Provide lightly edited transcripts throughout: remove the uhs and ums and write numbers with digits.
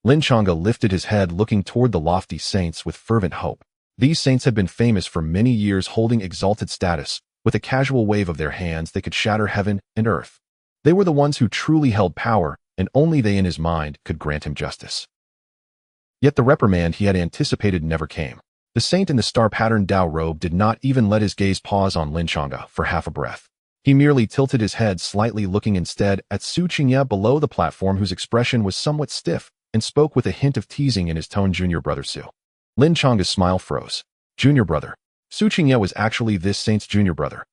Lin Changge lifted his head, looking toward the lofty saints with fervent hope. These saints had been famous for many years, holding exalted status. With a casual wave of their hands, they could shatter heaven and earth. They were the ones who truly held power, and only they in his mind could grant him justice. Yet the reprimand he had anticipated never came. The saint in the star-patterned Dao robe did not even let his gaze pause on Lin Changge for half a breath. He merely tilted his head slightly, looking instead at Su Qingye below the platform, whose expression was somewhat stiff, and spoke with a hint of teasing in his tone. "Junior brother Su." Lin Changge's smile froze. "Junior brother." Su Qingye was actually this saint's junior brother.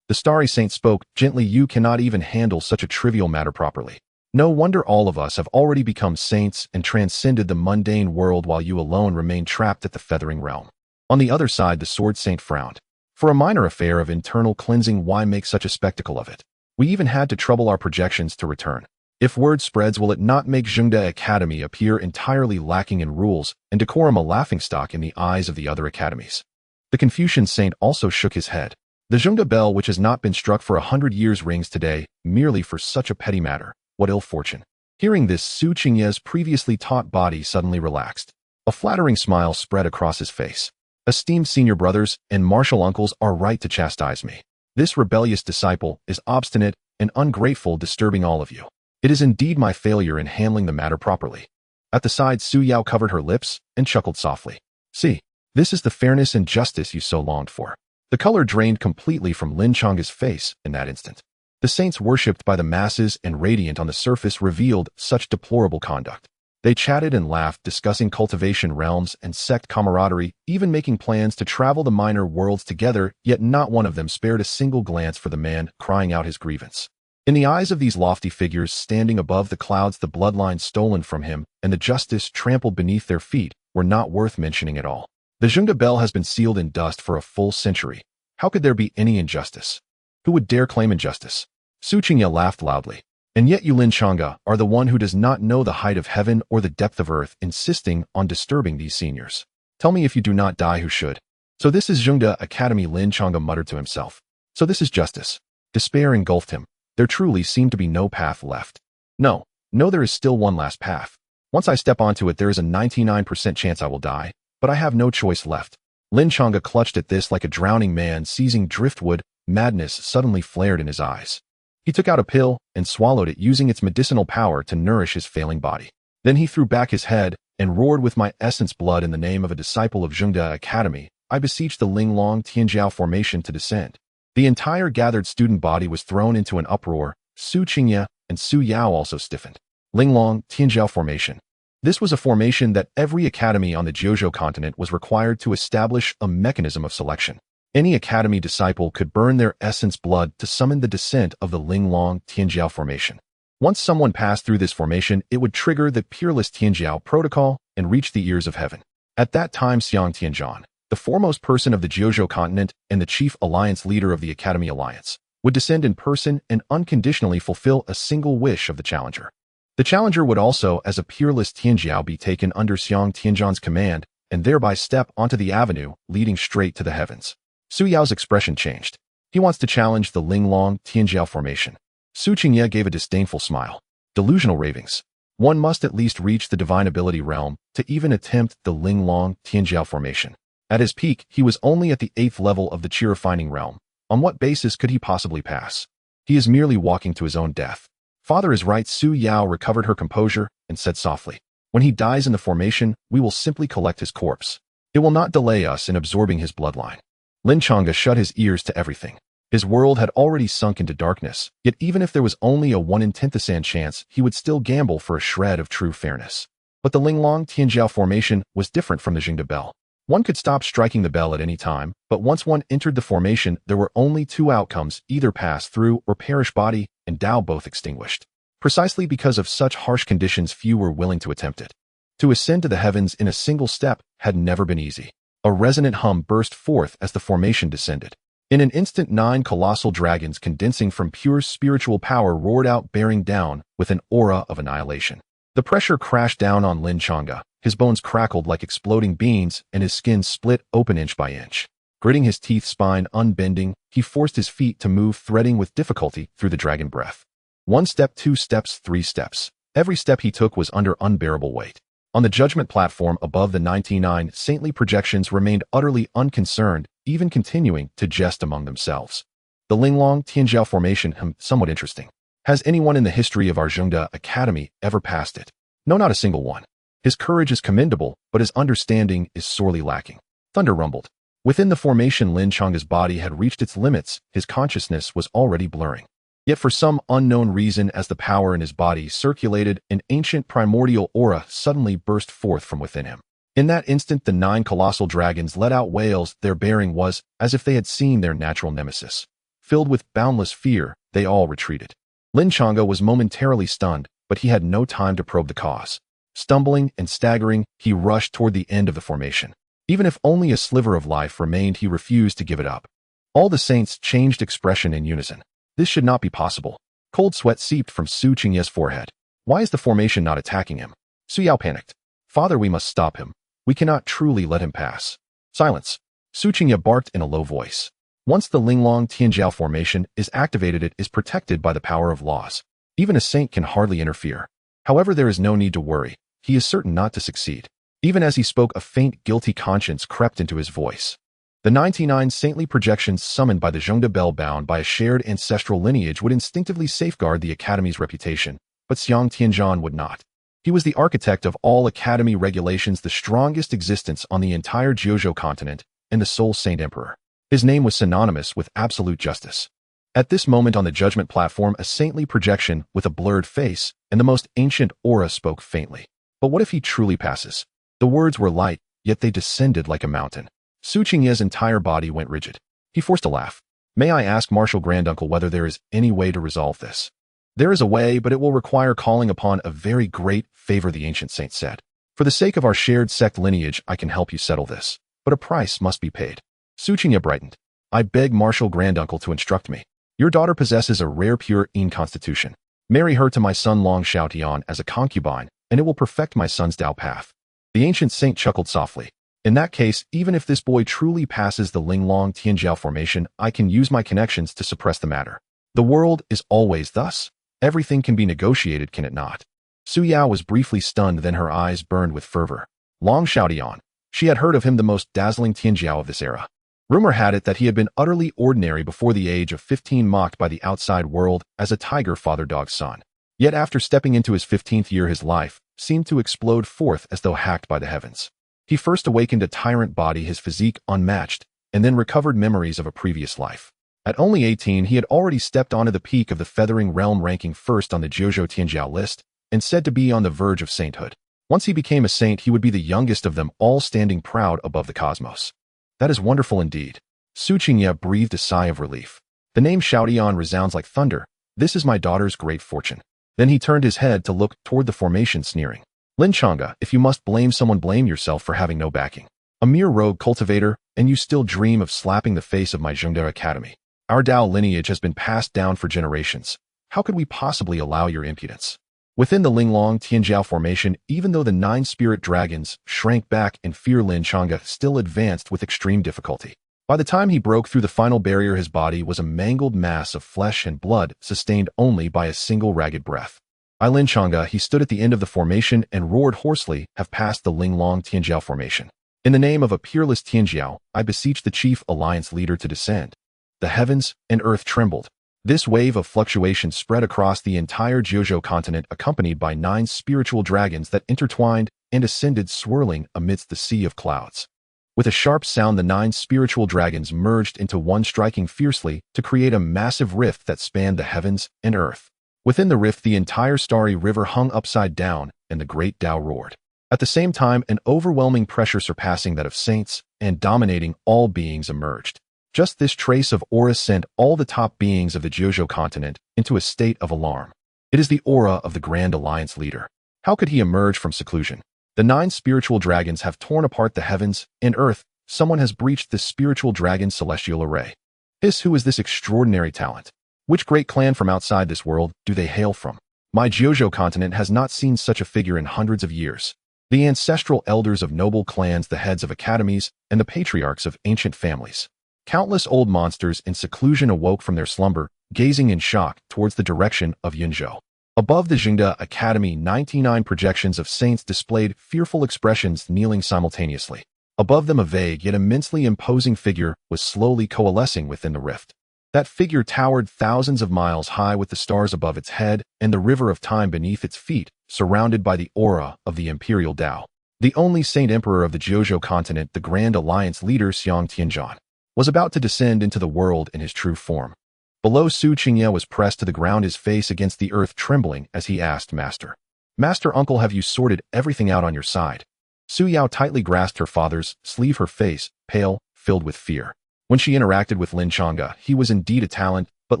The starry saint spoke gently. "You cannot even handle such a trivial matter properly. No wonder all of us have already become saints and transcended the mundane world, while you alone remain trapped at the feathering realm." On the other side, the sword saint frowned. "For a minor affair of internal cleansing, why make such a spectacle of it? We even had to trouble our projections to return. If word spreads, will it not make Zhengde Academy appear entirely lacking in rules and decorum, a laughingstock in the eyes of the other academies?" The Confucian saint also shook his head. "The Zhengde bell, which has not been struck for 100 years, rings today merely for such a petty matter. What ill fortune." Hearing this, Su Qingye's previously taut body suddenly relaxed. A flattering smile spread across his face. "Esteemed senior brothers and martial uncles are right to chastise me. This rebellious disciple is obstinate and ungrateful, disturbing all of you. It is indeed my failure in handling the matter properly." At the side, Su Yao covered her lips and chuckled softly. "See, this is the fairness and justice you so longed for." The color drained completely from Lin Changge's face in that instant. The saints worshipped by the masses and radiant on the surface revealed such deplorable conduct. They chatted and laughed, discussing cultivation realms and sect camaraderie, even making plans to travel the minor worlds together, yet not one of them spared a single glance for the man crying out his grievance. In the eyes of these lofty figures standing above the clouds, the bloodline stolen from him and the justice trampled beneath their feet were not worth mentioning at all. The Zhengde bell has been sealed in dust for a full century. How could there be any injustice? Who would dare claim injustice? Su Qingye laughed loudly. "And yet you, Lin Changge, are the one who does not know the height of heaven or the depth of earth, insisting on disturbing these seniors. Tell me, if you do not die, who should?" "So this is Zhengde Academy," Lin Changge muttered to himself. "So this is justice." Despair engulfed him. There truly seemed to be no path left. No, there is still one last path. Once I step onto it, there is a 99% chance I will die, but I have no choice left. Lin Changge clutched at this like a drowning man seizing driftwood. Madness suddenly flared in his eyes. He took out a pill and swallowed it, using its medicinal power to nourish his failing body. Then he threw back his head and roared, "With my essence blood, in the name of a disciple of Zhengde Academy, I beseech the Linglong Tianjiao formation to descend." The entire gathered student body was thrown into an uproar. Su Qingye and Su Yao also stiffened. Linglong Tianjiao formation. This was a formation that every academy on the Jiuzhou continent was required to establish a mechanism of selection. Any academy disciple could burn their essence blood to summon the descent of the Linglong Tianjiao formation. Once someone passed through this formation, it would trigger the Peerless Tianjiao protocol and reach the ears of heaven. At that time, Xiang Tianzhan, the foremost person of the Jiuzhou continent and the chief alliance leader of the Academy Alliance, would descend in person and unconditionally fulfill a single wish of the challenger. The challenger would also, as a Peerless Tianjiao, be taken under Xiang Tianzhan's command and thereby step onto the avenue leading straight to the heavens. Su Yao's expression changed. He wants to challenge the Linglong Tianjiao formation. Su Qingye gave a disdainful smile. Delusional ravings. One must at least reach the divine ability realm to even attempt the Linglong Tianjiao formation. At his peak, he was only at the 8th level of the Qi refining realm. On what basis could he possibly pass? He is merely walking to his own death. Father is right. Su Yao recovered her composure and said softly, "When he dies in the formation, we will simply collect his corpse. It will not delay us in absorbing his bloodline." Lin Changge shut his ears to everything. His world had already sunk into darkness, yet even if there was only a 1 in 10,000 chance, he would still gamble for a shred of true fairness. But the Linglong Tianjiao formation was different from the Zhengde bell. One could stop striking the bell at any time, but once one entered the formation, there were only two outcomes: either pass through or perish, body and Tao both extinguished. Precisely because of such harsh conditions, few were willing to attempt it. To ascend to the heavens in a single step had never been easy. A resonant hum burst forth as the formation descended. In an instant, 9 colossal dragons condensing from pure spiritual power roared out, bearing down with an aura of annihilation. The pressure crashed down on Lin Changge. His bones crackled like exploding beans, and his skin split open inch by inch. Gritting his teeth, spine unbending, he forced his feet to move, threading with difficulty through the dragon breath. 1 step, 2 steps, 3 steps. Every step he took was under unbearable weight. On the judgment platform above the 99 saintly projections remained utterly unconcerned, even continuing to jest among themselves. The Linglong Tianjiao formation, somewhat interesting. Has anyone in the history of our Zhengde Academy ever passed it? No, not a single one. His courage is commendable, but his understanding is sorely lacking. Thunder rumbled. Within the formation, Lin Changge's body had reached its limits, his consciousness was already blurring. Yet for some unknown reason, as the power in his body circulated, an ancient primordial aura suddenly burst forth from within him. In that instant, the 9 colossal dragons let out wails. Their bearing was as if they had seen their natural nemesis. Filled with boundless fear, they all retreated. Lin Changge was momentarily stunned, but he had no time to probe the cause. Stumbling and staggering, he rushed toward the end of the formation. Even if only a sliver of life remained, he refused to give it up. All the saints changed expression in unison. This should not be possible. Cold sweat seeped from Su Qingye's forehead. Why is the formation not attacking him? Su Yao panicked. Father, we must stop him. We cannot truly let him pass. Silence. Su Qingye barked in a low voice. Once the Linglong Tianjiao formation is activated, it is protected by the power of laws. Even a saint can hardly interfere. However, there is no need to worry. He is certain not to succeed. Even as he spoke, a faint, guilty conscience crept into his voice. The 99 saintly projections summoned by the Zhengde Bell, bound by a shared ancestral lineage, would instinctively safeguard the Academy's reputation, but Xiang Tianzhan would not. He was the architect of all Academy regulations, the strongest existence on the entire Jiuzhou continent, and the sole Saint Emperor. His name was synonymous with absolute justice. At this moment on the judgment platform, a saintly projection with a blurred face and the most ancient aura spoke faintly. But what if he truly passes? The words were light, yet they descended like a mountain. Su Qingye's entire body went rigid. He forced a laugh. May I ask, Martial Granduncle, whether there is any way to resolve this? There is a way, but it will require calling upon a very great favor, the ancient saint said. For the sake of our shared sect lineage, I can help you settle this, but a price must be paid. Su Qingye brightened. I beg Martial Granduncle to instruct me. Your daughter possesses a rare pure Yin constitution. Marry her to my son Long Xiaotian as a concubine, and it will perfect my son's Dao path. The ancient saint chuckled softly. In that case, even if this boy truly passes the Linglong Tianjiao formation, I can use my connections to suppress the matter. The world is always thus. Everything can be negotiated, can it not? Su Yao was briefly stunned, then her eyes burned with fervor. Long Xiaotian. She had heard of him, the most dazzling Tianjiao of this era. Rumor had it that he had been utterly ordinary before the age of 15, mocked by the outside world as a tiger father-dog son. Yet after stepping into his 15th year, his life seemed to explode forth as though hacked by the heavens. He first awakened a tyrant body, his physique unmatched, and then recovered memories of a previous life. At only 18, he had already stepped onto the peak of the feathering realm, ranking first on the Jiuzhou Tianjiao list, and said to be on the verge of sainthood. Once he became a saint, he would be the youngest of them all, standing proud above the cosmos. That is wonderful indeed. Su Qingye breathed a sigh of relief. The name Xiaotian resounds like thunder. This is my daughter's great fortune. Then he turned his head to look toward the formation, sneering. Lin Changge, if you must blame someone, blame yourself for having no backing. A mere rogue cultivator, and you still dream of slapping the face of my Zhengde Academy. Our Dao lineage has been passed down for generations. How could we possibly allow your impudence? Within the Linglong Tianjiao formation, even though the 9 spirit dragons shrank back in fear, Lin Changge still advanced with extreme difficulty. By the time he broke through the final barrier, his body was a mangled mass of flesh and blood, sustained only by a single ragged breath. Lin Changge, he stood at the end of the formation and roared hoarsely, have passed the Linglong Tianjiao formation. In the name of a peerless Tianjiao, I beseech the chief alliance leader to descend. The heavens and earth trembled. This wave of fluctuation spread across the entire Jiuzhou continent, accompanied by 9 spiritual dragons that intertwined and ascended, swirling amidst the sea of clouds. With a sharp sound, the 9 spiritual dragons merged into one, striking fiercely to create a massive rift that spanned the heavens and earth. Within the rift, the entire starry river hung upside down, and the great Tao roared. At the same time, an overwhelming pressure surpassing that of saints and dominating all beings emerged. Just this trace of aura sent all the top beings of the Jiuzhou continent into a state of alarm. It is the aura of the Grand Alliance leader. How could he emerge from seclusion? The 9 spiritual dragons have torn apart the heavens and earth. Someone has breached this spiritual dragon's celestial array. Who is this extraordinary talent? Which great clan from outside this world do they hail from? My Jiuzhou continent has not seen such a figure in hundreds of years. The ancestral elders of noble clans, the heads of academies, and the patriarchs of ancient families. Countless old monsters in seclusion awoke from their slumber, gazing in shock towards the direction of Yunzhou. Above the Jingda Academy, 99 projections of saints displayed fearful expressions kneeling simultaneously. Above them, a vague yet immensely imposing figure was slowly coalescing within the rift. That figure towered thousands of miles high with the stars above its head and the river of time beneath its feet, surrounded by the aura of the Imperial Tao. The only Saint Emperor of the Jiuzhou continent, the Grand Alliance leader Xiang Tianzhan, was about to descend into the world in his true form. Below, Su Qingye was pressed to the ground, his face against the earth trembling as he asked, Master Uncle, have you sorted everything out on your side? Su Yao tightly grasped her father's sleeve, her face, pale, filled with fear. When she interacted with Lin Changge, he was indeed a talent, but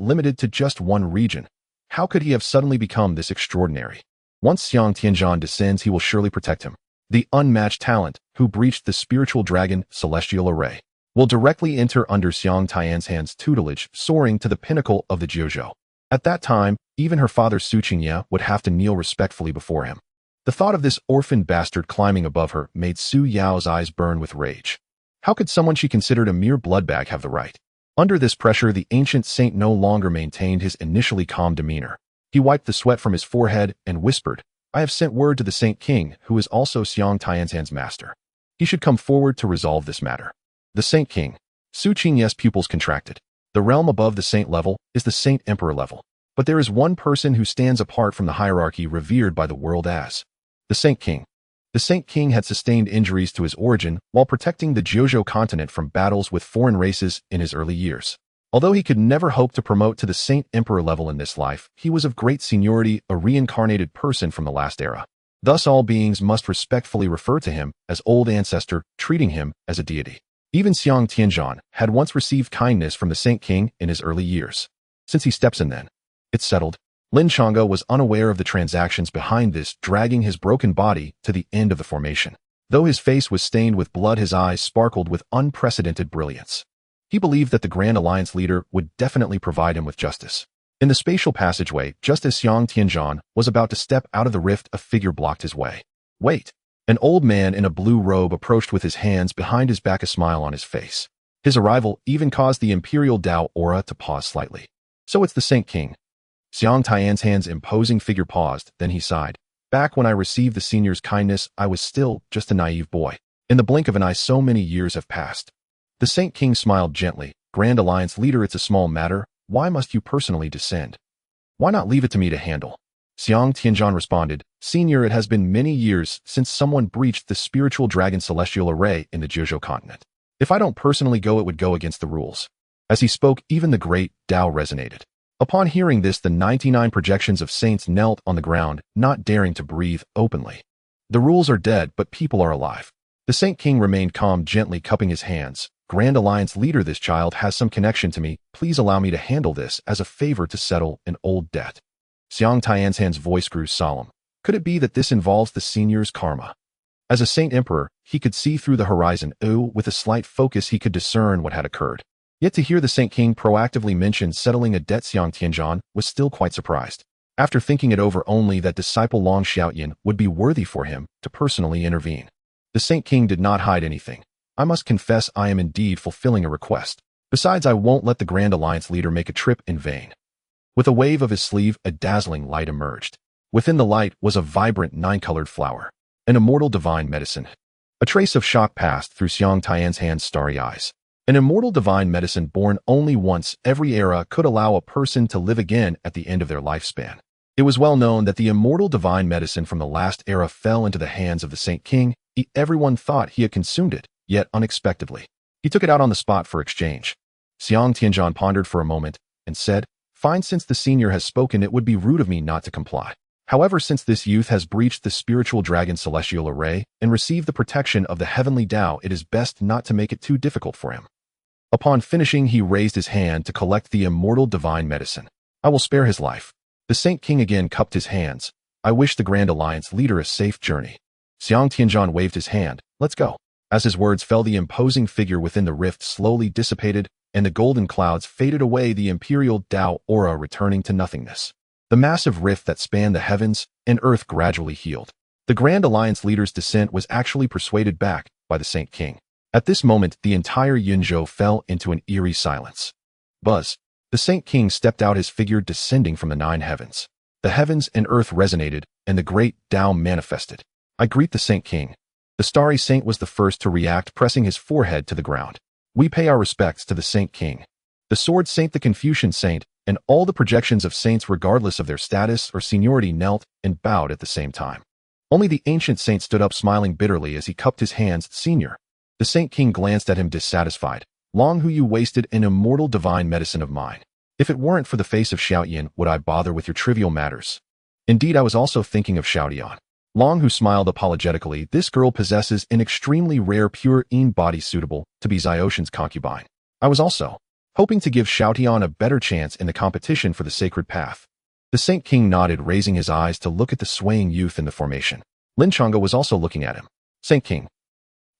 limited to just one region. How could he have suddenly become this extraordinary? Once Xiang Tianzhan descends, he will surely protect him. The unmatched talent, who breached the spiritual dragon celestial array, will directly enter under Xiang Tianzhan's tutelage, soaring to the pinnacle of the Jiuzhou. At that time, even her father Su Qingye would have to kneel respectfully before him. The thought of this orphan bastard climbing above her made Su Yao's eyes burn with rage. How could someone she considered a mere bloodbag have the right? Under this pressure, the ancient saint no longer maintained his initially calm demeanor. He wiped the sweat from his forehead and whispered, I have sent word to the Saint King, who is also Xiang Tianzhan's master. He should come forward to resolve this matter. The Saint King. Su Qingye's pupils contracted. The realm above the saint level is the Saint Emperor level. But there is one person who stands apart from the hierarchy revered by the world as the Saint King. The Saint King had sustained injuries to his origin while protecting the Jiuzhou continent from battles with foreign races in his early years. Although he could never hope to promote to the Saint Emperor level in this life, he was of great seniority, a reincarnated person from the last era. Thus all beings must respectfully refer to him as Old Ancestor, treating him as a deity. Even Xiang Tianzhan had once received kindness from the Saint King in his early years. Since he steps in then, it's settled. Lin Changge was unaware of the transactions behind this, dragging his broken body to the end of the formation. Though his face was stained with blood, his eyes sparkled with unprecedented brilliance. He believed that the Grand Alliance leader would definitely provide him with justice. In the spatial passageway, just as Xiang Tianzhan was about to step out of the rift, a figure blocked his way. Wait! An old man in a blue robe approached with his hands behind his back, a smile on his face. His arrival even caused the Imperial Tao aura to pause slightly. So it's the Saint King. Xiang Tianzhan's imposing figure paused, then he sighed. Back when I received the senior's kindness, I was still just a naive boy. In the blink of an eye, so many years have passed. The Saint King smiled gently. Grand Alliance leader, it's a small matter. Why must you personally descend? Why not leave it to me to handle? Xiang Tianzhan responded, Senior, it has been many years since someone breached the spiritual dragon celestial array in the Jiuzhou continent. If I don't personally go, it would go against the rules. As he spoke, even the great Tao resonated. Upon hearing this, the 99 projections of saints knelt on the ground, not daring to breathe openly. The rules are dead, but people are alive. The Saint King remained calm, gently cupping his hands. Grand Alliance leader, this child has some connection to me. Please allow me to handle this as a favor to settle an old debt. Xiang Tianzhan's voice grew solemn. Could it be that this involves the senior's karma? As a Saint Emperor, he could see through the horizon. With a slight focus, he could discern what had occurred. Yet to hear the Saint King proactively mention settling a debt, Xiang Tianzhan was still quite surprised. After thinking it over, only that disciple Long Xiaoyan would be worthy for him to personally intervene. The Saint King did not hide anything. I must confess, I am indeed fulfilling a request. Besides, I won't let the Grand Alliance leader make a trip in vain. With a wave of his sleeve, a dazzling light emerged. Within the light was a vibrant 9-colored flower, an immortal divine medicine. A trace of shock passed through Xiang Tianzhan's starry eyes. An immortal divine medicine born only once every era could allow a person to live again at the end of their lifespan. It was well known that the immortal divine medicine from the last era fell into the hands of the Saint King. Everyone thought he had consumed it, yet unexpectedly, he took it out on the spot for exchange. Xiang Tianzhan pondered for a moment and said, Fine, since the senior has spoken, it would be rude of me not to comply. However, since this youth has breached the spiritual dragon celestial array and received the protection of the heavenly Tao, it is best not to make it too difficult for him. Upon finishing, he raised his hand to collect the immortal divine medicine. I will spare his life. The Saint King again cupped his hands. I wish the Grand Alliance leader a safe journey. Xiang Tianzhan waved his hand. Let's go. As his words fell, the imposing figure within the rift slowly dissipated, and the golden clouds faded away, the Imperial Tao aura returning to nothingness. The massive rift that spanned the heavens and earth gradually healed. The Grand Alliance leader's descent was actually persuaded back by the Saint King. At this moment, the entire Yunzhou fell into an eerie silence. Buzz. The Saint King stepped out, his figure descending from the 9 heavens. The heavens and earth resonated, and the great Tao manifested. I greet the Saint King. The starry saint was the first to react, pressing his forehead to the ground. We pay our respects to the Saint King. The Sword Saint, the Confucian Saint, and all the projections of saints regardless of their status or seniority knelt and bowed at the same time. Only the ancient saint stood up smiling bitterly as he cupped his hands. Senior. The Saint King glanced at him dissatisfied. Long who you wasted an immortal divine medicine of mine. If it weren't for the face of Xiaoyan, would I bother with your trivial matters? Indeed, I was also thinking of Xiaoyan. Long who smiled apologetically. This girl possesses an extremely rare pure Yin body suitable to be Xiaoshan's concubine. I was also hoping to give Xiaotian a better chance in the competition for the sacred path. The Saint King nodded, raising his eyes to look at the swaying youth in the formation. Lin Changge was also looking at him. Saint King.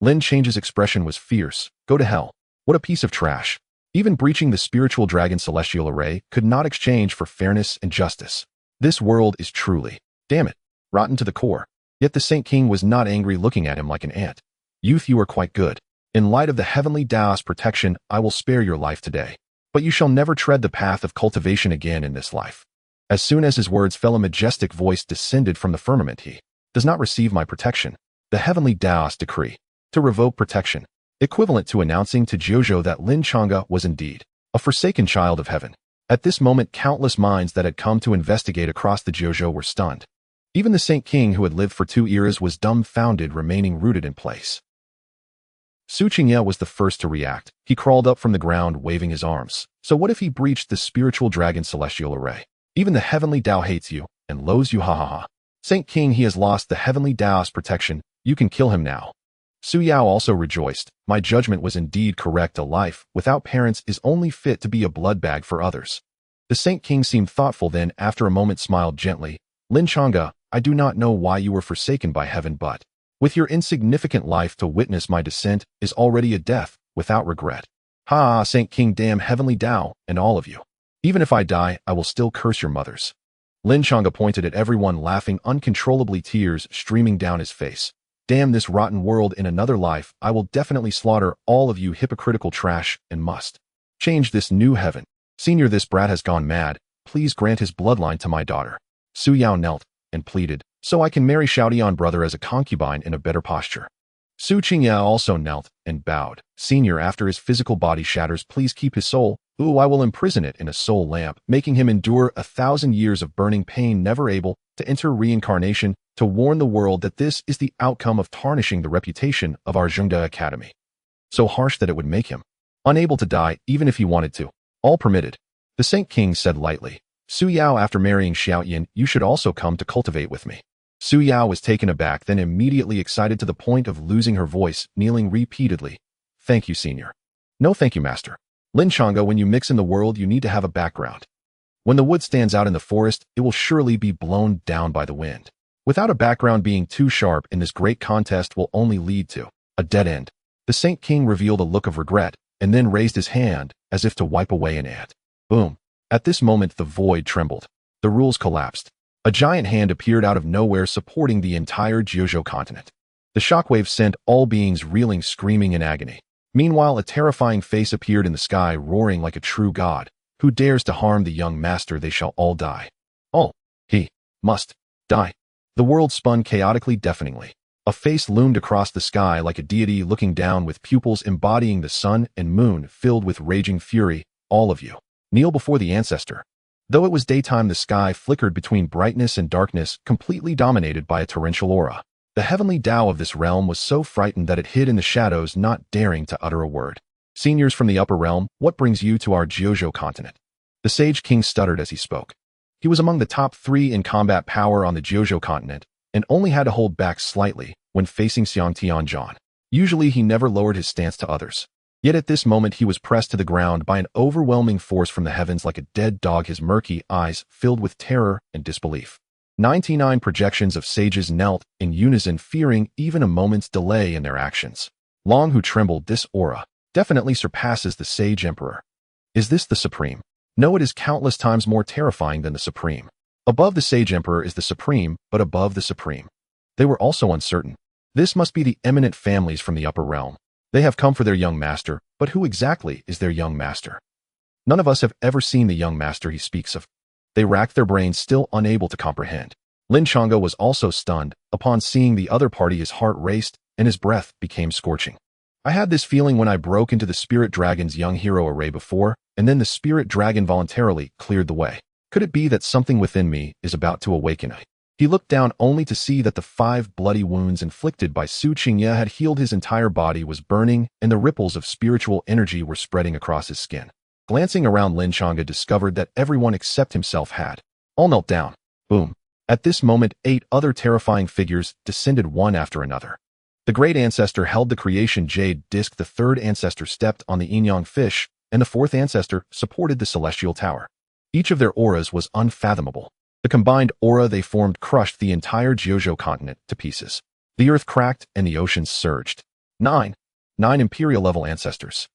Lin Change's expression was fierce. Go to hell. What a piece of trash. Even breaching the spiritual dragon celestial array could not exchange for fairness and justice. This world is truly, damn it, rotten to the core. Yet the Saint King was not angry, looking at him like an ant. Youth, you are quite good. In light of the heavenly Tao's protection, I will spare your life today. But you shall never tread the path of cultivation again in this life. As soon as his words fell, a majestic voice descended from the firmament. He does not receive my protection. The heavenly Tao's decree to revoke protection, equivalent to announcing to Jiuzhou that Lin Changge was indeed a forsaken child of heaven. At this moment, countless minds that had come to investigate across the Jiuzhou were stunned. Even the Saint King, who had lived for 2 eras, was dumbfounded, remaining rooted in place. Su Qingye was the first to react. He crawled up from the ground, waving his arms. So what if he breached the spiritual dragon celestial array? Even the heavenly Tao hates you and loathes you, ha ha ha. Saint King, he has lost the heavenly Tao's protection. You can kill him now. Su Yao also rejoiced. My judgment was indeed correct. A life without parents is only fit to be a blood bag for others. The Saint King seemed thoughtful, then after a moment smiled gently. Lin Changge, I do not know why you were forsaken by heaven, but with your insignificant life to witness my descent is already a death without regret. Ha, Saint King, damn heavenly Tao and all of you. Even if I die, I will still curse your mothers. Lin Changge pointed at everyone, laughing uncontrollably, tears streaming down his face. Damn this rotten world. In another life, I will definitely slaughter all of you hypocritical trash and must change this new heaven. Senior, this brat has gone mad. Please grant his bloodline to my daughter. Su Yao knelt and pleaded, so I can marry Xiaotian, brother, as a concubine in a better posture. Su Qingye also knelt and bowed. Senior, after his physical body shatters, please keep his soul. Ooh, I will imprison it in a soul lamp, making him endure 1,000 years of burning pain, never able to enter reincarnation, to warn the world that this is the outcome of tarnishing the reputation of our Zhengde Academy. So harsh that it would make him unable to die even if he wanted to. All permitted. The Saint King said lightly. Su Yao, after marrying Xiaoyan, you should also come to cultivate with me. Su Yao was taken aback, then immediately excited to the point of losing her voice, kneeling repeatedly. Thank you, Senior. No thank you, Master. Lin Changge, when you mix in the world, you need to have a background. When the wood stands out in the forest, it will surely be blown down by the wind. Without a background, being too sharp in this great contest will only lead to a dead end. The Saint King revealed a look of regret, and then raised his hand as if to wipe away an ant. Boom. At this moment, the void trembled. The rules collapsed. A giant hand appeared out of nowhere, supporting the entire Jiuzhou continent. The shockwave sent all beings reeling, screaming in agony. Meanwhile, a terrifying face appeared in the sky, roaring like a true god. Who dares to harm the young master? They shall all die. Oh, he must die. The world spun chaotically, deafeningly. A face loomed across the sky like a deity looking down, with pupils embodying the sun and moon, filled with raging fury. All of you, kneel before the ancestor. Though it was daytime, the sky flickered between brightness and darkness, completely dominated by a torrential aura. The heavenly Tao of this realm was so frightened that it hid in the shadows, not daring to utter a word. Seniors from the upper realm, what brings you to our Jiuzhou continent? The Sage King stuttered as he spoke. He was among the top 3 in combat power on the Jiuzhou continent, and only had to hold back slightly when facing Xiang Tianzhan. Usually he never lowered his stance to others. Yet at this moment he was pressed to the ground by an overwhelming force from the heavens like a dead dog, his murky eyes filled with terror and disbelief. 99 projections of sages knelt in unison, fearing even a moment's delay in their actions. Long who trembled, this aura definitely surpasses the Sage Emperor. Is this the Supreme? No, it is countless times more terrifying than the Supreme. Above the Sage Emperor is the Supreme, but above the Supreme. They were also uncertain. This must be the eminent families from the upper realm. They have come for their young master, but who exactly is their young master? None of us have ever seen the young master he speaks of. They racked their brains, still unable to comprehend. Lin Changge was also stunned. Upon seeing the other party, his heart raced and his breath became scorching. I had this feeling when I broke into the Spirit Dragon's young hero array before, and then the Spirit Dragon voluntarily cleared the way. Could it be that something within me is about to awaken? He looked down only to see that the 5 bloody wounds inflicted by Su Qingye had healed. His entire body was burning, and the ripples of spiritual energy were spreading across his skin. Glancing around, Lin Changge discovered that everyone except himself had all knelt down. Boom. At this moment, 8 other terrifying figures descended one after another. The Great Ancestor held the creation jade disc, the 3rd Ancestor stepped on the yin-yang fish, and the 4th Ancestor supported the celestial tower. Each of their auras was unfathomable. The combined aura they formed crushed the entire Jiuzhou continent to pieces. The earth cracked and the oceans surged. 9 Imperial-level Ancestors.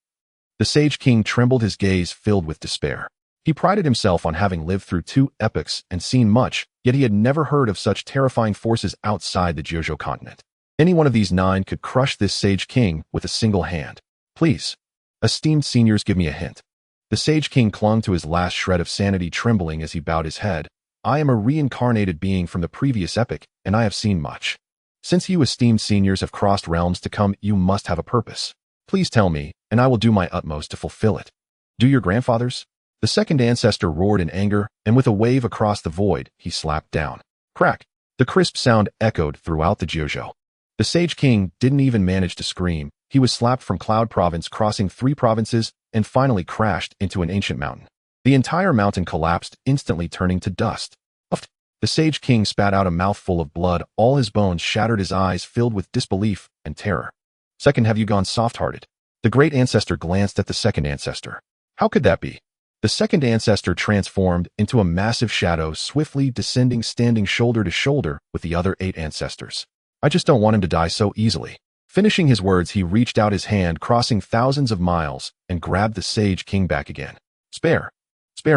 The Sage King trembled, his gaze filled with despair. He prided himself on having lived through 2 epochs and seen much, yet he had never heard of such terrifying forces outside the Jiuzhou continent. Any one of these 9 could crush this Sage King with a single hand. Please, esteemed seniors, give me a hint. The Sage King clung to his last shred of sanity, trembling as he bowed his head. I am a reincarnated being from the previous epoch, and I have seen much. Since you esteemed seniors have crossed realms to come, you must have a purpose. Please tell me, and I will do my utmost to fulfill it. Do your grandfathers? The 2nd Ancestor roared in anger, and with a wave across the void, he slapped down. Crack! The crisp sound echoed throughout the Jiuzhou. The Sage King didn't even manage to scream. He was slapped from Cloud Province, crossing 3 provinces, and finally crashed into an ancient mountain. The entire mountain collapsed, instantly turning to dust. Uffed. The Sage King spat out a mouthful of blood, all his bones shattered, his eyes filled with disbelief and terror. Second, have you gone soft-hearted? The Great Ancestor glanced at the 2nd Ancestor. How could that be? The 2nd Ancestor transformed into a massive shadow, swiftly descending, standing shoulder to shoulder with the other 8 Ancestors. I just don't want him to die so easily. Finishing his words, he reached out his hand, crossing thousands of miles, and grabbed the Sage King back again. Spare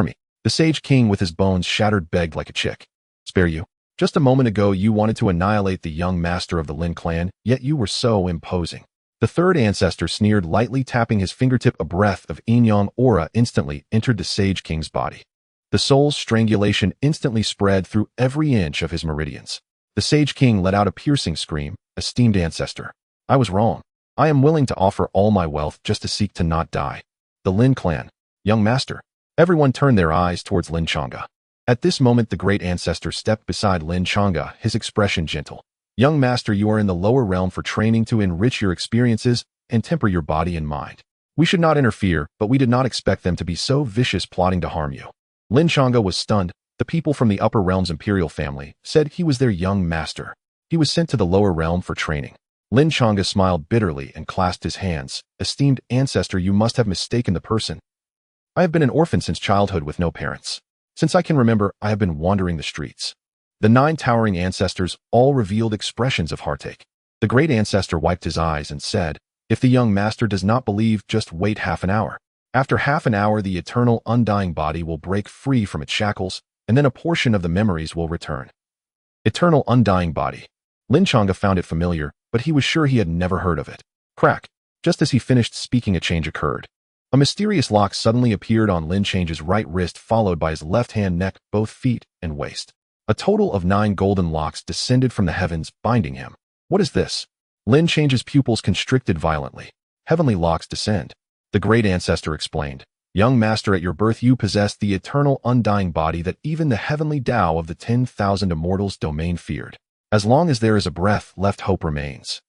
me. The Sage King, with his bones shattered, begged like a chick. Spare you? Just a moment ago you wanted to annihilate the young master of the Lin clan, yet you were so imposing. The 3rd Ancestor sneered, lightly tapping his fingertip. A breath of yin-yang aura instantly entered the Sage King's body. The soul's strangulation instantly spread through every inch of his meridians. The Sage King let out a piercing scream. Esteemed Ancestor, I was wrong. I am willing to offer all my wealth just to seek to not die. The Lin clan. Young master. Everyone turned their eyes towards Lin Changge. At this moment, the Great Ancestor stepped beside Lin Changge, his expression gentle. Young master, you are in the lower realm for training to enrich your experiences and temper your body and mind. We should not interfere, but we did not expect them to be so vicious, plotting to harm you. Lin Changge was stunned. The people from the upper realm's imperial family said he was their young master. He was sent to the lower realm for training. Lin Changge smiled bitterly and clasped his hands. Esteemed Ancestor, you must have mistaken the person. I have been an orphan since childhood with no parents. Since I can remember, I have been wandering the streets. The 9 towering Ancestors all revealed expressions of heartache. The Great Ancestor wiped his eyes and said, if the young master does not believe, just wait half an hour. After half an hour, the eternal undying body will break free from its shackles, and then a portion of the memories will return. Eternal undying body. Lin Changge found it familiar, but he was sure he had never heard of it. Crack. Just as he finished speaking, a change occurred. A mysterious lock suddenly appeared on Lin Change's right wrist, followed by his left hand, neck, both feet, and waist. A total of 9 golden locks descended from the heavens, binding him. What is this? Lin Change's pupils constricted violently. Heavenly locks descend. The Great Ancestor explained. Young master, at your birth you possessed the eternal undying body that even the heavenly Tao of the 10,000 immortals domain feared. As long as there is a breath left, hope remains.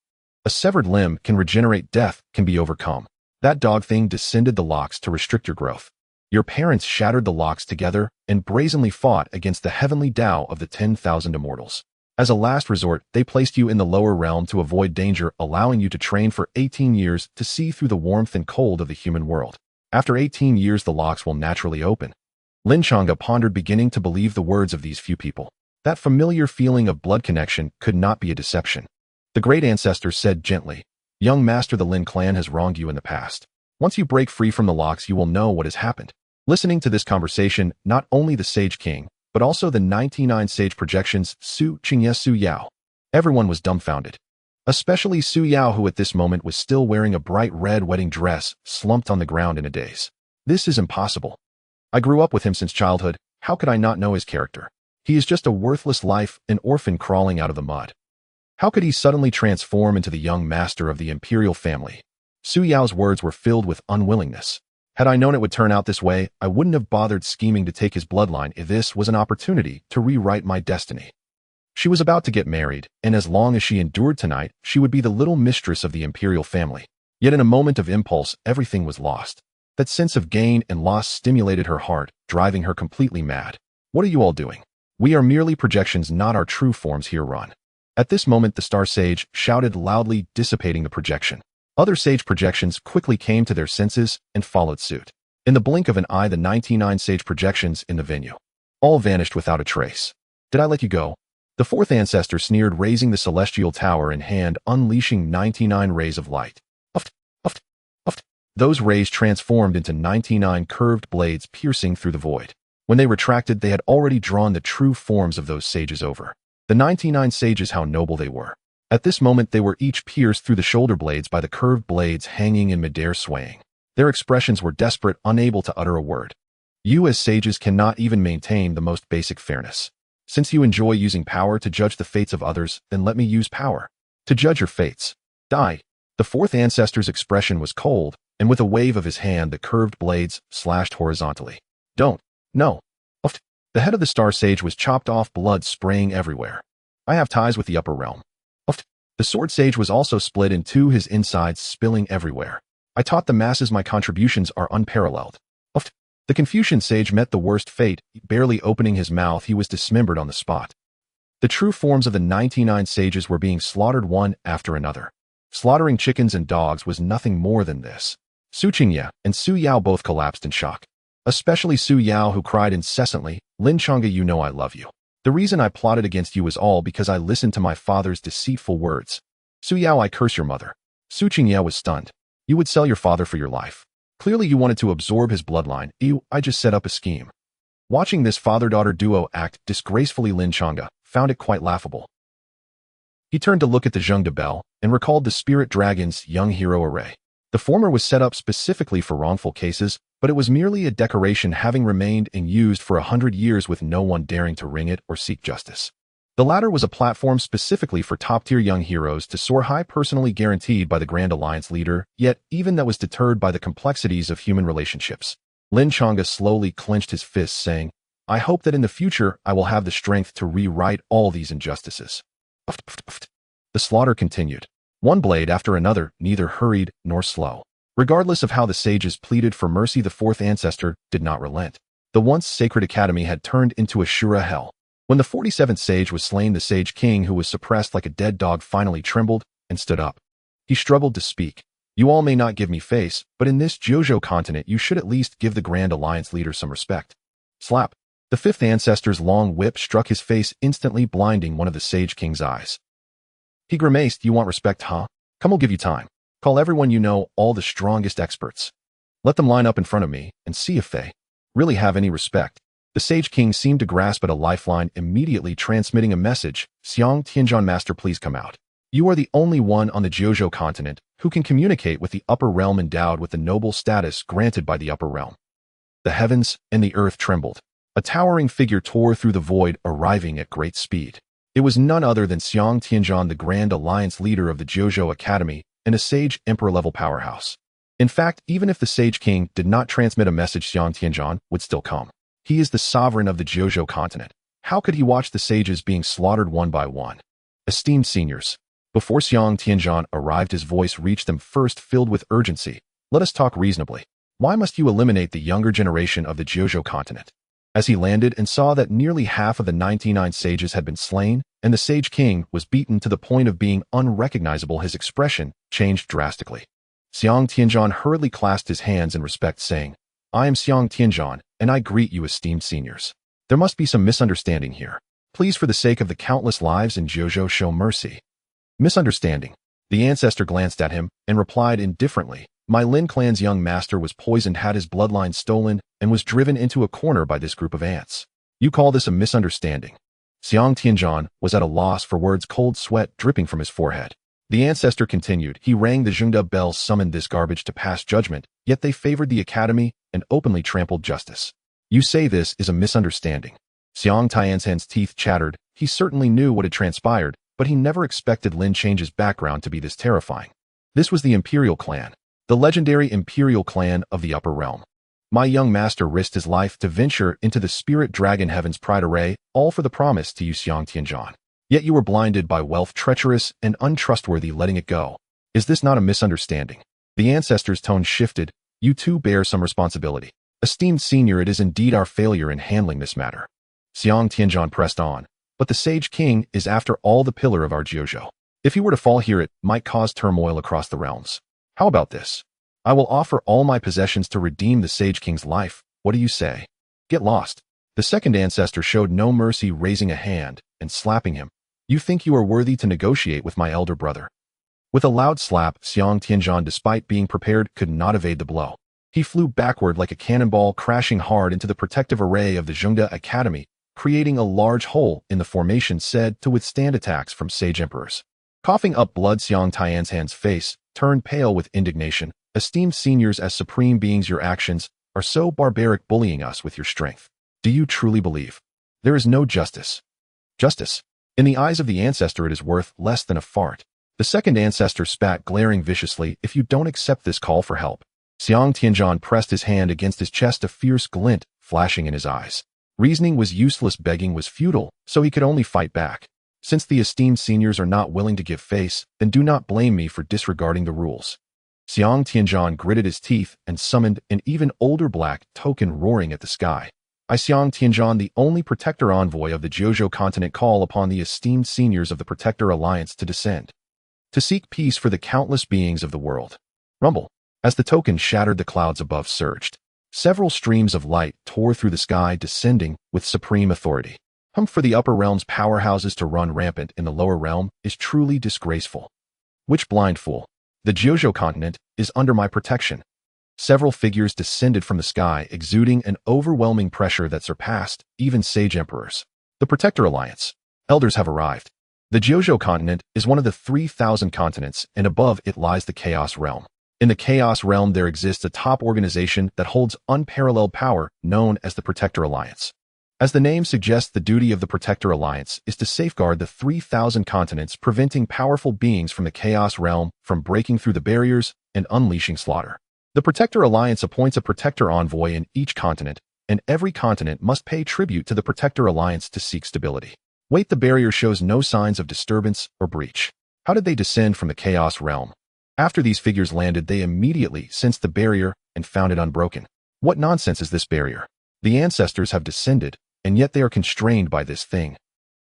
A severed limb can regenerate, death can be overcome. That dog thing descended the locks to restrict your growth. Your parents shattered the locks together and brazenly fought against the heavenly Tao of the 10,000 immortals. As a last resort, they placed you in the lower realm to avoid danger, allowing you to train for 18 years to see through the warmth and cold of the human world. After 18 years, the locks will naturally open. Lin Changge pondered, beginning to believe the words of these few people. That familiar feeling of blood connection could not be a deception. The Great Ancestor said gently, young master, the Lin clan has wronged you in the past. Once you break free from the locks, you will know what has happened. Listening to this conversation, not only the Sage King, but also the 99 sage projections, Su Qingye, Su Yao. Everyone was dumbfounded. Especially Su Yao, who at this moment was still wearing a bright red wedding dress, slumped on the ground in a daze. This is impossible. I grew up with him since childhood, How could I not know his character? He is just a worthless life, an orphan crawling out of the mud. How could he suddenly transform into the young master of the imperial family? Su Yao's words were filled with unwillingness. Had I known it would turn out this way, I wouldn't have bothered scheming to take his bloodline if this was an opportunity to rewrite my destiny. She was about to get married, and as long as she endured tonight, she would be the little mistress of the imperial family. Yet in a moment of impulse, everything was lost. That sense of gain and loss stimulated her heart, driving her completely mad. What are you all doing? We are merely projections, not our true forms here, run. At this moment, the Star Sage shouted loudly, dissipating the projection. Other sage projections quickly came to their senses and followed suit. In the blink of an eye, the 99 sage projections in the venue all vanished without a trace. Did I let you go? The fourth ancestor sneered, raising the celestial tower in hand, unleashing 99 rays of light. Uft, uft, uft. Those rays transformed into 99 curved blades piercing through the void. When they retracted, they had already drawn the true forms of those sages over. The 99 sages, how noble they were. At this moment, they were each pierced through the shoulder blades by the curved blades hanging in midair, swaying. Their expressions were desperate, unable to utter a word. You as sages cannot even maintain the most basic fairness. Since you enjoy using power to judge the fates of others, then let me use power to judge your fates. Die. The fourth ancestor's expression was cold, and with a wave of his hand, the curved blades slashed horizontally. Don't. No. Uft. The head of the Star Sage was chopped off, blood spraying everywhere. I have ties with the upper realm. Uft. The Sword Sage was also split in two, his insides spilling everywhere. I taught the masses my contributions are unparalleled. Uft. The Confucian Sage met the worst fate. Barely opening his mouth, he was dismembered on the spot. The true forms of the 99 sages were being slaughtered one after another. Slaughtering chickens and dogs was nothing more than this. Su Qingye and Su Yao both collapsed in shock. Especially Su Yao, who cried incessantly, Lin Changge, you know I love you. The reason I plotted against you is all because I listened to my father's deceitful words. Su Yao, I curse your mother. Su Qingye was stunned. You would sell your father for your life. Clearly you wanted to absorb his bloodline. I just set up a scheme. Watching this father-daughter duo act disgracefully, Lin Changge found it quite laughable. He turned to look at the Zheng de Bell and recalled the Spirit Dragon's young hero array. The former was set up specifically for wrongful cases, but it was merely a decoration, having remained and used for 100 years with no one daring to ring it or seek justice. The latter was a platform specifically for top-tier young heroes to soar high, personally guaranteed by the Grand Alliance leader, yet even that was deterred by the complexities of human relationships. Lin Changge slowly clenched his fists, saying, I hope that in the future I will have the strength to rewrite all these injustices. The slaughter continued. One blade after another, neither hurried nor slow. Regardless of how the sages pleaded for mercy, the fourth ancestor did not relent. The once sacred academy had turned into a Shura hell. When the 47th sage was slain, the sage king, who was suppressed like a dead dog, finally trembled and stood up. He struggled to speak. You all may not give me face, but in this Jojo continent you should at least give the Grand Alliance leader some respect. Slap. The fifth ancestor's long whip struck his face, instantly blinding one of the sage king's eyes. He grimaced. You want respect, huh? Come, I'll give you time. Call everyone you know, all the strongest experts. Let them line up in front of me and see if they really have any respect. The Sage King seemed to grasp at a lifeline, immediately transmitting a message. Xiang Tianzhan, Master, please come out. You are the only one on the Jojo continent who can communicate with the upper realm, endowed with the noble status granted by the upper realm. The heavens and the earth trembled. A towering figure tore through the void, arriving at great speed. It was none other than Xiang Tianzhan, the Grand Alliance leader of the Jojo Academy and a Sage Emperor-level powerhouse. In fact, even if the Sage King did not transmit a message, Xiang Tianzhan would still come. He is the sovereign of the Jojo continent. How could he watch the sages being slaughtered one by one? Esteemed seniors, before Xiang Tianzhan arrived, his voice reached them first, filled with urgency. Let us talk reasonably. Why must you eliminate the younger generation of the Jojo continent? As he landed and saw that nearly half of the 99 sages had been slain, and the Sage King was beaten to the point of being unrecognizable, his expression changed drastically. Xiang Tianzhan hurriedly clasped his hands in respect, saying, I am Xiang Tianzhan, and I greet you, esteemed seniors. There must be some misunderstanding here. Please, for the sake of the countless lives in Jojo, show mercy. Misunderstanding. The ancestor glanced at him and replied indifferently, My Lin clan's young master was poisoned, had his bloodline stolen, and was driven into a corner by this group of ants. You call this a misunderstanding? Xiang Tianzhan was at a loss for words, cold sweat dripping from his forehead. The ancestor continued. He rang the Zhengde bell, summoned this garbage to pass judgment, yet they favored the academy and openly trampled justice. You say this is a misunderstanding. Xiang Tianzhan's teeth chattered. He certainly knew what had transpired, but he never expected Lin Changge's background to be this terrifying. This was the Imperial Clan, the legendary Imperial Clan of the Upper Realm. My young master risked his life to venture into the Spirit Dragon Heaven's Pride Array, all for the promise to you Xiang Tianzhan. Yet you were blinded by wealth, treacherous and untrustworthy, letting it go. Is this not a misunderstanding? The ancestor's tone shifted. You too bear some responsibility. Esteemed senior, it is indeed our failure in handling this matter. Xiang Tianzhan pressed on. But the Sage King is after all the pillar of our Jiuzhou. If he were to fall here, it might cause turmoil across the realms. How about this? I will offer all my possessions to redeem the Sage King's life. What do you say? Get lost. The second ancestor showed no mercy, raising a hand and slapping him. You think you are worthy to negotiate with my elder brother? With a loud slap, Xiang Tianzhan, despite being prepared, could not evade the blow. He flew backward like a cannonball, crashing hard into the protective array of the Zhengde Academy, creating a large hole in the formation said to withstand attacks from sage emperors. Coughing up blood, Xiang Tianzhan's face turned pale with indignation. Esteemed seniors, as supreme beings, your actions are so barbaric, bullying us with your strength. Do you truly believe there is no justice? Justice? In the eyes of the ancestor, it is worth less than a fart. The second ancestor spat, glaring viciously. If you don't accept this call for help. Xiang Tianzhan pressed his hand against his chest, a fierce glint flashing in his eyes. Reasoning was useless, begging was futile, so he could only fight back. Since the esteemed seniors are not willing to give face, then do not blame me for disregarding the rules. Xiang Tianzhan gritted his teeth and summoned an even older black token, roaring at the sky. I, Xiang Tianzhan, the only protector envoy of the Jiuzhou continent, call upon the esteemed seniors of the Protector Alliance to descend, to seek peace for the countless beings of the world. Rumble. As the token shattered, the clouds above surged. Several streams of light tore through the sky, descending with supreme authority. For the upper realm's powerhouses to run rampant in the lower realm is truly disgraceful. Which blind fool? The Jiuzhou continent is under my protection. Several figures descended from the sky, exuding an overwhelming pressure that surpassed even sage emperors. The Protector Alliance. Elders have arrived. The Jiuzhou continent is one of the 3,000 continents, and above it lies the Chaos Realm. In the Chaos Realm, there exists a top organization that holds unparalleled power, known as the Protector Alliance. As the name suggests, the duty of the Protector Alliance is to safeguard the 3,000 continents, preventing powerful beings from the Chaos Realm from breaking through the barriers and unleashing slaughter. The Protector Alliance appoints a protector envoy in each continent, and every continent must pay tribute to the Protector Alliance to seek stability. Wait, the barrier shows no signs of disturbance or breach. How did they descend from the Chaos Realm? After these figures landed, they immediately sensed the barrier and found it unbroken. What nonsense is this barrier? The ancestors have descended, and yet they are constrained by this thing.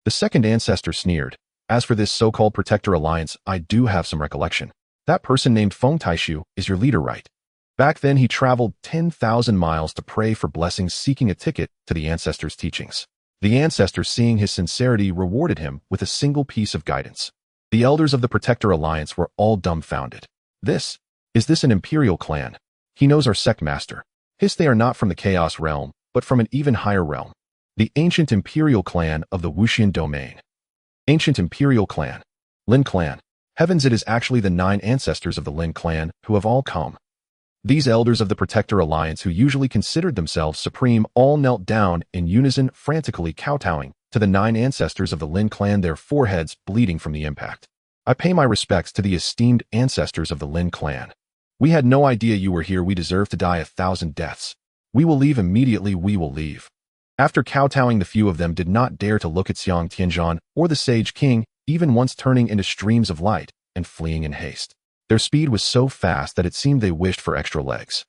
The second ancestor sneered. As for this so-called Protector Alliance, I do have some recollection. That person named Feng Taishu is your leader, right? Back then, he traveled 10,000 miles to pray for blessings, seeking a ticket to the ancestors' teachings. The ancestor, seeing his sincerity, rewarded him with a single piece of guidance. The elders of the Protector Alliance were all dumbfounded. Is this an Imperial clan? He knows our sect master. They are not from the Chaos Realm, but from an even higher realm. The ancient Imperial clan of the Wuxian domain. Ancient Imperial clan. Lin clan. Heavens, it is actually the 9 ancestors of the Lin clan who have all come. These elders of the Protector Alliance, who usually considered themselves supreme, all knelt down in unison, frantically kowtowing to the 9 ancestors of the Lin clan, their foreheads bleeding from the impact. I pay my respects to the esteemed ancestors of the Lin clan. We had no idea you were here. We deserve to die 1,000 deaths. We will leave immediately. We will leave. After kowtowing, the few of them did not dare to look at Xiang Tianzhan or the Sage King, even once turning into streams of light and fleeing in haste. Their speed was so fast that it seemed they wished for extra legs.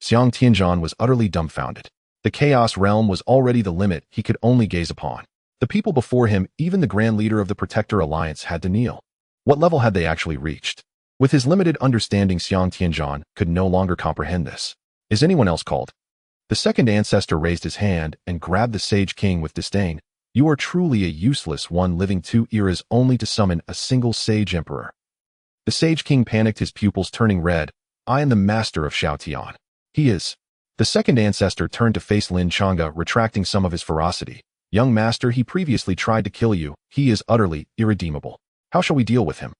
Xiang Tianzhan was utterly dumbfounded. The Chaos Realm was already the limit he could only gaze upon. The people before him, even the Grand Leader of the Protector Alliance, had to kneel. What level had they actually reached? With his limited understanding, Xiang Tianzhan could no longer comprehend this. Is anyone else called? The second ancestor raised his hand and grabbed the Sage King with disdain. You are truly a useless one, living 2 eras only to summon a single Sage Emperor. The Sage King panicked, his pupils turning red. I am the master of Xiaotian. He is. The second ancestor turned to face Lin Changge, retracting some of his ferocity. Young master, he previously tried to kill you. He is utterly irredeemable. How shall we deal with him?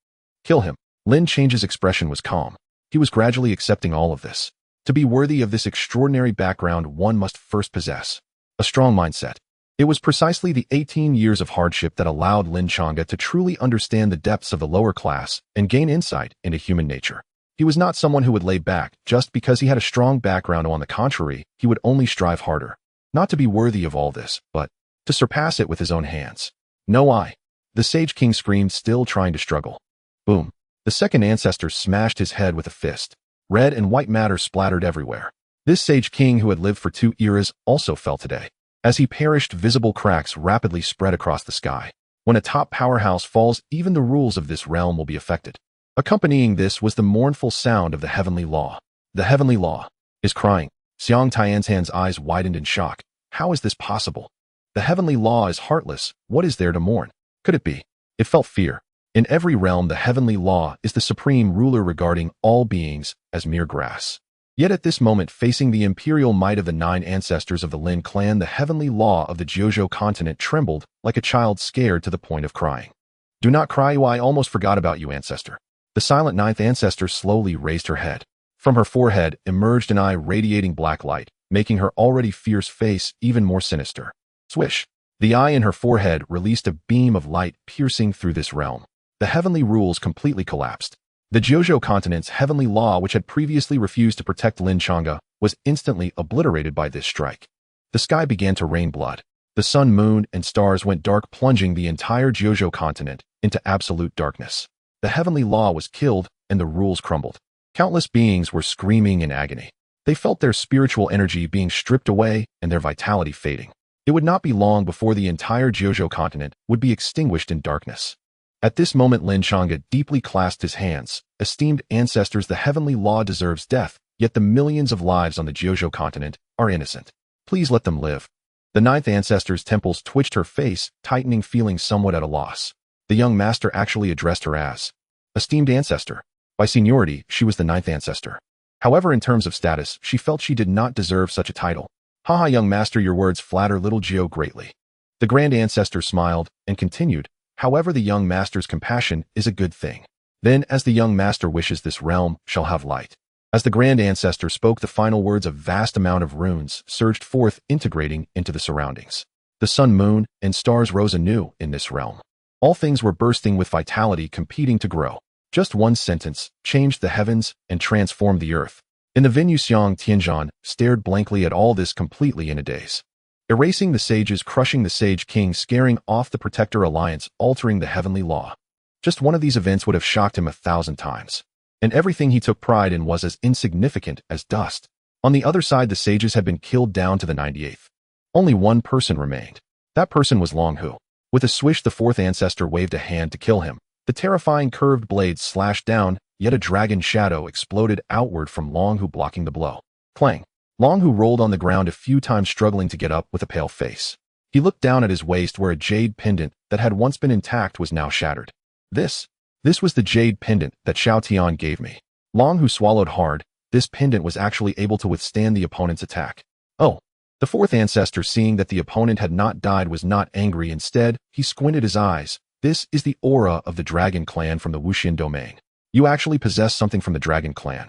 Kill him. Lin Change's expression was calm. He was gradually accepting all of this. To be worthy of this extraordinary background, one must first possess a strong mindset. It was precisely the 18 years of hardship that allowed Lin Changge to truly understand the depths of the lower class and gain insight into human nature. He was not someone who would lay back just because he had a strong background. On the contrary, he would only strive harder, not to be worthy of all this, but to surpass it with his own hands. No, the Sage King screamed, still trying to struggle. Boom. The second ancestor smashed his head with a fist. Red and white matter splattered everywhere. This Sage King, who had lived for 2 eras, also fell today. As he perished, visible cracks rapidly spread across the sky. When a top powerhouse falls, even the rules of this realm will be affected. Accompanying this was the mournful sound of the heavenly law. The heavenly law is crying. Xiang Tianzhan's eyes widened in shock. How is this possible? The heavenly law is heartless. What is there to mourn? Could it be? It felt fear. In every realm, the heavenly law is the supreme ruler, regarding all beings as mere grass. Yet at this moment, facing the imperial might of the 9 ancestors of the Lin clan, the heavenly law of the Jiuzhou continent trembled like a child scared to the point of crying. Do not cry, I almost forgot about you, ancestor. The silent 9th ancestor slowly raised her head. From her forehead emerged an eye radiating black light, making her already fierce face even more sinister. Swish! The eye in her forehead released a beam of light piercing through this realm. The heavenly rules completely collapsed. The Jiuzhou continent's heavenly law, which had previously refused to protect Lin Changge, was instantly obliterated by this strike. The sky began to rain blood. The sun, moon, and stars went dark, plunging the entire Jiuzhou continent into absolute darkness. The heavenly law was killed, and the rules crumbled. Countless beings were screaming in agony. They felt their spiritual energy being stripped away and their vitality fading. It would not be long before the entire Jiuzhou continent would be extinguished in darkness. At this moment, Lin Changge deeply clasped his hands. Esteemed ancestors, the heavenly law deserves death, yet the millions of lives on the Jiuzhou continent are innocent. Please let them live. The 9th ancestor's temples twitched, her face tightening, feeling somewhat at a loss. The young master actually addressed her as esteemed ancestor. By seniority, she was the 9th ancestor. However, in terms of status, she felt she did not deserve such a title. Haha, young master, your words flatter little Geo greatly. The grand ancestor smiled and continued, however, the young master's compassion is a good thing. Then, as the young master wishes, this realm shall have light. As the grand ancestor spoke the final words, a vast amount of runes surged forth, integrating into the surroundings. The sun, moon, and stars rose anew in this realm. All things were bursting with vitality, competing to grow. Just one sentence changed the heavens and transformed the earth. In the venue, Xiang Tianzhan stared blankly at all this, completely in a daze. Erasing the sages, crushing the Sage King, scaring off the Protector Alliance, altering the heavenly law. Just one of these events would have shocked him 1,000 times. And everything he took pride in was as insignificant as dust. On the other side, the sages had been killed down to the 98th. Only one person remained. That person was Long Hu. With a swish, the 4th ancestor waved a hand to kill him. The terrifying curved blade slashed down, yet a dragon shadow exploded outward from Long Hu, blocking the blow. Clang! Long Hu rolled on the ground a few times, struggling to get up with a pale face. He looked down at his waist, where a jade pendant that had once been intact was now shattered. This was the jade pendant that Xiao Tian gave me. Long Hu swallowed hard. This pendant was actually able to withstand the opponent's attack. Oh! The 4th ancestor, seeing that the opponent had not died, was not angry. Instead, he squinted his eyes. This is the aura of the Dragon Clan from the Wuxian domain. You actually possess something from the Dragon Clan.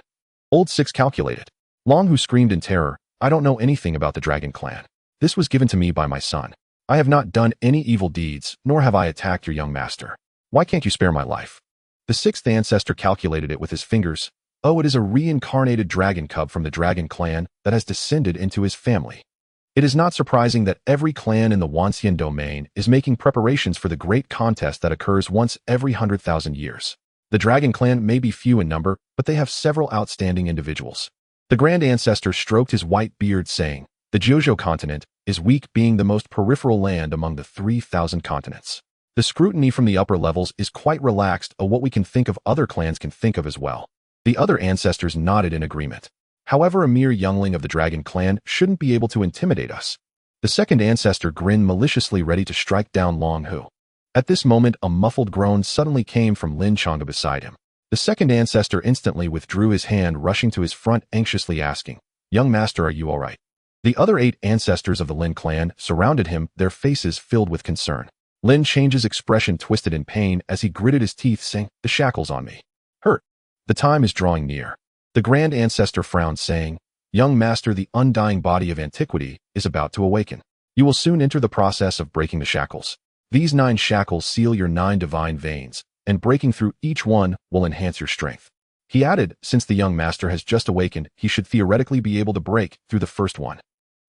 Old Six calculated. Long Hu screamed in terror. I don't know anything about the Dragon Clan. This was given to me by my son. I have not done any evil deeds, nor have I attacked your young master. Why can't you spare my life? The 6th ancestor calculated it with his fingers. Oh, it is a reincarnated dragon cub from the Dragon Clan that has descended into his family. It is not surprising that every clan in the Wuxian domain is making preparations for the great contest that occurs once every 100,000 years. The Dragon Clan may be few in number, but they have several outstanding individuals. The Grand Ancestor stroked his white beard, saying, the Jiuzhou continent is weak, being the most peripheral land among the 3,000 continents. The scrutiny from the upper levels is quite relaxed, what we can think of other clans can think of as well. The other ancestors nodded in agreement. However, a mere youngling of the Dragon Clan shouldn't be able to intimidate us. The 2nd ancestor grinned maliciously, ready to strike down Long Hu. At this moment, a muffled groan suddenly came from Lin Changge beside him. The 2nd ancestor instantly withdrew his hand, rushing to his front, anxiously asking, young master, are you all right? The other 8 ancestors of the Lin clan surrounded him, their faces filled with concern. Lin Changge's expression twisted in pain as he gritted his teeth, saying, the shackles on me hurt. The time is drawing near. The Grand Ancestor frowned, saying, "Young master, the undying body of antiquity is about to awaken. You will soon enter the process of breaking the shackles. These 9 shackles seal your 9 divine veins, and breaking through each one will enhance your strength." He added, since the young master has just awakened, he should theoretically be able to break through the first one.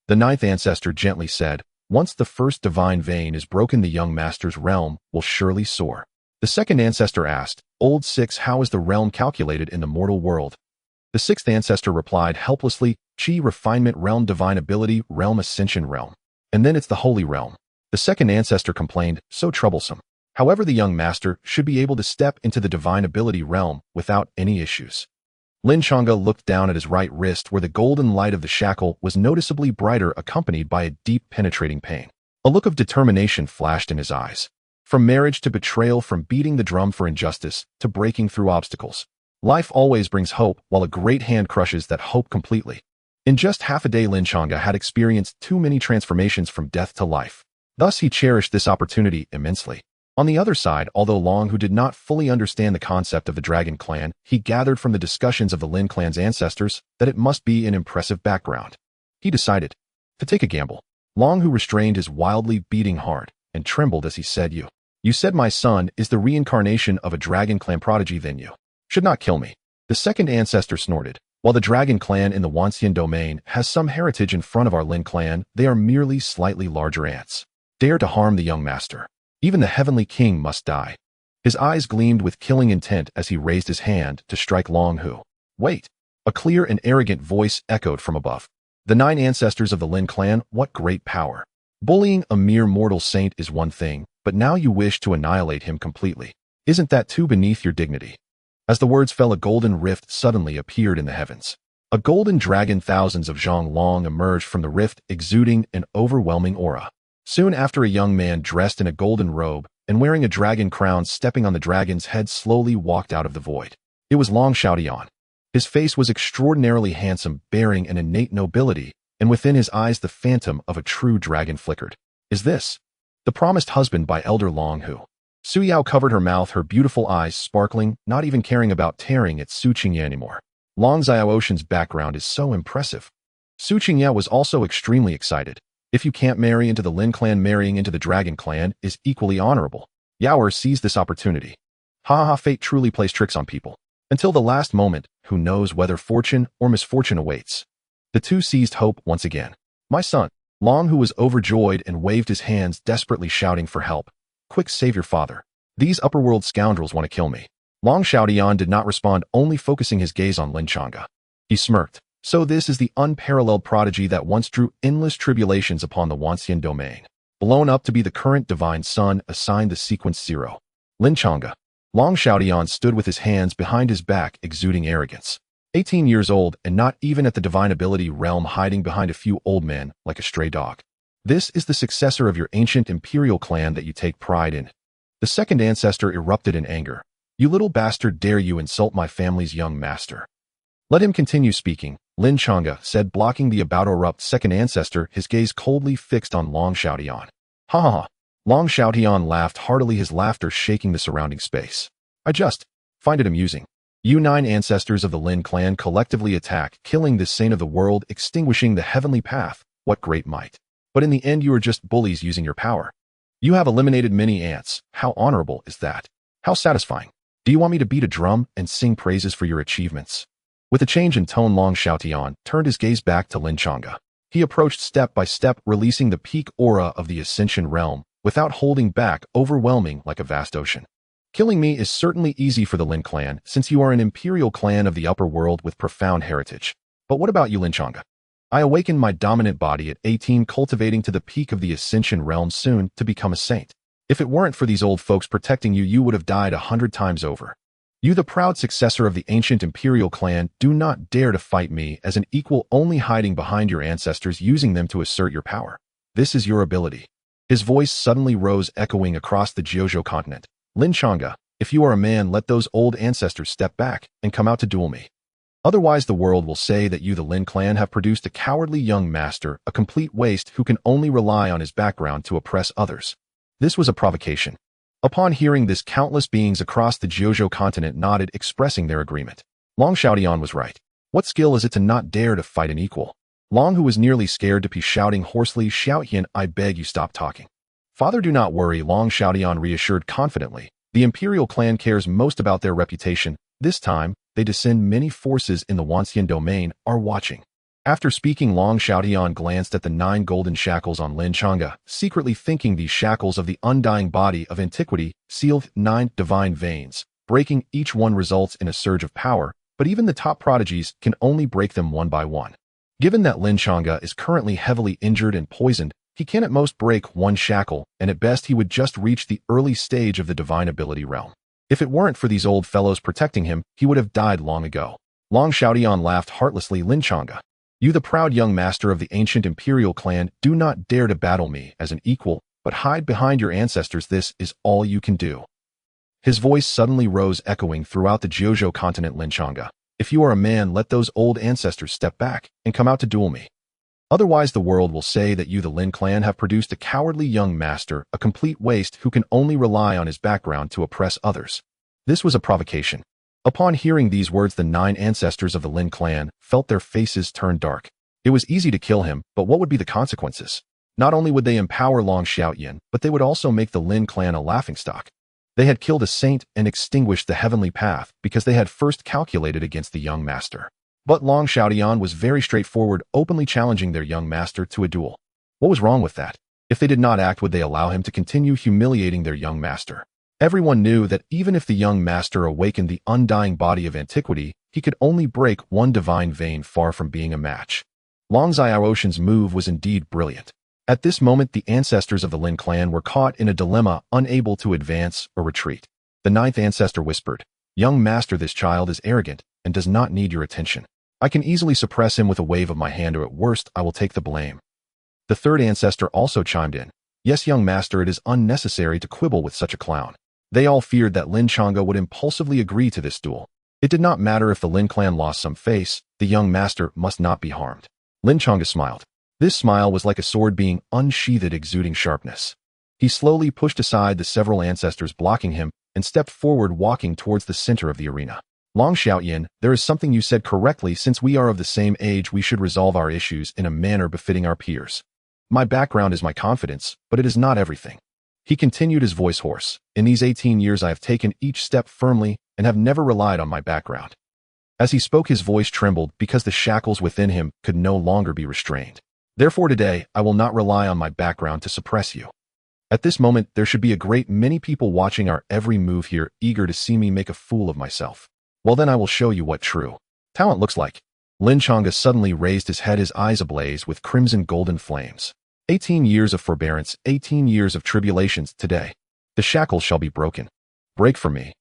The 9th ancestor gently said, "Once the first divine vein is broken, the young master's realm will surely soar." The 2nd ancestor asked, "Old 6, how is the realm calculated in the mortal world?" The 6th ancestor replied helplessly, "Chi, refinement realm, divine ability realm, ascension realm. And then it's the holy realm." The 2nd ancestor complained, "So troublesome." However, the young master should be able to step into the divine ability realm without any issues. Lin Changge looked down at his right wrist where the golden light of the shackle was noticeably brighter, accompanied by a deep penetrating pain. A look of determination flashed in his eyes. From marriage to betrayal, from beating the drum for injustice to breaking through obstacles, life always brings hope, while a great hand crushes that hope completely. In just half a day, Lin Changge had experienced too many transformations from death to life. Thus, he cherished this opportunity immensely. On the other side, although Long, who did not fully understand the concept of the Dragon Clan, he gathered from the discussions of the Lin clan's ancestors that it must be an impressive background. He decided to take a gamble. Long, who restrained his wildly beating heart and trembled as he said, You said my son is the reincarnation of a Dragon Clan prodigy, then you should not kill me." The 2nd ancestor snorted. "While the Dragon Clan in the Wanxian domain has some heritage in front of our Lin clan, they are merely slightly larger ants. Dare to harm the young master. Even the Heavenly King must die." His eyes gleamed with killing intent as he raised his hand to strike Long, who, "Wait!" A clear and arrogant voice echoed from above. "The 9 ancestors of the Lin clan, what great power! Bullying a mere mortal saint is one thing, but now you wish to annihilate him completely. Isn't that too beneath your dignity?" As the words fell, a golden rift suddenly appeared in the heavens. A golden dragon, thousands of Zhang Long, emerged from the rift, exuding an overwhelming aura. Soon after, a young man dressed in a golden robe and wearing a dragon crown, stepping on the dragon's head, slowly walked out of the void. It was Long Xiaotian. His face was extraordinarily handsome, bearing an innate nobility, and within his eyes the phantom of a true dragon flickered. "Is this the promised husband by Elder Long who?" Su Yao covered her mouth, her beautiful eyes sparkling, not even caring about tearing at Su Qingye anymore. Long Xiaoshan's background is so impressive. Su Qingye was also extremely excited. If you can't marry into the Lin clan, marrying into the Dragon Clan is equally honorable. Yao seized this opportunity. Ha ha, fate truly plays tricks on people. Until the last moment, who knows whether fortune or misfortune awaits. The two seized hope once again. "My son." Long, who was overjoyed and waved his hands, desperately shouting for help. "Quick, save your father. These upperworld scoundrels want to kill me." Long Xiaotian did not respond, only focusing his gaze on Lin Changge. He smirked. "So this is the unparalleled prodigy that once drew endless tribulations upon the Wanxian domain, blown up to be the current divine son assigned the sequence 0. Lin Changge." Long Xiaotian stood with his hands behind his back, exuding arrogance. 18 years old and not even at the divine ability realm, hiding behind a few old men like a stray dog. This is the successor of your ancient imperial clan that you take pride in. The 2nd ancestor erupted in anger. "You little bastard, dare you insult my family's young master?" "Let him continue speaking," Lin Changge said, blocking the about-to-erupt 2nd ancestor, his gaze coldly fixed on Long Xiaotian. "Ha ha ha." Long Xiaotian laughed heartily, his laughter shaking the surrounding space. "I just find it amusing. You 9 ancestors of the Lin clan collectively attack, killing this saint of the world, extinguishing the heavenly path. What great might. But in the end, you are just bullies using your power. You have eliminated many ants. How honorable is that? How satisfying. Do you want me to beat a drum and sing praises for your achievements?" With a change in tone, Long Xiaotian turned his gaze back to Lin Changge. He approached step by step, releasing the peak aura of the Ascension realm, without holding back, overwhelming like a vast ocean. "Killing me is certainly easy for the Lin clan, since you are an imperial clan of the upper world with profound heritage. But what about you, Lin Changge? I awakened my dominant body at 18, cultivating to the peak of the Ascension realm soon to become a saint. If it weren't for these old folks protecting you, you would have died 100 times over. You, the proud successor of the ancient imperial clan, do not dare to fight me as an equal, only hiding behind your ancestors, using them to assert your power. This is your ability." His voice suddenly rose, echoing across the Jiuzhou continent. "Lin Changge, if you are a man, let those old ancestors step back and come out to duel me. Otherwise, the world will say that you, the Lin clan, have produced a cowardly young master, a complete waste who can only rely on his background to oppress others." This was a provocation. Upon hearing this, countless beings across the Jiuzhou continent nodded, expressing their agreement. Long Xiaotian was right. What skill is it to not dare to fight an equal? Long, who was nearly scared to pee, shouting hoarsely, Xiaoyan, I beg you stop talking. Father, do not worry, Long Xiaoyan reassured confidently. The Imperial clan cares most about their reputation. This time, they descend many forces in the Wanxian domain are watching. After speaking, Long Xiaoyan glanced at the 9 golden shackles on Lin Changge, secretly thinking these shackles of the undying body of antiquity sealed 9 divine veins. Breaking each one results in a surge of power, but even the top prodigies can only break them one by one. Given that Lin Changge is currently heavily injured and poisoned, he can at most break 1 shackle, and at best he would just reach the early stage of the divine ability realm. If it weren't for these old fellows protecting him, he would have died long ago. Long Xiaoyan laughed heartlessly. Lin Changge, you, the proud young master of the ancient imperial clan, do not dare to battle me as an equal, but hide behind your ancestors. This is all you can do. His voice suddenly rose, echoing throughout the Jiuzhou continent. Lin Changge, if you are a man, let those old ancestors step back and come out to duel me. Otherwise the world will say that you, the Lin clan, have produced a cowardly young master, a complete waste who can only rely on his background to oppress others. This was a provocation. Upon hearing these words, the 9 ancestors of the Lin clan felt their faces turn dark. It was easy to kill him, but what would be the consequences? Not only would they empower Long Xiaoyan, but they would also make the Lin clan a laughingstock. They had killed a saint and extinguished the heavenly path because they had first calculated against the young master. But Long Xiaoyan was very straightforward, openly challenging their young master to a duel. What was wrong with that? If they did not act, would they allow him to continue humiliating their young master? Everyone knew that even if the young master awakened the undying body of antiquity, he could only break 1 divine vein, far from being a match. Long Xiaoshan's move was indeed brilliant. At this moment, the ancestors of the Lin clan were caught in a dilemma, unable to advance or retreat. The 9th ancestor whispered, Young master, this child is arrogant and does not need your attention. I can easily suppress him with a wave of my hand, or at worst, I will take the blame. The 3rd ancestor also chimed in. Yes, young master, it is unnecessary to quibble with such a clown. They all feared that Lin Changge would impulsively agree to this duel. It did not matter if the Lin clan lost some face, the young master must not be harmed. Lin Changge smiled. This smile was like a sword being unsheathed, exuding sharpness. He slowly pushed aside the several ancestors blocking him and stepped forward, walking towards the center of the arena. Long Xiaoyan, there is something you said correctly. Since we are of the same age, we should resolve our issues in a manner befitting our peers. My background is my confidence, but it is not everything. He continued, his voice hoarse. In these 18 years I have taken each step firmly and have never relied on my background. As he spoke, his voice trembled because the shackles within him could no longer be restrained. Therefore today, I will not rely on my background to suppress you. At this moment, there should be a great many people watching our every move here, eager to see me make a fool of myself. Well, then I will show you what true talent looks like. Lin Changge suddenly raised his head, his eyes ablaze with crimson golden flames. 18 years of forbearance, 18 years of tribulations. Today, the shackles shall be broken. Break for me.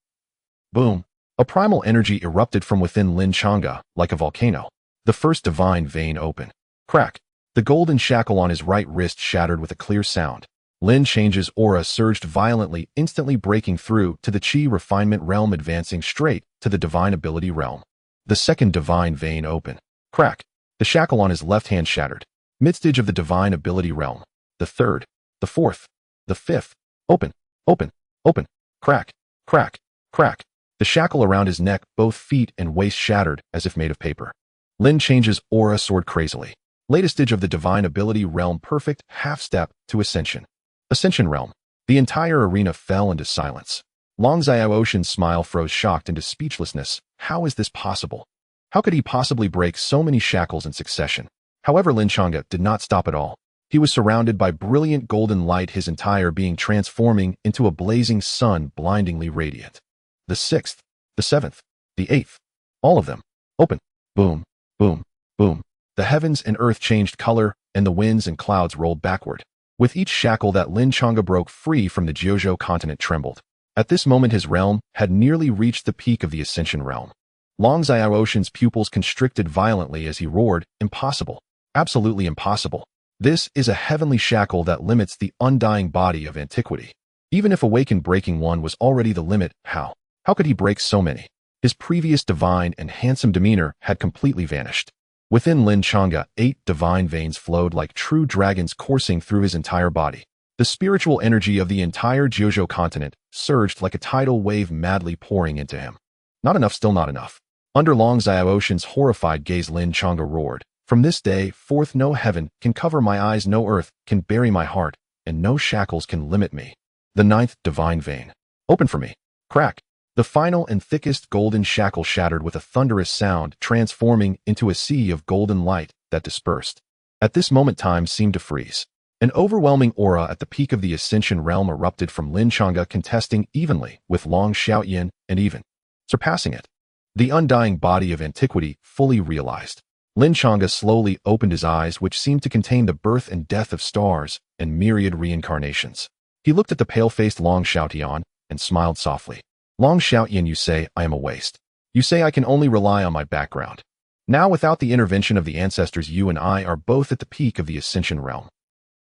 Boom. A primal energy erupted from within Lin Changge, like a volcano. The first divine vein opened. Crack. The golden shackle on his right wrist shattered with a clear sound. Lin Change's aura surged violently, instantly breaking through to the Qi refinement realm, advancing straight to the divine ability realm. The second divine vein opened. Crack. The shackle on his left hand shattered. Midstage of the divine ability realm. The third, the fourth, the fifth. Open, open, open. Crack, crack, crack. The shackle around his neck, both feet and waist shattered as if made of paper. Lin Change's aura soared crazily. Latest stage of the divine ability realm, perfect half step to ascension. Ascension realm. The entire arena fell into silence. Long Xiaoshan's smile froze, shocked into speechlessness. How is this possible? How could he possibly break so many shackles in succession? However, Lin Changge did not stop at all. He was surrounded by brilliant golden light, his entire being transforming into a blazing sun, blindingly radiant. The 6th, the 7th, the 8th, all of them. Open. Boom, boom, boom. The heavens and earth changed color, and the winds and clouds rolled backward. With each shackle that Lin Changge broke free from, the Jiuzhou continent trembled. At this moment, his realm had nearly reached the peak of the Ascension realm. Long Xiaoshan's pupils constricted violently as he roared, Impossible. Absolutely impossible. This is a heavenly shackle that limits the undying body of antiquity. Even if awakened, breaking one was already the limit. How? How could he break so many? His previous divine and handsome demeanor had completely vanished. Within Lin Changge, 8 divine veins flowed like true dragons, coursing through his entire body. The spiritual energy of the entire Jiuzhou continent surged like a tidal wave, madly pouring into him. Not enough, still not enough. Under Long Xiaoshan's horrified gaze, Lin Changge roared, "From this day forth no heaven can cover my eyes, no earth can bury my heart, and no shackles can limit me. The ninth divine vein. Open for me." Crack. The final and thickest golden shackle shattered with a thunderous sound, transforming into a sea of golden light that dispersed. At this moment, time seemed to freeze. An overwhelming aura at the peak of the Ascension realm erupted from Lin Changge, contesting evenly with Long Xiaoyan and even surpassing it. The undying body of antiquity fully realized. Lin Changge slowly opened his eyes, which seemed to contain the birth and death of stars and myriad reincarnations. He looked at the pale-faced Long Xiaoyan and smiled softly. "Long Xiaoyan, you say I am a waste. You say I can only rely on my background. Now, without the intervention of the ancestors, you and I are both at the peak of the Ascension realm.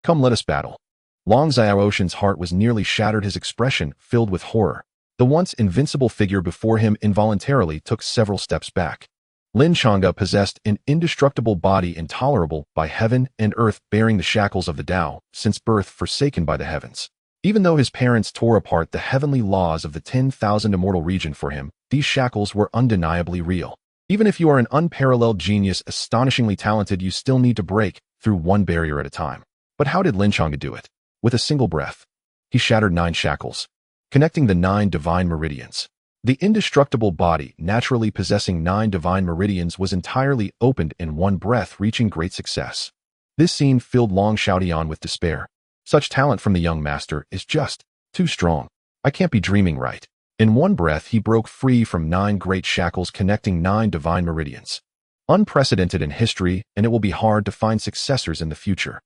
Come, let us battle." Long Xiaoshan's heart was nearly shattered, his expression filled with horror. The once invincible figure before him involuntarily took several steps back. Lin Changge possessed an indestructible body intolerable by heaven and earth, bearing the shackles of the Tao, since birth forsaken by the heavens. Even though his parents tore apart the heavenly laws of the 10,000 immortal region for him, these shackles were undeniably real. Even if you are an unparalleled genius, astonishingly talented, you still need to break through one barrier at a time. But how did Lin Changge do it? With a single breath, he shattered 9 shackles, connecting the 9 divine meridians. The indestructible body, naturally possessing 9 divine meridians, was entirely opened in one breath, reaching great success. This scene filled Long Xiaoyan with despair. Such talent from the young master is just too strong. I can't be dreaming, right? In one breath, he broke free from 9 great shackles, connecting 9 divine meridians. Unprecedented in history, and it will be hard to find successors in the future.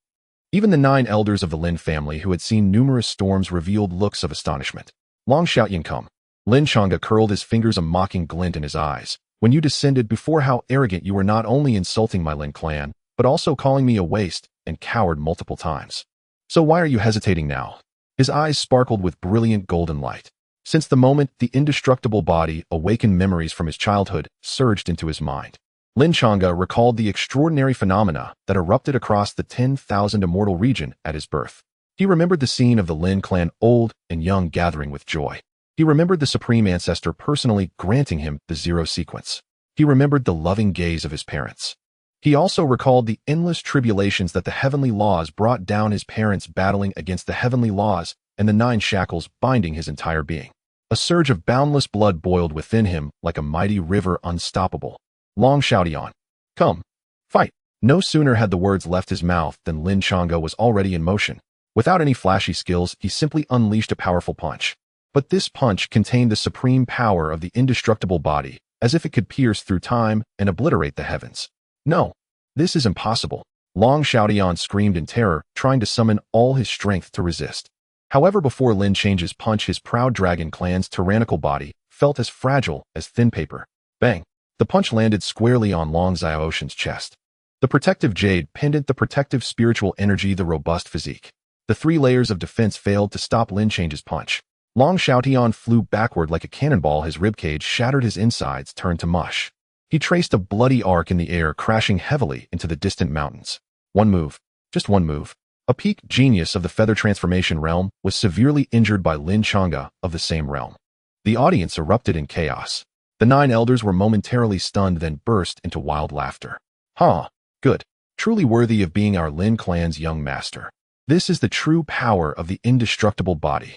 Even the 9 elders of the Lin family, who had seen numerous storms, revealed looks of astonishment. "Long Xiaoyan, come." Lin Changge curled his fingers, a mocking glint in his eyes. "When you descended before, how arrogant you were, not only insulting my Lin clan, but also calling me a waste and coward multiple times. So why are you hesitating now?" His eyes sparkled with brilliant golden light. Since the moment the indestructible body awakened, memories from his childhood surged into his mind. Lin Changge recalled the extraordinary phenomena that erupted across the 10,000 immortal region at his birth. He remembered the scene of the Lin clan, old and young, gathering with joy. He remembered the Supreme Ancestor personally granting him the 0 sequence. He remembered the loving gaze of his parents. He also recalled the endless tribulations that the heavenly laws brought down, his parents battling against the heavenly laws and the 9 shackles binding his entire being. A surge of boundless blood boiled within him like a mighty river, unstoppable. "Long Xiaoyan, come, fight." No sooner had the words left his mouth than Lin Changge was already in motion. Without any flashy skills, he simply unleashed a powerful punch. But this punch contained the supreme power of the indestructible body, as if it could pierce through time and obliterate the heavens. "No, this is impossible." Long Xiaoyan screamed in terror, trying to summon all his strength to resist. However, before Lin Change's punch, his proud dragon clan's tyrannical body felt as fragile as thin paper. Bang! The punch landed squarely on Long Xiaoshan's chest. The protective jade pendant, the protective spiritual energy, the robust physique. The 3 layers of defense failed to stop Lin Change's punch. Long Xiaoyan flew backward like a cannonball, his ribcage shattered, his insides turned to mush. He traced a bloody arc in the air, crashing heavily into the distant mountains. One move, just one move. A peak genius of the feather transformation realm was severely injured by Lin Changge of the same realm. The audience erupted in chaos. The 9 elders were momentarily stunned, then burst into wild laughter. "Huh, good. Truly worthy of being our Lin clan's young master. This is the true power of the indestructible body.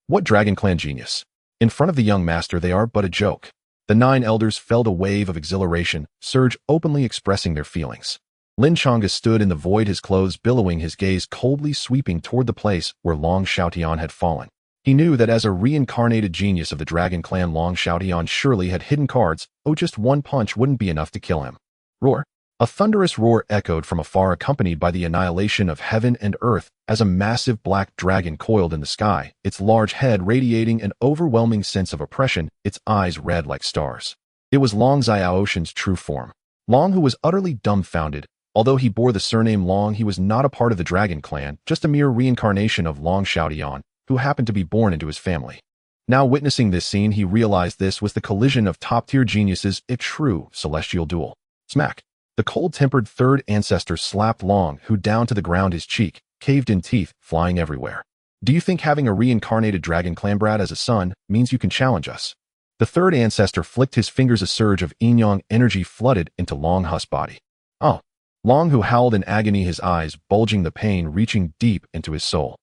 What dragon clan genius. In front of the young master, they are but a joke." The 9 elders felt a wave of exhilaration surge, openly expressing their feelings. Lin Changge stood in the void, his clothes billowing, his gaze coldly sweeping toward the place where Long Xiaoyan had fallen. He knew that as a reincarnated genius of the Dragon Clan, Long Xiaoyan surely had hidden cards. Oh, just one punch wouldn't be enough to kill him. Roar! A thunderous roar echoed from afar, accompanied by the annihilation of heaven and earth as a massive black dragon coiled in the sky, its large head radiating an overwhelming sense of oppression, its eyes red like stars. It was Long Xiaoshan's true form. Long, who was utterly dumbfounded. Although he bore the surname Long, he was not a part of the Dragon Clan, just a mere reincarnation of Long Xiaoyan, who happened to be born into his family. Now witnessing this scene, he realized this was the collision of top-tier geniuses, a true celestial duel. Smack! The cold-tempered 3rd ancestor slapped Long, who down to the ground, his cheek, caved-in teeth, flying everywhere. "Do you think having a reincarnated Dragon Clan brat as a son means you can challenge us?" The third ancestor flicked his fingers. A surge of yin-yang energy flooded into Long Hu's body. Oh! Long Hu howled in agony, his eyes bulging, the pain reaching deep into his soul.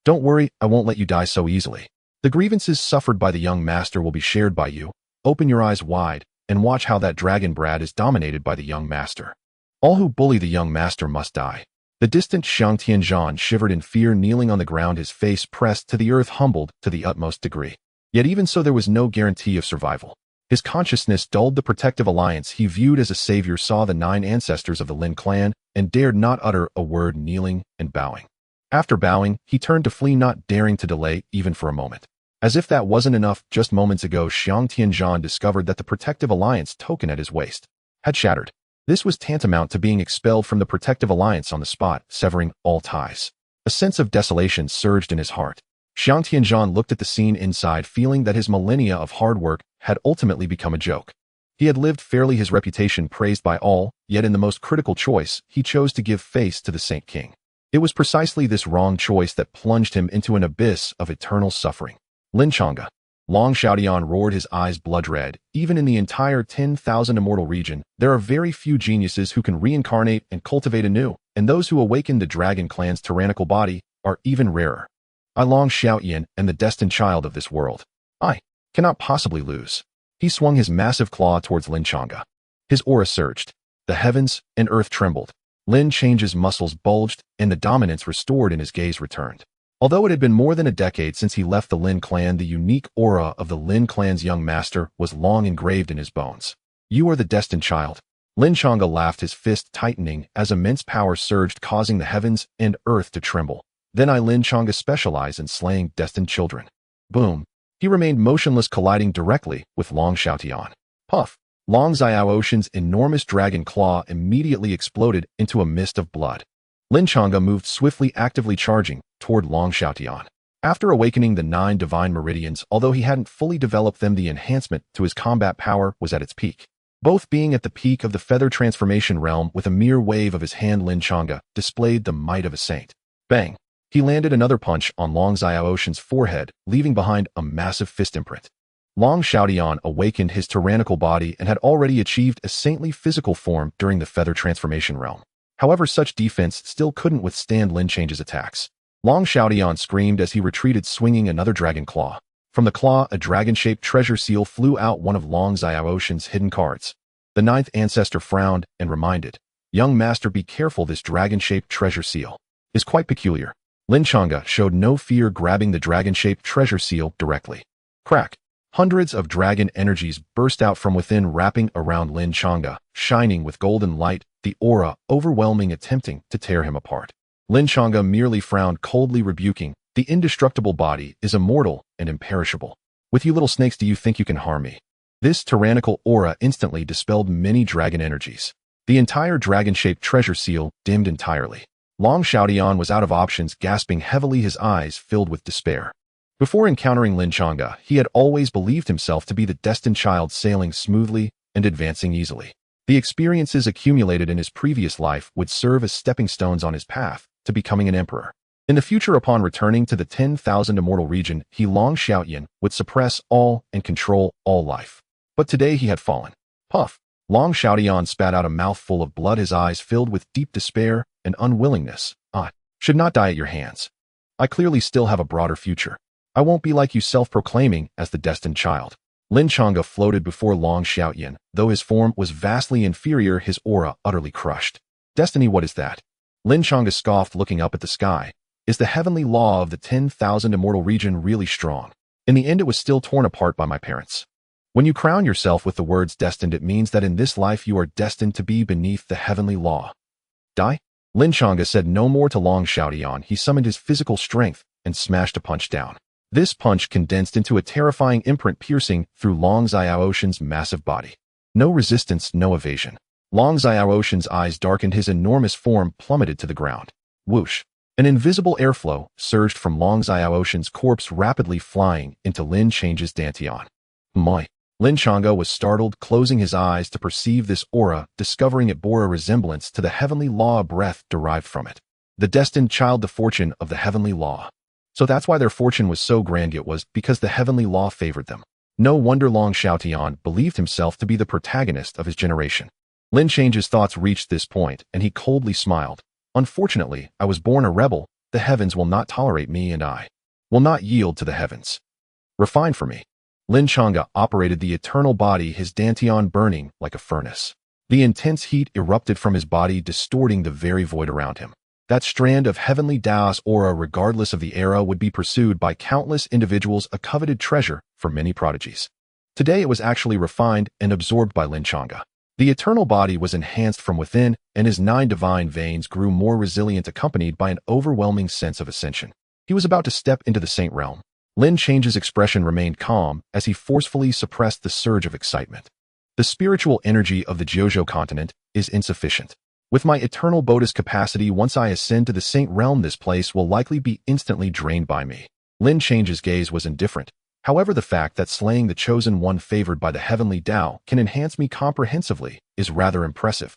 Don't worry, I won't let you die so easily. The grievances suffered by the young master will be shared by you. Open your eyes wide and watch how that dragon brat is dominated by the young master. All who bully the young master must die. The distant Xiang Tianzhan shivered in fear, kneeling on the ground, his face pressed to the earth, humbled to the utmost degree. Yet even so, there was no guarantee of survival. His consciousness dulled. The protective alliance he viewed as a savior saw the 9 ancestors of the Lin clan and dared not utter a word, kneeling and bowing. After bowing, he turned to flee, not daring to delay even for a moment. As if that wasn't enough, just moments ago Xiang Tianzhan discovered that the protective alliance token at his waist had shattered. This was tantamount to being expelled from the protective alliance on the spot, severing all ties. A sense of desolation surged in his heart. Xiang Tianzhan looked at the scene inside, feeling that his millennia of hard work had ultimately become a joke. He had lived fairly, his reputation praised by all, yet in the most critical choice, he chose to give face to the Saint King. It was precisely this wrong choice that plunged him into an abyss of eternal suffering. Lin Changge. Long Xiaodian roared, his eyes blood red. Even in the entire 10,000 immortal region, there are very few geniuses who can reincarnate and cultivate anew, and those who awaken the dragon clan's tyrannical body are even rarer. I, Long Xiaoyan, am the destined child of this world. I cannot possibly lose. He swung his massive claw towards Lin Changge. His aura surged. The heavens and earth trembled. Lin Change's muscles bulged, and the dominance restored, and his gaze returned. Although it had been more than a decade since he left the Lin clan, the unique aura of the Lin clan's young master was long engraved in his bones. You are the destined child. Lin Changge laughed, his fist tightening as immense power surged, causing the heavens and earth to tremble. Then I, Lin Changge, specialize in slaying destined children. Boom. He remained motionless, colliding directly with Long Xiaotian. Puff. Long Xiaoshan's enormous dragon claw immediately exploded into a mist of blood. Lin Changge moved swiftly, actively charging toward Long Xiaotian. After awakening the 9 divine meridians, although he hadn't fully developed them, the enhancement to his combat power was at its peak. Both being at the peak of the feather transformation realm, with a mere wave of his hand, Lin Changge displayed the might of a saint. Bang! He landed another punch on Long Xiaoshan's forehead, leaving behind a massive fist imprint. Long Xiaotian awakened his tyrannical body and had already achieved a saintly physical form during the feather transformation realm. However, such defense still couldn't withstand Lin Change's attacks. Long Xiaotian screamed as he retreated, swinging another dragon claw. From the claw, a dragon-shaped treasure seal flew out, one of Long Xiaoshan's hidden cards. The 9th ancestor frowned and reminded, "Young master, be careful, this dragon-shaped treasure seal is quite peculiar." Lin Changge showed no fear, grabbing the dragon-shaped treasure seal directly. Crack! Hundreds of dragon energies burst out from within, wrapping around Lin Changge, shining with golden light, the aura overwhelming, attempting to tear him apart. Lin Changge merely frowned coldly, rebuking, "The indestructible body is immortal and imperishable. With you little snakes, do you think you can harm me?" This tyrannical aura instantly dispelled many dragon energies. The entire dragon-shaped treasure seal dimmed entirely. Long Xiaotian was out of options, gasping heavily, his eyes filled with despair. Before encountering Lin Changge, he had always believed himself to be the destined child, sailing smoothly and advancing easily. The experiences accumulated in his previous life would serve as stepping stones on his path to becoming an emperor. In the future, upon returning to the 10,000 immortal region, he, Long Xiaoyan, would suppress all and control all life. But today he had fallen. Puff! Long Xiaotian spat out a mouthful of blood, his eyes filled with deep despair and unwillingness. "I should not die at your hands. I clearly still have a broader future. I won't be like you, self-proclaiming as the destined child." Lin Changge floated before Long Xiaoyan, though his form was vastly inferior, his aura utterly crushed. "Destiny, what is that?" Lin Changge scoffed, looking up at the sky. "Is the heavenly law of the 10,000 immortal region really strong? In the end, it was still torn apart by my parents. When you crown yourself with the words destined, it means that in this life you are destined to be beneath the heavenly law. Die?" Lin Changge said no more to Long Xiaotian. He summoned his physical strength and smashed a punch down. This punch condensed into a terrifying imprint, piercing through Long Xiaoshan's massive body. No resistance, no evasion. Long Xiaoshan's eyes darkened, his enormous form plummeted to the ground. Whoosh! An invisible airflow surged from Long Xiaoshan's corpse, rapidly flying into Lin Change's dantian. My! Lin Changge was startled, closing his eyes to perceive this aura, discovering it bore a resemblance to the heavenly law, a breath derived from it. The destined child, the fortune of the heavenly law. So that's why their fortune was so grand. It was because the heavenly law favored them. No wonder Long Xiaotian believed himself to be the protagonist of his generation. Lin Changge's thoughts reached this point, and he coldly smiled. Unfortunately, I was born a rebel. The heavens will not tolerate me, and I will not yield to the heavens. Refine for me. Lin Changge operated the eternal body, his dantian burning like a furnace. The intense heat erupted from his body, distorting the very void around him. That strand of heavenly Taoist aura, regardless of the era, would be pursued by countless individuals, a coveted treasure for many prodigies. Today it was actually refined and absorbed by Lin Changge. The eternal body was enhanced from within, and his 9 divine veins grew more resilient, accompanied by an overwhelming sense of ascension. He was about to step into the saint realm. Lin Changge's expression remained calm as he forcefully suppressed the surge of excitement. The spiritual energy of the Jojo continent is insufficient. With my eternal Buddhist capacity, once I ascend to the saint realm, this place will likely be instantly drained by me. Lin Changge's gaze was indifferent. However, the fact that slaying the chosen one favored by the heavenly Tao can enhance me comprehensively is rather impressive.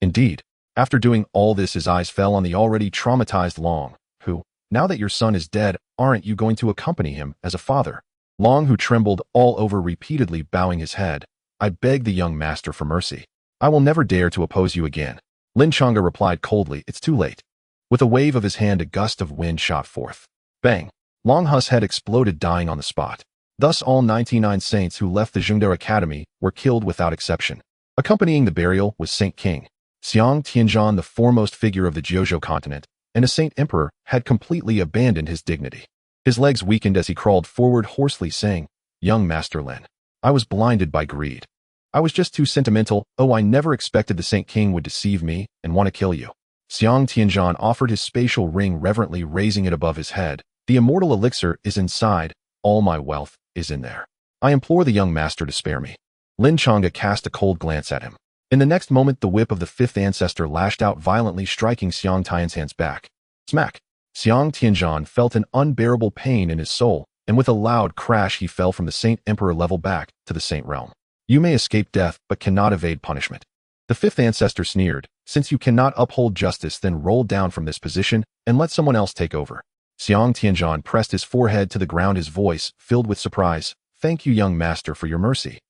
Indeed, after doing all this, his eyes fell on the already traumatized Long, who, now that your son is dead, aren't you going to accompany him as a father? Long, who trembled all over, repeatedly bowing his head. I beg the young master for mercy. I will never dare to oppose you again. Lin Changge replied coldly, it's too late. With a wave of his hand, a gust of wind shot forth. Bang! Long Hu's head exploded, dying on the spot. Thus all 99 saints who left the Zhengde Academy were killed without exception. Accompanying the burial was Saint King Xiang Tianzhan, the foremost figure of the Jojo continent, and a saint emperor had completely abandoned his dignity. His legs weakened as he crawled forward, hoarsely saying, Young Master Lin, I was blinded by greed. I was just too sentimental. Oh, I never expected the Saint King would deceive me and want to kill you. Xiang Tianzhan offered his spatial ring, reverently raising it above his head. The immortal elixir is inside. All my wealth is in there. I implore the young master to spare me. Lin Changge cast a cold glance at him. In the next moment, the whip of the 5th ancestor lashed out violently, striking Xiang Tianzhan's back. Smack! Xiang Tianzhan felt an unbearable pain in his soul, and with a loud crash he fell from the Saint Emperor level back to the Saint Realm. You may escape death, but cannot evade punishment. The 5th ancestor sneered, since you cannot uphold justice, then roll down from this position and let someone else take over. Xiang Tianzhan pressed his forehead to the ground, his voice filled with surprise. Thank you, young master, for your mercy.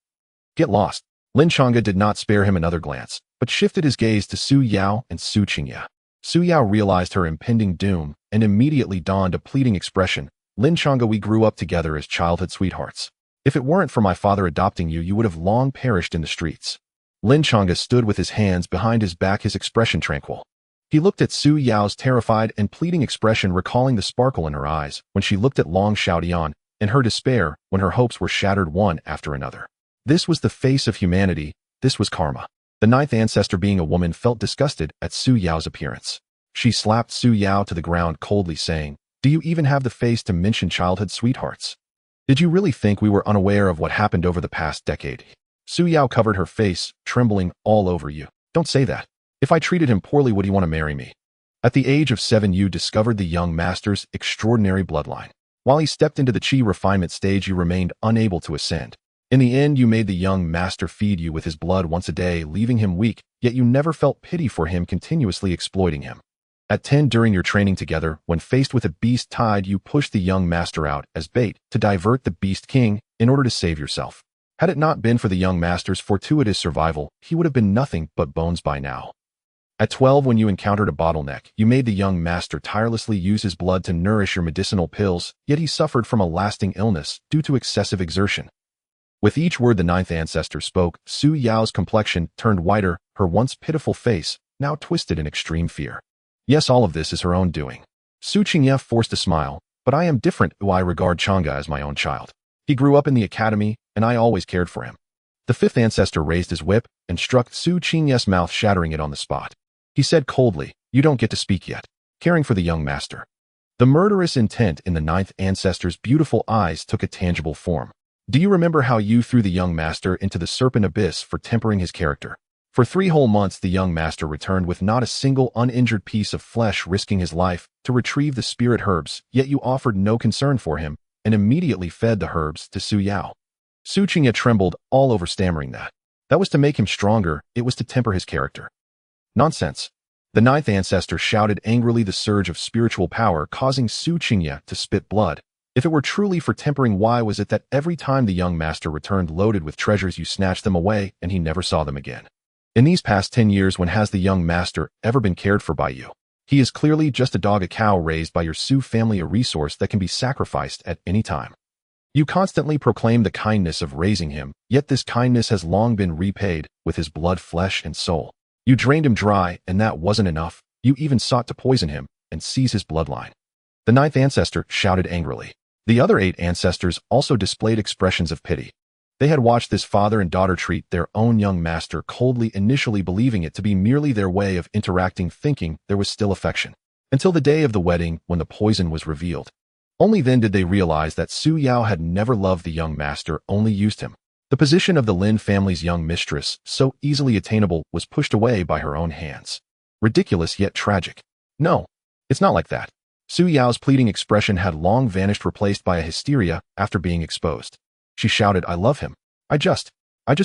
Get lost. Lin Changge did not spare him another glance, but shifted his gaze to Su Yao and Su Qingye. Su Yao realized her impending doom and immediately donned a pleading expression. Lin Changge, we grew up together as childhood sweethearts. If it weren't for my father adopting you, you would have long perished in the streets. Lin Changge stood with his hands behind his back, his expression tranquil. He looked at Su Yao's terrified and pleading expression, recalling the sparkle in her eyes when she looked at Long Xiaotian, and her despair when her hopes were shattered one after another. This was the face of humanity. This was karma. The 9th ancestor, being a woman, felt disgusted at Su Yao's appearance. She slapped Su Yao to the ground coldly, saying, Do you even have the face to mention childhood sweethearts? Did you really think we were unaware of what happened over the past decade? Su Yao covered her face, trembling all over. You don't say that. If I treated him poorly, would he want to marry me? At the age of 7, you discovered the young master's extraordinary bloodline. While he stepped into the qi refinement stage, you remained unable to ascend. In the end, you made the young master feed you with his blood once a day, leaving him weak, yet you never felt pity for him, continuously exploiting him. At 10, during your training together, when faced with a beast tide, you pushed the young master out as bait to divert the beast king in order to save yourself. Had it not been for the young master's fortuitous survival, he would have been nothing but bones by now. At 12, when you encountered a bottleneck, you made the young master tirelessly use his blood to nourish your medicinal pills, yet he suffered from a lasting illness due to excessive exertion. With each word the 9th ancestor spoke, Su Yao's complexion turned whiter, her once pitiful face now twisted in extreme fear. Yes, all of this is her own doing. Su Qingye forced a smile, but I am different. I regard Changge as my own child. He grew up in the academy, and I always cared for him. The 5th ancestor raised his whip and struck Su Qingye's mouth, shattering it on the spot. He said coldly, You don't get to speak yet. Caring for the young master. The murderous intent in the 9th ancestor's beautiful eyes took a tangible form. Do you remember how you threw the young master into the serpent abyss for tempering his character? For 3 whole months, the young master returned with not a single uninjured piece of flesh, risking his life to retrieve the spirit herbs, yet you offered no concern for him and immediately fed the herbs to Su Yao. Su Qingye trembled all over, stammering that was to make him stronger, it was to temper his character. Nonsense. The 9th ancestor shouted angrily, the surge of spiritual power causing Su Qingye to spit blood. If it were truly for tempering, why was it that every time the young master returned loaded with treasures you snatched them away and he never saw them again? In these past 10 years, when has the young master ever been cared for by you? He is clearly just a dog, a cow raised by your Su family, a resource that can be sacrificed at any time. You constantly proclaim the kindness of raising him, yet this kindness has long been repaid with his blood, flesh, and soul. You drained him dry, and that wasn't enough. You even sought to poison him and seize his bloodline. The 9th ancestor shouted angrily. The other 8 ancestors also displayed expressions of pity. They had watched this father and daughter treat their own young master coldly, initially believing it to be merely their way of interacting, thinking there was still affection. Until the day of the wedding, when the poison was revealed. Only then did they realize that Su Yao had never loved the young master, only used him. The position of the Lin family's young mistress, so easily attainable, was pushed away by her own hands. Ridiculous yet tragic. No, it's not like that. Su Yao's pleading expression had long vanished, replaced by a hysteria after being exposed. She shouted, I love him. I just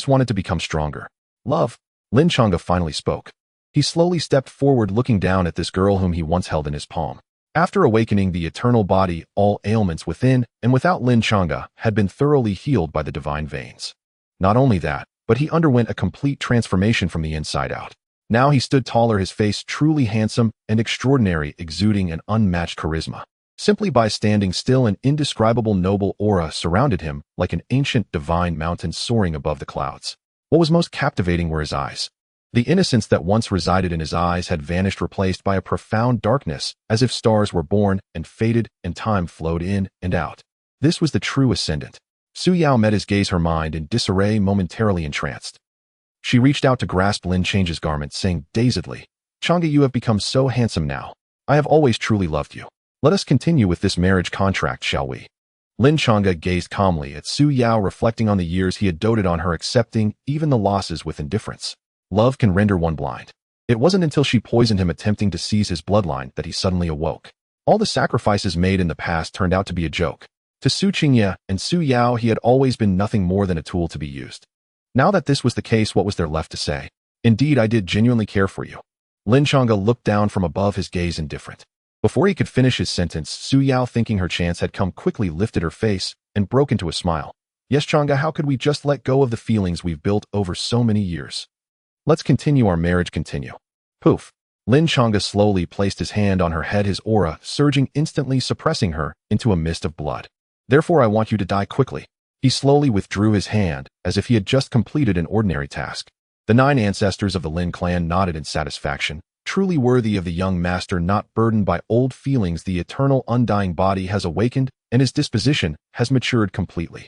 wanted to become stronger. Love. Lin Changge finally spoke. He slowly stepped forward, looking down at this girl whom he once held in his palm. After awakening the eternal body, all ailments within and without Lin Changge had been thoroughly healed by the divine veins. Not only that, but he underwent a complete transformation from the inside out. Now he stood taller, his face truly handsome and extraordinary, exuding an unmatched charisma. Simply by standing still, an indescribable noble aura surrounded him, like an ancient divine mountain soaring above the clouds. What was most captivating were his eyes. The innocence that once resided in his eyes had vanished, replaced by a profound darkness, as if stars were born and faded and time flowed in and out. This was the true ascendant. Su Yao met his gaze, her mind in disarray, momentarily entranced. She reached out to grasp Lin Changge's garment, saying dazedly, Changge, you have become so handsome now. I have always truly loved you. Let us continue with this marriage contract, shall we? Lin Changge gazed calmly at Su Yao, reflecting on the years he had doted on her, accepting even the losses with indifference. Love can render one blind. It wasn't until she poisoned him, attempting to seize his bloodline, that he suddenly awoke. All the sacrifices made in the past turned out to be a joke. To Su Changge and Su Yao, he had always been nothing more than a tool to be used. Now that this was the case, what was there left to say? Indeed, I did genuinely care for you. Lin Changge looked down from above, his gaze indifferent. Before he could finish his sentence, Su Yao, thinking her chance had come, quickly lifted her face and broke into a smile. Yes, Changge, how could we just let go of the feelings we've built over so many years? Let's continue our marriage. Continue. Poof. Lin Changge slowly placed his hand on her head, his aura surging, instantly suppressing her into a mist of blood. Therefore, I want you to die quickly. He slowly withdrew his hand, as if he had just completed an ordinary task. The 9 ancestors of the Lin clan nodded in satisfaction, truly worthy of the young master, not burdened by old feelings. The eternal undying body has awakened, and his disposition has matured completely.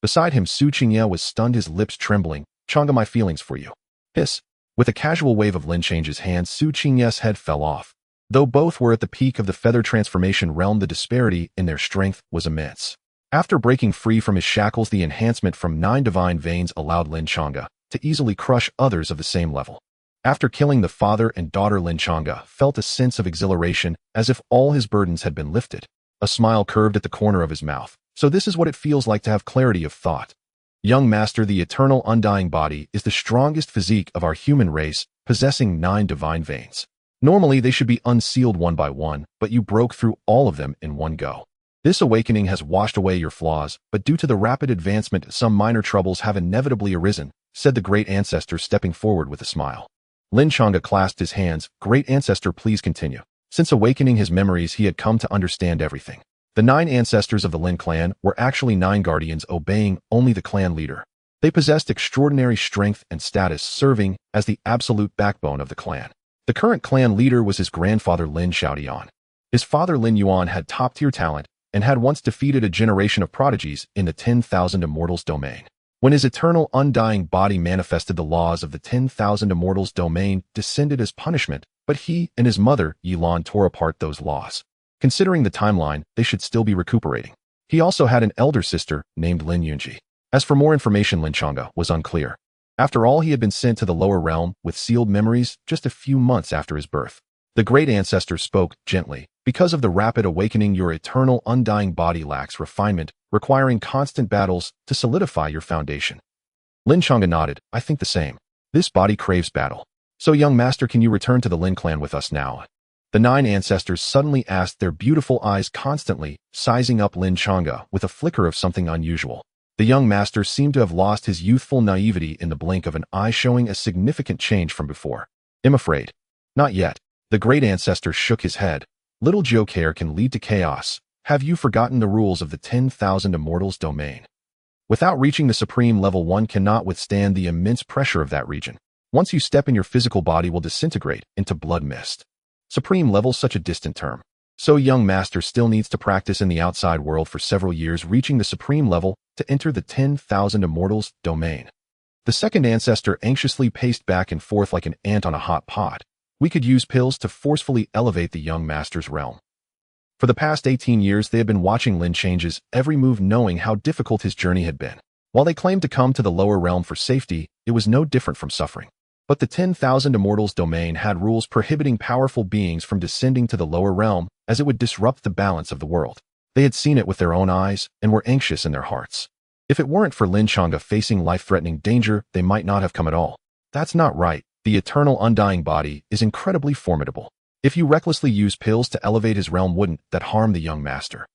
Beside him, Su Changge was stunned, his lips trembling. Changge, my feelings for you. Hiss. With a casual wave of Lin Changge's hand, Su Changge's head fell off. Though both were at the peak of the feather transformation realm, the disparity in their strength was immense. After breaking free from his shackles, the enhancement from 9 divine veins allowed Lin Changge to easily crush others of the same level. After killing the father and daughter, Lin Changge felt a sense of exhilaration, as if all his burdens had been lifted. A smile curved at the corner of his mouth. So this is what it feels like to have clarity of thought. Young master, the eternal undying body is the strongest physique of our human race, possessing 9 divine veins. Normally, they should be unsealed one by one, but you broke through all of them in one go. This awakening has washed away your flaws, but due to the rapid advancement, some minor troubles have inevitably arisen, said the great ancestor, stepping forward with a smile. Lin Changge clasped his hands. Great ancestor, please continue. Since awakening his memories, he had come to understand everything. The 9 ancestors of the Lin clan were actually 9 guardians, obeying only the clan leader. They possessed extraordinary strength and status, serving as the absolute backbone of the clan. The current clan leader was his grandfather, Lin Xiaodian. His father, Lin Yuan, had top-tier talent and had once defeated a generation of prodigies in the 10,000 Immortals domain. When his eternal undying body manifested, the laws of the 10,000 Immortals domain descended as punishment, but he and his mother, Yilan, tore apart those laws. Considering the timeline, they should still be recuperating. He also had an elder sister named Lin Changge. As for more information, Lin Changge was unclear. After all, he had been sent to the lower realm with sealed memories just a few months after his birth. The great ancestor spoke gently. Because of the rapid awakening, your eternal undying body lacks refinement, requiring constant battles to solidify your foundation. Lin Changge nodded. I think the same. This body craves battle. So, young master, can you return to the Lin clan with us now? The 9 ancestors suddenly asked, their beautiful eyes constantly sizing up Lin Changge with a flicker of something unusual. The young master seemed to have lost his youthful naivety in the blink of an eye, showing a significant change from before. I'm afraid. Not yet. The great ancestor shook his head. Little joke Heir can lead to chaos. Have you forgotten the rules of the 10,000 Immortals domain? Without reaching the supreme level, one cannot withstand the immense pressure of that region. Once you step in, your physical body will disintegrate into blood mist. Supreme level, such a distant term. So young master still needs to practice in the outside world for several years, reaching the supreme level to enter the 10,000 Immortals domain. The second ancestor anxiously paced back and forth like an ant on a hot pot. We could use pills to forcefully elevate the young master's realm. For the past 18 years, they had been watching Lin Change's every move, knowing how difficult his journey had been. While they claimed to come to the lower realm for safety, it was no different from suffering. But the 10,000 Immortals domain had rules prohibiting powerful beings from descending to the lower realm, as it would disrupt the balance of the world. They had seen it with their own eyes and were anxious in their hearts. If it weren't for Lin Changge facing life-threatening danger, they might not have come at all. That's not right. The eternal undying body is incredibly formidable. If you recklessly use pills to elevate his realm, wouldn't that harm the young master?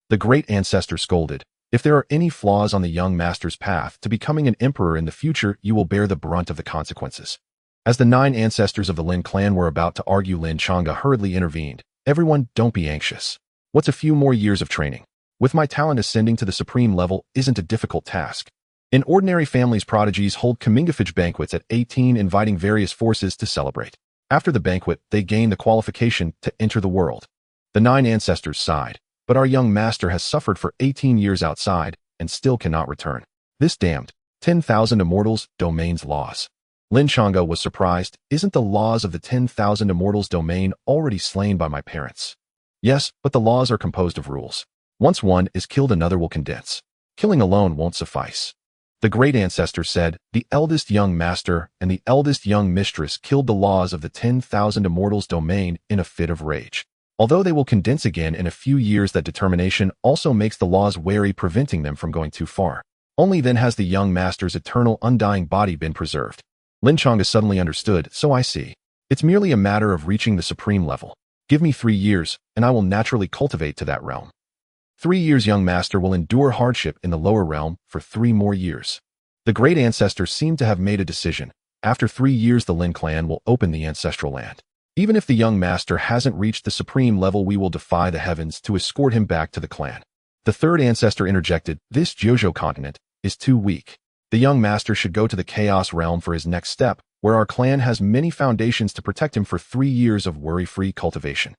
The great ancestor scolded. If there are any flaws on the young master's path to becoming an emperor in the future, you will bear the brunt of the consequences. As the 9 ancestors of the Lin clan were about to argue, Lin Changge hurriedly intervened. Everyone, don't be anxious. What's a few more years of training? With my talent, ascending to the supreme level isn't a difficult task. In ordinary families, prodigies hold comingafage banquets at 18, inviting various forces to celebrate. After the banquet, they gain the qualification to enter the world. The 9 ancestors sighed. But our young master has suffered for 18 years outside and still cannot return. This damned 10,000 Immortals domain's laws. Lin Changge was surprised. Isn't the laws of the 10,000 Immortals domain already slain by my parents? Yes, but the laws are composed of rules. Once one is killed, another will condense. Killing alone won't suffice. The great ancestor said, the eldest young master and the eldest young mistress killed the laws of the 10,000 Immortals domain in a fit of rage. Although they will condense again in a few years, that determination also makes the laws wary, preventing them from going too far. Only then has the young master's eternal undying body been preserved. Lin Changge suddenly understood. So I see. It's merely a matter of reaching the supreme level. Give me 3 years, and I will naturally cultivate to that realm. 3 years, young master will endure hardship in the lower realm for 3 more years. The great ancestor seemed to have made a decision. After 3 years, the Lin clan will open the ancestral land. Even if the young master hasn't reached the supreme level, we will defy the heavens to escort him back to the clan. The third ancestor interjected, this Jojo continent is too weak. The young master should go to the chaos realm for his next step, where our clan has many foundations to protect him for 3 years of worry-free cultivation.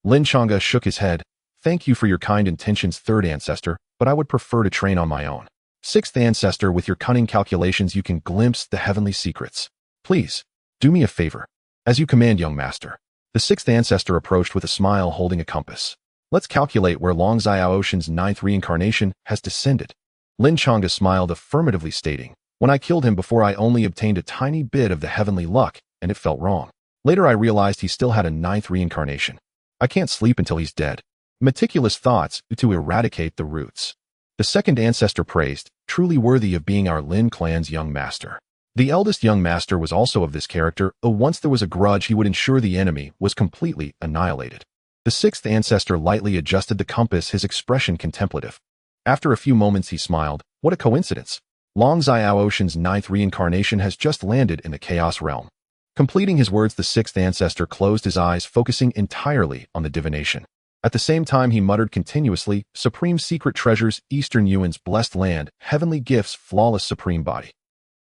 Lin Changge shook his head. Thank you for your kind intentions, third ancestor, but I would prefer to train on my own. Sixth ancestor, with your cunning calculations, you can glimpse the heavenly secrets. Please, do me a favor. As you command, young master. The sixth ancestor approached with a smile, holding a compass. Let's calculate where Long Xiao Ocean's 9th reincarnation has descended. Lin Changge smiled affirmatively, stating, when I killed him before, I only obtained a tiny bit of the heavenly luck, and it felt wrong. Later I realized he still had a 9th reincarnation. I can't sleep until he's dead. Meticulous thoughts to eradicate the roots. The second ancestor praised, truly worthy of being our Lin clan's young master. The eldest young master was also of this character. Once there was a grudge, he would ensure the enemy was completely annihilated. The sixth ancestor lightly adjusted the compass, his expression contemplative. After a few moments he smiled. What a coincidence. Long Xiao Ocean's 9th reincarnation has just landed in the chaos realm. Completing his words, the sixth ancestor closed his eyes, focusing entirely on the divination. At the same time, he muttered continuously, supreme secret treasures, Eastern Yuan's blessed land, heavenly gifts, flawless supreme body.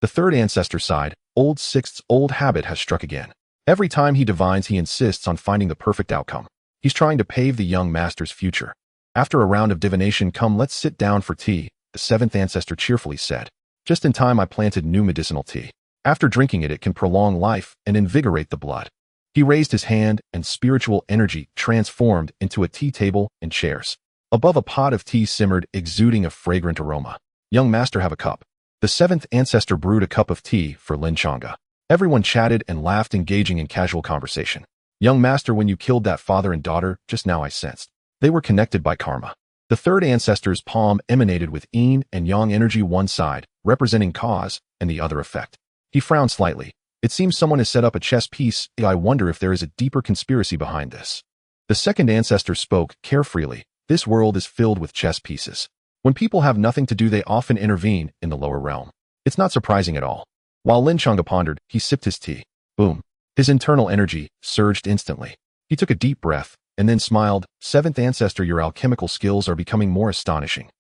The third ancestor sighed. Old sixth's old habit has struck again. Every time he divines, he insists on finding the perfect outcome. He's trying to pave the young master's future. After a round of divination, come, let's sit down for tea, the seventh ancestor cheerfully said. Just in time, I planted new medicinal tea. After drinking it, it can prolong life and invigorate the blood. He raised his hand, and spiritual energy transformed into a tea table and chairs. Above, a pot of tea simmered, exuding a fragrant aroma. Young master, have a cup. The seventh ancestor brewed a cup of tea for Lin Changge. Everyone chatted and laughed, engaging in casual conversation. Young master, when you killed that father and daughter, just now I sensed they were connected by karma. The third ancestor's palm emanated with yin and yang energy, one side representing cause and the other effect. He frowned slightly. It seems someone has set up a chess piece. I wonder if there is a deeper conspiracy behind this. The second ancestor spoke carefreely. This world is filled with chess pieces. When people have nothing to do, they often intervene in the lower realm. It's not surprising at all. While Lin Changge pondered, he sipped his tea. Boom. His internal energy surged instantly. He took a deep breath and then smiled. Seventh ancestor, your alchemical skills are becoming more astonishing.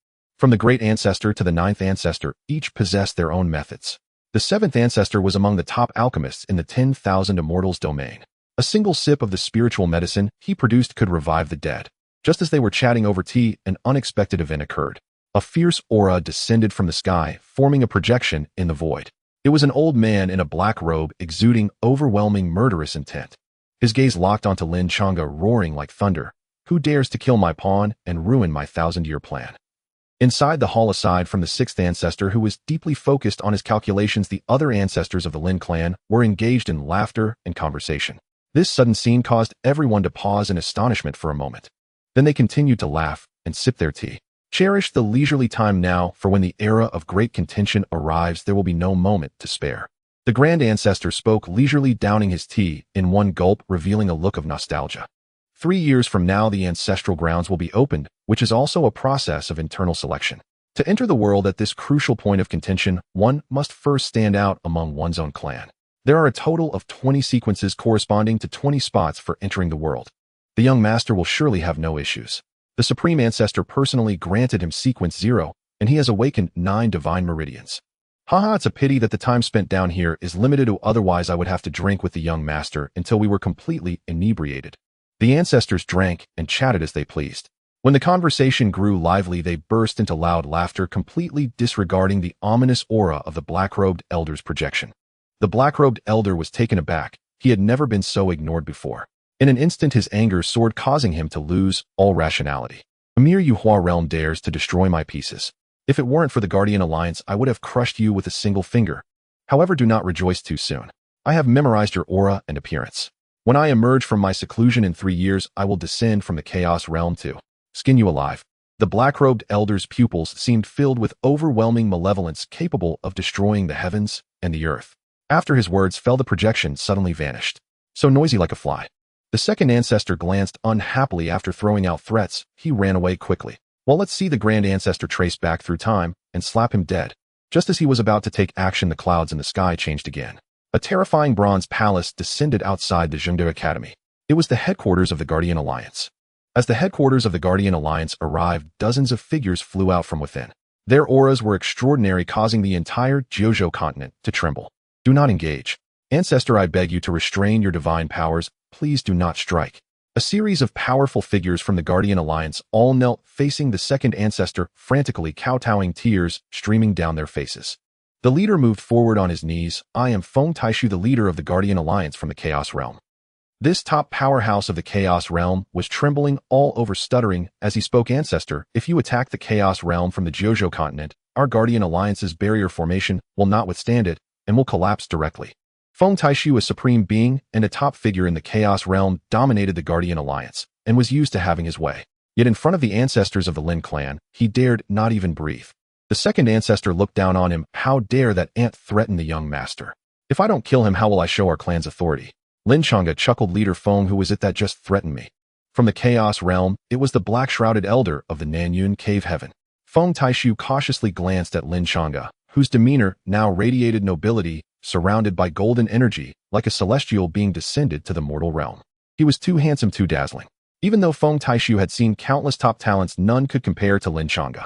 From the great ancestor to the ninth ancestor, each possessed their own methods. The seventh ancestor was among the top alchemists in the 10,000 immortals domain. A single sip of the spiritual medicine he produced could revive the dead. Just as they were chatting over tea, an unexpected event occurred. A fierce aura descended from the sky, forming a projection in the void. It was an old man in a black robe exuding overwhelming murderous intent. His gaze locked onto Lin Changge, roaring like thunder. Who dares to kill my pawn and ruin my 1,000-year plan? Inside the hall, aside from the sixth ancestor, who was deeply focused on his calculations, the other ancestors of the Lin clan were engaged in laughter and conversation. This sudden scene caused everyone to pause in astonishment for a moment. Then they continued to laugh and sip their tea. Cherish the leisurely time now, for when the era of great contention arrives, there will be no moment to spare. The grand ancestor spoke leisurely, downing his tea in one gulp, revealing a look of nostalgia. 3 years from now, the ancestral grounds will be opened, which is also a process of internal selection. To enter the world at this crucial point of contention, one must first stand out among one's own clan. There are a total of 20 sequences corresponding to 20 spots for entering the world. The young master will surely have no issues. The Supreme Ancestor personally granted him Sequence 0, and he has awakened 9 divine meridians. Haha, it's a pity that the time spent down here is limited, or otherwise I would have to drink with the young master until we were completely inebriated. The ancestors drank and chatted as they pleased. When the conversation grew lively, they burst into loud laughter, completely disregarding the ominous aura of the black-robed elder's projection. The black-robed elder was taken aback. He had never been so ignored before. In an instant, his anger soared, causing him to lose all rationality. A mere Yuhua realm dares to destroy my pieces. If it weren't for the Guardian Alliance, I would have crushed you with a single finger. However, do not rejoice too soon. I have memorized your aura and appearance. When I emerge from my seclusion in 3 years, I will descend from the Chaos Realm to skin you alive. The black-robed elder's pupils seemed filled with overwhelming malevolence, capable of destroying the heavens and the earth. After his words fell, the projection suddenly vanished. So noisy like a fly. The second ancestor glanced unhappily. After throwing out threats, he ran away quickly. Well, let's see the grand ancestor trace back through time and slap him dead. Just as he was about to take action, the clouds in the sky changed again. A terrifying bronze palace descended outside the Zhengde Academy. It was the headquarters of the Guardian Alliance. As the headquarters of the Guardian Alliance arrived, dozens of figures flew out from within. Their auras were extraordinary, causing the entire Jiuzhou continent to tremble. Do not engage. Ancestor, I beg you to restrain your divine powers. Please do not strike. A series of powerful figures from the Guardian Alliance all knelt facing the second ancestor, frantically kowtowing, tears streaming down their faces. The leader moved forward on his knees. I am Feng Taishu, the leader of the Guardian Alliance from the Chaos Realm. This top powerhouse of the Chaos Realm was trembling all over, stuttering as he spoke. Ancestor, if you attack the Chaos Realm from the Jiuzhou continent, our Guardian Alliance's barrier formation will not withstand it and will collapse directly. Feng Taishu, a supreme being and a top figure in the Chaos Realm, dominated the Guardian Alliance and was used to having his way. Yet in front of the ancestors of the Lin clan, he dared not even breathe. The second ancestor looked down on him. How dare that ant threaten the young master? If I don't kill him, how will I show our clan's authority? Lin Changge chuckled. Leader Feng, who was it that just threatened me? From the Chaos Realm, it was the black-shrouded elder of the Nanyun Cave Heaven. Feng Taishu cautiously glanced at Lin Changge, whose demeanor now radiated nobility, surrounded by golden energy, like a celestial being descended to the mortal realm. He was too handsome, too dazzling. Even though Feng Taishu had seen countless top talents, none could compare to Lin Changge.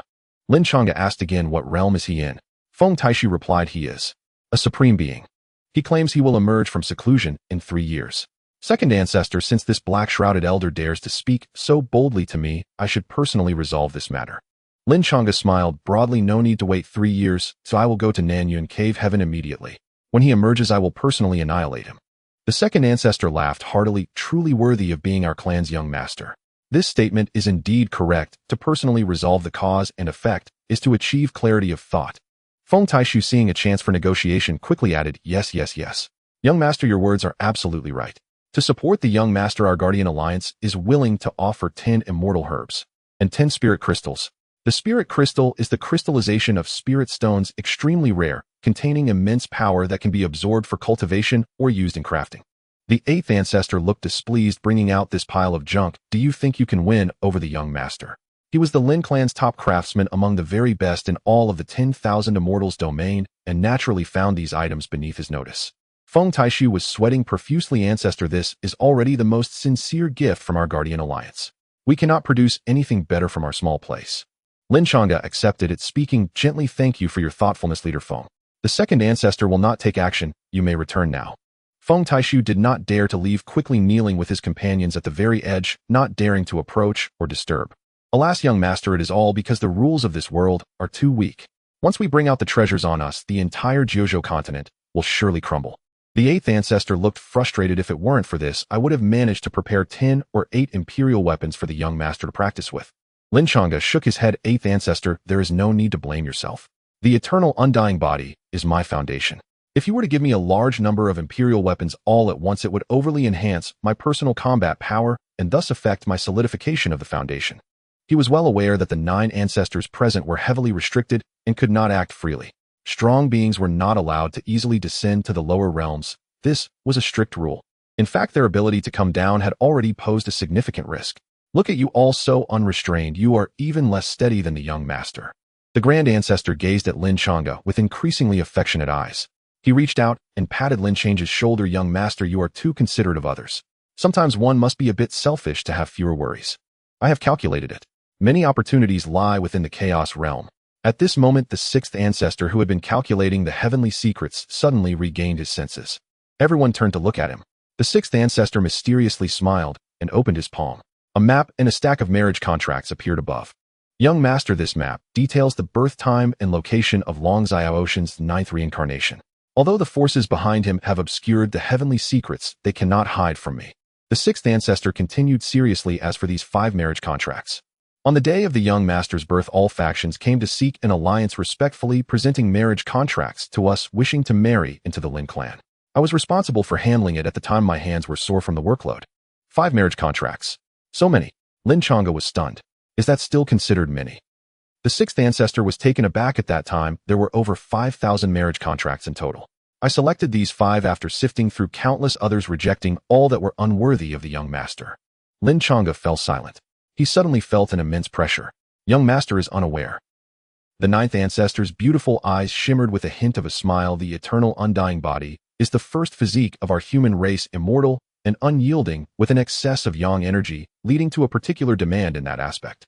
Lin Changge asked again, what realm is he in? Feng Taishu replied, he is a supreme being. He claims he will emerge from seclusion in 3 years. Second ancestor, since this black-shrouded elder dares to speak so boldly to me, I should personally resolve this matter. Lin Changge smiled broadly. No need to wait 3 years, so I will go to Nanyun Cave Heaven immediately. When he emerges, I will personally annihilate him. The second ancestor laughed heartily. Truly worthy of being our clan's young master. This statement is indeed correct. To personally resolve the cause and effect is to achieve clarity of thought. Feng Taishu, seeing a chance for negotiation, quickly added, yes, yes, yes. Young master, your words are absolutely right. To support the young master, our Guardian Alliance is willing to offer 10 immortal herbs and 10 spirit crystals. The spirit crystal is the crystallization of spirit stones, extremely rare, containing immense power that can be absorbed for cultivation or used in crafting. The 8th ancestor looked displeased, bringing out this pile of junk. Do you think you can win over the young master? He was the Lin clan's top craftsman, among the very best in all of the 10,000 immortals domain, and naturally found these items beneath his notice. Feng Taishu was sweating profusely. Ancestor, this is already the most sincere gift from our guardian alliance. We cannot produce anything better from our small place. Lin Changge accepted it, speaking gently. Thank you for your thoughtfulness, Leader Feng. The 2nd ancestor will not take action. You may return now. Feng Taishu did not dare to leave, quickly kneeling with his companions at the very edge, not daring to approach or disturb. Alas, young master, it is all because the rules of this world are too weak. Once we bring out the treasures on us, the entire Jiuzhou continent will surely crumble. The 8th ancestor looked frustrated. If it weren't for this, I would have managed to prepare 10 or 8 imperial weapons for the young master to practice with. Lin Changge shook his head. 8th ancestor, there is no need to blame yourself. The eternal undying body is my foundation. If you were to give me a large number of imperial weapons all at once, it would overly enhance my personal combat power and thus affect my solidification of the foundation. He was well aware that the 9 ancestors present were heavily restricted and could not act freely. Strong beings were not allowed to easily descend to the lower realms. This was a strict rule. In fact, their ability to come down had already posed a significant risk. Look at you all, so unrestrained. You are even less steady than the young master. The grand ancestor gazed at Lin Changge with increasingly affectionate eyes. He reached out and patted Lin Change's shoulder. Young master, you are too considerate of others. Sometimes one must be a bit selfish to have fewer worries. I have calculated it. Many opportunities lie within the chaos realm. At this moment, the 6th ancestor, who had been calculating the heavenly secrets, suddenly regained his senses. Everyone turned to look at him. The 6th ancestor mysteriously smiled and opened his palm. A map and a stack of marriage contracts appeared above. Young master, this map details the birth time and location of Long Xiao Ocean's 9th reincarnation. Although the forces behind him have obscured the heavenly secrets, they cannot hide from me. The 6th ancestor continued seriously. As for these 5 marriage contracts, on the day of the young master's birth, all factions came to seek an alliance, respectfully presenting marriage contracts to us wishing to marry into the Lin clan. I was responsible for handling it. At the time, my hands were sore from the workload. 5 marriage contracts. So many. Lin Changge was stunned. Is that still considered many? The 6th ancestor was taken aback. At that time, there were over 5,000 marriage contracts in total. I selected these 5 after sifting through countless others, rejecting all that were unworthy of the young master. Lin Changge fell silent. He suddenly felt an immense pressure. Young master is unaware. The 9th ancestor's beautiful eyes shimmered with a hint of a smile. The eternal undying body is the first physique of our human race, immortal and unyielding, with an excess of yang energy, leading to a particular demand in that aspect.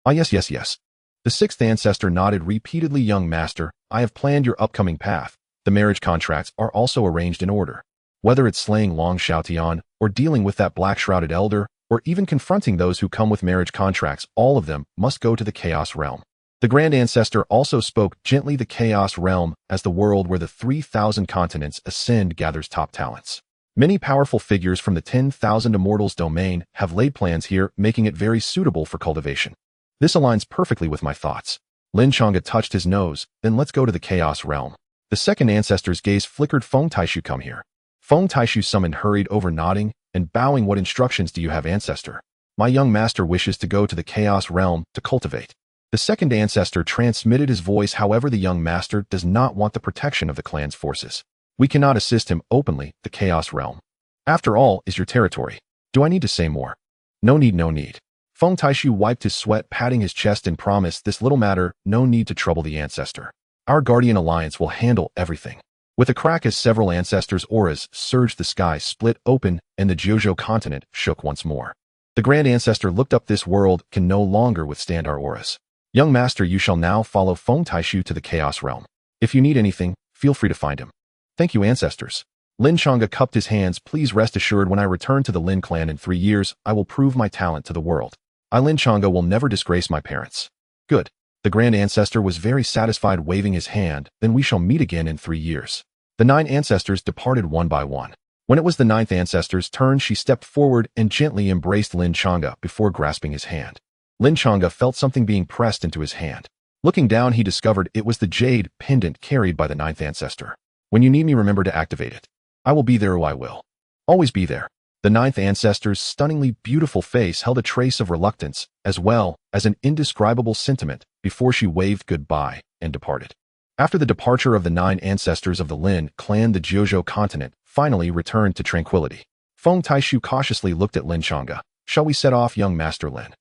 Ah, yes. The 6th ancestor nodded repeatedly. Young master, I have planned your upcoming path. The marriage contracts are also arranged in order. Whether it's slaying Long Xiaotian, or dealing with that black-shrouded elder, or even confronting those who come with marriage contracts, all of them must go to the Chaos Realm. The Grand Ancestor also spoke gently. The Chaos Realm, as the world where the 3,000 continents ascend, gathers top talents. Many powerful figures from the 10,000 immortals domain have laid plans here, making it very suitable for cultivation. This aligns perfectly with my thoughts. Lin Changge touched his nose. Then let's go to the Chaos Realm. The 2nd ancestor's gaze flickered. Feng Taishu, come here. Feng Taishu summoned hurried over, nodding and bowing. What instructions do you have, ancestor? My young master wishes to go to the Chaos Realm to cultivate. The 2nd ancestor transmitted his voice. However, the young master does not want the protection of the clan's forces. We cannot assist him openly. The Chaos Realm, after all, is your territory. Do I need to say more? No need. Feng Taishu wiped his sweat, patting his chest, and promised, this little matter, no need to trouble the ancestor. Our guardian alliance will handle everything. With a crack, as several ancestors' auras surged, the sky split open and the Jiuzhou continent shook once more. The Grand Ancestor looked up. This world can no longer withstand our auras. Young master, you shall now follow Feng Taishu to the Chaos Realm. If you need anything, feel free to find him. Thank you, ancestors. Lin Changge cupped his hands. Please rest assured, when I return to the Lin clan in 3 years, I will prove my talent to the world. I, Lin Changge, will never disgrace my parents. Good. The Grand Ancestor was very satisfied, waving his hand. Then we shall meet again in 3 years. The 9 ancestors departed one by one. When it was the 9th ancestor's turn, she stepped forward and gently embraced Lin Changge before grasping his hand. Lin Changge felt something being pressed into his hand. Looking down, he discovered it was the jade pendant carried by the 9th ancestor. When you need me, remember to activate it. I will be there, or I will always be there. The 9th ancestor's stunningly beautiful face held a trace of reluctance, as well as an indescribable sentiment, before she waved goodbye and departed. After the departure of the 9 ancestors of the Lin clan, the Jiuzhou continent finally returned to tranquility. Feng Taishu cautiously looked at Lin Changge. Shall we set off, young Master Lin?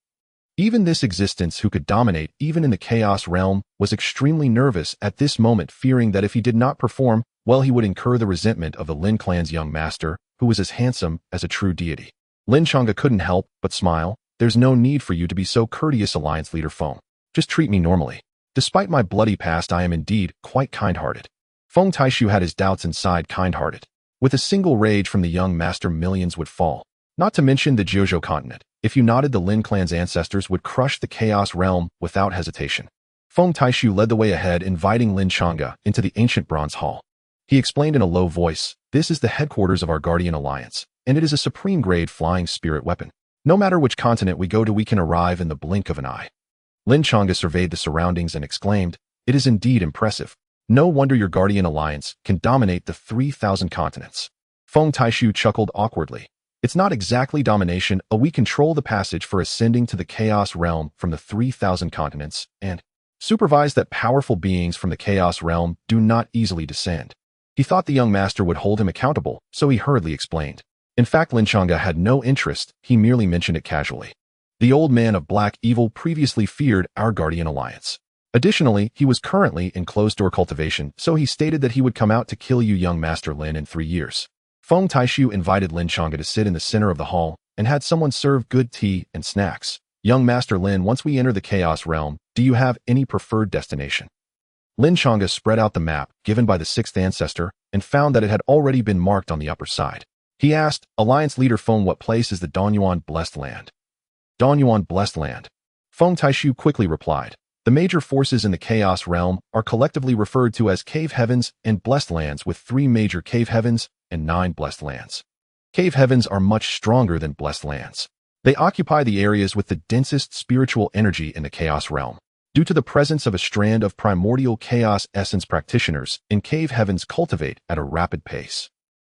Even this existence who could dominate even in the chaos realm was extremely nervous at this moment, fearing that if he did not perform well, he would incur the resentment of the Lin clan's young master, who was as handsome as a true deity. Lin Changge couldn't help but smile. There's no need for you to be so courteous, Alliance Leader Feng. Just treat me normally. Despite my bloody past, I am indeed quite kind-hearted. Feng Taishu had his doubts and sighed kind-hearted. With a single rage from the young master, millions would fall. Not to mention the Jiuzhou continent. If you nodded, the Lin clan's ancestors would crush the chaos realm without hesitation. Feng Taishu led the way ahead, inviting Lin Changge into the ancient bronze hall. He explained in a low voice, "This is the headquarters of our Guardian Alliance, and it is a supreme-grade flying spirit weapon. No matter which continent we go to, we can arrive in the blink of an eye." Lin Changge surveyed the surroundings and exclaimed, "It is indeed impressive. No wonder your Guardian Alliance can dominate the 3,000 continents." Feng Taishu chuckled awkwardly. "It's not exactly domination. We control the passage for ascending to the chaos realm from the 3,000 continents, and supervise that powerful beings from the chaos realm do not easily descend." He thought the young master would hold him accountable, so he hurriedly explained. In fact, Lin Changge had no interest. He merely mentioned it casually. The old man of black evil previously feared our Guardian Alliance. Additionally, he was currently in closed-door cultivation, so he stated that he would come out to kill you, young Master Lin, in 3 years. Feng Taishu invited Lin Changge to sit in the center of the hall and had someone serve good tea and snacks. "Young Master Lin, once we enter the chaos realm, do you have any preferred destination?" Lin Changge spread out the map given by the 6th ancestor and found that it had already been marked on the upper side. He asked, "Alliance Leader Feng, what place is the Danyuan Blessed Land?" "Danyuan Blessed Land." Feng Taishu quickly replied, "The major forces in the chaos realm are collectively referred to as Cave Heavens and Blessed Lands, with 3 major Cave Heavens and 9 Blessed Lands. Cave Heavens are much stronger than Blessed Lands. They occupy the areas with the densest spiritual energy in the chaos realm. Due to the presence of a strand of primordial chaos essence, practitioners in Cave Heavens cultivate at a rapid pace.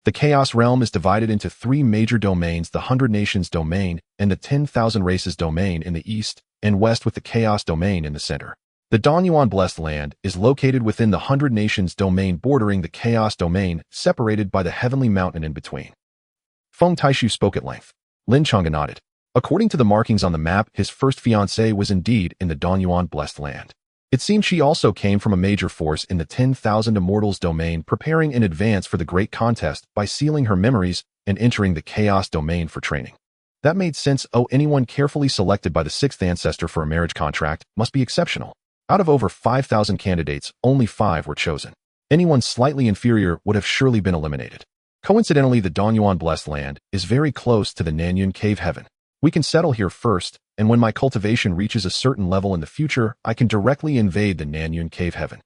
The chaos realm is divided into 3 major domains: the 100 Nations domain and the 10,000 Races domain in the east and west, with the chaos domain in the center. The Danyuan Blessed Land is located within the 100 Nations domain, bordering the chaos domain, separated by the heavenly mountain in between." Feng Taishu spoke at length. Lin Changge nodded. According to the markings on the map, his first fiancée was indeed in the Danyuan Blessed Land. It seemed she also came from a major force in the 10,000 Immortals domain, preparing in advance for the great contest by sealing her memories and entering the chaos domain for training. That made sense. Anyone carefully selected by the 6th ancestor for a marriage contract must be exceptional. Out of over 5,000 candidates, only 5 were chosen. Anyone slightly inferior would have surely been eliminated. Coincidentally, the Danyuan Blessed Land is very close to the Nanyun Cave Heaven. We can settle here first, and when my cultivation reaches a certain level in the future, I can directly invade the Nanyun Cave Heaven.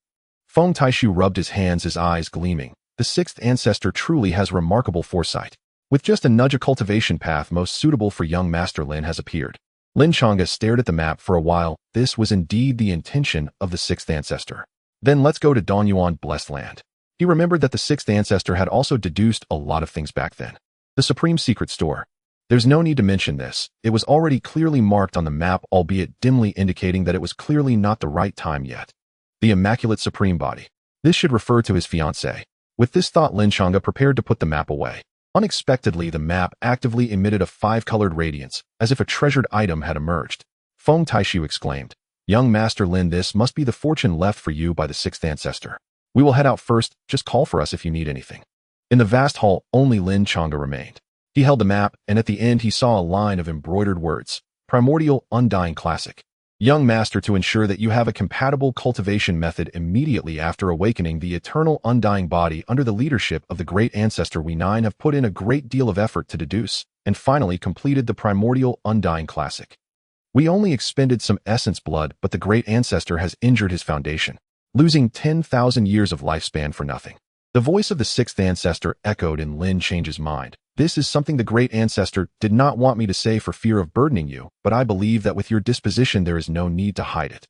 Feng Taishu rubbed his hands, his eyes gleaming. The 6th ancestor truly has remarkable foresight. With just a nudge, a cultivation path most suitable for young Master Lin has appeared. Lin Changge stared at the map for a while. This was indeed the intention of the 6th ancestor. "Then let's go to Danyuan Blessed Land." He remembered that the 6th ancestor had also deduced a lot of things back then. The Supreme Secret Store. There's no need to mention this. It was already clearly marked on the map, albeit dimly indicating that it was clearly not the right time yet. The Immaculate Supreme Body. This should refer to his fiancée. With this thought, Lin Changge prepared to put the map away. Unexpectedly, the map actively emitted a 5-colored radiance, as if a treasured item had emerged. Feng Taishu exclaimed, "Young Master Lin, this must be the fortune left for you by the 6th ancestor. We will head out first. Just call for us if you need anything." In the vast hall, only Lin Changge remained. He held the map, and at the end he saw a line of embroidered words. "Primordial Undying Classic. Young Master, to ensure that you have a compatible cultivation method immediately after awakening the eternal undying body under the leadership of the great ancestor, we 9 have put in a great deal of effort to deduce, and finally completed the Primordial Undying Classic. We only expended some essence blood, but the great ancestor has injured his foundation, losing 10,000 years of lifespan for nothing." The voice of the 6th ancestor echoed in Lin Changge's mind. "This is something the great ancestor did not want me to say for fear of burdening you, but I believe that with your disposition there is no need to hide it.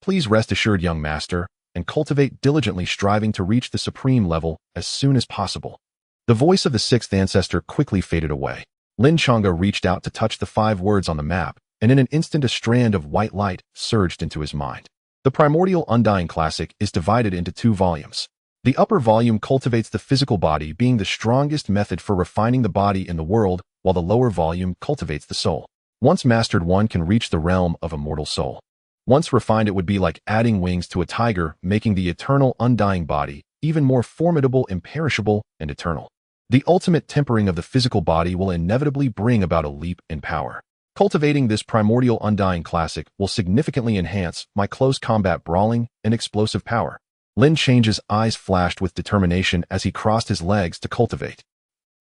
Please rest assured, young master, and cultivate diligently, striving to reach the supreme level as soon as possible." The voice of the 6th ancestor quickly faded away. Lin Changge reached out to touch the 5 words on the map, and in an instant a strand of white light surged into his mind. The primordial Undying Classic is divided into 2 volumes. The upper volume cultivates the physical body, being the strongest method for refining the body in the world, while the lower volume cultivates the soul. Once mastered, one can reach the realm of immortal soul. Once refined, it would be like adding wings to a tiger, making the eternal undying body even more formidable, imperishable, and eternal. The ultimate tempering of the physical body will inevitably bring about a leap in power. Cultivating this primordial Undying Classic will significantly enhance my close combat brawling and explosive power. Lin Change's eyes flashed with determination as he crossed his legs to cultivate.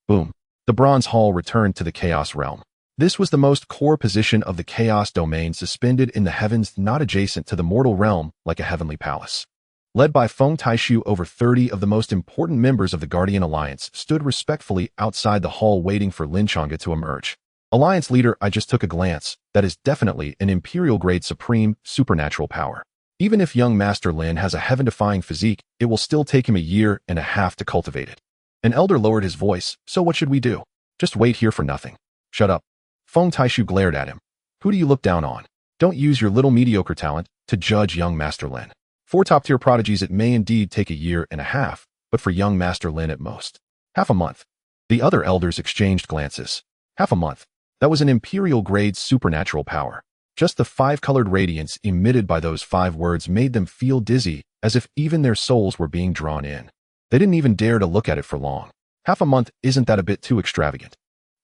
Boom. The Bronze Hall returned to the Chaos Realm. This was the most core position of the Chaos Domain, suspended in the heavens, not adjacent to the mortal realm like a heavenly palace. Led by Feng Taishu, over 30 of the most important members of the Guardian Alliance stood respectfully outside the hall waiting for Lin Changge to emerge. Alliance leader, I just took a glance. That is definitely an Imperial-grade supreme supernatural power. Even if young Master Lin has a heaven-defying physique, it will still take him a year and a half to cultivate it. An elder lowered his voice. So what should we do? Just wait here for nothing. Shut up. Feng Taishu glared at him. Who do you look down on? Don't use your little mediocre talent to judge young Master Lin. For top-tier prodigies, it may indeed take a year and a half, but for young Master Lin, at most half a month. The other elders exchanged glances. Half a month. That was an Imperial-grade supernatural power. Just the 5-colored radiance emitted by those 5 words made them feel dizzy, as if even their souls were being drawn in. They didn't even dare to look at it for long. Half a month, isn't that a bit too extravagant?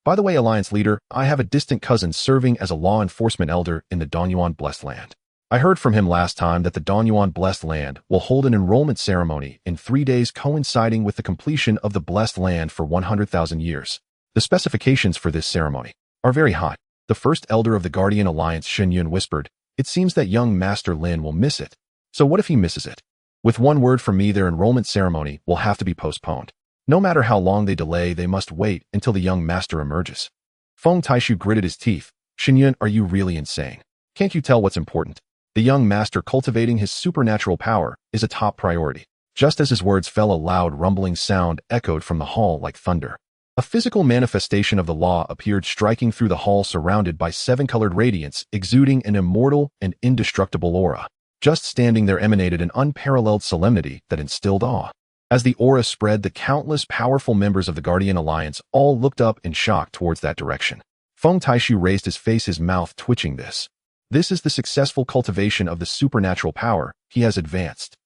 By the way, Alliance leader, I have a distant cousin serving as a law enforcement elder in the Danyuan Blessed Land. I heard from him last time that the Danyuan Blessed Land will hold an enrollment ceremony in 3 days, coinciding with the completion of the Blessed Land for 100,000 years. The specifications for this ceremony are very hot. The first elder of the Guardian Alliance, Shen Yun, whispered, "It seems that young Master Lin will miss it. So what if he misses it? With one word from me, their enrollment ceremony will have to be postponed. No matter how long they delay, they must wait until the young master emerges." Feng Taishu gritted his teeth. "Shen Yun, are you really insane? Can't you tell what's important? The young master cultivating his supernatural power is a top priority." Just as his words fell, a loud rumbling sound echoed from the hall like thunder. A physical manifestation of the law appeared, striking through the hall, surrounded by 7-colored radiance, exuding an immortal and indestructible aura. Just standing there emanated an unparalleled solemnity that instilled awe. As the aura spread, the countless powerful members of the Guardian Alliance all looked up in shock towards that direction. Feng Taishu raised his face, his mouth twitching. This is the successful cultivation of the supernatural power he has advanced.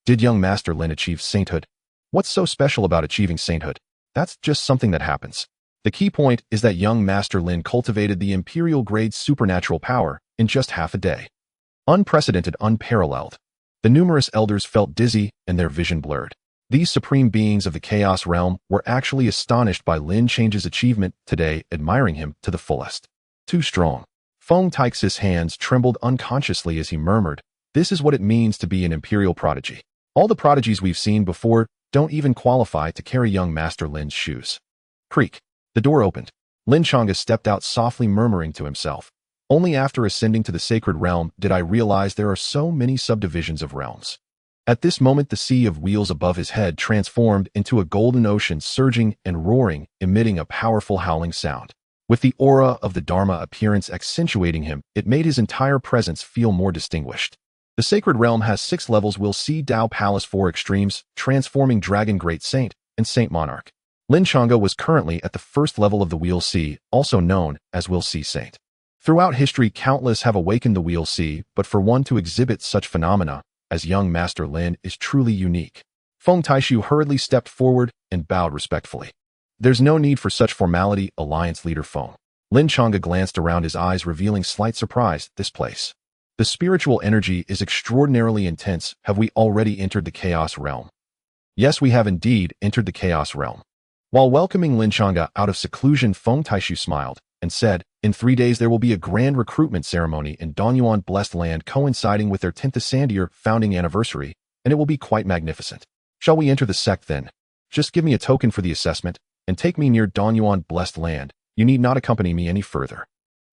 Did young Master Lin achieve sainthood? What's so special about achieving sainthood? That's just something that happens. The key point is that young Master Lin cultivated the Imperial-grade supernatural power in just half a day. Unprecedented, unparalleled. The numerous elders felt dizzy and their vision blurred. These supreme beings of the Chaos Realm were actually astonished by Lin Change's achievement today, admiring him to the fullest. Too strong. Feng Taix's hands trembled unconsciously as he murmured, "This is what it means to be an Imperial prodigy. All the prodigies we've seen before don't even qualify to carry young Master Lin's shoes." Creak. The door opened. Lin Changge stepped out, softly murmuring to himself, "Only after ascending to the Sacred Realm did I realize there are so many subdivisions of realms." At this moment, the sea of wheels above his head transformed into a golden ocean, surging and roaring, emitting a powerful howling sound. With the aura of the Dharma appearance accentuating him, it made his entire presence feel more distinguished. The Sacred Realm has 6 levels: Will C, Dao Palace, 4 extremes, Transforming Dragon, Great Saint, and Saint Monarch. Lin Changge was currently at the first level of the Will C, also known as Will C Saint. Throughout history, countless have awakened the Will C, but for one to exhibit such phenomena as young Master Lin is truly unique. Feng Taishu hurriedly stepped forward and bowed respectfully. "There's no need for such formality, Alliance leader Feng." Lin Changge glanced around, his eyes revealing slight surprise. "This place. The spiritual energy is extraordinarily intense. Have we already entered the Chaos Realm?" "Yes, we have indeed entered the Chaos Realm." While welcoming Lin Changge out of seclusion, Feng Taishu smiled and said, "In 3 days there will be a grand recruitment ceremony in Danyuan Blessed Land, coinciding with their 10th Ascendier founding anniversary, and it will be quite magnificent. Shall we enter the sect then? Just give me a token for the assessment, and take me near Danyuan Blessed Land. You need not accompany me any further."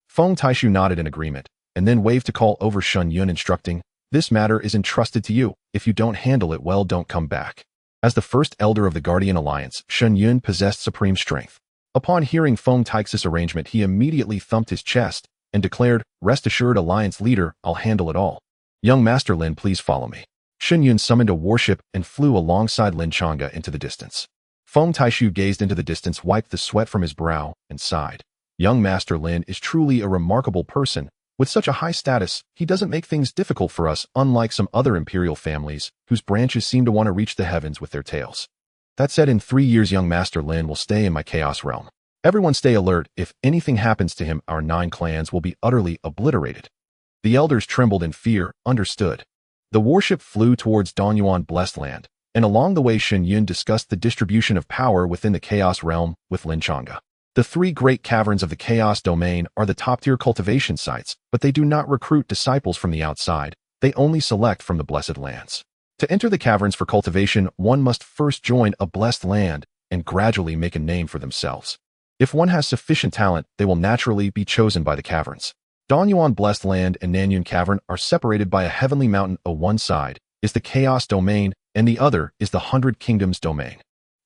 Feng Taishu nodded in agreement, and then waved to call over Shen Yun, instructing, "This matter is entrusted to you. If you don't handle it well, don't come back." As the first elder of the Guardian Alliance, Shen Yun possessed supreme strength. Upon hearing Feng Taix's arrangement, he immediately thumped his chest and declared, "Rest assured, Alliance leader, I'll handle it all." Young Master Lin, please follow me. Shen Yun summoned a warship and flew alongside Lin Changge into the distance. Feng Taishu gazed into the distance, wiped the sweat from his brow, and sighed. Young Master Lin is truly a remarkable person. With such a high status, he doesn't make things difficult for us, unlike some other imperial families, whose branches seem to want to reach the heavens with their tails. That said, in 3 years young Master Lin will stay in my chaos realm. Everyone stay alert. If anything happens to him, our 9 clans will be utterly obliterated. The elders trembled in fear. Understood. The warship flew towards Danyuan Blessed Land, and along the way Shen Yun discussed the distribution of power within the chaos realm with Lin Changge. The 3 great caverns of the chaos domain are the top-tier cultivation sites, but they do not recruit disciples from the outside. They only select from the blessed lands. To enter the caverns for cultivation, one must first join a blessed land and gradually make a name for themselves. If one has sufficient talent, they will naturally be chosen by the caverns. Danyuan Blessed Land and Nanyun Cavern are separated by a heavenly mountain. One side is the chaos domain, and the other is the 100 Kingdoms domain.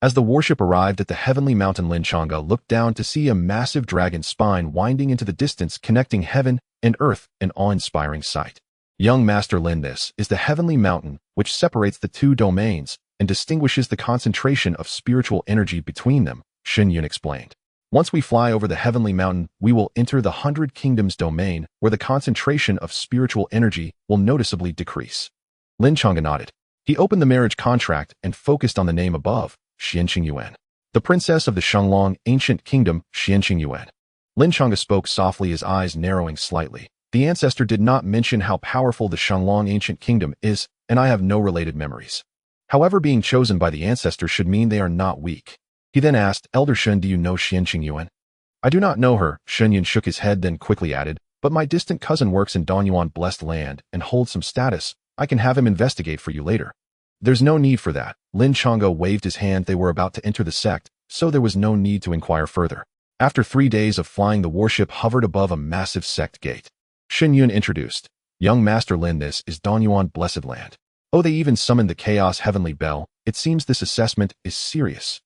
As the warship arrived at the heavenly mountain, Lin Changge looked down to see a massive dragon spine winding into the distance, connecting heaven and earth, an awe-inspiring sight. Young Master Lin, this is the heavenly mountain which separates the 2 domains and distinguishes the concentration of spiritual energy between them, Shen Yun explained. Once we fly over the heavenly mountain, we will enter the 100 Kingdoms domain, where the concentration of spiritual energy will noticeably decrease. Lin Changge nodded. He opened the marriage contract and focused on the name above, Xianqing Yuan, the princess of the Shenglong ancient kingdom, Xianqing Yuan. Lin Changge spoke softly, his eyes narrowing slightly. The ancestor did not mention how powerful the Shenglong ancient kingdom is, and I have no related memories. However, being chosen by the ancestor should mean they are not weak. He then asked, Elder Shen, do you know Xianqing Yuan? I do not know her, Shen Yun shook his head, then quickly added, but my distant cousin works in Danyuan Blessed Land and holds some status. I can have him investigate for you later. There's no need for that. Lin Changge waved his hand. They were about to enter the sect, so there was no need to inquire further. After 3 days of flying, the warship hovered above a massive sect gate. Shen Yun introduced, Young Master Lin, this is Danyuan Blessed Land. Oh, they even summoned the Chaos Heavenly Bell. It seems this assessment is serious.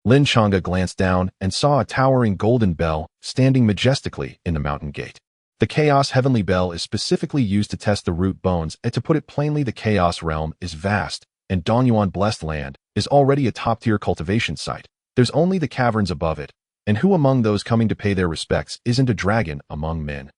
Lin Changge glanced down and saw a towering golden bell standing majestically in the mountain gate. The Chaos Heavenly Bell is specifically used to test the root bones, and to put it plainly, the Chaos Realm is vast, and Danyuan Blessed Land is already a top-tier cultivation site. There's only the caverns above it, and who among those coming to pay their respects isn't a dragon among men?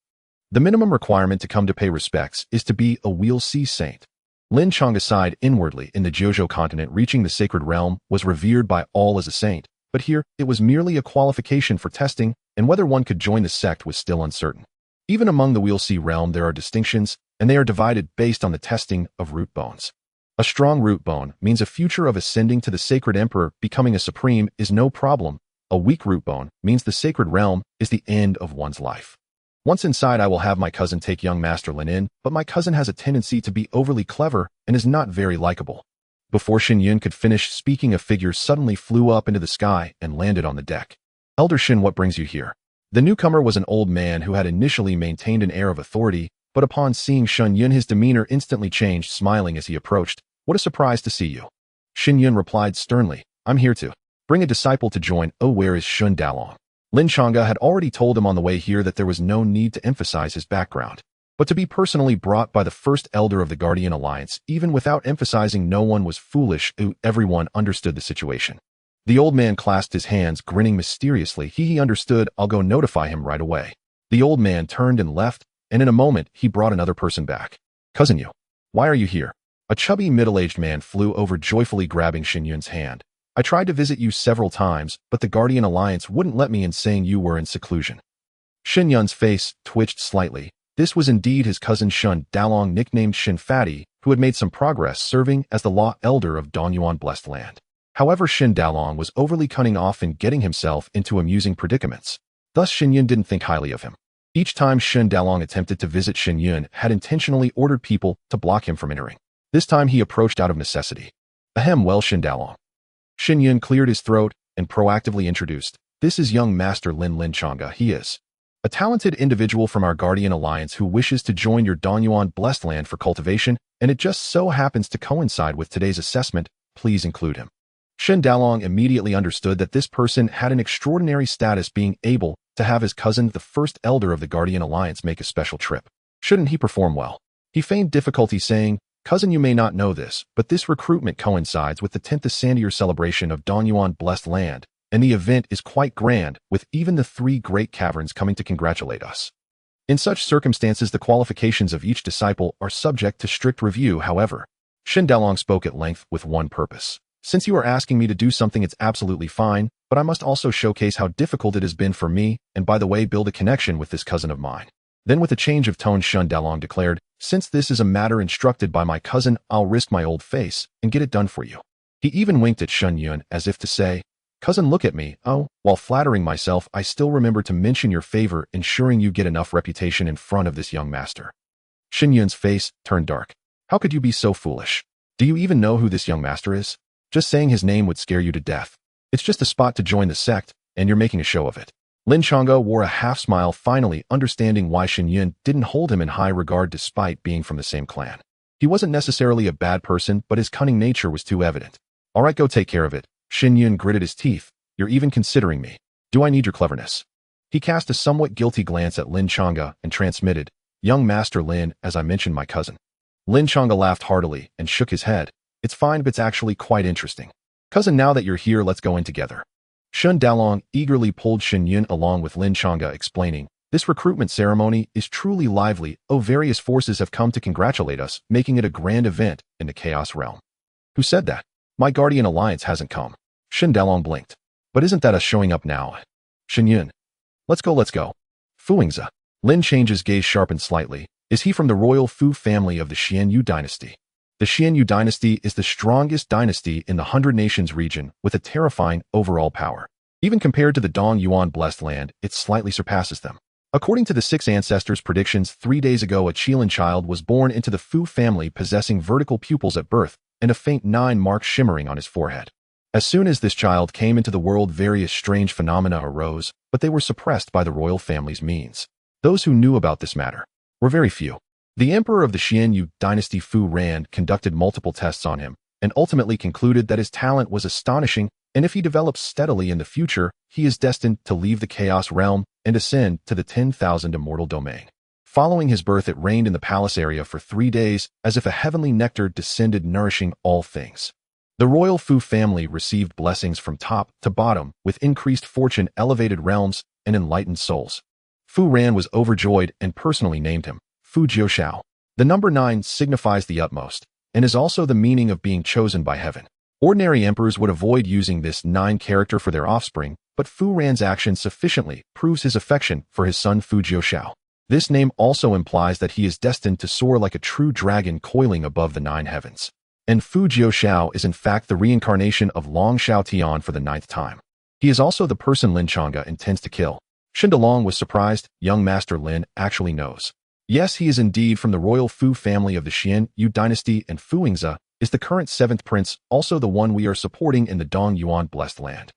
The minimum requirement to come to pay respects is to be a Wheel Sea Saint. Lin Changge sighed inwardly. In the Jojo continent, reaching the Sacred Realm was revered by all as a saint, but here it was merely a qualification for testing, and whether one could join the sect was still uncertain. Even among the Wheel Sea Realm there are distinctions, and they are divided based on the testing of root bones. A strong root bone means a future of ascending to the Sacred Emperor. Becoming a supreme is no problem. A weak root bone means the Sacred Realm is the end of one's life. Once inside, I will have my cousin take young Master Lin in, but my cousin has a tendency to be overly clever and is not very likable. Before Shen Yun could finish speaking, a figure suddenly flew up into the sky and landed on the deck. Elder Shen, what brings you here? The newcomer was an old man who had initially maintained an air of authority, but upon seeing Shen Yun his demeanor instantly changed, smiling as he approached. What a surprise to see you. Shen Yun replied sternly, I'm here to bring a disciple to join. Oh, where is Shun Dalong? Lin Changge had already told him on the way here that there was no need to emphasize his background, but to be personally brought by the first elder of the Guardian Alliance, even without emphasizing, no one was foolish. Everyone understood the situation. The old man clasped his hands, grinning mysteriously. He understood. I'll go notify him right away. The old man turned and left, and in a moment he brought another person back. Cousin Yu, why are you here? A chubby middle-aged man flew over, joyfully grabbing Shen Yun's hand. I tried to visit you several times, but the Guardian Alliance wouldn't let me in, saying you were in seclusion. Shen Yun's face twitched slightly. This was indeed his cousin Shun Dalong, nicknamed Shin Fatty, who had made some progress serving as the law elder of Danyuan Blessed Land. However, Shin Dalong was overly cunning, often getting himself into amusing predicaments. Thus, Shen Yun didn't think highly of him. Each time Shin Dalong attempted to visit, Shen Yun had intentionally ordered people to block him from entering. This time he approached out of necessity. Ahem, well, Shin Dalong. Shen Yun cleared his throat and proactively introduced, this is young Master Lin Changge. He is a talented individual from our Guardian Alliance who wishes to join your Danyuan Blessed Land for cultivation, and it just so happens to coincide with today's assessment. Please include him. Shen Dalong immediately understood that this person had an extraordinary status, being able to have his cousin, the first elder of the Guardian Alliance, make a special trip. Shouldn't he perform well? He feigned difficulty saying, "Cousin, you may not know this, but this recruitment coincides with the 10th Ascendier celebration of Dongyuan Blessed Land, and the event is quite grand, with even the 3 great caverns coming to congratulate us. In such circumstances, the qualifications of each disciple are subject to strict review. However, Shen Dalong spoke at length with one purpose. Since you are asking me to do something, it's absolutely fine, but I must also showcase how difficult it has been for me, and by the way, build a connection with this cousin of mine." Then with a change of tone, Shen Dalong declared, "Since this is a matter instructed by my cousin, I'll risk my old face and get it done for you." He even winked at Shen Yun as if to say, "Cousin, look at me. Oh, while flattering myself, I still remember to mention your favor, ensuring you get enough reputation in front of this young master." Shen Yun's face turned dark. "How could you be so foolish? Do you even know who this young master is? Just saying his name would scare you to death. It's just a spot to join the sect, and you're making a show of it." Lin Changge wore a half-smile, finally understanding why Shen Yun didn't hold him in high regard despite being from the same clan. He wasn't necessarily a bad person, but his cunning nature was too evident. "All right, go take care of it." Shen Yun gritted his teeth. "You're even considering me. Do I need your cleverness?" He cast a somewhat guilty glance at Lin Changge and transmitted, "Young Master Lin, as I mentioned my cousin." Lin Changge laughed heartily and shook his head. "It's fine, but it's actually quite interesting. Cousin, now that you're here, let's go in together." Shen Dalong eagerly pulled Shen Yun along with Lin Changge, explaining, "This recruitment ceremony is truly lively. Various forces have come to congratulate us, making it a grand event in the Chaos Realm." "Who said that? My guardian alliance hasn't come." Shen Dalong blinked. "But isn't that us showing up now?" "Shen Yun. Let's go. Fuingzi." Lin Change's gaze sharpened slightly. "Is he from the royal Fu family of the Xianyu dynasty?" The Xianyu dynasty is the strongest dynasty in the 100 Nations region, with a terrifying overall power. Even compared to the Dongyuan Blessed Land, it slightly surpasses them. According to the 6 ancestors' predictions, 3 days ago a Qilin child was born into the Fu family possessing vertical pupils at birth and a faint 9 mark shimmering on his forehead. As soon as this child came into the world, various strange phenomena arose, but they were suppressed by the royal family's means. Those who knew about this matter were very few. The emperor of the Xianyu dynasty, Fu Rand, conducted multiple tests on him and ultimately concluded that his talent was astonishing, and if he develops steadily in the future, he is destined to leave the Chaos Realm and ascend to the 10,000 immortal domain. Following his birth, it rained in the palace area for 3 days, as if a heavenly nectar descended, nourishing all things. The royal Fu family received blessings from top to bottom, with increased fortune, elevated realms, and enlightened souls. Fu Ran was overjoyed and personally named him Fu Jiushao. The number 9 signifies the utmost, and is also the meaning of being chosen by heaven. Ordinary emperors would avoid using this 9 character for their offspring, but Fu Ran's action sufficiently proves his affection for his son Fu Jiushao. This name also implies that he is destined to soar like a true dragon coiling above the 9 heavens. And Fu Jiushao is in fact the reincarnation of Long Shao Tian for the 9th time. He is also the person Lin Changge intends to kill. Shen Dalong was surprised. Young Master Lin actually knows. Yes, he is indeed from the royal Fu family of the Xianyu dynasty, and Fuingzi is the current 7th prince, also the one we are supporting in the Dongyuan Blessed Land.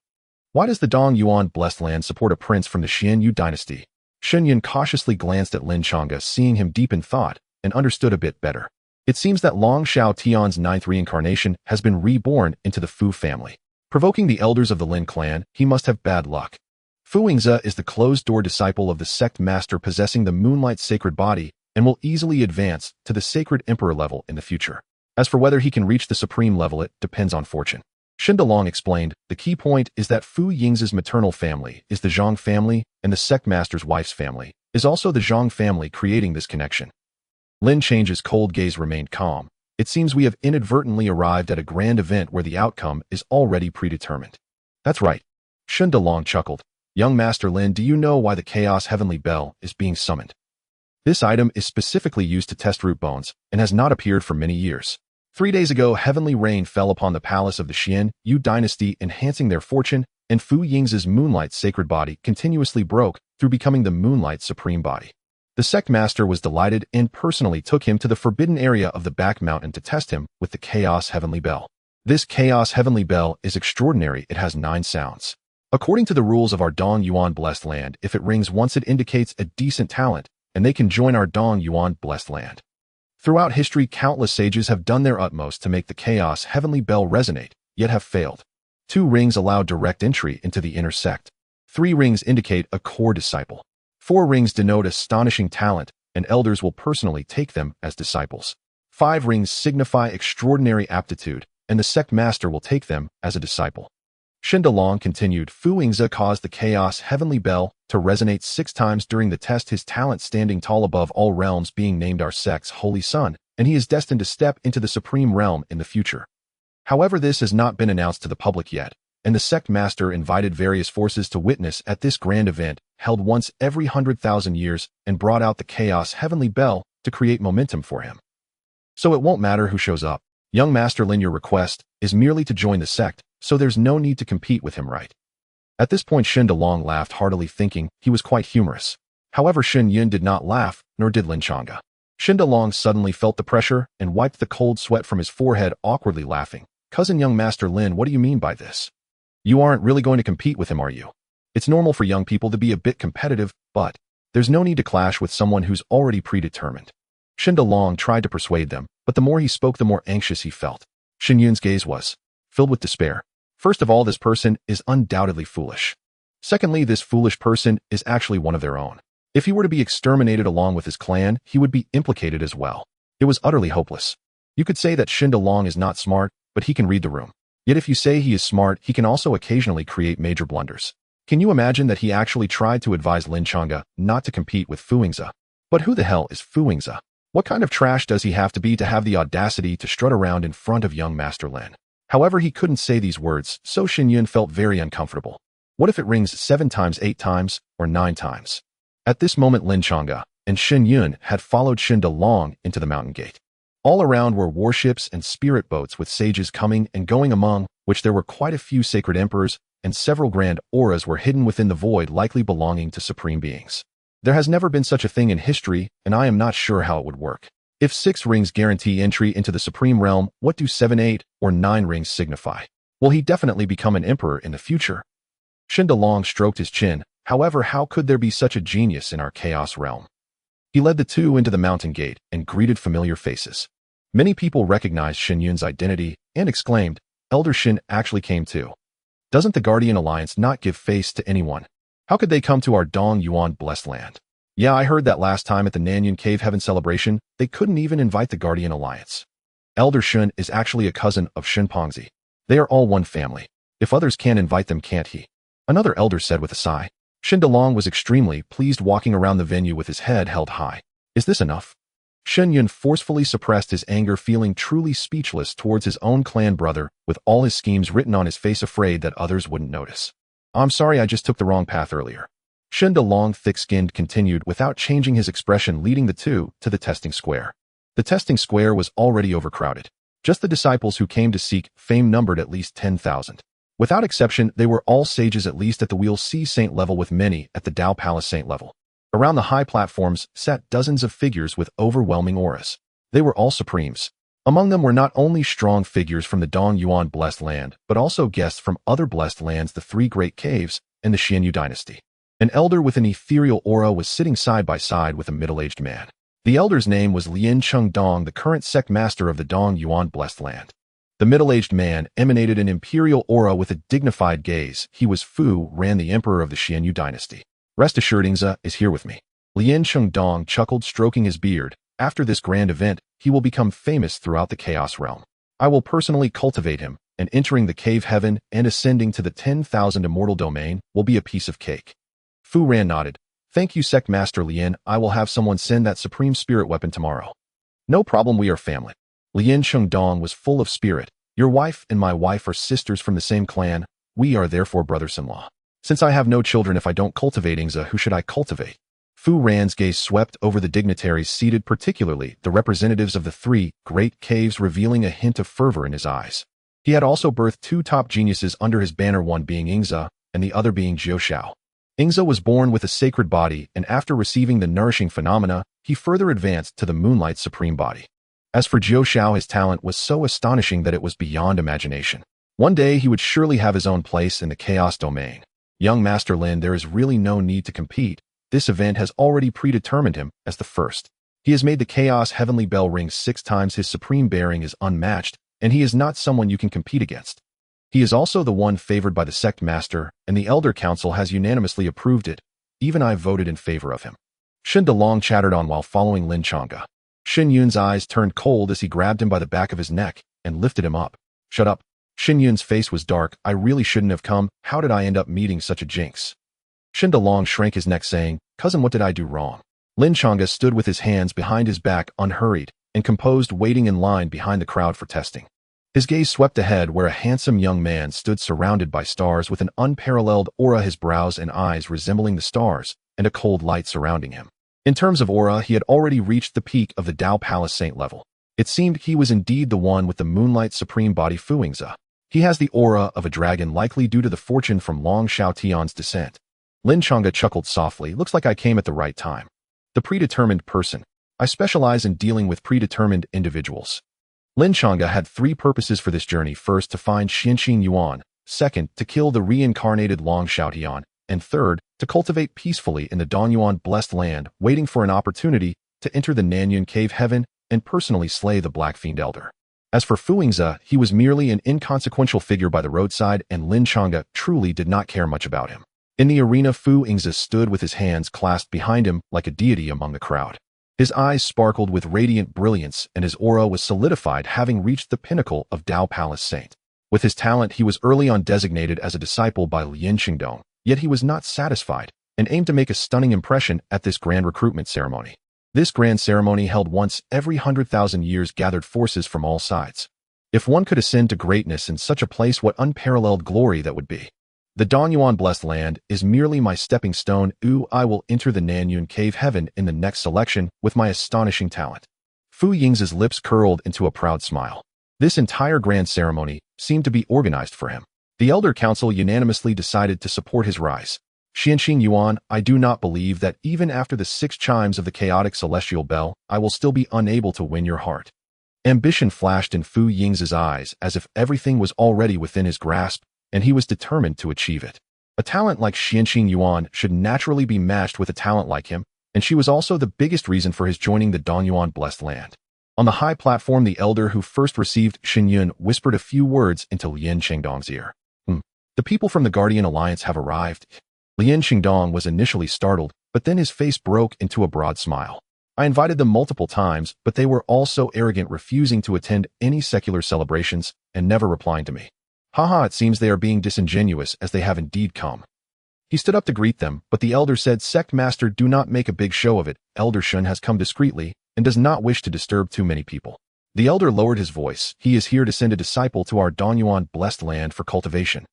Why does the Dongyuan Blessed Land support a prince from the Xianyu dynasty? Shen Yun cautiously glanced at Lin Changge, seeing him deep in thought, and understood a bit better. It seems that Long Shao Tian's 9th reincarnation has been reborn into the Fu family. Provoking the elders of the Lin clan, he must have bad luck. Fuingzi is the closed-door disciple of the sect master possessing the Moonlight Sacred Body and will easily advance to the Sacred Emperor level in the future. As for whether he can reach the Supreme level, it depends on fortune. Shen Dalong explained, the key point is that Fu Yingzi's maternal family is the Zhang family, and the sect master's wife's family is also the Zhang family, creating this connection. Lin Change's cold gaze remained calm. It seems we have inadvertently arrived at a grand event where the outcome is already predetermined. That's right. Shen Dalong chuckled. Young Master Lin, do you know why the Chaos Heavenly Bell is being summoned? This item is specifically used to test root bones and has not appeared for many years. 3 days ago, heavenly rain fell upon the palace of the Xianyu dynasty, enhancing their fortune, and Fu Yingzi's Moonlight Sacred Body continuously broke through becoming the Moonlight Supreme Body. The sect master was delighted and personally took him to the forbidden area of the back mountain to test him with the Chaos Heavenly Bell. This Chaos Heavenly Bell is extraordinary. It has 9 sounds. According to the rules of our Dongyuan Blessed Land, if it rings once, it indicates a decent talent, and they can join our Dongyuan Blessed Land. Throughout history, countless sages have done their utmost to make the Chaos Heavenly Bell resonate, yet have failed. 2 rings allow direct entry into the inner sect. 3 rings indicate a core disciple. 4 rings denote astonishing talent, and elders will personally take them as disciples. 5 rings signify extraordinary aptitude, and the sect master will take them as a disciple. Shindalong continued, Fu Yingzi caused the chaos heavenly bell to resonate 6 times during the test, his talent standing tall above all realms, being named our sect's holy son, and he is destined to step into the supreme realm in the future. However, this has not been announced to the public yet, and the sect master invited various forces to witness at this grand event, held once every 100,000 years, and brought out the chaos heavenly bell to create momentum for him. So it won't matter who shows up. Young Master Lin, your request is merely to join the sect, so there's no need to compete with him, right? At this point, Shindalong laughed heartily, thinking he was quite humorous. However, Xin Yun did not laugh, nor did Lin Changge. Shindalong suddenly felt the pressure and wiped the cold sweat from his forehead, awkwardly laughing. Cousin Young Master Lin, what do you mean by this? You aren't really going to compete with him, are you? It's normal for young people to be a bit competitive, but there's no need to clash with someone who's already predetermined. Shindalong tried to persuade them, but the more he spoke, the more anxious he felt. Xin Yun's gaze was filled with despair. First of all, this person is undoubtedly foolish. Secondly, this foolish person is actually one of their own. If he were to be exterminated along with his clan, he would be implicated as well. It was utterly hopeless. You could say that Shindalong is not smart, but he can read the room. Yet if you say he is smart, he can also occasionally create major blunders. Can you imagine that he actually tried to advise Lin Changge not to compete with Fu Yingzi? But who the hell is Fu Yingzi? What kind of trash does he have to have the audacity to strut around in front of young Master Lin? However, he couldn't say these words, so Xin Yun felt very uncomfortable. What if it rings 7 times, 8 times, or 9 times? At this moment, Lin Changge and Xin Yun had followed Shindalong into the mountain gate. All around were warships and spirit boats with sages coming and going, among which there were quite a few sacred emperors, and several grand auras were hidden within the void, likely belonging to supreme beings. There has never been such a thing in history, and I am not sure how it would work. If 6 rings guarantee entry into the supreme realm, what do 7, 8, or 9 rings signify? Will he definitely become an emperor in the future? Shindalong stroked his chin. However, how could there be such a genius in our chaos realm? He led the 2 into the mountain gate and greeted familiar faces. Many people recognized Xin Yun's identity and exclaimed, Elder Xin actually came too. Doesn't the Guardian Alliance not give face to anyone? How could they come to our Dong Yuan blessed land? Yeah, I heard that last time at the Nanyun Cave Heaven celebration, they couldn't even invite the Guardian Alliance. Elder Xin is actually a cousin of Xin Pongzi. They are all one family. If others can't invite them, can't he? Another elder said with a sigh. Shindalong was extremely pleased, walking around the venue with his head held high. Is this enough? Xin Yun forcefully suppressed his anger, feeling truly speechless towards his own clan brother, with all his schemes written on his face, afraid that others wouldn't notice. I'm sorry, I just took the wrong path earlier. Shindalong, thick-skinned, continued without changing his expression, leading the 2 to the testing square. The testing square was already overcrowded. Just the disciples who came to seek fame numbered at least 10,000. Without exception, they were all sages, at least at the Wheel C Saint level, with many at the Dao Palace Saint level. Around the high platforms sat dozens of figures with overwhelming auras. They were all supremes. Among them were not only strong figures from the Dong Yuan blessed land, but also guests from other blessed lands, the 3 great caves, and the Xianyu dynasty. An elder with an ethereal aura was sitting side by side with a middle-aged man. The elder's name was Lin Changge, the current sect master of the Dong Yuan blessed land. The middle-aged man emanated an imperial aura with a dignified gaze. He was Fu Ran, the emperor of the Xianyu dynasty. Rest assured, Yingzi is here with me. Lin Changge chuckled, stroking his beard. After this grand event, he will become famous throughout the chaos realm. I will personally cultivate him, and entering the cave heaven and ascending to the 10,000 immortal domain will be a piece of cake. Fu Ran nodded. Thank you, Sect Master Lin. I will have someone send that supreme spirit weapon tomorrow. No problem, we are family. Lin Changge was full of spirit. Your wife and my wife are sisters from the same clan. We are therefore brothers-in-law. Since I have no children, if I don't cultivate Yingzi, who should I cultivate? Fu Ran's gaze swept over the dignitaries seated, particularly the representatives of the 3 great caves, revealing a hint of fervor in his eyes. He had also birthed 2 top geniuses under his banner, one being Yingzi and the other being Jiu Shao. Yingzi was born with a sacred body, and after receiving the nourishing phenomena, he further advanced to the Moonlight Supreme Body. As for Jiu Shao, his talent was so astonishing that it was beyond imagination. One day he would surely have his own place in the chaos domain. Young Master Lin, there is really no need to compete. This event has already predetermined him as the first. He has made the chaos heavenly bell ring 6 times. His supreme bearing is unmatched, and he is not someone you can compete against. He is also the one favored by the sect master, and the Elder Council has unanimously approved it. Even I voted in favor of him. Shen Dalong chattered on while following Lin Changge. Xin Yun's eyes turned cold as he grabbed him by the back of his neck and lifted him up. Shut up. Xin Yun's face was dark. I really shouldn't have come. How did I end up meeting such a jinx? Shen Dalong shrank his neck saying, Cousin, what did I do wrong? Lin Changge stood with his hands behind his back, unhurried and composed, waiting in line behind the crowd for testing. His gaze swept ahead where a handsome young man stood surrounded by stars with an unparalleled aura, his brows and eyes resembling the stars, and a cold light surrounding him. In terms of aura, he had already reached the peak of the Dao Palace Saint level. It seemed he was indeed the one with the Moonlight Supreme Body Fuingza. He has the aura of a dragon, likely due to the fortune from Long Shao Tian's descent. Lin Changge chuckled softly. Looks like I came at the right time. The predetermined person. I specialize in dealing with predetermined individuals. Lin Changge had three purposes for this journey. First, to find Xianxin Yuan. Second, to kill the reincarnated Long Shao Tian. And third, to cultivate peacefully in the Danyuan blessed land, waiting for an opportunity to enter the Nanyun cave heaven and personally slay the Black Fiend Elder. As for Fuingza, he was merely an inconsequential figure by the roadside, and Lin Changge truly did not care much about him. In the arena, Fuingza stood with his hands clasped behind him like a deity among the crowd. His eyes sparkled with radiant brilliance, and his aura was solidified, having reached the pinnacle of Dao Palace Saint. With his talent, he was early on designated as a disciple by Lin Changge, yet he was not satisfied and aimed to make a stunning impression at this grand recruitment ceremony. This grand ceremony, held once every 100,000 years, gathered forces from all sides. If one could ascend to greatness in such a place, what unparalleled glory that would be. The Danyuan blessed land is merely my stepping stone. I will enter the Nanyun cave heaven in the next selection with my astonishing talent. Fu Ying's lips curled into a proud smile. This entire grand ceremony seemed to be organized for him. The Elder Council unanimously decided to support his rise. Xianxin Yuan, I do not believe that even after the 6 chimes of the chaotic celestial bell, I will still be unable to win your heart. Ambition flashed in Fu Ying's eyes as if everything was already within his grasp, and he was determined to achieve it. A talent like Xianxin Yuan should naturally be matched with a talent like him, and she was also the biggest reason for his joining the Danyuan blessed land. On the high platform, the elder who first received Xin Yun whispered a few words into Lin Changge's ear. The people from the Guardian Alliance have arrived. Lin Changge was initially startled, but then his face broke into a broad smile. I invited them multiple times, but they were all so arrogant, refusing to attend any secular celebrations and never replying to me. Haha, it seems they are being disingenuous, as they have indeed come. He stood up to greet them, but the elder said, Sect Master, do not make a big show of it. Elder Shun has come discreetly and does not wish to disturb too many people. The elder lowered his voice. He is here to send a disciple to our Danyuan blessed land for cultivation.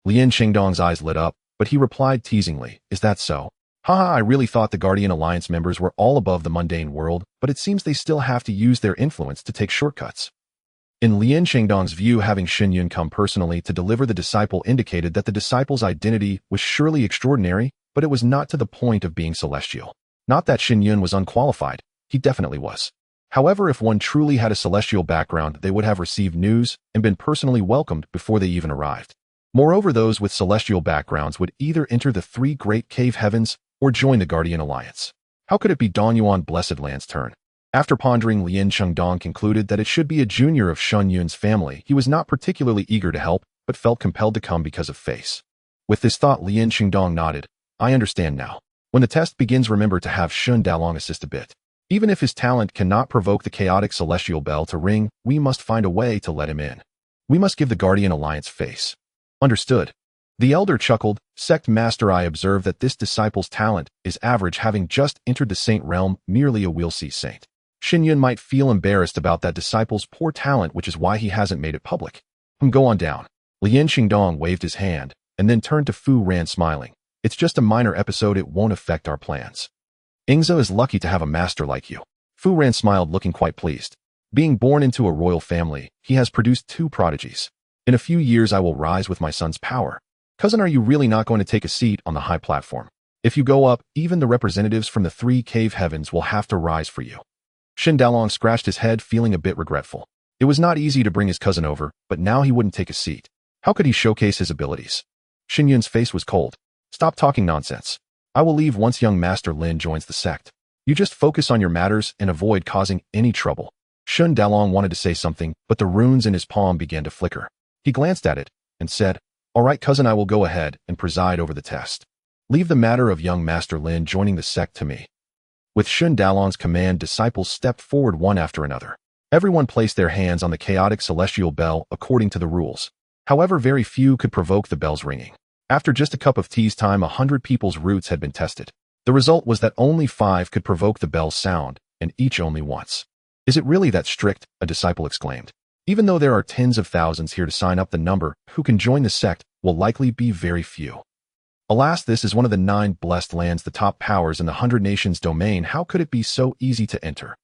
Lin Changge's eyes lit up, but he replied teasingly, Is that so? Haha, I really thought the Guardian Alliance members were all above the mundane world, but it seems they still have to use their influence to take shortcuts. In Lin Changge's view, having Xin Yun come personally to deliver the disciple indicated that the disciple's identity was surely extraordinary, but it was not to the point of being celestial. Not that Xin Yun was unqualified, he definitely was. However, if one truly had a celestial background, they would have received news and been personally welcomed before they even arrived. Moreover, those with celestial backgrounds would either enter the 3 great cave heavens or join the Guardian Alliance. How could it be Danyuan Blessed Land's turn? After pondering, Lin Changge concluded that it should be a junior of Shun Yun's family. He was not particularly eager to help, but felt compelled to come because of face. With this thought, Lin Changge nodded. I understand now. When the test begins, remember to have Shun Dalong assist a bit. Even if his talent cannot provoke the chaotic celestial bell to ring, we must find a way to let him in. We must give the Guardian Alliance face. Understood. The elder chuckled. Sect Master, I observe that this disciple's talent is average, having just entered the saint realm, merely a we'll see saint. Xin Yun might feel embarrassed about that disciple's poor talent, which is why he hasn't made it public. Go on down. Lin Changge waved his hand, and then turned to Fu Ran smiling. It's just a minor episode, it won't affect our plans. Ingza is lucky to have a master like you. Fu Ran smiled, looking quite pleased. Being born into a royal family, he has produced 2 prodigies. In a few years I will rise with my son's power. Cousin, are you really not going to take a seat on the high platform? If you go up, even the representatives from the 3 cave heavens will have to rise for you. Xin Dalong scratched his head, feeling a bit regretful. It was not easy to bring his cousin over, but now he wouldn't take a seat. How could he showcase his abilities? Xin Yun's face was cold. Stop talking nonsense. I will leave once young Master Lin joins the sect. You just focus on your matters and avoid causing any trouble. Xin Dalong wanted to say something, but the runes in his palm began to flicker. He glanced at it and said, All right, cousin, I will go ahead and preside over the test. Leave the matter of young Master Lin joining the sect to me. With Shun Dalong's command, disciples stepped forward one after another. Everyone placed their hands on the chaotic celestial bell according to the rules. However, very few could provoke the bell's ringing. After just a cup of tea's time, 100 people's roots had been tested. The result was that only 5 could provoke the bell's sound, and each only once. Is it really that strict? A disciple exclaimed. Even though there are tens of thousands here to sign up, the number who can join the sect will likely be very few. Alas, this is one of the 9 blessed lands, the top powers in the 100 nations domain. How could it be so easy to enter?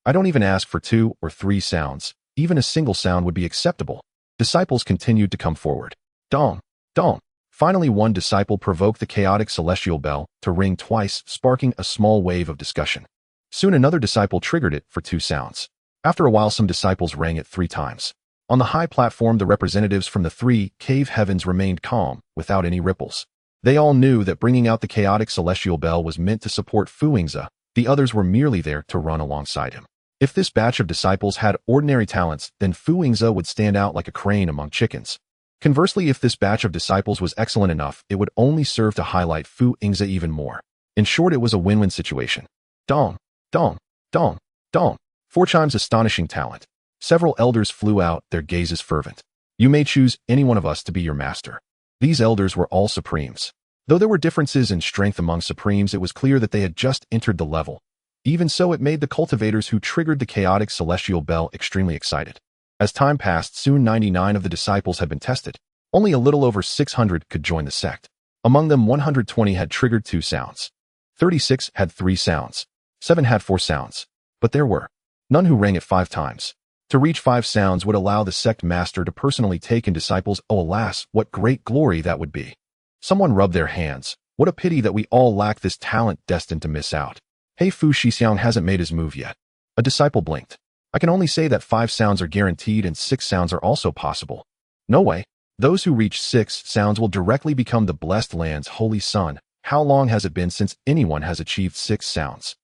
I don't even ask for 2 or 3 sounds. Even a single sound would be acceptable. Disciples continued to come forward. Dong, dong. Finally, one disciple provoked the chaotic celestial bell to ring twice, sparking a small wave of discussion. Soon another disciple triggered it for 2 sounds. After a while, some disciples rang it 3 times. On the high platform, the representatives from the 3 cave heavens remained calm, without any ripples. They all knew that bringing out the chaotic celestial bell was meant to support Fu Yingzi. The others were merely there to run alongside him. If this batch of disciples had ordinary talents, then Fu Yingzi would stand out like a crane among chickens. Conversely, if this batch of disciples was excellent enough, it would only serve to highlight Fu Yingzi even more. In short, it was a win-win situation. Dong, dong, dong, dong. 4 chimes, astonishing talent. Several elders flew out, their gazes fervent. You may choose any one of us to be your master. These elders were all Supremes. Though there were differences in strength among Supremes, it was clear that they had just entered the level. Even so, it made the cultivators who triggered the chaotic celestial bell extremely excited. As time passed, soon 99 of the disciples had been tested. Only a little over 600 could join the sect. Among them, 120 had triggered 2 sounds. 36 had 3 sounds. 7 had 4 sounds. But there were none who rang it 5 times. To reach 5 sounds would allow the sect master to personally take in disciples. Oh, alas, what great glory that would be. Someone rubbed their hands. What a pity that we all lack this talent, destined to miss out. Hey, Fu Shixiang hasn't made his move yet. A disciple blinked. I can only say that 5 sounds are guaranteed and 6 sounds are also possible. No way. Those who reach 6 sounds will directly become the blessed land's holy son. How long has it been since anyone has achieved 6 sounds?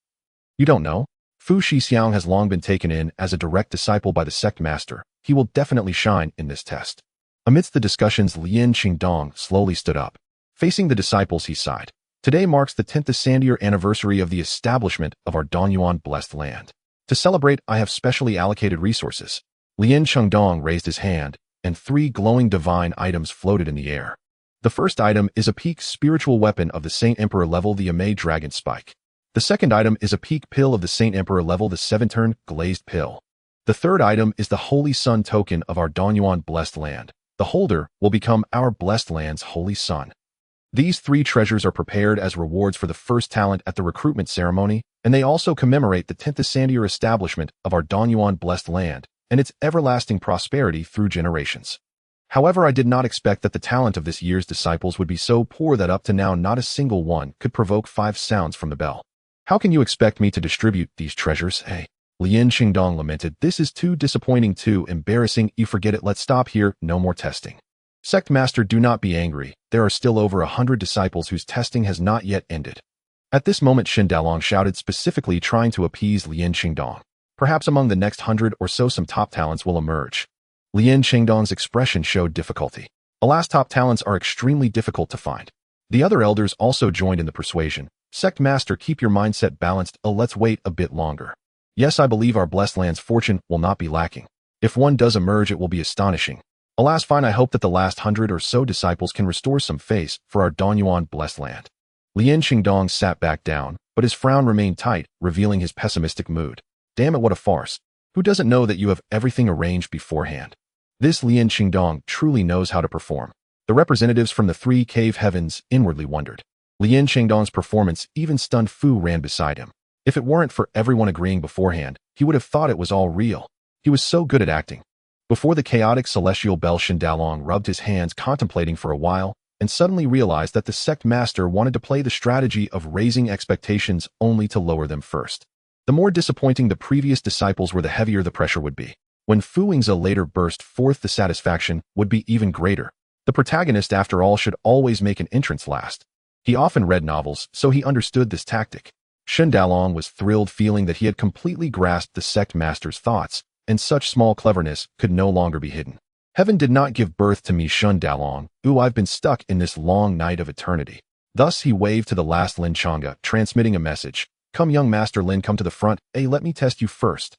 You don't know? Fu Shixiang has long been taken in as a direct disciple by the sect master. He will definitely shine in this test. Amidst the discussions, Lin Changge slowly stood up. Facing the disciples, he sighed. Today marks the 10th ascendier anniversary of the establishment of our Dongyuan blessed land. To celebrate, I have specially allocated resources. Lin Changge raised his hand, and 3 glowing divine items floated in the air. The first item is a peak spiritual weapon of the Saint Emperor level, the Amei Dragon Spike. The second item is a peak pill of the Saint Emperor level, the 7-turn glazed pill. The third item is the Holy Sun token of our Dongyuan blessed land. The holder will become our blessed land's holy son. These 3 treasures are prepared as rewards for the first talent at the recruitment ceremony, and they also commemorate the 10th ascendier establishment of our Dongyuan blessed land and its everlasting prosperity through generations. However, I did not expect that the talent of this year's disciples would be so poor that up to now not a single one could provoke 5 sounds from the bell. How can you expect me to distribute these treasures? Hey, Lin Changge lamented. This is too disappointing, too embarrassing. You forget it. Let's stop here. No more testing. Sect Master, do not be angry. There are still over 100 disciples whose testing has not yet ended. At this moment, Shen Dalong shouted, specifically trying to appease Lin Changge. Perhaps among the next 100 or so some top talents will emerge. Lin Changge's expression showed difficulty. Alas, top talents are extremely difficult to find. The other elders also joined in the persuasion. Sect Master, keep your mindset balanced. Let's wait a bit longer. Yes, I believe our blessed land's fortune will not be lacking. If one does emerge, it will be astonishing. Alas, fine, I hope that the last 100 or so disciples can restore some face for our Dongyuan blessed land. Lin Changge sat back down, but his frown remained tight, revealing his pessimistic mood. Damn it, what a farce. Who doesn't know that you have everything arranged beforehand? This Lin Changge truly knows how to perform. The representatives from the 3 cave heavens inwardly wondered. Lin Changge's performance even stunned Fu ran beside him. If it weren't for everyone agreeing beforehand, he would have thought it was all real. He was so good at acting. Before the chaotic celestial bell, Shen Dalong rubbed his hands, contemplating for a while, and suddenly realized that the sect master wanted to play the strategy of raising expectations only to lower them first. The more disappointing the previous disciples were, the heavier the pressure would be. When Fu Yingzi later burst forth, the satisfaction would be even greater. The protagonist, after all, should always make an entrance last. He often read novels, so he understood this tactic. Shen Dalong was thrilled, feeling that he had completely grasped the sect master's thoughts, and such small cleverness could no longer be hidden. Heaven did not give birth to me, Shen Dalong. Ooh, I've been stuck in this long night of eternity. Thus he waved to the last Lin Changge, transmitting a message. Come young Master Lin, come to the front. Let me test you first.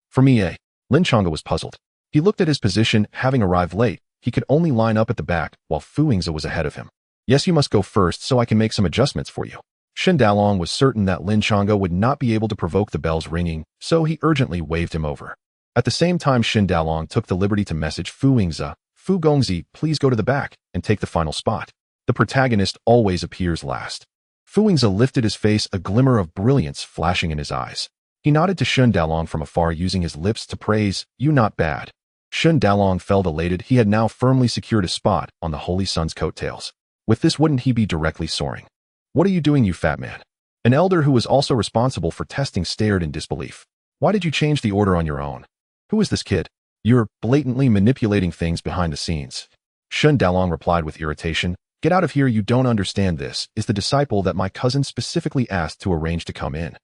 For me, Lin Changge was puzzled. He looked at his position, having arrived late. He could only line up at the back, while Fu Yingzi was ahead of him. Yes, you must go first so I can make some adjustments for you. Shen Dalong was certain that Lin Changge would not be able to provoke the bells ringing, so he urgently waved him over. At the same time, Shen Dalong took the liberty to message Fu Yingzi, Fu Gongzi, please go to the back and take the final spot. The protagonist always appears last. Fu Yingzi lifted his face, a glimmer of brilliance flashing in his eyes. He nodded to Shen Dalong from afar, using his lips to praise, you not bad. Shen Dalong felt elated. He had now firmly secured a spot on the Holy Sun's coattails. With this, wouldn't he be directly soaring? What are you doing, you fat man? An elder who was also responsible for testing stared in disbelief. Why did you change the order on your own? Who is this kid? You're blatantly manipulating things behind the scenes. Shen Dalong replied with irritation. Get out of here, you don't understand. This is the disciple that my cousin specifically asked to arrange to come in.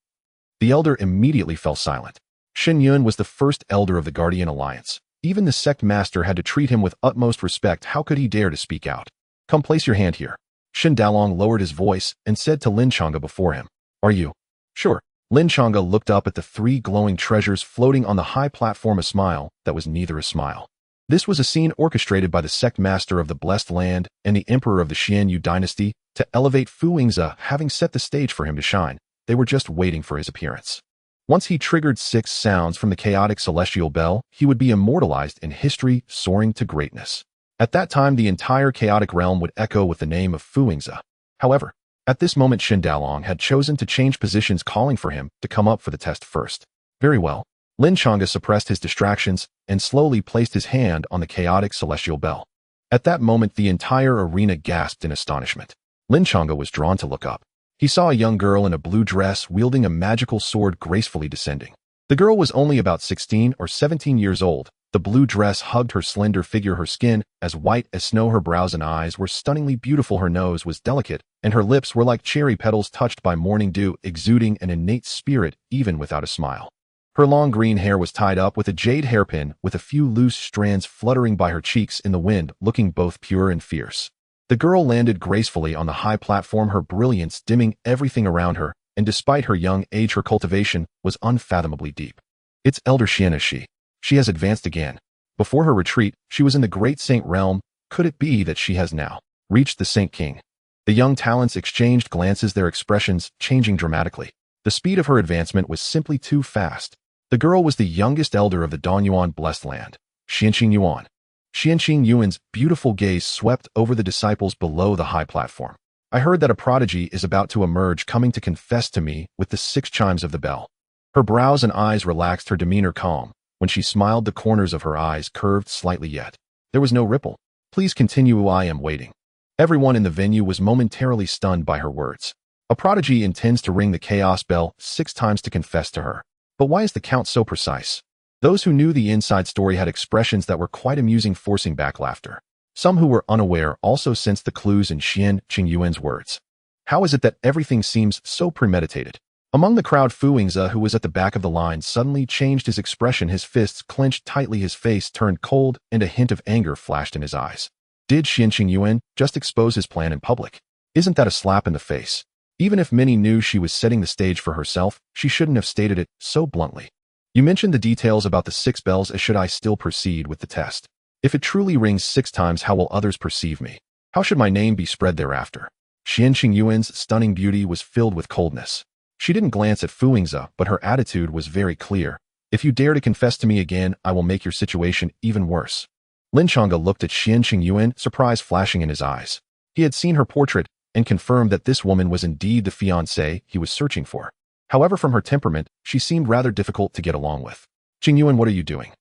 The elder immediately fell silent. Shen Yun was the first elder of the Guardian Alliance. Even the sect master had to treat him with utmost respect. How could he dare to speak out? Come, place your hand here. Shen Dalong lowered his voice and said to Lin Changge before him. Are you? Sure. Lin Changge looked up at the three glowing treasures floating on the high platform, a smile that was neither a smile. This was a scene orchestrated by the sect master of the Blessed Land and the emperor of the Xianyu dynasty to elevate Fu Yingzi, having set the stage for him to shine. They were just waiting for his appearance. Once he triggered 6 sounds from the chaotic celestial bell, he would be immortalized in history, soaring to greatness. At that time, the entire chaotic realm would echo with the name of Fu Yingzi. However, at this moment, Shen Dalong had chosen to change positions, calling for him to come up for the test first. Very well. Lin Changge suppressed his distractions and slowly placed his hand on the chaotic celestial bell. At that moment, the entire arena gasped in astonishment. Lin Changge was drawn to look up. He saw a young girl in a blue dress wielding a magical sword gracefully descending. The girl was only about 16 or 17 years old. The blue dress hugged her slender figure, her skin as white as snow, her brows and eyes were stunningly beautiful, her nose was delicate, and her lips were like cherry petals touched by morning dew, exuding an innate spirit even without a smile. Her long green hair was tied up with a jade hairpin, with a few loose strands fluttering by her cheeks in the wind, looking both pure and fierce. The girl landed gracefully on the high platform, her brilliance dimming everything around her, and despite her young age, her cultivation was unfathomably deep. It's Elder Xian, is she? She has advanced again. Before her retreat, she was in the Great Saint realm. Could it be that she has now reached the Saint King? The young talents exchanged glances, their expressions changing dramatically. The speed of her advancement was simply too fast. The girl was the youngest elder of the Danyuan Blessed Land, Xianqing Yuan. Xianqing Yuan's beautiful gaze swept over the disciples below the high platform. I heard that a prodigy is about to emerge, coming to confess to me with the 6 chimes of the bell. Her brows and eyes relaxed, her demeanor calm. When she smiled, the corners of her eyes curved slightly, yet there was no ripple. Please continue, I am waiting. Everyone in the venue was momentarily stunned by her words. A prodigy intends to ring the chaos bell 6 times to confess to her. But why is the count so precise? Those who knew the inside story had expressions that were quite amusing, forcing back laughter. Some who were unaware also sensed the clues in Xianqing Yuan's words. How is it that everything seems so premeditated? Among the crowd, Fu Yingzi, who was at the back of the line, suddenly changed his expression. His fists clenched tightly, his face turned cold, and a hint of anger flashed in his eyes. Did Xianqing Yuan just expose his plan in public? Isn't that a slap in the face? Even if many knew she was setting the stage for herself, she shouldn't have stated it so bluntly. You mentioned the details about the 6 bells. Should I still proceed with the test? If it truly rings 6 times, how will others perceive me? How should my name be spread thereafter? Xianqing Yuan's stunning beauty was filled with coldness. She didn't glance at Fu Yingzi, but her attitude was very clear. If you dare to confess to me again, I will make your situation even worse. Lin Changge looked at Xianqing Yuan, surprise flashing in his eyes. He had seen her portrait and confirmed that this woman was indeed the fiancée he was searching for. However, from her temperament, she seemed rather difficult to get along with. Qing Yuan, what are you doing?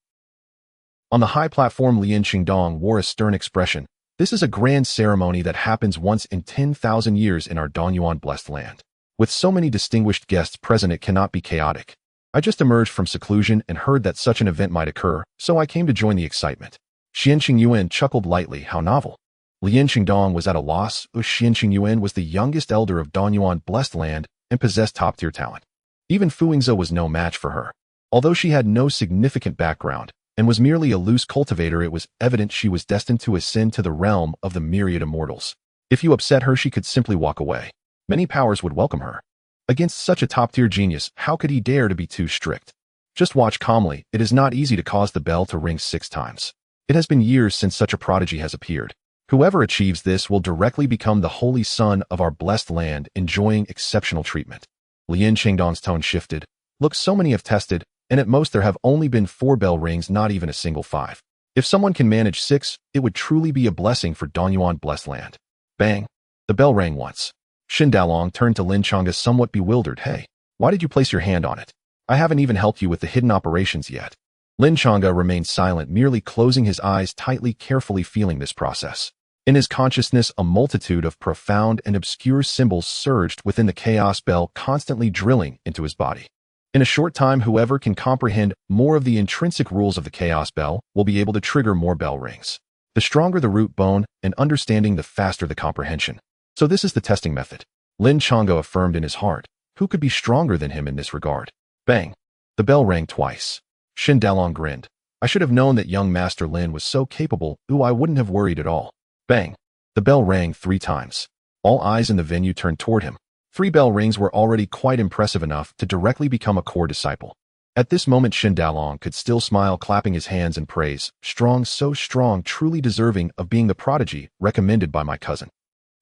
On the high platform, Lin Changge wore a stern expression. This is a grand ceremony that happens once in 10,000 years in our Danyuan Blessed Land. With so many distinguished guests present, it cannot be chaotic. I just emerged from seclusion and heard that such an event might occur, so I came to join the excitement. Xianqing Yuan chuckled lightly. How novel. Lin Changge was at a loss. Xianqing Yuan was the youngest elder of Danyuan Blessed Land and possessed top-tier talent. Even Fu Yingzi was no match for her. Although she had no significant background and was merely a loose cultivator, it was evident she was destined to ascend to the realm of the myriad immortals. If you upset her, she could simply walk away. Many powers would welcome her. Against such a top-tier genius, how could he dare to be too strict? Just watch calmly. It is not easy to cause the bell to ring 6 times. It has been years since such a prodigy has appeared. Whoever achieves this will directly become the holy son of our blessed land, enjoying exceptional treatment. Lin Changge's tone shifted. Look, so many have tested, and at most there have only been 4 bell rings, not even a single 5. If someone can manage 6, it would truly be a blessing for Donyuan blessed land. Bang! The bell rang once. Shen Dalong turned to Lin Changge somewhat bewildered. Hey, why did you place your hand on it? I haven't even helped you with the hidden operations yet. Lin Changge remained silent, merely closing his eyes tightly, carefully feeling this process. In his consciousness, a multitude of profound and obscure symbols surged within the chaos bell, constantly drilling into his body. In a short time, whoever can comprehend more of the intrinsic rules of the chaos bell will be able to trigger more bell rings. The stronger the root bone and understanding, the faster the comprehension. So this is the testing method. Lin Changge affirmed in his heart. Who could be stronger than him in this regard? Bang! The bell rang twice. Shen Dalong grinned. I should have known that young Master Lin was so capable. Ooh, I wouldn't have worried at all. Bang! The bell rang 3 times. All eyes in the venue turned toward him. 3 bell rings were already quite impressive enough to directly become a core disciple. At this moment, Shen Dalong could still smile, clapping his hands in praise. Strong, so strong, truly deserving of being the prodigy recommended by my cousin.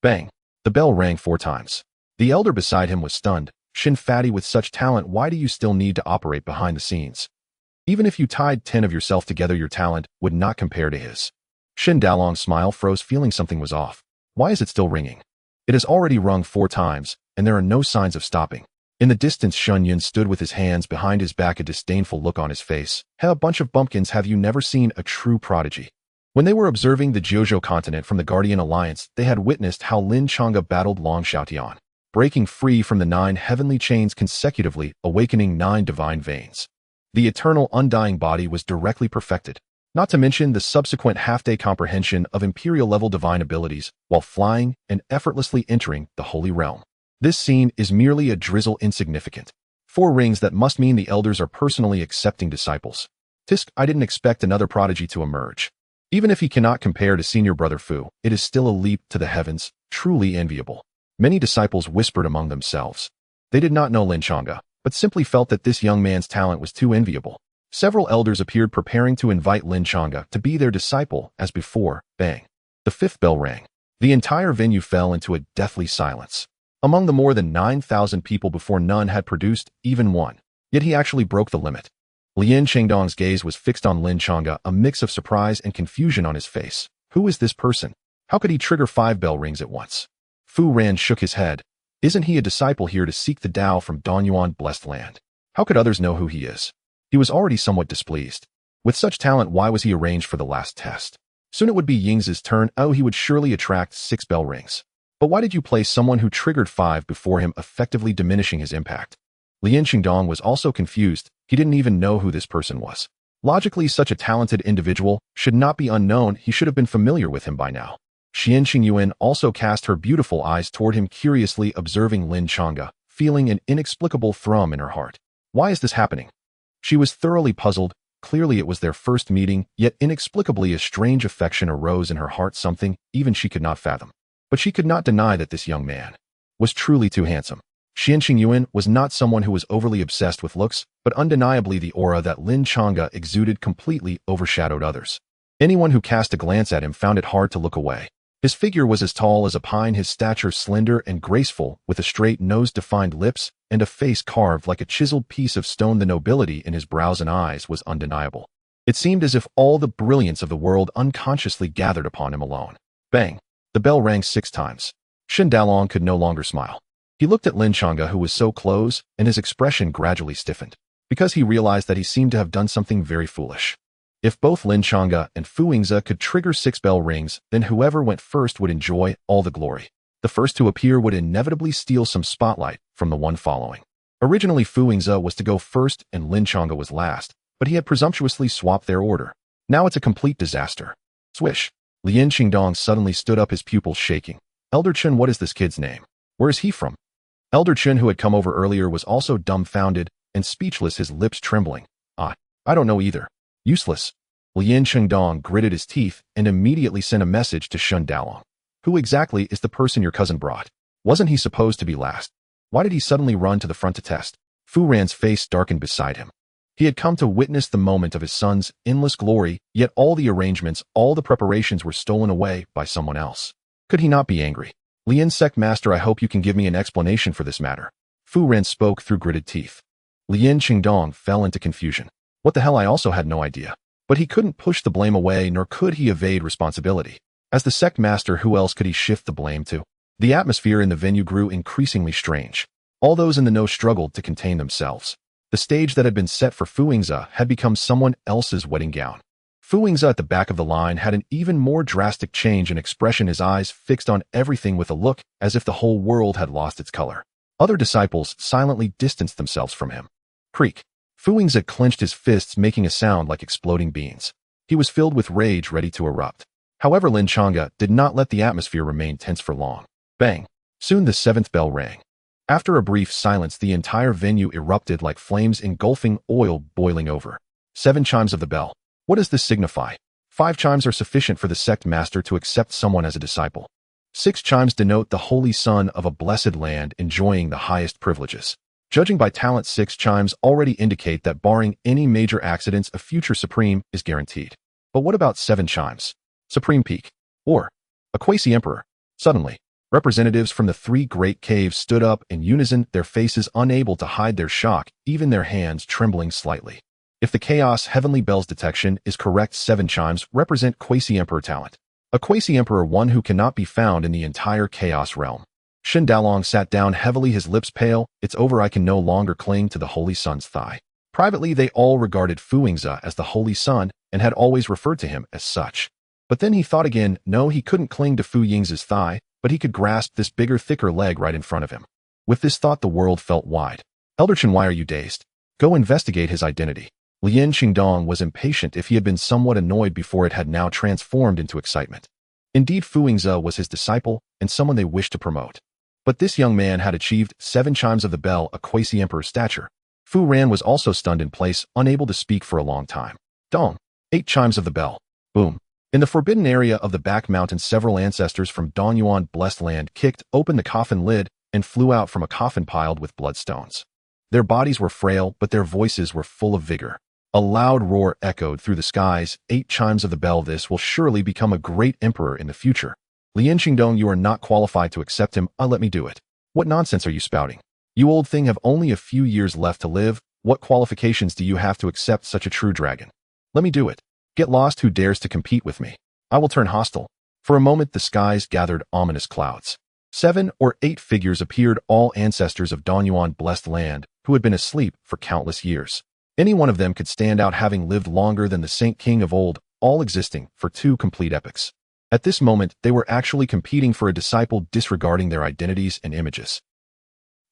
Bang! The bell rang 4 times. The elder beside him was stunned. Shen Fatty, with such talent, why do you still need to operate behind the scenes? Even if you tied 10 of yourself together, your talent would not compare to his. Shen Dalong's smile froze, feeling something was off. Why is it still ringing? It has already rung 4 times, and there are no signs of stopping. In the distance, Shun Yun stood with his hands behind his back, a disdainful look on his face. Hey, a bunch of bumpkins, have you never seen a true prodigy? When they were observing the Jiuzhou continent from the Guardian Alliance, they had witnessed how Lin Changge battled Long Xiaotian, breaking free from the 9 heavenly chains consecutively, awakening 9 divine veins. The eternal undying body was directly perfected, not to mention the subsequent half-day comprehension of imperial-level divine abilities while flying and effortlessly entering the holy realm. This scene is merely a drizzle, insignificant. 4 rings, that must mean the elders are personally accepting disciples. Tisk, I didn't expect another prodigy to emerge. Even if he cannot compare to senior brother Fu, it is still a leap to the heavens, truly enviable. Many disciples whispered among themselves. They did not know Lin Changge, but simply felt that this young man's talent was too enviable. Several elders appeared, preparing to invite Lin Changge to be their disciple. As before, bang! The 5th bell rang. The entire venue fell into a deathly silence. Among the more than 9,000 people before, none had produced even one. Yet he actually broke the limit. Lin Changge's gaze was fixed on Lin Changge, a mix of surprise and confusion on his face. Who is this person? How could he trigger 5 bell rings at once? Fu Ran shook his head. Isn't he a disciple here to seek the Tao from Donyuan blessed land? How could others know who he is? He was already somewhat displeased. With such talent, why was he arranged for the last test? Soon it would be Ying's turn. Oh, he would surely attract 6 bell rings. But why did you place someone who triggered 5 before him, effectively diminishing his impact? Lin Changge was also confused. He didn't even know who this person was. Logically, such a talented individual should not be unknown. He should have been familiar with him by now. Xian Qingyuan also cast her beautiful eyes toward him, curiously observing Lin Changge, feeling an inexplicable thrum in her heart. Why is this happening? She was thoroughly puzzled. Clearly it was their first meeting, yet inexplicably a strange affection arose in her heart, something even she could not fathom. But she could not deny that this young man was truly too handsome. Xian Qingyuan was not someone who was overly obsessed with looks, but undeniably the aura that Lin Changge exuded completely overshadowed others. Anyone who cast a glance at him found it hard to look away. His figure was as tall as a pine, his stature slender and graceful, with a straight nose, defined lips, and a face carved like a chiseled piece of stone. The nobility in his brows and eyes was undeniable. It seemed as if all the brilliance of the world unconsciously gathered upon him alone. Bang! The bell rang 6 times. Shen Dalong could no longer smile. He looked at Lin Changge, who was so close, and his expression gradually stiffened, because he realized that he seemed to have done something very foolish. If both Lin Changge and Fu Yingzi could trigger 6 bell rings, then whoever went first would enjoy all the glory. The first to appear would inevitably steal some spotlight from the one following. Originally, Fu Yingzi was to go first and Lin Changge was last, but he had presumptuously swapped their order. Now it's a complete disaster. Swish! Lin Changge suddenly stood up, his pupils shaking. Elder Chen, what is this kid's name? Where is he from? Elder Chen, who had come over earlier, was also dumbfounded and speechless, his lips trembling. I don't know either. Useless. Lin Changge gritted his teeth and immediately sent a message to Shen Dalong. Who exactly is the person your cousin brought? Wasn't he supposed to be last? Why did he suddenly run to the front to test? Fu Ran's face darkened beside him. He had come to witness the moment of his son's endless glory, yet all the arrangements, all the preparations were stolen away by someone else. Could he not be angry? Lin Sect Master, I hope you can give me an explanation for this matter. Fu Ran spoke through gritted teeth. Lin Changge fell into confusion. What the hell, I also had no idea. But he couldn't push the blame away, nor could he evade responsibility. As the sect master, who else could he shift the blame to? The atmosphere in the venue grew increasingly strange. All those in the know struggled to contain themselves. The stage that had been set for Fu Yingzi had become someone else's wedding gown. Fu Yingzi at the back of the line had an even more drastic change in expression, his eyes fixed on everything with a look as if the whole world had lost its color. Other disciples silently distanced themselves from him. Creak. Fu Yingzi clenched his fists, making a sound like exploding beans. He was filled with rage, ready to erupt. However, Lin Changge did not let the atmosphere remain tense for long. Bang! Soon the seventh bell rang. After a brief silence, the entire venue erupted like flames engulfing oil boiling over. 7 chimes of the bell. What does this signify? 5 chimes are sufficient for the sect master to accept someone as a disciple. 6 chimes denote the holy son of a blessed land enjoying the highest privileges. Judging by talent, 6 chimes already indicate that barring any major accidents, a future supreme is guaranteed. But what about 7 chimes? Supreme Peak. Or a quasi-emperor. Suddenly, representatives from the 3 great caves stood up in unison, their faces unable to hide their shock, even their hands trembling slightly. If the Chaos Heavenly Bell's detection is correct, 7 chimes represent quasi-emperor talent. A quasi-emperor, one who cannot be found in the entire Chaos realm. Shen Dalong sat down heavily, his lips pale. It's over, I can no longer cling to the Holy Son's thigh. Privately, they all regarded Fu Yingzi as the Holy Son and had always referred to him as such. But then he thought again. No, he couldn't cling to Fu Yingzi's thigh, but he could grasp this bigger, thicker leg right in front of him. With this thought, the world felt wide. Elder Chen, why are you dazed? Go investigate his identity. Lin Changge was impatient. If he had been somewhat annoyed before, it had now transformed into excitement. Indeed, Fu Yingzi was his disciple and someone they wished to promote. But this young man had achieved 7 chimes of the bell, a quasi-emperor stature. Fu Ran was also stunned in place, unable to speak for a long time. Dong. 8 chimes of the bell. Boom. In the forbidden area of the back mountains, several ancestors from Donyuan blessed land kicked open the coffin lid and flew out from a coffin piled with bloodstones. Their bodies were frail, but their voices were full of vigor. A loud roar echoed through the skies. 8 chimes of the bell. This will surely become a great emperor in the future. Lin Changge, you are not qualified to accept him. Let me do it. What nonsense are you spouting? You old thing have only a few years left to live. What qualifications do you have to accept such a true dragon? Let me do it. Get lost, who dares to compete with me. I will turn hostile. For a moment, the skies gathered ominous clouds. 7 or 8 figures appeared, all ancestors of Donyuan blessed land, who had been asleep for countless years. Any one of them could stand out, having lived longer than the Saint King of old, all existing for 2 complete epochs. At this moment, they were actually competing for a disciple, disregarding their identities and images.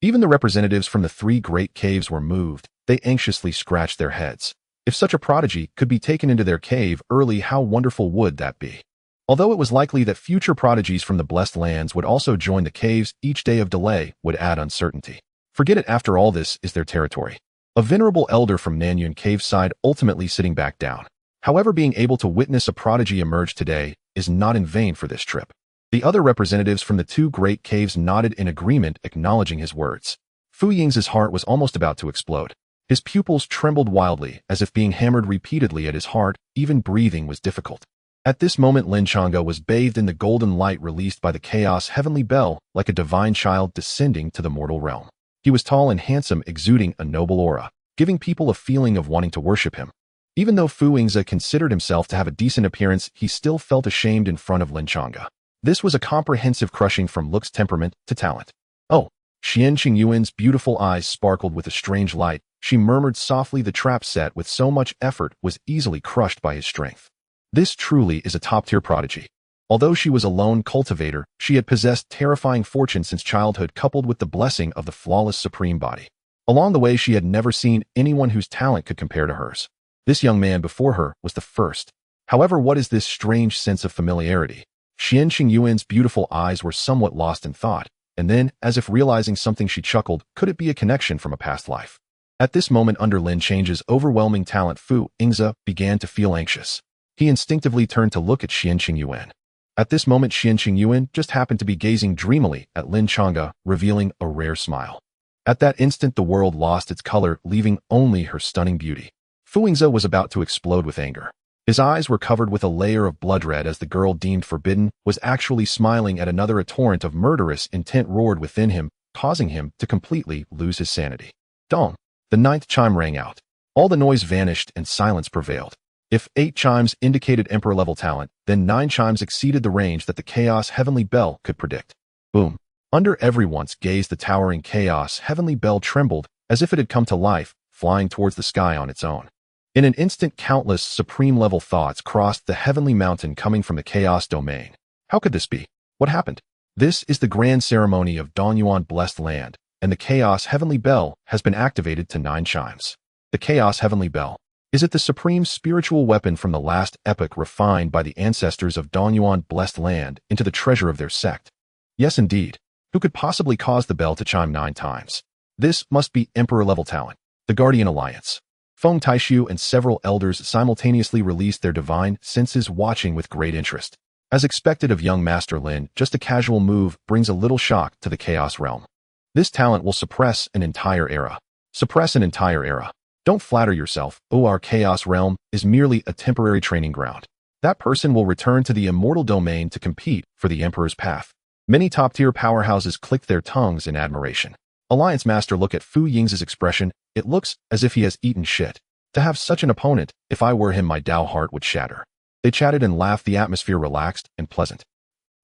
Even the representatives from the 3 great caves were moved. They anxiously scratched their heads. If such a prodigy could be taken into their cave early, how wonderful would that be? Although it was likely that future prodigies from the blessed lands would also join the caves, each day of delay would add uncertainty. Forget it, after all, this is their territory. A venerable elder from Nanyun Cave sighed, ultimately sitting back down. However, being able to witness a prodigy emerge today is not in vain for this trip. The other representatives from the 2 great caves nodded in agreement, acknowledging his words. Fu Yingzi's heart was almost about to explode. His pupils trembled wildly, as if being hammered repeatedly at his heart. Even breathing was difficult. At this moment, Lin Changge was bathed in the golden light released by the Chaos Heavenly Bell, like a divine child descending to the mortal realm. He was tall and handsome, exuding a noble aura, giving people a feeling of wanting to worship him. Even though Fu Yingzi considered himself to have a decent appearance, he still felt ashamed in front of Lin Changge. This was a comprehensive crushing from looks, temperament, to talent. Oh! Xian Qingyuan's beautiful eyes sparkled with a strange light. She murmured softly, the trap set with so much effort was easily crushed by his strength. This truly is a top-tier prodigy. Although she was a lone cultivator, she had possessed terrifying fortune since childhood, coupled with the blessing of the flawless supreme body. Along the way, she had never seen anyone whose talent could compare to hers. This young man before her was the first. However, what is this strange sense of familiarity? Xian Qingyuan's beautiful eyes were somewhat lost in thought, and then, as if realizing something, she chuckled. Could it be a connection from a past life? At this moment, under Lin Changge's overwhelming talent, Fu Yingzi began to feel anxious. He instinctively turned to look at Xian Qingyuan. At this moment, Xian Qingyuan just happened to be gazing dreamily at Lin Changge, revealing a rare smile. At that instant, the world lost its color, leaving only her stunning beauty. Fu Hongxue was about to explode with anger. His eyes were covered with a layer of blood red as the girl deemed forbidden was actually smiling at another. A torrent of murderous intent roared within him, causing him to completely lose his sanity. Dong! The 9th chime rang out. All the noise vanished and silence prevailed. If 8 chimes indicated emperor-level talent, then 9 chimes exceeded the range that the Chaos Heavenly Bell could predict. Boom! Under everyone's gaze, the towering Chaos Heavenly Bell trembled as if it had come to life, flying towards the sky on its own. In an instant, countless supreme-level thoughts crossed the heavenly mountain coming from the Chaos domain. How could this be? What happened? This is the grand ceremony of Donyuan Blessed Land, and the Chaos Heavenly Bell has been activated to 9 chimes. The Chaos Heavenly Bell. Is it the supreme spiritual weapon from the last epoch refined by the ancestors of Donyuan Blessed Land into the treasure of their sect? Yes, indeed. Who could possibly cause the bell to chime 9 times? This must be Emperor-level talent. The Guardian Alliance. Feng Taishu and several elders simultaneously released their divine senses, watching with great interest. As expected of young Master Lin, just a casual move brings a little shock to the Chaos realm. This talent will suppress an entire era. Suppress an entire era. Don't flatter yourself. Our Chaos realm is merely a temporary training ground. That person will return to the immortal domain to compete for the Emperor's path. Many top-tier powerhouses clicked their tongues in admiration. Alliance Master looked at Fu Ying's expression. It looks as if he has eaten shit. To have such an opponent, if I were him, my Tao heart would shatter. They chatted and laughed, the atmosphere relaxed and pleasant.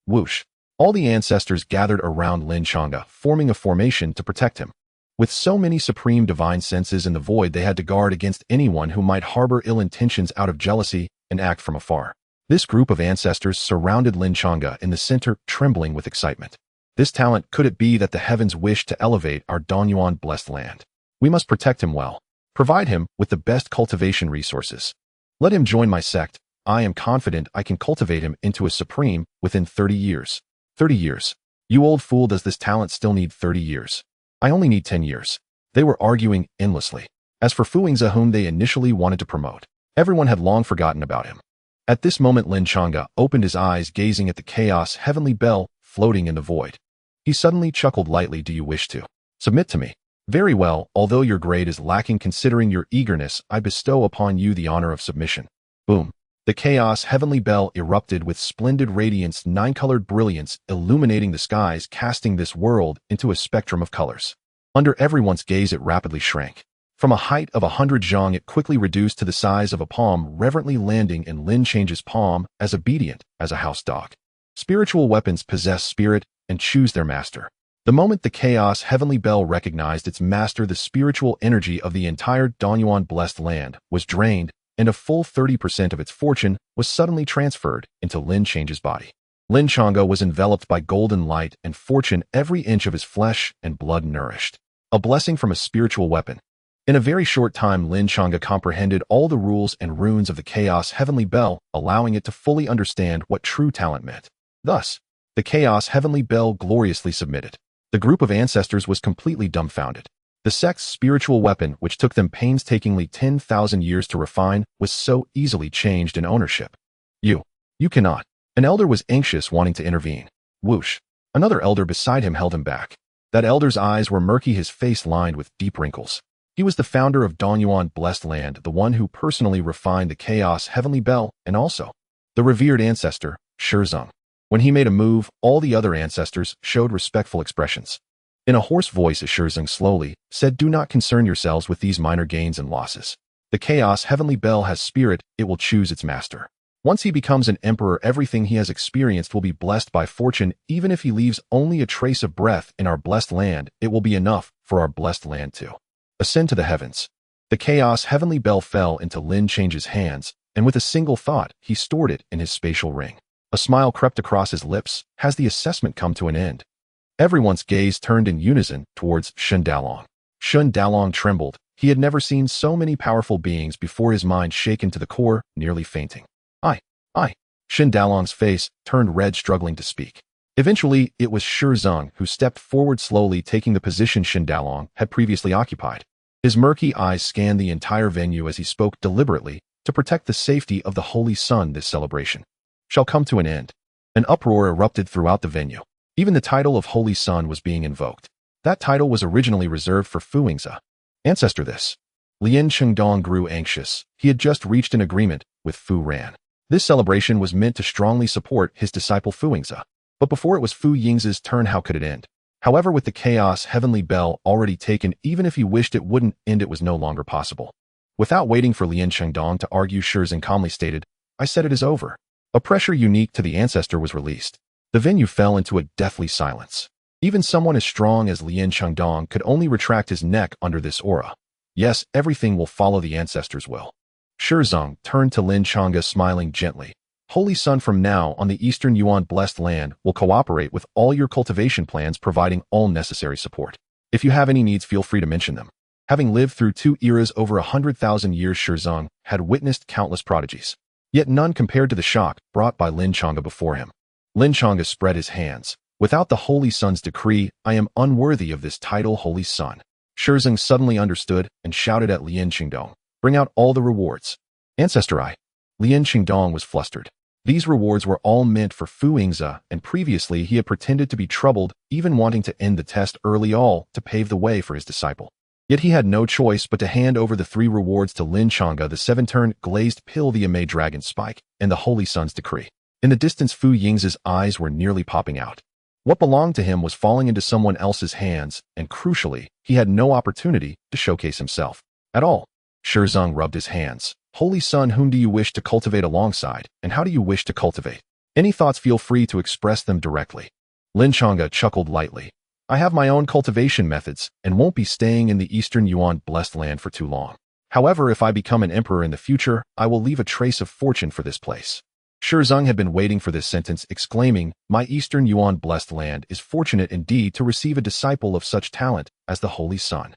Whoosh! All the ancestors gathered around Lin Changge, forming a formation to protect him. With so many supreme divine senses in the void, they had to guard against anyone who might harbor ill intentions out of jealousy and act from afar. This group of ancestors surrounded Lin Changge in the center, trembling with excitement. This talent, could it be that the heavens wish to elevate our Donyuan Blessed Land? We must protect him well. Provide him with the best cultivation resources. Let him join my sect. I am confident I can cultivate him into a supreme within 30 years. 30 years. You old fool, does this talent still need 30 years? I only need 10 years. They were arguing endlessly. As for Fu Hongxue, whom they initially wanted to promote, everyone had long forgotten about him. At this moment, Lin Changge opened his eyes, gazing at the Chaos Heavenly Bell floating in the void. He suddenly chuckled lightly. Do you wish to submit to me? Very well, although your grade is lacking considering your eagerness, I bestow upon you the honor of submission. Boom! The Chaos Heavenly Bell erupted with splendid radiance, 9-colored brilliance, illuminating the skies, casting this world into a spectrum of colors. Under everyone's gaze, it rapidly shrank. From a height of 100 zhang, it quickly reduced to the size of a palm, reverently landing in Lin Changge's palm, as obedient as a house dog. Spiritual weapons possess spirit and choose their master. The moment the Chaos Heavenly Bell recognized its master, the spiritual energy of the entire Donyuan Blessed Land was drained, and a full 30% of its fortune was suddenly transferred into Lin Changge's body. Lin Changge was enveloped by golden light and fortune, every inch of his flesh and blood nourished. A blessing from a spiritual weapon. In a very short time, Lin Changge comprehended all the rules and runes of the Chaos Heavenly Bell, allowing it to fully understand what true talent meant. Thus, the Chaos Heavenly Bell gloriously submitted. The group of ancestors was completely dumbfounded. The sect's spiritual weapon, which took them painstakingly 10,000 years to refine, was so easily changed in ownership. You cannot. An elder was anxious, wanting to intervene. Whoosh! Another elder beside him held him back. That elder's eyes were murky, his face lined with deep wrinkles. He was the founder of Donyuan Blessed Land, the one who personally refined the Chaos Heavenly Bell, and also the revered ancestor, Shizong. When he made a move, all the other ancestors showed respectful expressions. In a hoarse voice, Shizong slowly said, "Do not concern yourselves with these minor gains and losses. The Chaos Heavenly Bell has spirit, it will choose its master. Once he becomes an emperor, everything he has experienced will be blessed by fortune. Even if he leaves only a trace of breath in our blessed land, it will be enough for our blessed land to ascend to the heavens." The Chaos Heavenly Bell fell into Lin Changge's hands, and with a single thought, he stored it in his spatial ring. A smile crept across his lips. Has the assessment come to an end? Everyone's gaze turned in unison towards Shun Dalong. Shun Dalong trembled. He had never seen so many powerful beings before, his mind shaken to the core, nearly fainting. I. Shun Dalong's face turned red, struggling to speak. Eventually, it was Shizong who stepped forward slowly, taking the position Shun Dalong had previously occupied. His murky eyes scanned the entire venue as he spoke deliberately. To protect the safety of the Holy Sun, this celebration shall come to an end. An uproar erupted throughout the venue. Even the title of Holy Sun was being invoked. That title was originally reserved for Fu Yingzi. Ancestor this. Lin Changge grew anxious. He had just reached an agreement with Fu Ran. This celebration was meant to strongly support his disciple Fu Yingzi. But before it was Fu Yingzi's turn, how could it end? However, with the chaos heavenly bell already taken, even if he wished it wouldn't end, it was no longer possible. Without waiting for Lin Changge to argue, Shizong calmly stated, "I said it is over." A pressure unique to the ancestor was released. The venue fell into a deathly silence. Even someone as strong as Lin Changge could only retract his neck under this aura. Yes, everything will follow the ancestor's will. Shizong turned to Lin Changge, smiling gently. Holy Son, from now on the Eastern Yuan blessed land will cooperate with all your cultivation plans, providing all necessary support. If you have any needs, feel free to mention them. Having lived through 2 eras over 100,000 years, Shizong had witnessed countless prodigies, yet none compared to the shock brought by Lin Changge before him. Lin Changge spread his hands. Without the Holy Son's decree, I am unworthy of this title, Holy Son. Shizong suddenly understood and shouted at Lin Changge, "Bring out all the rewards." Ancestor I. Lin Changge was flustered. These rewards were all meant for Fu Yingzi, and previously he had pretended to be troubled, even wanting to end the test early, all to pave the way for his disciple. Yet he had no choice but to hand over the 3 rewards to Lin Changge: the 7-turn glazed pill, the Amei Dragon Spike, and the Holy Son's decree. In the distance, Fu Yingzi's eyes were nearly popping out. What belonged to him was falling into someone else's hands, and crucially, he had no opportunity to showcase himself at all. Shizong rubbed his hands. Holy Son, whom do you wish to cultivate alongside, and how do you wish to cultivate? Any thoughts, feel free to express them directly. Lin Changge chuckled lightly. I have my own cultivation methods, and won't be staying in the Eastern Yuan blessed land for too long. However, if I become an emperor in the future, I will leave a trace of fortune for this place. Shizong had been waiting for this sentence, exclaiming, my Eastern Yuan blessed land is fortunate indeed to receive a disciple of such talent as the Holy Son.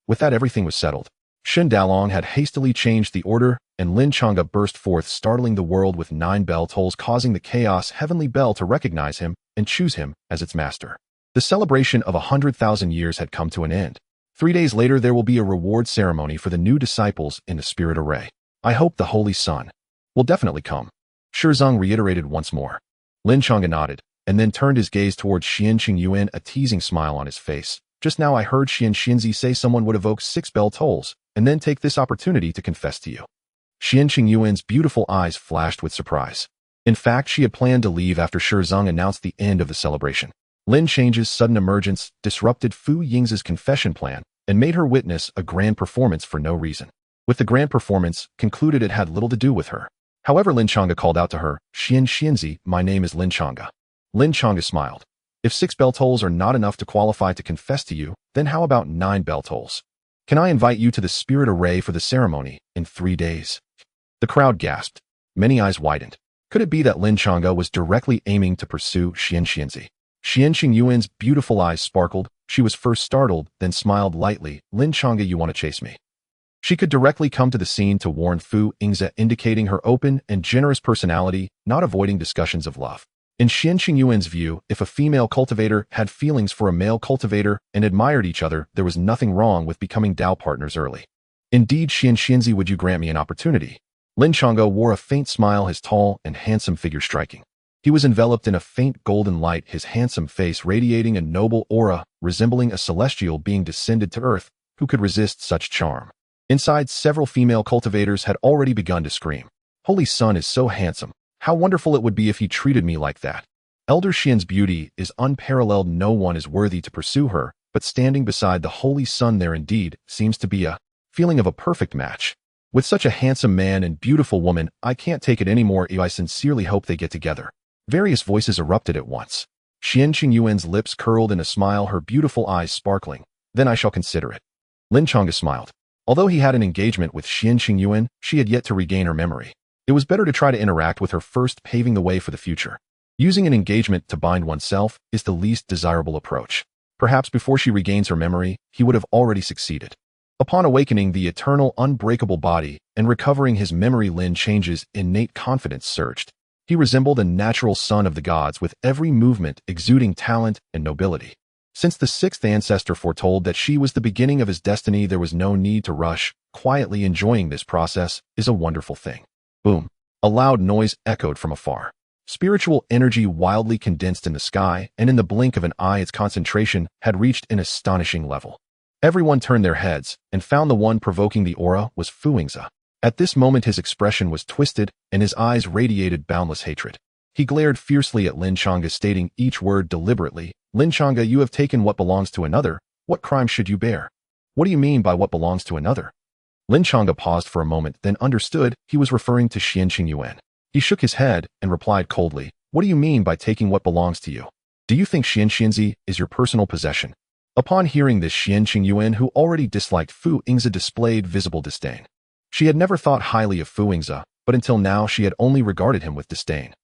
With that, everything was settled. Shen Dalong had hastily changed the order, and Lin Changge burst forth, startling the world with 9 bell tolls, causing the chaos heavenly bell to recognize him and choose him as its master. The celebration of 100,000 years had come to an end. 3 days later, there will be a reward ceremony for the new disciples in the spirit array. I hope the Holy Son will definitely come. Shizong reiterated once more. Lin Changge nodded, and then turned his gaze towards Xianqing Yuan, a teasing smile on his face. Just now I heard Xianqing say someone would evoke 6 bell tolls, and then take this opportunity to confess to you. Xianqing Yuan's beautiful eyes flashed with surprise. In fact, she had planned to leave after Shizong announced the end of the celebration. Lin Changge's sudden emergence disrupted Fu Yingzi's confession plan and made her witness a grand performance for no reason. With the grand performance concluded, it had little to do with her. However, Lin Changge called out to her, Xianqing, my name is Lin Changge. Lin Changge smiled. If 6 bell tolls are not enough to qualify to confess to you, then how about 9 bell tolls? Can I invite you to the spirit array for the ceremony in 3 days? The crowd gasped. Many eyes widened. Could it be that Lin Changge was directly aiming to pursue Xianqing? Xianqing Yuan's beautiful eyes sparkled. She was first startled, then smiled lightly. Lin Changge, you want to chase me? She could directly come to the scene to warn Fu Yingzi, indicating her open and generous personality, not avoiding discussions of love. In Xianqing Yuan's view, if a female cultivator had feelings for a male cultivator and admired each other, there was nothing wrong with becoming Dao partners early. Indeed, Xianqing, would you grant me an opportunity? Lin Changge wore a faint smile, his tall and handsome figure striking. He was enveloped in a faint golden light, his handsome face radiating a noble aura, resembling a celestial being descended to earth. Who could resist such charm? Inside, several female cultivators had already begun to scream. Holy Son is so handsome. How wonderful it would be if he treated me like that. Elder Xian's beauty is unparalleled. No one is worthy to pursue her, but standing beside the Holy Son, there indeed seems to be a feeling of a perfect match. With such a handsome man and beautiful woman, I can't take it anymore. I sincerely hope they get together. Various voices erupted at once. Xianqing Yuan's lips curled in a smile, her beautiful eyes sparkling. Then I shall consider it. Lin Changge smiled. Although he had an engagement with Xianqing Yuan, she had yet to regain her memory. It was better to try to interact with her first, paving the way for the future. Using an engagement to bind oneself is the least desirable approach. Perhaps before she regains her memory, he would have already succeeded. Upon awakening the eternal, unbreakable body and recovering his memory, Lin Changge's innate confidence surged. He resembled a natural son of the gods, with every movement exuding talent and nobility. Since the 6th ancestor foretold that she was the beginning of his destiny, there was no need to rush. Quietly enjoying this process is a wonderful thing. Boom. A loud noise echoed from afar. Spiritual energy wildly condensed in the sky, and in the blink of an eye its concentration had reached an astonishing level. Everyone turned their heads, and found the one provoking the aura was Fu Yingzi. At this moment his expression was twisted, and his eyes radiated boundless hatred. He glared fiercely at Lin Changge, stating each word deliberately. "Lin Changge, you have taken what belongs to another. What crime should you bear?" "What do you mean by what belongs to another?" Lin Changge paused for a moment, then understood he was referring to Xianqing Yuan. He shook his head and replied coldly, "What do you mean by taking what belongs to you? Do you think Xianqing is your personal possession?" Upon hearing this, Xianqing Yuan, who already disliked Fu Yingzi, displayed visible disdain. She had never thought highly of Fu Yingzi, but until now she had only regarded him with disdain.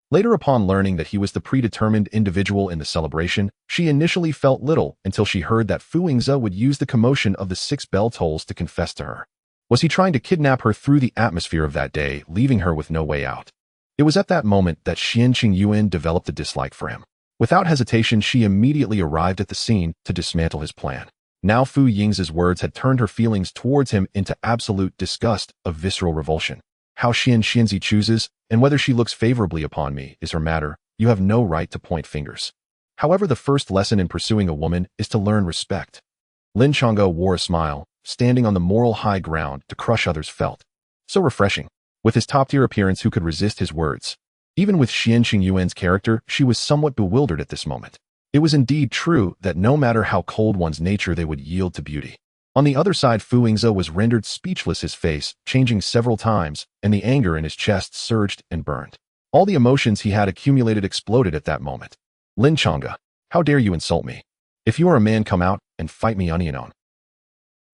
Later, upon learning that he was the predetermined individual in the celebration, she initially felt little until she heard that Fu Yingzi would use the commotion of the 6 bell tolls to confess to her. Was he trying to kidnap her through the atmosphere of that day, leaving her with no way out? It was at that moment that Xianqing Yuan developed a dislike for him. Without hesitation, she immediately arrived at the scene to dismantle his plan. Now Fu Yingzi's words had turned her feelings towards him into absolute disgust, of visceral revulsion. How Xianqing chooses, and whether she looks favorably upon me, is her matter. You have no right to point fingers. However, the first lesson in pursuing a woman is to learn respect. Lin Changge wore a smile, standing on the moral high ground to crush others felt. So refreshing. With his top-tier appearance, who could resist his words? Even with Xianqing Yuan's character, she was somewhat bewildered at this moment. It was indeed true that no matter how cold one's nature, they would yield to beauty. On the other side, Fu Yingzi was rendered speechless, his face changing several times, and the anger in his chest surged and burned. All the emotions he had accumulated exploded at that moment. "Lin Changge, how dare you insult me? If you are a man, come out and fight me on."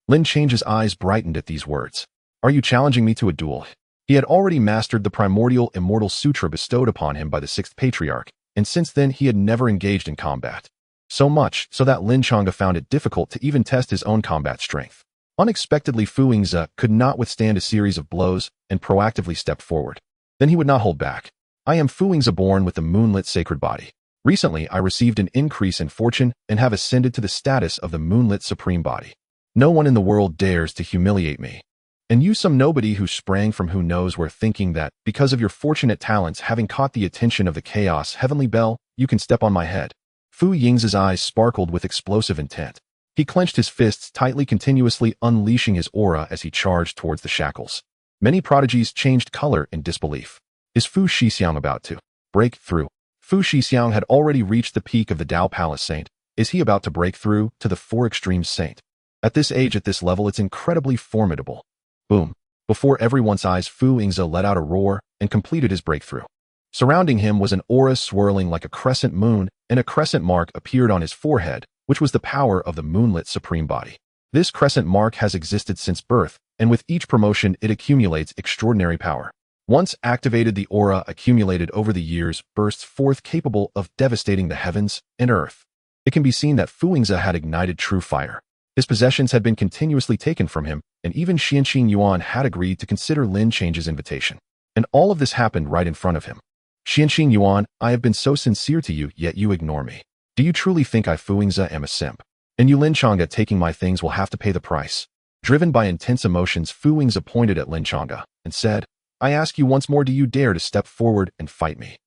Lin Change's eyes brightened at these words. "Are you challenging me to a duel?" He had already mastered the primordial immortal sutra bestowed upon him by the 6th patriarch, and since then he had never engaged in combat. So much so that Lin Changge found it difficult to even test his own combat strength. Unexpectedly, Fu Yingzi could not withstand a series of blows and proactively stepped forward. Then he would not hold back. "I am Fu Yingzi, born with the moonlit sacred body. Recently, I received an increase in fortune and have ascended to the status of the moonlit supreme body. No one in the world dares to humiliate me. And you, some nobody who sprang from who knows where, thinking that, because of your fortunate talents having caught the attention of the chaos heavenly bell, you can step on my head." Fu Yingzi's eyes sparkled with explosive intent. He clenched his fists tightly, continuously unleashing his aura as he charged towards the shackles. Many prodigies changed color in disbelief. Is Fu Shixiang about to break through? Fu Shixiang had already reached the peak of the Dao Palace Saint. Is he about to break through to the 4 extremes Saint? At this age, at this level, it's incredibly formidable. Boom. Before everyone's eyes, Fu Yingzi let out a roar and completed his breakthrough. Surrounding him was an aura swirling like a crescent moon, and a crescent mark appeared on his forehead, which was the power of the moonlit supreme body. This crescent mark has existed since birth, and with each promotion it accumulates extraordinary power. Once activated, the aura accumulated over the years bursts forth, capable of devastating the heavens and earth. It can be seen that Fu Yingzi had ignited true fire. His possessions had been continuously taken from him, and even Xianqing Yuan had agreed to consider Lin Change's invitation. And all of this happened right in front of him. "Xianqing Yuan, I have been so sincere to you, yet you ignore me. Do you truly think I, Fu Yingzi, am a simp? And you, Lin Changge, taking my things will have to pay the price." Driven by intense emotions, Fu Yingzi pointed at Lin Changge and said, "I ask you once more, do you dare to step forward and fight me?"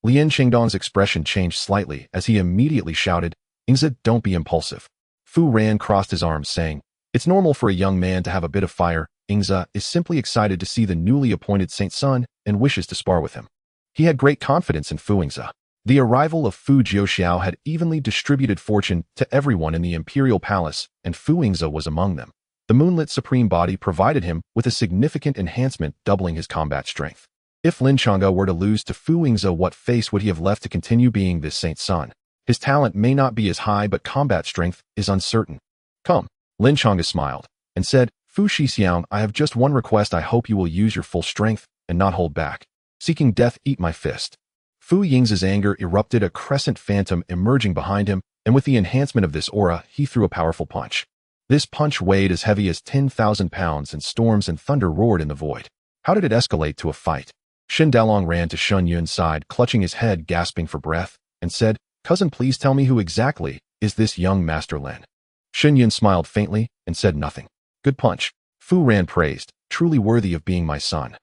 Lin Changdong's expression changed slightly as he immediately shouted, "Yingzi, don't be impulsive." Fu Ran crossed his arms, saying, "It's normal for a young man to have a bit of fire. Yingzi is simply excited to see the newly appointed Saint's son and wishes to spar with him." He had great confidence in Fu Yingzi. The arrival of Fu Jiuxiao had evenly distributed fortune to everyone in the imperial palace, and Fu Yingzi was among them. The moonlit supreme body provided him with a significant enhancement, doubling his combat strength. If Lin Changge were to lose to Fu Yingzi, what face would he have left to continue being this saint's son? His talent may not be as high, but combat strength is uncertain. "Come." Lin Changge smiled and said, "Fu Shixiang, I have just one request. I hope you will use your full strength and not hold back. Seeking death, eat my fist." Fu Yingzi's anger erupted, a crescent phantom emerging behind him, and with the enhancement of this aura, he threw a powerful punch. This punch weighed as heavy as 10,000 pounds, and storms and thunder roared in the void. How did it escalate to a fight? Shen Dalong ran to Shun Yun's side, clutching his head, gasping for breath, and said, "Cousin, please tell me, who exactly is this young Master Lin?" Shun Yun smiled faintly and said nothing. "Good punch," Fu Ran praised, "truly worthy of being my son."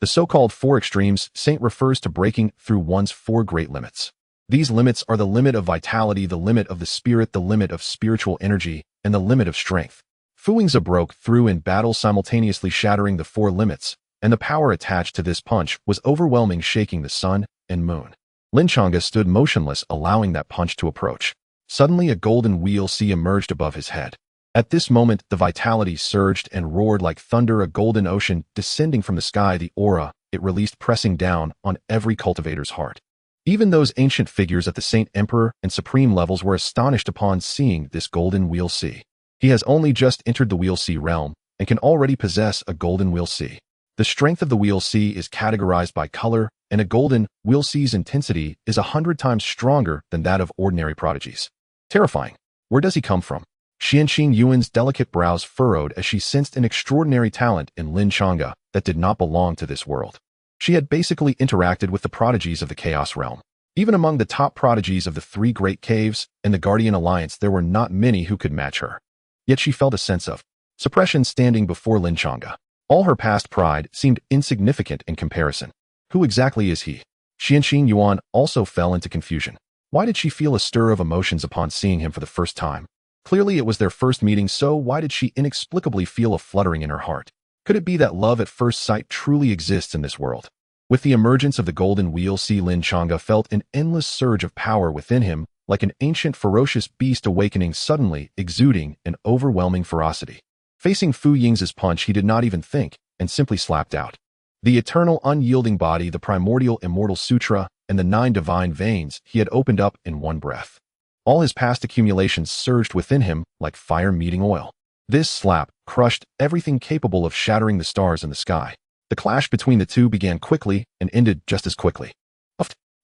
The so-called four extremes saint refers to breaking through one's four great limits. These limits are the limit of vitality, the limit of the spirit, the limit of spiritual energy, and the limit of strength. Fu Yingzi broke through in battle, simultaneously shattering the four limits, and the power attached to this punch was overwhelming, shaking the sun and moon. Lin Changge stood motionless, allowing that punch to approach. Suddenly, a golden wheel sea emerged above his head. At this moment, the vitality surged and roared like thunder, a golden ocean descending from the sky, the aura it released pressing down on every cultivator's heart. Even those ancient figures at the Saint Emperor and Supreme levels were astonished upon seeing this golden wheel sea. He has only just entered the wheel sea realm and can already possess a golden wheel sea. The strength of the wheel sea is categorized by color, and a golden wheel sea's intensity is 100 times stronger than that of ordinary prodigies. Terrifying. Where does he come from? Xianqing Yuan's delicate brows furrowed as she sensed an extraordinary talent in Lin Changge that did not belong to this world. She had basically interacted with the prodigies of the Chaos Realm. Even among the top prodigies of the three great caves and the Guardian Alliance, there were not many who could match her. Yet she felt a sense of suppression standing before Lin Changge. All her past pride seemed insignificant in comparison. Who exactly is he? Xianqing Yuan also fell into confusion. Why did she feel a stir of emotions upon seeing him for the first time? Clearly it was their first meeting, so why did she inexplicably feel a fluttering in her heart? Could it be that love at first sight truly exists in this world? With the emergence of the golden wheel sea, Lin Changge felt an endless surge of power within him, like an ancient ferocious beast awakening suddenly, exuding an overwhelming ferocity. Facing Fu Yingzi's punch, he did not even think, and simply slapped out. The eternal unyielding body, the primordial immortal sutra, and the 9 divine veins he had opened up in one breath. All his past accumulations surged within him like fire meeting oil. This slap crushed everything capable of shattering the stars in the sky. The clash between the two began quickly and ended just as quickly.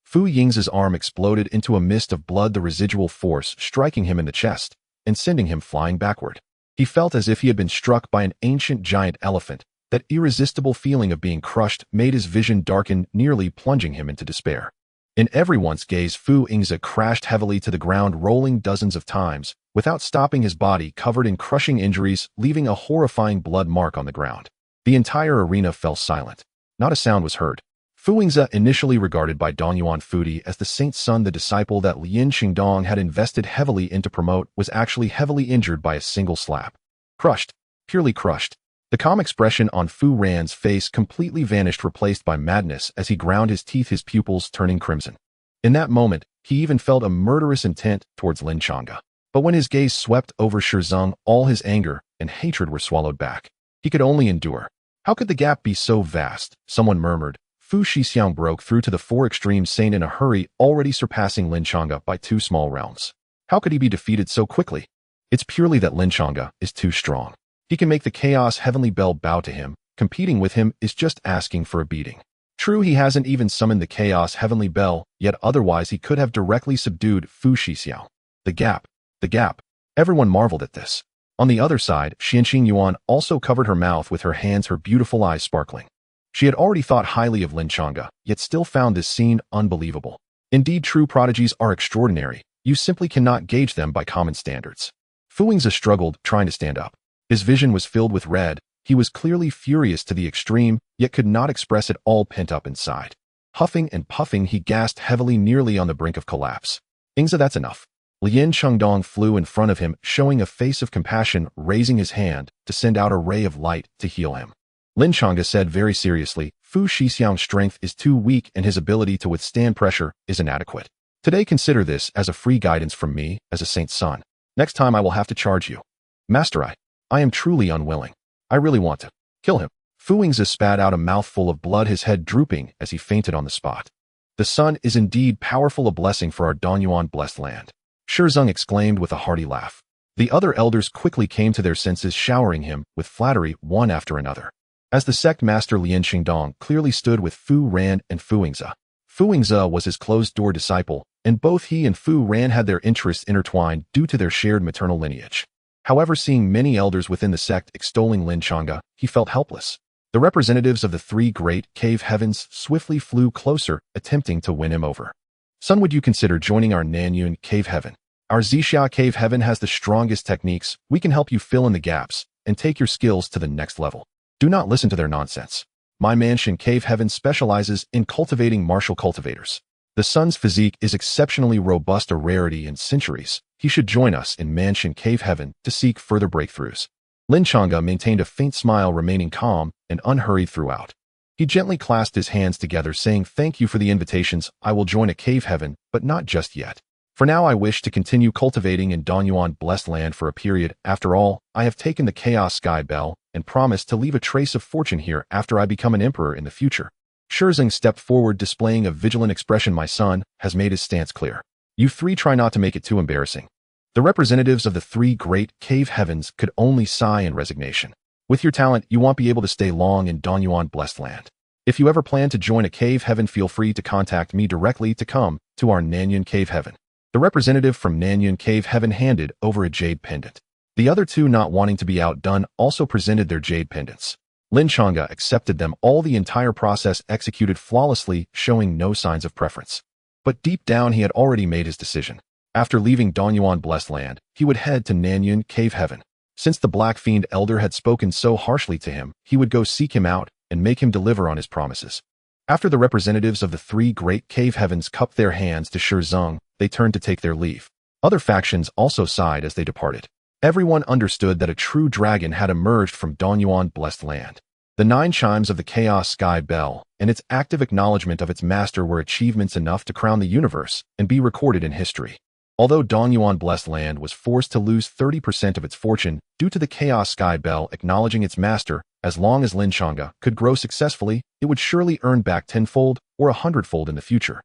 Fu Yingzi's arm exploded into a mist of blood, the residual force striking him in the chest and sending him flying backward. He felt as if he had been struck by an ancient giant elephant. That irresistible feeling of being crushed made his vision darken, nearly plunging him into despair. In everyone's gaze, Fu Yingzi crashed heavily to the ground, rolling dozens of times, without stopping, his body covered in crushing injuries, leaving a horrifying blood mark on the ground. The entire arena fell silent. Not a sound was heard. Fu Yingzi, initially regarded by Dongyuan Fudi as the saint's son, the disciple that Lin Changge had invested heavily in to promote, was actually heavily injured by a single slap. Crushed. Purely crushed. The calm expression on Fu Ran's face completely vanished, replaced by madness as he ground his teeth, his pupils turning crimson. In that moment, he even felt a murderous intent towards Lin Changge. But when his gaze swept over Shizong, all his anger and hatred were swallowed back. He could only endure. How could the gap be so vast? Someone murmured. Fu Shixiang broke through to the four extreme saint in a hurry, already surpassing Lin Changge by 2 small realms. How could he be defeated so quickly? It's purely that Lin Changge is too strong. He can make the Chaos Heavenly Bell bow to him. Competing with him is just asking for a beating. True, he hasn't even summoned the Chaos Heavenly Bell, yet otherwise he could have directly subdued Fu Shixiao. The gap. The gap. Everyone marveled at this. On the other side, Xianqing Yuan also covered her mouth with her hands, her beautiful eyes sparkling. She had already thought highly of Lin Changge, yet still found this scene unbelievable. Indeed, true prodigies are extraordinary. You simply cannot gauge them by common standards. Fu Yingzi struggled, trying to stand up. His vision was filled with red. He was clearly furious to the extreme, yet could not express it all pent up inside. Huffing and puffing, he gasped heavily, nearly on the brink of collapse. Yingzi, that's enough. Lin Changge flew in front of him, showing a face of compassion, raising his hand to send out a ray of light to heal him. Lin Changge said very seriously, Fu Shixiang's strength is too weak and his ability to withstand pressure is inadequate. Today consider this as a free guidance from me as a saint's son. Next time I will have to charge you. Master, I am truly unwilling. I really want to kill him. Fu Yingzi spat out a mouthful of blood, his head drooping as he fainted on the spot. The sun is indeed powerful, a blessing for our Dongyuan blessed land. Shizong exclaimed with a hearty laugh. The other elders quickly came to their senses, showering him with flattery one after another. As the sect master Lin Changge clearly stood with Fu Ran and Fu Yingzi. Fu Yingzi was his closed-door disciple, and both he and Fu Ran had their interests intertwined due to their shared maternal lineage. However, seeing many elders within the sect extolling Lin Changge, he felt helpless. The representatives of the 3 great cave heavens swiftly flew closer, attempting to win him over. Son, would you consider joining our Nanyun cave heaven? Our Zixia cave heaven has the strongest techniques. We can help you fill in the gaps and take your skills to the next level. Do not listen to their nonsense. My mansion Cave Heaven specializes in cultivating martial cultivators. The son's physique is exceptionally robust, a rarity in centuries. He should join us in Mansion Cave Heaven to seek further breakthroughs. Lin Changge maintained a faint smile, remaining calm and unhurried throughout. He gently clasped his hands together, saying, "Thank you for the invitations. I will join a Cave Heaven, but not just yet. For now, I wish to continue cultivating in Danyuan Blessed Land for a period. After all, I have taken the Chaos Sky Bell and promised to leave a trace of fortune here after I become an emperor in the future." Shizong stepped forward, displaying a vigilant expression. "My son has made his stance clear. You three try not to make it too embarrassing." The representatives of the three great cave heavens could only sigh in resignation. With your talent, you won't be able to stay long in Danyuan Blessed Land. If you ever plan to join a cave heaven, feel free to contact me directly to come to our Nanyun Cave Heaven. The representative from Nanyun Cave Heaven handed over a jade pendant. The other two, not wanting to be outdone, also presented their jade pendants. Lin Changge accepted them, all the entire process executed flawlessly, showing no signs of preference. But deep down he had already made his decision. After leaving Danyuan Blessed Land, he would head to Nanyun Cave Heaven. Since the Black Fiend Elder had spoken so harshly to him, he would go seek him out and make him deliver on his promises. After the representatives of the three great cave heavens cupped their hands to Shizong, they turned to take their leave. Other factions also sighed as they departed. Everyone understood that a true dragon had emerged from Danyuan Blessed Land. The 9 chimes of the Chaos Sky Bell and its active acknowledgement of its master were achievements enough to crown the universe and be recorded in history. Although Danyuan Blessed Land was forced to lose 30% of its fortune due to the Chaos Sky Bell acknowledging its master, as long as Lin Changge could grow successfully, it would surely earn back 10-fold or 100-fold in the future.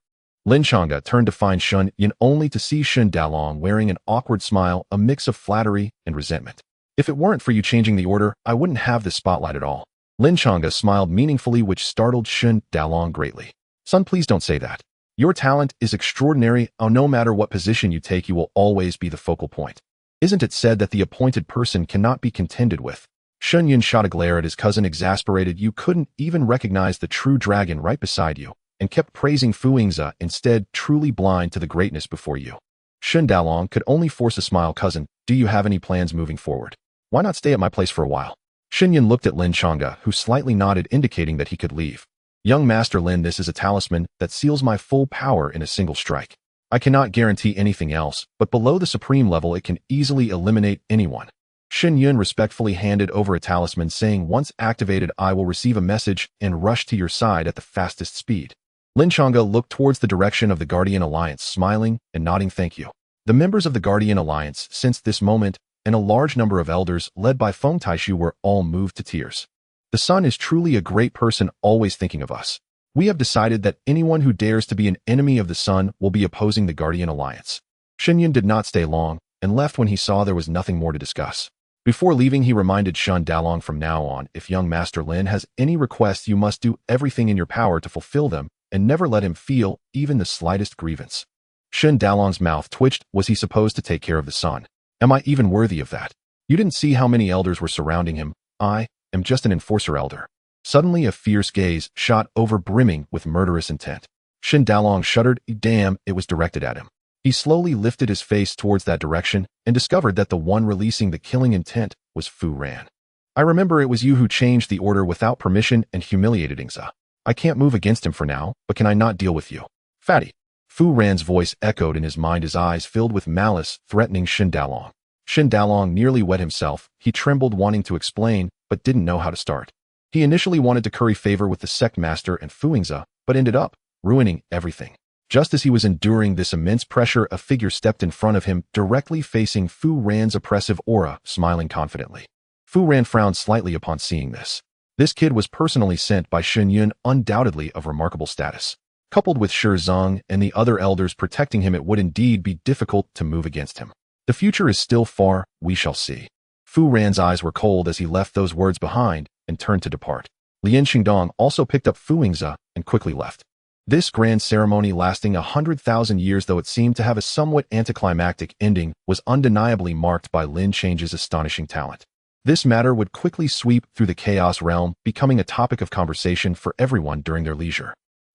Lin Changge turned to find Shun Yin only to see Shun Dalong wearing an awkward smile, a mix of flattery and resentment. "If it weren't for you changing the order, I wouldn't have this spotlight at all." Lin Changge smiled meaningfully, which startled Shun Dalong greatly. "Son, please don't say that. Your talent is extraordinary. No matter what position you take, you will always be the focal point. Isn't it said that the appointed person cannot be contended with?" Shun Yin shot a glare at his cousin, exasperated. "You couldn't even recognize the true dragon right beside you, and kept praising Fu Yingzi instead, truly blind to the greatness before you." Shun Dalong could only force a smile. "Cousin, do you have any plans moving forward? Why not stay at my place for a while?" Shun Yin looked at Lin Changge, who slightly nodded, indicating that he could leave. "Young Master Lin, this is a talisman that seals my full power in a single strike. I cannot guarantee anything else, but below the supreme level it can easily eliminate anyone." Shun Yin respectfully handed over a talisman, saying, "Once activated, I will receive a message and rush to your side at the fastest speed." Lin Changge looked towards the direction of the Guardian Alliance, smiling and nodding. "Thank you." The members of the Guardian Alliance sensed this moment, and a large number of elders, led by Feng Taishu, were all moved to tears. "The son is truly a great person, always thinking of us. We have decided that anyone who dares to be an enemy of the son will be opposing the Guardian Alliance." Shun Yin did not stay long, and left when he saw there was nothing more to discuss. Before leaving, he reminded Shun Dalong, "From now on, if young Master Lin has any requests, you must do everything in your power to fulfill them, and never let him feel even the slightest grievance." Shun Dalong's mouth twitched. Was he supposed to take care of the son? Am I even worthy of that? You didn't see how many elders were surrounding him. I am just an enforcer elder. Suddenly a fierce gaze shot over, brimming with murderous intent. Shun Dalong shuddered. Damn, it was directed at him. He slowly lifted his face towards that direction and discovered that the one releasing the killing intent was Fu Ran. "I remember it was you who changed the order without permission and humiliated Yingzi. I can't move against him for now, but can I not deal with you, fatty?" Fu Ran's voice echoed in his mind, his eyes filled with malice, threatening Shun Dalong. Shun Dalong nearly wet himself. He trembled, wanting to explain, but didn't know how to start. He initially wanted to curry favor with the sect master and Fu Yingzi, but ended up ruining everything. Just as he was enduring this immense pressure, a figure stepped in front of him, directly facing Fu Ran's oppressive aura, smiling confidently. Fu Ran frowned slightly upon seeing this. This kid was personally sent by Shun Yin, undoubtedly of remarkable status. Coupled with Shizong and the other elders protecting him, it would indeed be difficult to move against him. The future is still far, we shall see. Fu Ran's eyes were cold as he left those words behind and turned to depart. Lin Changge also picked up Fu Yingzi and quickly left. This grand ceremony, lasting 100,000 years, though it seemed to have a somewhat anticlimactic ending, was undeniably marked by Lin Changge's astonishing talent. This matter would quickly sweep through the chaos realm, becoming a topic of conversation for everyone during their leisure.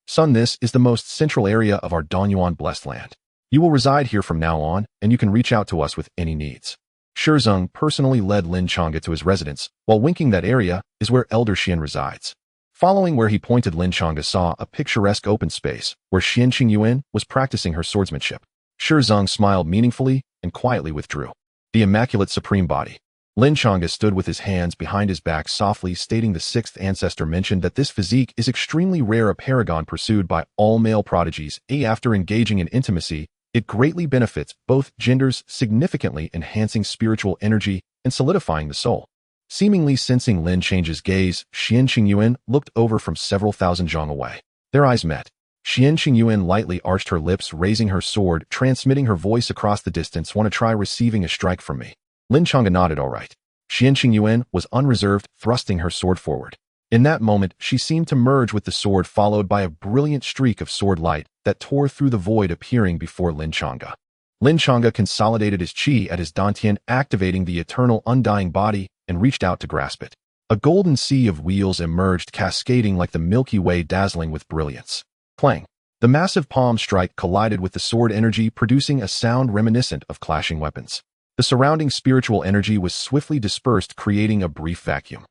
"Son, this is the most central area of our Danyuan Blessed Land. You will reside here from now on, and you can reach out to us with any needs." Shizong personally led Lin Changge to his residence, while winking, "That area is where Elder Xian resides. Following where he pointed, Lin Changge saw a picturesque open space where Xian Qingyuan was practicing her swordsmanship. Shi Zhang smiled meaningfully and quietly withdrew. The immaculate supreme body. Lin Changge stood with his hands behind his back, softly stating the sixth ancestor mentioned that this physique is extremely rare, a paragon pursued by all male prodigies. After engaging in intimacy, it greatly benefits both genders, significantly enhancing spiritual energy and solidifying the soul. Seemingly sensing Lin Change's gaze, Xian Qingyuan looked over from several thousand zhang away. Their eyes met. Xian Qingyuan lightly arched her lips, raising her sword, transmitting her voice across the distance. Want to try receiving a strike from me? Lin Changge nodded. All right. Xian Qingyuan was unreserved, thrusting her sword forward. In that moment, she seemed to merge with the sword, followed by a brilliant streak of sword light that tore through the void, appearing before Lin Changge. Lin Changge consolidated his chi at his dantian, activating the eternal undying body, and reached out to grasp it. A golden sea of wheels emerged, cascading like the Milky Way, dazzling with brilliance. Clang! The massive palm strike collided with the sword energy, producing a sound reminiscent of clashing weapons. The surrounding spiritual energy was swiftly dispersed, creating a brief vacuum.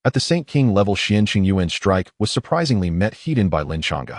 At the Saint King level, Xian Qingyuan's strike was surprisingly met heat by Lin Changge.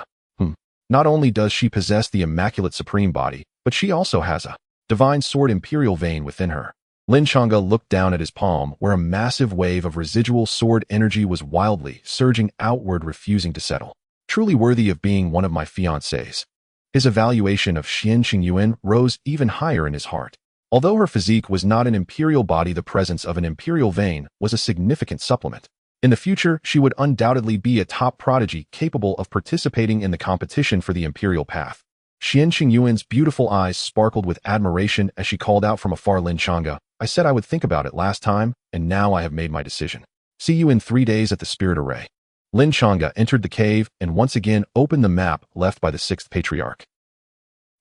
Not only does she possess the immaculate supreme body, but she also has a divine sword imperial vein within her. Lin Changge looked down at his palm, where a massive wave of residual sword energy was wildly surging outward, refusing to settle. Truly worthy of being one of my fiancés. His evaluation of Xian Qingyuan rose even higher in his heart. Although her physique was not an imperial body, the presence of an imperial vein was a significant supplement. In the future, she would undoubtedly be a top prodigy capable of participating in the competition for the imperial path. Xian Qingyuan's beautiful eyes sparkled with admiration as she called out from afar, Lin Changge, I said I would think about it last time, and now I have made my decision. See you in 3 days at the Spirit Array. Lin Changge entered the cave and once again opened the map left by the sixth patriarch.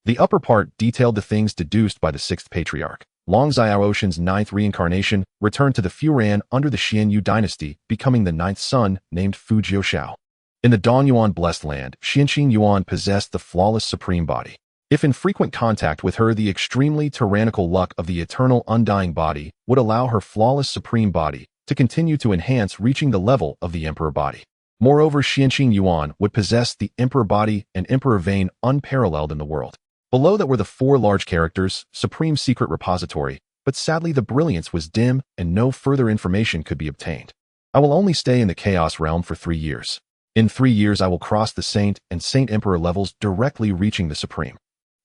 The upper part detailed the things deduced by the sixth patriarch. Long Xiaoshan's ninth reincarnation returned to the Furan under the Xianyu dynasty, becoming the ninth son, named Fu Jiuxiao. In the Dongyuan blessed land, Xian Qingyuan possessed the flawless supreme body. If in frequent contact with her, the extremely tyrannical luck of the eternal undying body would allow her flawless supreme body to continue to enhance, reaching the level of the emperor body. Moreover, Xian Qingyuan would possess the emperor body and emperor vein unparalleled in the world. Below that were the 4 large characters, Supreme Secret Repository, but sadly the brilliance was dim and no further information could be obtained. I will only stay in the Chaos Realm for 3 years. In 3 years I will cross the Saint and Saint Emperor levels, directly reaching the Supreme.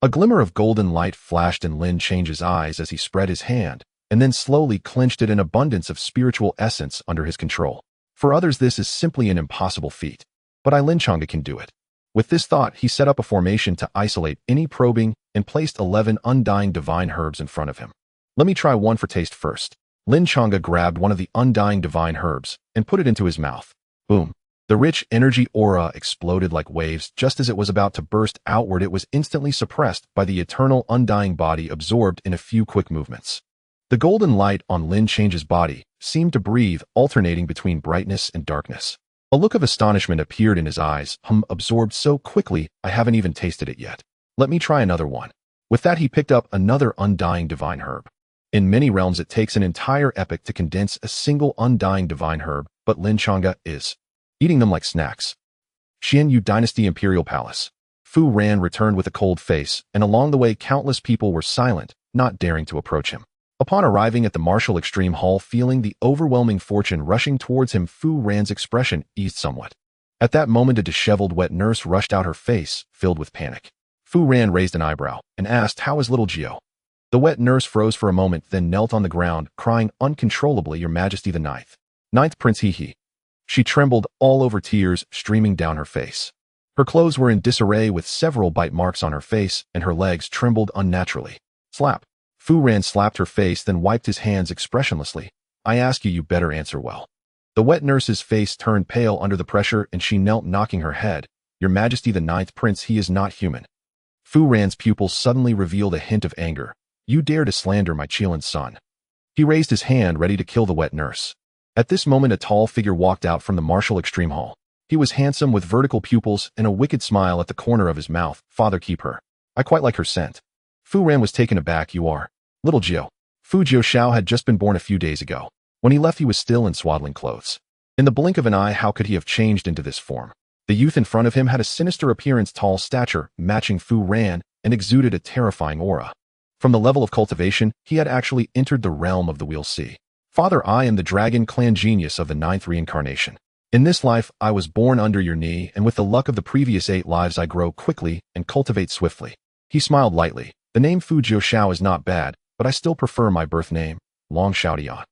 A glimmer of golden light flashed in Lin Change's eyes as he spread his hand, and then slowly clenched it, an abundance of spiritual essence under his control. For others this is simply an impossible feat. But Lin Changge can do it. With this thought, he set up a formation to isolate any probing and placed 11 undying divine herbs in front of him. Let me try one for taste first. Lin Changge grabbed one of the undying divine herbs and put it into his mouth. Boom. The rich energy aura exploded like waves. Just as it was about to burst outward, it was instantly suppressed by the eternal undying body, absorbed in a few quick movements. The golden light on Lin Change's body seemed to breathe, alternating between brightness and darkness. A look of astonishment appeared in his eyes. Absorbed so quickly, I haven't even tasted it yet. Let me try another one. With that, he picked up another undying divine herb. In many realms, it takes an entire epoch to condense a single undying divine herb, but Lin Changge is eating them like snacks. Xianyu Dynasty Imperial Palace. Fu Ran returned with a cold face, and along the way countless people were silent, not daring to approach him. Upon arriving at the Martial Extreme Hall, feeling the overwhelming fortune rushing towards him, Fu Ran's expression eased somewhat. At that moment, a disheveled wet nurse rushed out, her face filled with panic. Fu Ran raised an eyebrow and asked, "How is little Jiao?" The wet nurse froze for a moment, then knelt on the ground, crying uncontrollably, "Your Majesty, the ninth Prince He." She trembled, all over, tears streaming down her face. Her clothes were in disarray with several bite marks on her face, and her legs trembled unnaturally. Slap. Fu Ran slapped her face, then wiped his hands expressionlessly. "I ask you, you better answer well." The wet nurse's face turned pale under the pressure, and she knelt, knocking her head. "Your Majesty, the ninth Prince, he is not human." Fu Ran's pupils suddenly revealed a hint of anger. "You dare to slander my Qilin's son." He raised his hand, ready to kill the wet nurse. At this moment, a tall figure walked out from the Martial Extreme Hall. He was handsome, with vertical pupils and a wicked smile at the corner of his mouth. "Father, keep her. I quite like her scent." Fu Ran was taken aback. "You are little Jiao." Fu Jiuxiao had just been born a few days ago. When he left, he was still in swaddling clothes. In the blink of an eye, how could he have changed into this form? The youth in front of him had a sinister appearance, tall stature, matching Fu Ran, and exuded a terrifying aura. From the level of cultivation, he had actually entered the realm of the Wheel Sea. Father, I am the Dragon Clan genius of the 9th reincarnation. In this life, I was born under your knee, and with the luck of the previous 8 lives, I grow quickly and cultivate swiftly. He smiled lightly. The name Fu Jiuxiao is not bad, but I still prefer my birth name, Long Xiaodian.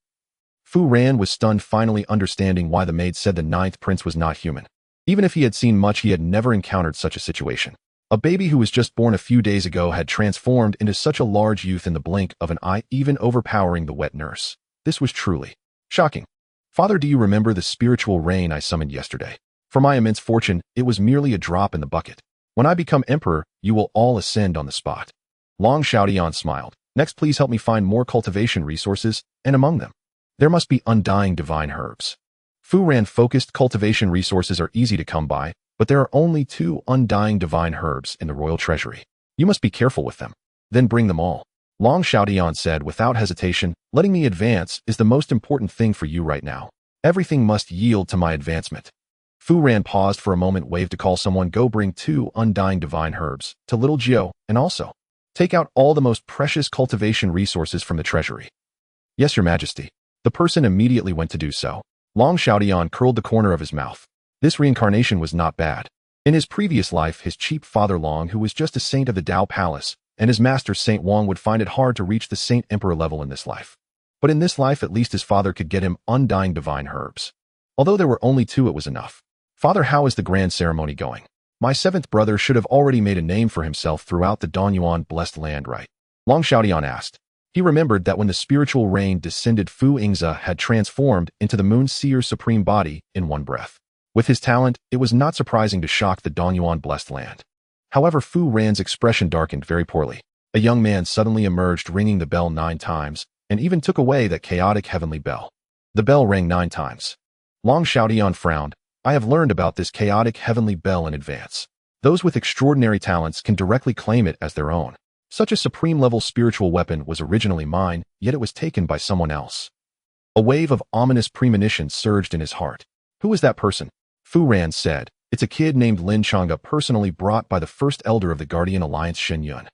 Fu Ran was stunned, finally understanding why the maid said the 9th prince was not human. Even if he had seen much, he had never encountered such a situation. A baby who was just born a few days ago had transformed into such a large youth in the blink of an eye, even overpowering the wet nurse. This was truly shocking. Father, do you remember the spiritual rain I summoned yesterday? For my immense fortune, it was merely a drop in the bucket. When I become emperor, you will all ascend on the spot. Long Xiaodian smiled. Next, please help me find more cultivation resources, and among them, there must be undying divine herbs. Fu Ran focused. Cultivation resources are easy to come by, but there are only 2 undying divine herbs in the royal treasury. You must be careful with them. Then bring them all. Long Xiaodian said without hesitation, letting me advance is the most important thing for you right now. Everything must yield to my advancement. Fu Ran paused for a moment, waved to call someone. Go bring 2 undying divine herbs to little Gio, and also take out all the most precious cultivation resources from the treasury. Yes, your majesty. The person immediately went to do so. Long Xiaodian curled the corner of his mouth. This reincarnation was not bad. In his previous life, his cheap father Long, who was just a saint of the Dao Palace, and his master Saint Wang would find it hard to reach the Saint Emperor level in this life. But in this life, at least his father could get him undying divine herbs. Although there were only 2, it was enough. Father, how is the grand ceremony going? My 7th brother should have already made a name for himself throughout the Danyuan blessed land, right? Long Xiaodian asked. He remembered that when the spiritual rain descended, Fu Ingza had transformed into the Moon Seer's supreme body in one breath. With his talent, it was not surprising to shock the Danyuan blessed land. However, Fu Ran's expression darkened very poorly. A young man suddenly emerged, ringing the bell 9 times, and even took away that chaotic heavenly bell. The bell rang 9 times. Long Xiaodian frowned. I have learned about this chaotic heavenly bell in advance. Those with extraordinary talents can directly claim it as their own. Such a supreme-level spiritual weapon was originally mine, yet it was taken by someone else. A wave of ominous premonition surged in his heart. Who is that person? Fu Ran said. It's a kid named Lin Changge, personally brought by the first elder of the Guardian Alliance, Shen Yun.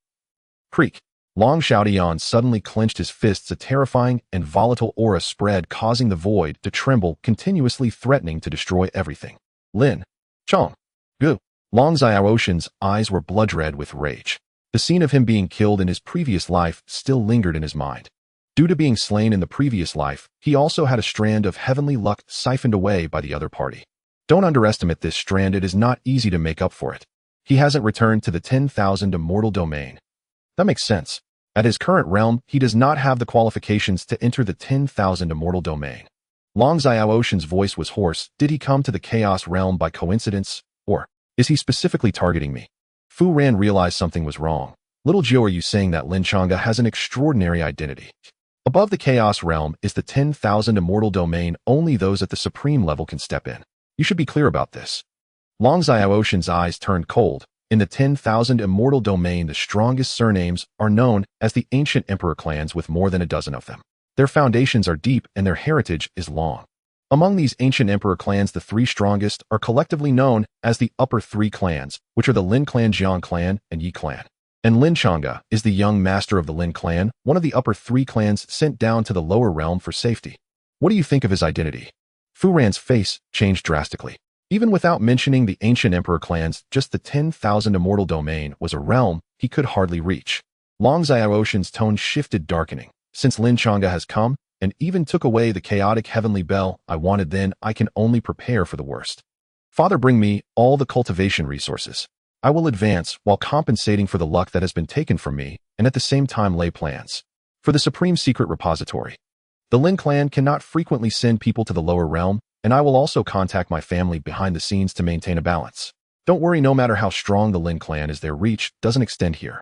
Creak. Long Xiaodian suddenly clenched his fists. A terrifying and volatile aura spread, causing the void to tremble, continuously threatening to destroy everything. Lin Changge. Gu. Long Xiaoshan's eyes were blood-red with rage. The scene of him being killed in his previous life still lingered in his mind. Due to being slain in the previous life, he also had a strand of heavenly luck siphoned away by the other party. Don't underestimate this strand, it is not easy to make up for it. He hasn't returned to the 10,000 immortal domain. That makes sense. At his current realm, he does not have the qualifications to enter the 10,000 immortal domain. Long Xiaoshan's voice was hoarse. Did he come to the chaos realm by coincidence, or is he specifically targeting me? Fu Ran realized something was wrong. Little Joe, are you saying that Lin Changge has an extraordinary identity? Above the chaos realm is the 10,000 immortal domain. Only those at the supreme level can step in. You should be clear about this. Long Xiaoshan's eyes turned cold. In the 10,000 immortal domain, the strongest surnames are known as the ancient emperor clans, with more than a dozen of them. Their foundations are deep and their heritage is long. Among these ancient emperor clans, the 3 strongest are collectively known as the upper 3 clans, which are the Lin clan, Jiang clan, and Yi clan. And Lin Changge is the young master of the Lin clan, one of the upper 3 clans sent down to the lower realm for safety. What do you think of his identity? Fu Ran's face changed drastically. Even without mentioning the ancient emperor clans, just the 10,000 immortal domain was a realm he could hardly reach. Long Xiaoshan's tone shifted, darkening. Since Lin Changge has come, and even took away the chaotic heavenly bell I wanted, then I can only prepare for the worst. Father, bring me all the cultivation resources. I will advance while compensating for the luck that has been taken from me, and at the same time lay plans for the supreme secret repository. The Lin clan cannot frequently send people to the lower realm, and I will also contact my family behind the scenes to maintain a balance. Don't worry, no matter how strong the Lin clan is, their reach doesn't extend here.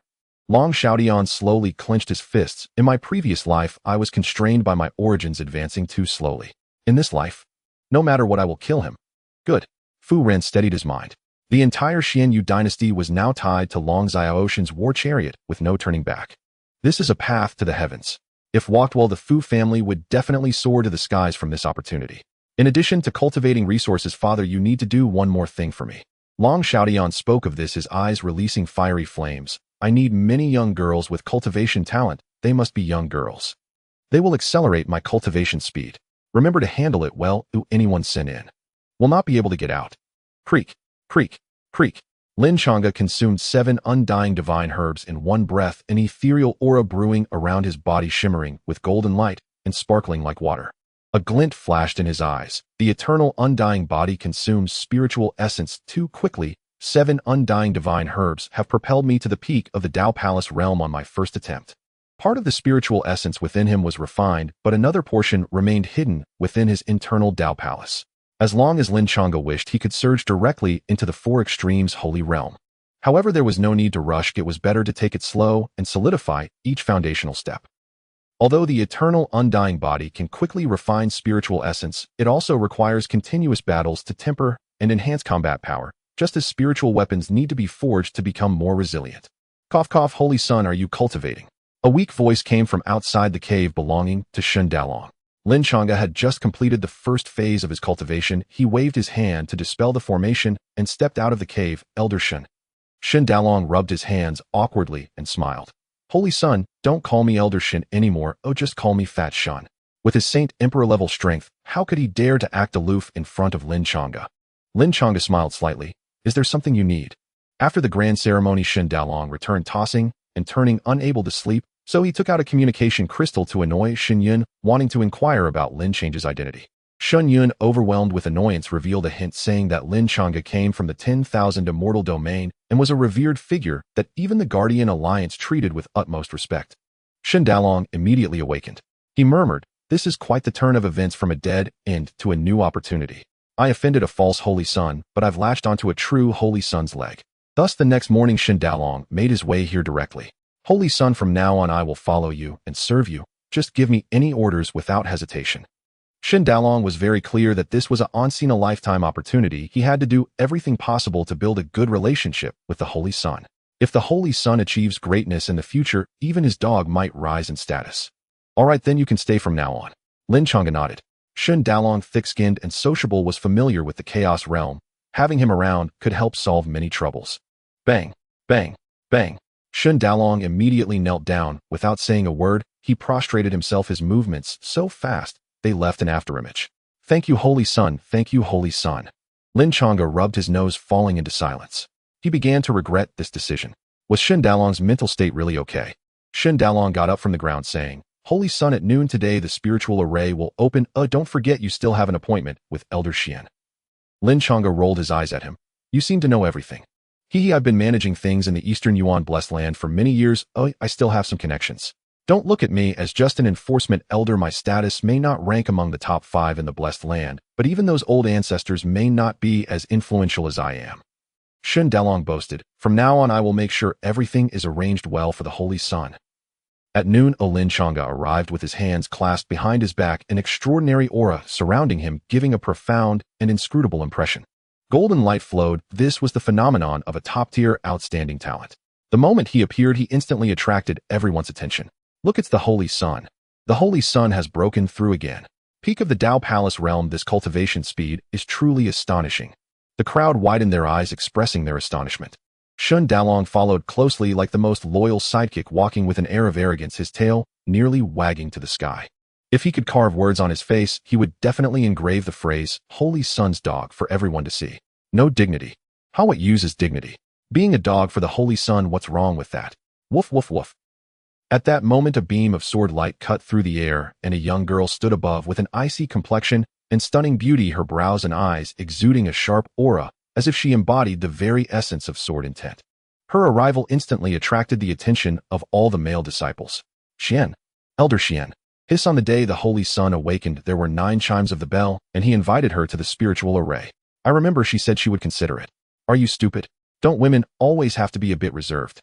Long Xiaodian slowly clenched his fists. In my previous life, I was constrained by my origins advancing too slowly. In this life, no matter what, I will kill him. Good. Fu Ran steadied his mind. The entire Xianyu dynasty was now tied to Long Xiaoshan's war chariot with no turning back. This is a path to the heavens. If walked well, the Fu family would definitely soar to the skies from this opportunity. In addition to cultivating resources, Father, you need to do one more thing for me. Long Xiaodian spoke of this, his eyes releasing fiery flames. I need many young girls with cultivation talent. They must be young girls. They will accelerate my cultivation speed. Remember to handle it well, anyone sent in will not be able to get out. Creak, creak, creak. Lin Changge consumed 7 undying divine herbs in one breath, an ethereal aura brewing around his body, shimmering with golden light and sparkling like water. A glint flashed in his eyes. The eternal undying body consumes spiritual essence too quickly. 7 undying divine herbs have propelled me to the peak of the Tao Palace realm on my first attempt. Part of the spiritual essence within him was refined, but another portion remained hidden within his internal Tao Palace. As long as Lin Changge wished, he could surge directly into the 4 extremes holy realm. However, there was no need to rush. It was better to take it slow and solidify each foundational step. Although the eternal undying body can quickly refine spiritual essence, it also requires continuous battles to temper and enhance combat power, just as spiritual weapons need to be forged to become more resilient. Cough cough, Holy Son, are you cultivating? A weak voice came from outside the cave belonging to Shen Dalong. Lin Changge had just completed the first phase of his cultivation. He waved his hand to dispel the formation and stepped out of the cave. Elder Shen. Shen Dalong rubbed his hands awkwardly and smiled. Holy Son, don't call me Elder Shen anymore. Oh, just call me Fat Shen. With his Saint Emperor level strength, how could he dare to act aloof in front of Lin Changge? Lin Changge smiled slightly. Is there something you need? After the grand ceremony, Shen Dalong returned tossing and turning, unable to sleep, so he took out a communication crystal to annoy Shen Yun, wanting to inquire about Lin Changge's identity. Shen Yun, overwhelmed with annoyance, revealed a hint saying that Lin Changge came from the 10,000 Immortal Domain and was a revered figure that even the Guardian Alliance treated with utmost respect. Shen Dalong immediately awakened. He murmured, "This is quite the turn of events from a dead end to a new opportunity. I offended a false Holy Son, but I've latched onto a true Holy Son's leg." Thus the next morning Shen Dalong made his way here directly. Holy Son, from now on I will follow you and serve you. Just give me any orders without hesitation. Shen Dalong was very clear that this was a once-in-a-lifetime opportunity. He had to do everything possible to build a good relationship with the Holy Son. If the Holy Son achieves greatness in the future, even his dog might rise in status. All right, then you can stay from now on. Lin Changge nodded. Shen Dalong, thick-skinned and sociable, was familiar with the Chaos Realm. Having him around could help solve many troubles. Bang, bang, bang. Shen Dalong immediately knelt down. Without saying a word, he prostrated himself. His movements so fast, they left an afterimage. Thank you, Holy Son. Thank you, Holy Son. Lin Changge rubbed his nose, falling into silence. He began to regret this decision. Was Shen Dalong's mental state really okay? Shen Dalong got up from the ground saying, Holy Son, at noon today the spiritual array will open. Don't forget you still have an appointment with Elder Xian. Lin Changge rolled his eyes at him. You seem to know everything. I've been managing things in the Eastern Yuan Blessed Land for many years. I still have some connections. Don't look at me as just an enforcement elder. My status may not rank among the top 5 in the Blessed Land, but even those old ancestors may not be as influential as I am. Shen Dalong boasted, from now on I will make sure everything is arranged well for the Holy Son. At noon, Lin Changge arrived with his hands clasped behind his back, an extraordinary aura surrounding him, giving a profound and inscrutable impression. Golden light flowed. This was the phenomenon of a top-tier, outstanding talent. The moment he appeared, he instantly attracted everyone's attention. Look, it's the Holy Son. The Holy Son has broken through again. Peak of the Tao Palace realm, this cultivation speed is truly astonishing. The crowd widened their eyes, expressing their astonishment. Shen Dalong followed closely like the most loyal sidekick, walking with an air of arrogance, his tail nearly wagging to the sky. If he could carve words on his face, he would definitely engrave the phrase, Holy Son's dog, for everyone to see. No dignity. How it uses dignity. Being a dog for the Holy Son, what's wrong with that? Woof, woof, woof. At that moment, a beam of sword light cut through the air, and a young girl stood above with an icy complexion and stunning beauty, her brows and eyes exuding a sharp aura, as if she embodied the very essence of sword intent. Her arrival instantly attracted the attention of all the male disciples. Xian. Elder Xian. Hiss. On the day the Holy Son awakened, there were 9 chimes of the bell, and he invited her to the spiritual array. I remember she said she would consider it. Are you stupid? Don't women always have to be a bit reserved?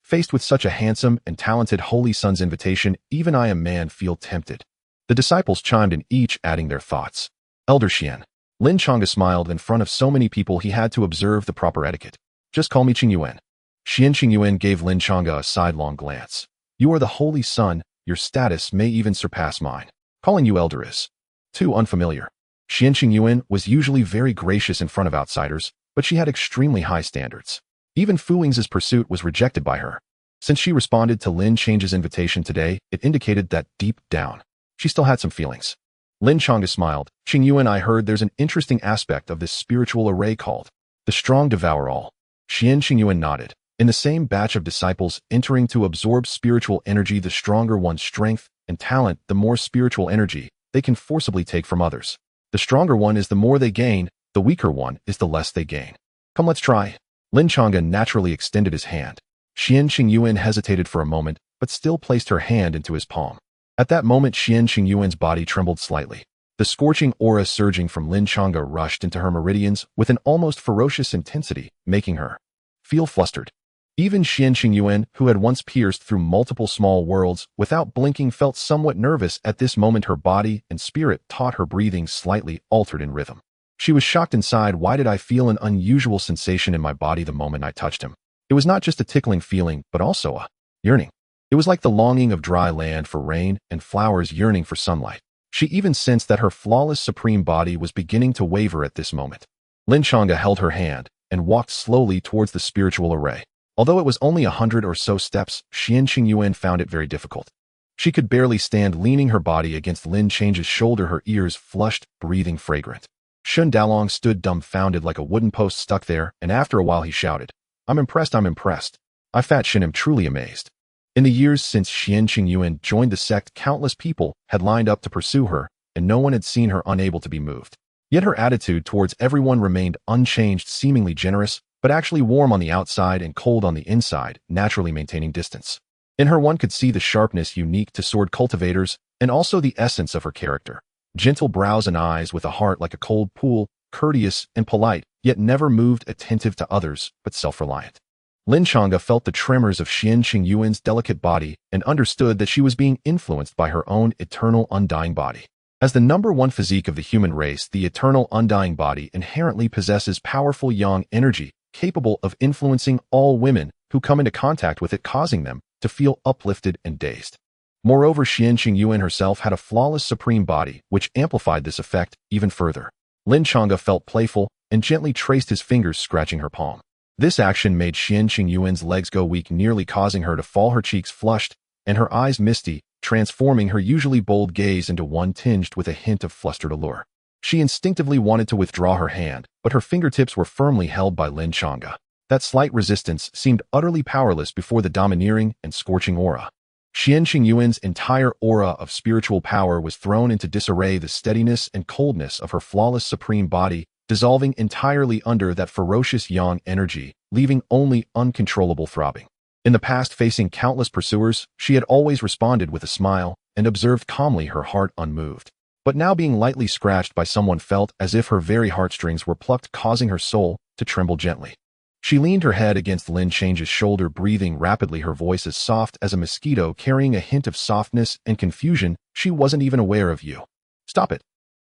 Faced with such a handsome and talented Holy Son's invitation, even I, a man, feel tempted. The disciples chimed in, each adding their thoughts. Elder Xian. Lin Changge smiled. In front of so many people, he had to observe the proper etiquette. Just call me Qingyuan. Qingyuan gave Lin Changge a sidelong glance. You are the Holy Son. Your status may even surpass mine. Calling you elder is too unfamiliar. Xian Qingyuan was usually very gracious in front of outsiders, but she had extremely high standards. Even Fu Ying's pursuit was rejected by her. Since she responded to Lin Changge's invitation today, it indicated that deep down, she still had some feelings. Lin Changge smiled. Qingyuan, I heard there's an interesting aspect of this spiritual array called the strong devour all. Xian Qingyuan nodded. In the same batch of disciples entering to absorb spiritual energy, the stronger one's strength and talent, the more spiritual energy they can forcibly take from others. The stronger one is the more they gain, the weaker one is the less they gain. Come, let's try. Lin Changge naturally extended his hand. Xian Qingyuan hesitated for a moment, but still placed her hand into his palm. At that moment, Xian Qingyuan's body trembled slightly. The scorching aura surging from Lin Changge rushed into her meridians with an almost ferocious intensity, making her feel flustered. Even Xian Qingyuan, who had once pierced through multiple small worlds without blinking, felt somewhat nervous at this moment. Her body and spirit taught her breathing slightly altered in rhythm. She was shocked inside. Why did I feel an unusual sensation in my body the moment I touched him? It was not just a tickling feeling, but also a yearning. It was like the longing of dry land for rain and flowers yearning for sunlight. She even sensed that her flawless supreme body was beginning to waver at this moment. Lin Changge held her hand and walked slowly towards the spiritual array. Although it was only 100 or so steps, Xian Qingyuan found it very difficult. She could barely stand, leaning her body against Lin Changge's shoulder, her ears flushed, breathing fragrant. Shun Dalong stood dumbfounded like a wooden post stuck there, and after a while he shouted, I'm impressed, I'm impressed. I Fat Shin am truly amazed. In the years since Xian Qingyuan joined the sect, countless people had lined up to pursue her, and no one had seen her unable to be moved. Yet her attitude towards everyone remained unchanged, seemingly generous, but actually warm on the outside and cold on the inside, naturally maintaining distance. In her one could see the sharpness unique to sword cultivators, and also the essence of her character. Gentle brows and eyes with a heart like a cold pool, courteous and polite, yet never moved, attentive to others, but self-reliant. Lin Changge felt the tremors of Xian Qingyuan's delicate body and understood that she was being influenced by her own eternal undying body. As the #1 physique of the human race, the eternal undying body inherently possesses powerful yang energy, capable of influencing all women who come into contact with it, causing them to feel uplifted and dazed. Moreover, Xian Qingyuan herself had a flawless supreme body, which amplified this effect even further. Lin Changge felt playful and gently traced his fingers, scratching her palm. This action made Xian Qingyuan's legs go weak, nearly causing her to fall, her cheeks flushed and her eyes misty, transforming her usually bold gaze into one tinged with a hint of flustered allure. She instinctively wanted to withdraw her hand, but her fingertips were firmly held by Lin Changge. That slight resistance seemed utterly powerless before the domineering and scorching aura. Xian Qingyuan's entire aura of spiritual power was thrown into disarray, the steadiness and coldness of her flawless supreme body dissolving entirely under that ferocious yang energy, leaving only uncontrollable throbbing. In the past, facing countless pursuers, she had always responded with a smile and observed calmly, her heart unmoved. But now, being lightly scratched by someone, felt as if her very heartstrings were plucked, causing her soul to tremble gently. She leaned her head against Lin Changge's shoulder, breathing rapidly, her voice as soft as a mosquito, carrying a hint of softness and confusion. She wasn't even aware of you. Stop it.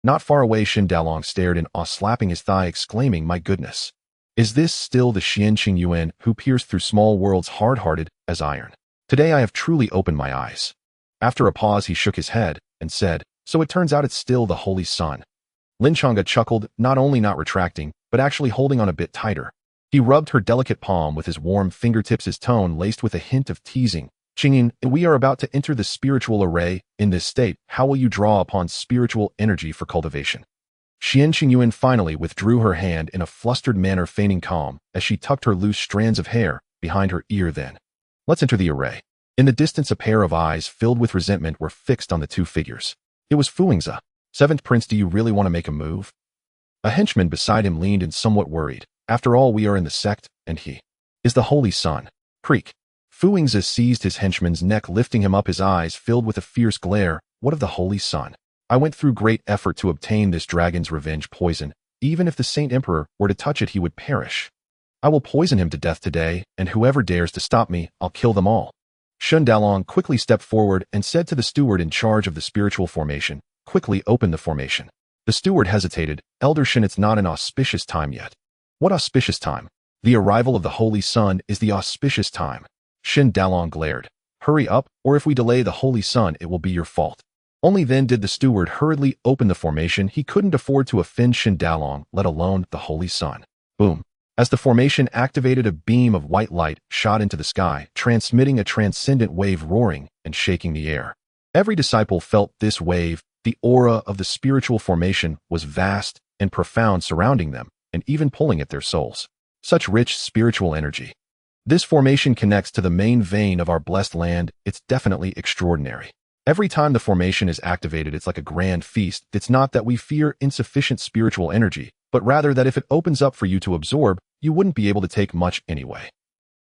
Not far away, Shin Dalong stared in awe, slapping his thigh, exclaiming, my goodness. Is this still the Xian Qingyuan who pierced through small worlds, hard-hearted as iron? Today I have truly opened my eyes. After a pause, he shook his head and said, so it turns out it's still the Holy Sun. Lin Changge chuckled, not only not retracting, but actually holding on a bit tighter. He rubbed her delicate palm with his warm fingertips, his tone laced with a hint of teasing. Qingyin, we are about to enter the spiritual array. In this state, how will you draw upon spiritual energy for cultivation? Xian Qingyuan finally withdrew her hand in a flustered manner, feigning calm, as she tucked her loose strands of hair behind her ear. Then, let's enter the array. In the distance, a pair of eyes filled with resentment were fixed on the two figures. It was Fu Ying's. Seventh Prince, do you really want to make a move? A henchman beside him leaned in, somewhat worried. After all, we are in the sect, and he is the Holy Sun. Creak. Fu Ying's seized his henchman's neck, lifting him up, his eyes filled with a fierce glare. What of the Holy Sun? I went through great effort to obtain this dragon's revenge poison. Even if the Saint Emperor were to touch it, he would perish. I will poison him to death today, and whoever dares to stop me, I'll kill them all. Shun Dalong quickly stepped forward and said to the steward in charge of the spiritual formation, quickly open the formation. The steward hesitated. Elder Shin, it's not an auspicious time yet. What auspicious time? The arrival of the Holy Sun is the auspicious time. Shin Dalong glared. Hurry up, or if we delay the Holy Sun, it will be your fault. Only then did the steward hurriedly open the formation. He couldn't afford to offend Shen Dalong, let alone the Holy Sun. Boom. As the formation activated, a beam of white light shot into the sky, transmitting a transcendent wave roaring and shaking the air. Every disciple felt this wave. The aura of the spiritual formation was vast and profound, surrounding them and even pulling at their souls. Such rich spiritual energy. This formation connects to the main vein of our blessed land. It's definitely extraordinary. Every time the formation is activated, it's like a grand feast. It's not that we fear insufficient spiritual energy, but rather that if it opens up for you to absorb, you wouldn't be able to take much anyway.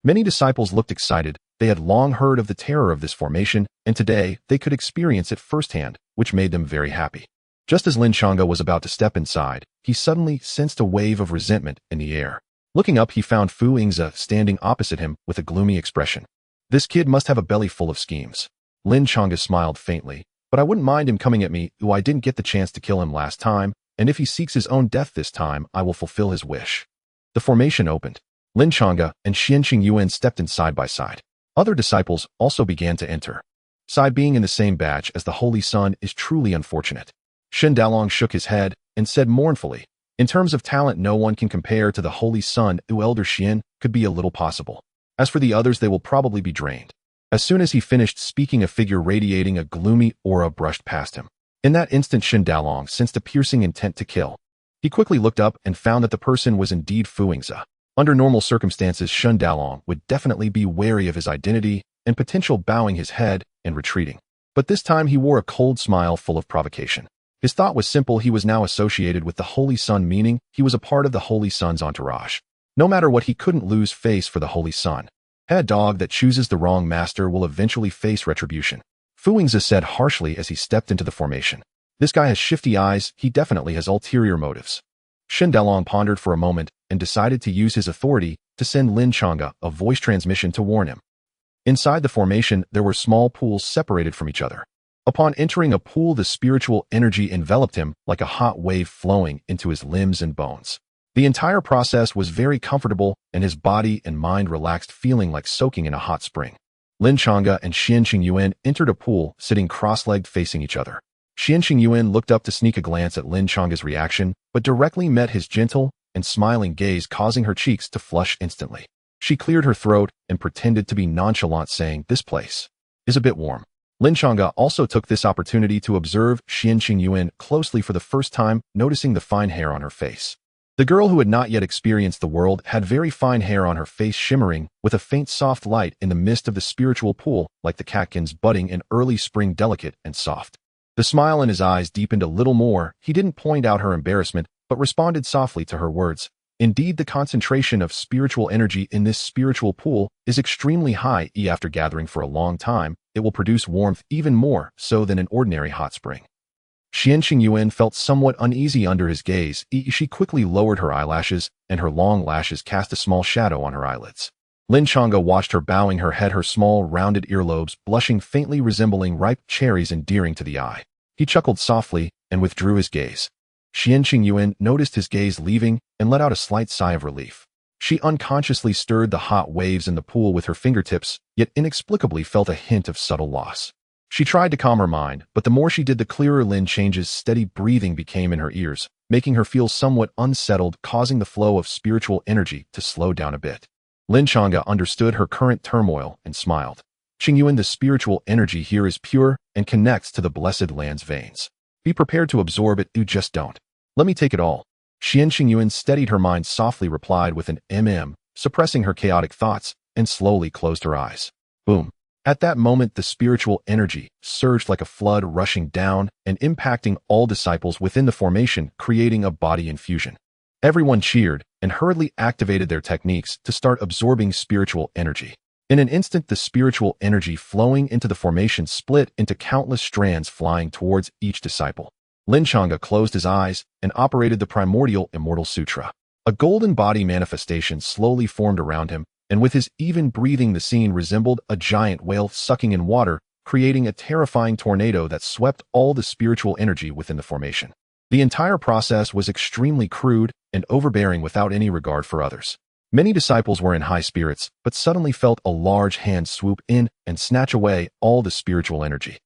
Many disciples looked excited. They had long heard of the terror of this formation, and today they could experience it firsthand, which made them very happy. Just as Lin Changge was about to step inside, he suddenly sensed a wave of resentment in the air. Looking up, he found Fu Yingzi standing opposite him with a gloomy expression. This kid must have a belly full of schemes. Lin Changge smiled faintly, but I wouldn't mind him coming at me, who I didn't get the chance to kill him last time, and if he seeks his own death this time, I will fulfill his wish. The formation opened. Lin Changge and Xianqing Yuan stepped in side by side. Other disciples also began to enter. Sai being in the same batch as the Holy Sun is truly unfortunate. Shen Dalong shook his head and said mournfully, in terms of talent, no one can compare to the Holy Sun. Elder Xian could be a little possible. As for the others, they will probably be drained. As soon as he finished speaking, a figure radiating a gloomy aura brushed past him. In that instant, Shen Dalong sensed a piercing intent to kill. He quickly looked up and found that the person was indeed Fu Yingzi. Under normal circumstances, Shen Dalong would definitely be wary of his identity and potential, bowing his head and retreating. But this time he wore a cold smile full of provocation. His thought was simple. He was now associated with the Holy Sun, meaning he was a part of the Holy Sun's entourage. No matter what, he couldn't lose face for the Holy Sun. A dog that chooses the wrong master will eventually face retribution. Fu Yingzi said harshly as he stepped into the formation. This guy has shifty eyes. He definitely has ulterior motives. Shen Dalong pondered for a moment and decided to use his authority to send Lin Changge a voice transmission to warn him. Inside the formation, there were small pools separated from each other. Upon entering a pool, the spiritual energy enveloped him like a hot wave flowing into his limbs and bones. The entire process was very comfortable, and his body and mind relaxed, feeling like soaking in a hot spring. Lin Changge and Xianqing Yuan entered a pool, sitting cross-legged facing each other. Xianqing Yuan looked up to sneak a glance at Lin Changge's reaction, but directly met his gentle and smiling gaze, causing her cheeks to flush instantly. She cleared her throat and pretended to be nonchalant, saying, "This place is a bit warm." Lin Changge also took this opportunity to observe Xianqing Yuan closely for the first time, noticing the fine hair on her face. The girl, who had not yet experienced the world, had very fine hair on her face, shimmering with a faint soft light in the mist of the spiritual pool, like the catkins budding in early spring, delicate and soft. The smile in his eyes deepened a little more. He didn't point out her embarrassment, but responded softly to her words. Indeed, the concentration of spiritual energy in this spiritual pool is extremely high. After gathering for a long time, it will produce warmth even more so than an ordinary hot spring. Xianqing Yuan felt somewhat uneasy under his gaze. She quickly lowered her eyelashes, and her long lashes cast a small shadow on her eyelids. Lin Changge watched her, bowing her head, her small, rounded earlobes blushing faintly, resembling ripe cherries, endearing to the eye. He chuckled softly and withdrew his gaze. Xianqing Yuan noticed his gaze leaving and let out a slight sigh of relief. She unconsciously stirred the hot waves in the pool with her fingertips, yet inexplicably felt a hint of subtle loss. She tried to calm her mind, but the more she did, the clearer Lin Changge's steady breathing became in her ears, making her feel somewhat unsettled, causing the flow of spiritual energy to slow down a bit. Lin Changge understood her current turmoil and smiled. Qing Yuan, the spiritual energy here is pure and connects to the blessed land's veins. Be prepared to absorb it. You just don't. Let me take it all. Xianqing Yuan steadied her mind, softly replied with an suppressing her chaotic thoughts, and slowly closed her eyes. Boom. At that moment, the spiritual energy surged like a flood, rushing down and impacting all disciples within the formation, creating a body infusion. Everyone cheered and hurriedly activated their techniques to start absorbing spiritual energy. In an instant, the spiritual energy flowing into the formation split into countless strands, flying towards each disciple. Lin Changge closed his eyes and operated the primordial immortal sutra. A golden body manifestation slowly formed around him, and with his even breathing, the scene resembled a giant whale sucking in water, creating a terrifying tornado that swept all the spiritual energy within the formation. The entire process was extremely crude and overbearing, without any regard for others. Many disciples were in high spirits, but suddenly felt a large hand swoop in and snatch away all the spiritual energy.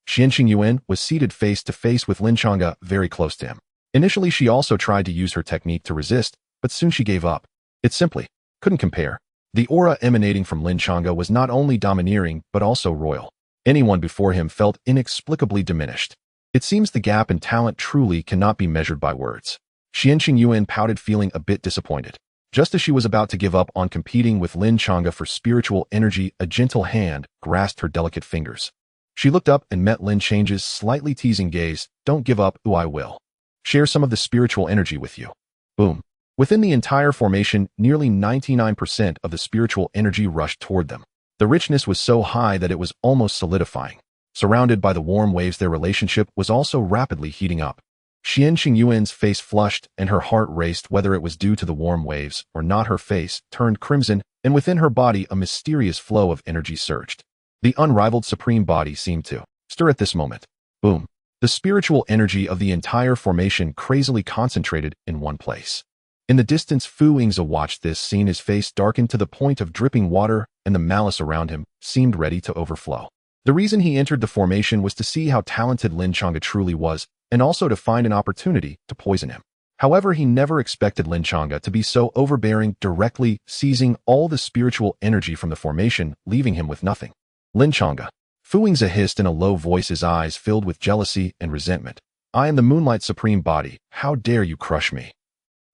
Xianqing was seated face to face with Lin Changge, very close to him. Initially, she also tried to use her technique to resist, but soon she gave up. It simply couldn't compare. The aura emanating from Lin Changge was not only domineering, but also royal. Anyone before him felt inexplicably diminished. It seems the gap in talent truly cannot be measured by words. Xianqing pouted, feeling a bit disappointed. Just as she was about to give up on competing with Lin Changge for spiritual energy, a gentle hand grasped her delicate fingers. She looked up and met Lin Change's slightly teasing gaze. Don't give up, I will share some of the spiritual energy with you. Boom. Within the entire formation, nearly 99% of the spiritual energy rushed toward them. The richness was so high that it was almost solidifying. Surrounded by the warm waves, their relationship was also rapidly heating up. Xianqing's face flushed and her heart raced. Whether it was due to the warm waves or not, her face turned crimson, and within her body a mysterious flow of energy surged. The unrivaled supreme body seemed to stir at this moment. Boom. The spiritual energy of the entire formation crazily concentrated in one place. In the distance, Fu Yingzi watched this scene. His face darkened to the point of dripping water, and the malice around him seemed ready to overflow. The reason he entered the formation was to see how talented Lin Changge truly was, and also to find an opportunity to poison him. However, he never expected Lin Changge to be so overbearing, directly seizing all the spiritual energy from the formation, leaving him with nothing. Lin Changge. Fu Yingzi hissed in a low voice, his eyes filled with jealousy and resentment. I am the Moonlight Supreme Body. How dare you crush me?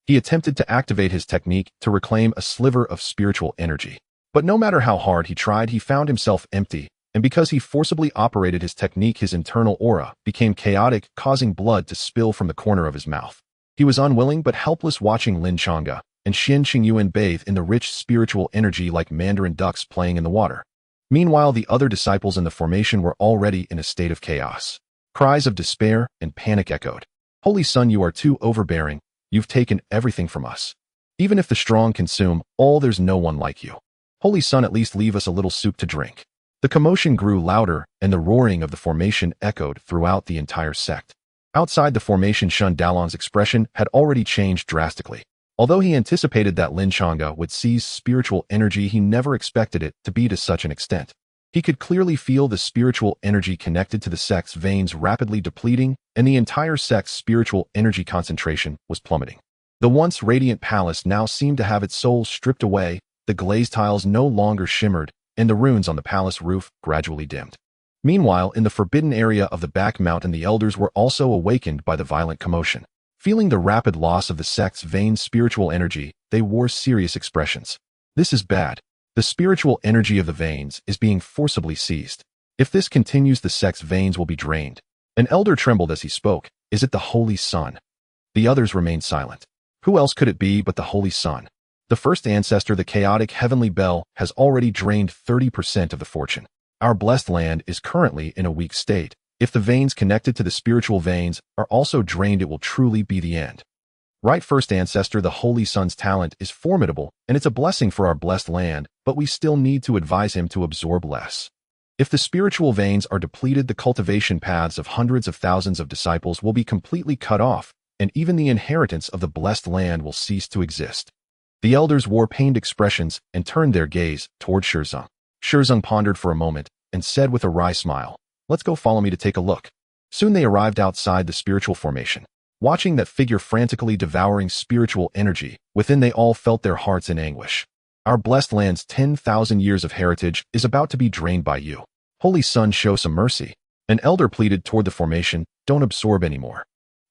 He attempted to activate his technique to reclaim a sliver of spiritual energy. But no matter how hard he tried, he found himself empty, and because he forcibly operated his technique, his internal aura became chaotic, causing blood to spill from the corner of his mouth. He was unwilling but helpless, watching Lin Changge and Xianqing bathe in the rich spiritual energy like mandarin ducks playing in the water. Meanwhile, the other disciples in the formation were already in a state of chaos. Cries of despair and panic echoed. Holy Sun, you are too overbearing. You've taken everything from us. Even if the strong consume all, there's no one like you. Holy Sun, at least leave us a little soup to drink. The commotion grew louder, and the roaring of the formation echoed throughout the entire sect. Outside the formation, Shun Dalong's expression had already changed drastically. Although he anticipated that Lin Changge would seize spiritual energy, he never expected it to be to such an extent. He could clearly feel the spiritual energy connected to the sect's veins rapidly depleting, and the entire sect's spiritual energy concentration was plummeting. The once radiant palace now seemed to have its soul stripped away. The glazed tiles no longer shimmered, and the runes on the palace roof gradually dimmed. Meanwhile, in the forbidden area of the back mountain, the elders were also awakened by the violent commotion. Feeling the rapid loss of the sect's veins' spiritual energy, they wore serious expressions. This is bad. The spiritual energy of the veins is being forcibly seized. If this continues, the sect's veins will be drained. An elder trembled as he spoke. Is it the Holy Sun? The others remained silent. Who else could it be but the Holy Sun? The first ancestor, the chaotic heavenly bell, has already drained 30% of the fortune. Our blessed land is currently in a weak state. If the veins connected to the spiritual veins are also drained, it will truly be the end. Right, first ancestor, the Holy Sun's talent is formidable, and it's a blessing for our blessed land, but we still need to advise him to absorb less. If the spiritual veins are depleted, the cultivation paths of hundreds of thousands of disciples will be completely cut off, and even the inheritance of the blessed land will cease to exist. The elders wore pained expressions and turned their gaze toward Shizong. Shizong pondered for a moment and said with a wry smile, "Let's go, follow me to take a look." Soon they arrived outside the spiritual formation. Watching that figure frantically devouring spiritual energy, within they all felt their hearts in anguish. Our blessed land's 10,000 years of heritage is about to be drained by you. Holy Sun, show some mercy. An elder pleaded toward the formation, don't absorb anymore.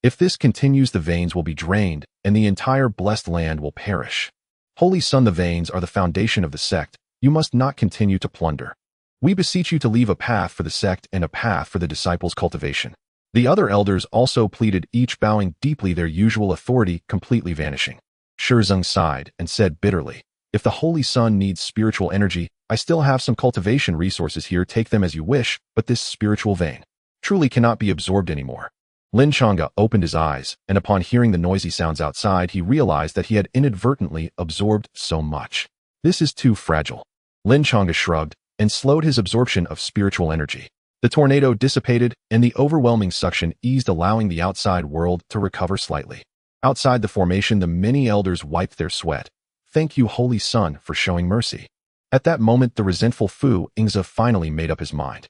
If this continues, the veins will be drained, and the entire blessed land will perish. Holy Sun, the veins are the foundation of the sect. You must not continue to plunder. We beseech you to leave a path for the sect and a path for the disciples' cultivation. The other elders also pleaded, each bowing deeply, their usual authority completely vanishing. Shizong sighed and said bitterly, if the Holy Sun needs spiritual energy, I still have some cultivation resources here, take them as you wish, but this spiritual vein truly cannot be absorbed anymore. Lin Changge opened his eyes, and upon hearing the noisy sounds outside, he realized that he had inadvertently absorbed so much. This is too fragile. Lin Changge shrugged and slowed his absorption of spiritual energy. The tornado dissipated, and the overwhelming suction eased, allowing the outside world to recover slightly. Outside the formation, the many elders wiped their sweat. Thank you, Holy Sun, for showing mercy. At that moment, the resentful Fu Yingzi finally made up his mind.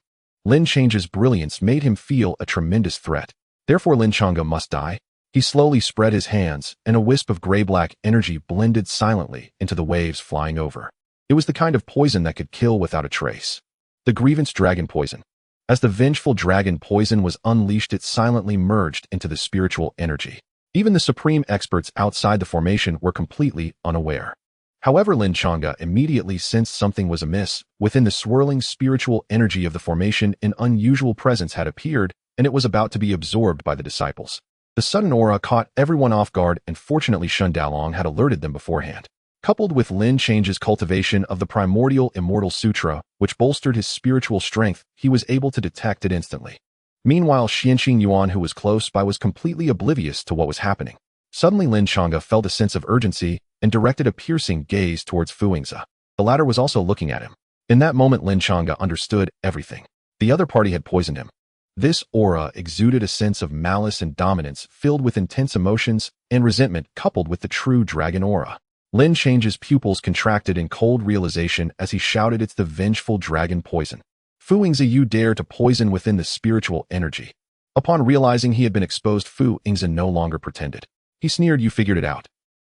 Lin Changge's brilliance made him feel a tremendous threat. Therefore Lin Changge must die. He slowly spread his hands, and a wisp of gray-black energy blended silently into the waves flying over. It was the kind of poison that could kill without a trace. The grievance dragon poison. As the vengeful dragon poison was unleashed, it silently merged into the spiritual energy. Even the supreme experts outside the formation were completely unaware. However, Lin Changge immediately sensed something was amiss. Within the swirling spiritual energy of the formation, an unusual presence had appeared, and it was about to be absorbed by the disciples. The sudden aura caught everyone off guard, and fortunately Shun Dalong had alerted them beforehand. Coupled with Lin Changge's cultivation of the primordial immortal sutra, which bolstered his spiritual strength, he was able to detect it instantly. Meanwhile, Xianxin Yuan, who was close by, was completely oblivious to what was happening. Suddenly Lin Changge felt a sense of urgency and directed a piercing gaze towards Fu Yingzi. The latter was also looking at him. In that moment Lin Changge understood everything. The other party had poisoned him. This aura exuded a sense of malice and dominance, filled with intense emotions and resentment coupled with the true dragon aura. Lin Changge's pupils contracted in cold realization as he shouted, "It's the vengeful dragon poison. Fu Yingzi, you dare to poison within the spiritual energy." Upon realizing he had been exposed, Fu Yingzi no longer pretended. He sneered, "You figured it out.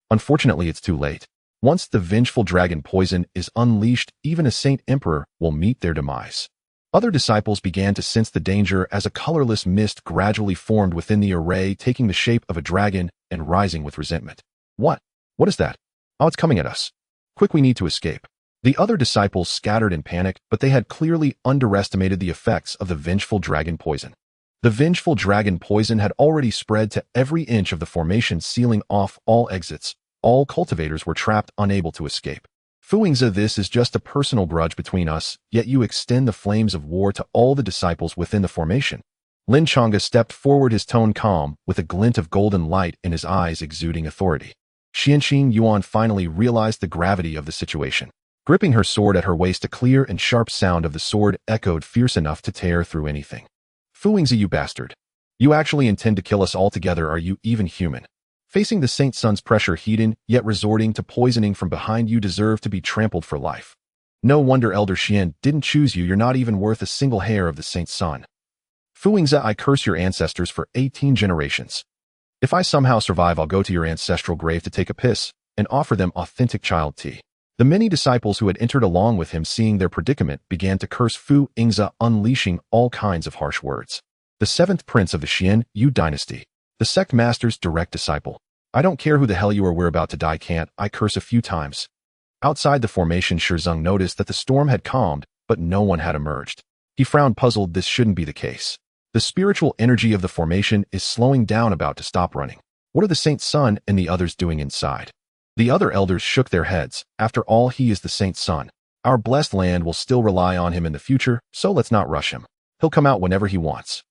Unfortunately, it's too late. Once the vengeful dragon poison is unleashed, even a saint emperor will meet their demise." Other disciples began to sense the danger as a colorless mist gradually formed within the array, taking the shape of a dragon and rising with resentment. What is that? Oh, it's coming at us. Quick, we need to escape." The other disciples scattered in panic, but they had clearly underestimated the effects of the vengeful dragon poison. The vengeful dragon poison had already spread to every inch of the formation, sealing off all exits. All cultivators were trapped, unable to escape. "Fu Yingzi, this is just a personal grudge between us, yet you extend the flames of war to all the disciples within the formation." Lin Changge stepped forward, his tone calm, with a glint of golden light in his eyes exuding authority. Xianxin Yuan finally realized the gravity of the situation. Gripping her sword at her waist, a clear and sharp sound of the sword echoed, fierce enough to tear through anything. "Fu Yingzi, you bastard. You actually intend to kill us all together? Are you even human?" Facing the Saint Sun's pressure, heated, yet resorting to poisoning from behind, you deserve to be trampled for life. No wonder Elder Xian didn't choose you. You're not even worth a single hair of the Saint Sun. "Fu Yingzi, I curse your ancestors for 18 generations. If I somehow survive, I'll go to your ancestral grave to take a piss and offer them authentic child tea." The many disciples who had entered along with him, seeing their predicament, began to curse Fu Yingzi, unleashing all kinds of harsh words. The seventh prince of the Xian Yu dynasty, the sect master's direct disciple. "I don't care who the hell you are, we're about to die, can't I curse a few times?" Outside the formation, Shizong noticed that the storm had calmed, but no one had emerged. He frowned, puzzled. This shouldn't be the case. The spiritual energy of the formation is slowing down, about to stop running. What are the Saint Sun and the others doing inside? The other elders shook their heads. After all, he is the Saint Sun. Our blessed land will still rely on him in the future, so let's not rush him. He'll come out whenever he wants.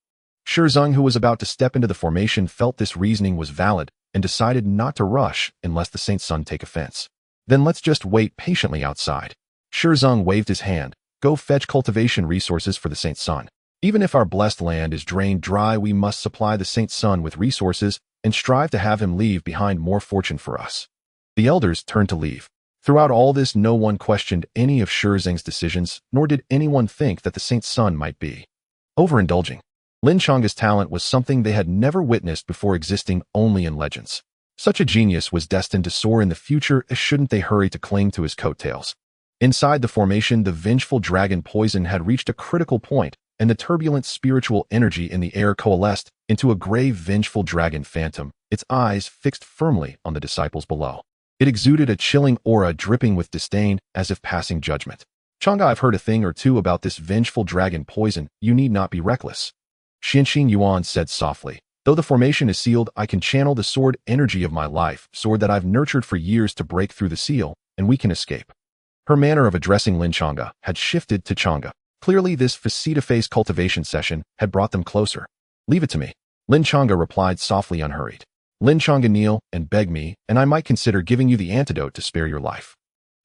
Shizong, who was about to step into the formation, felt this reasoning was valid and decided not to rush unless the Saint Sun take offense. Then let's just wait patiently outside. Shizong waved his hand. Go fetch cultivation resources for the Saint Sun. Even if our blessed land is drained dry, we must supply the Saint Sun with resources and strive to have him leave behind more fortune for us. The elders turned to leave. Throughout all this, no one questioned any of Shizong's decisions, nor did anyone think that the Saint Sun might be overindulging. Lin Changge's talent was something they had never witnessed before, existing only in legends. Such a genius was destined to soar in the future, as shouldn't they hurry to cling to his coattails? Inside the formation, the vengeful dragon poison had reached a critical point, and the turbulent spiritual energy in the air coalesced into a gray, vengeful dragon phantom, its eyes fixed firmly on the disciples below. It exuded a chilling aura, dripping with disdain, as if passing judgment. "Changge, I've heard a thing or two about this vengeful dragon poison. You need not be reckless." Xianxin Yuan said softly. "Though the formation is sealed, I can channel the sword energy of my life, sword that I've nurtured for years, to break through the seal, and we can escape." Her manner of addressing Lin Changge had shifted to Changge. Clearly, this face-to-face cultivation session had brought them closer. "Leave it to me," Lin Changge replied softly, unhurried. "Lin Changge, kneel and beg me, and I might consider giving you the antidote to spare your life."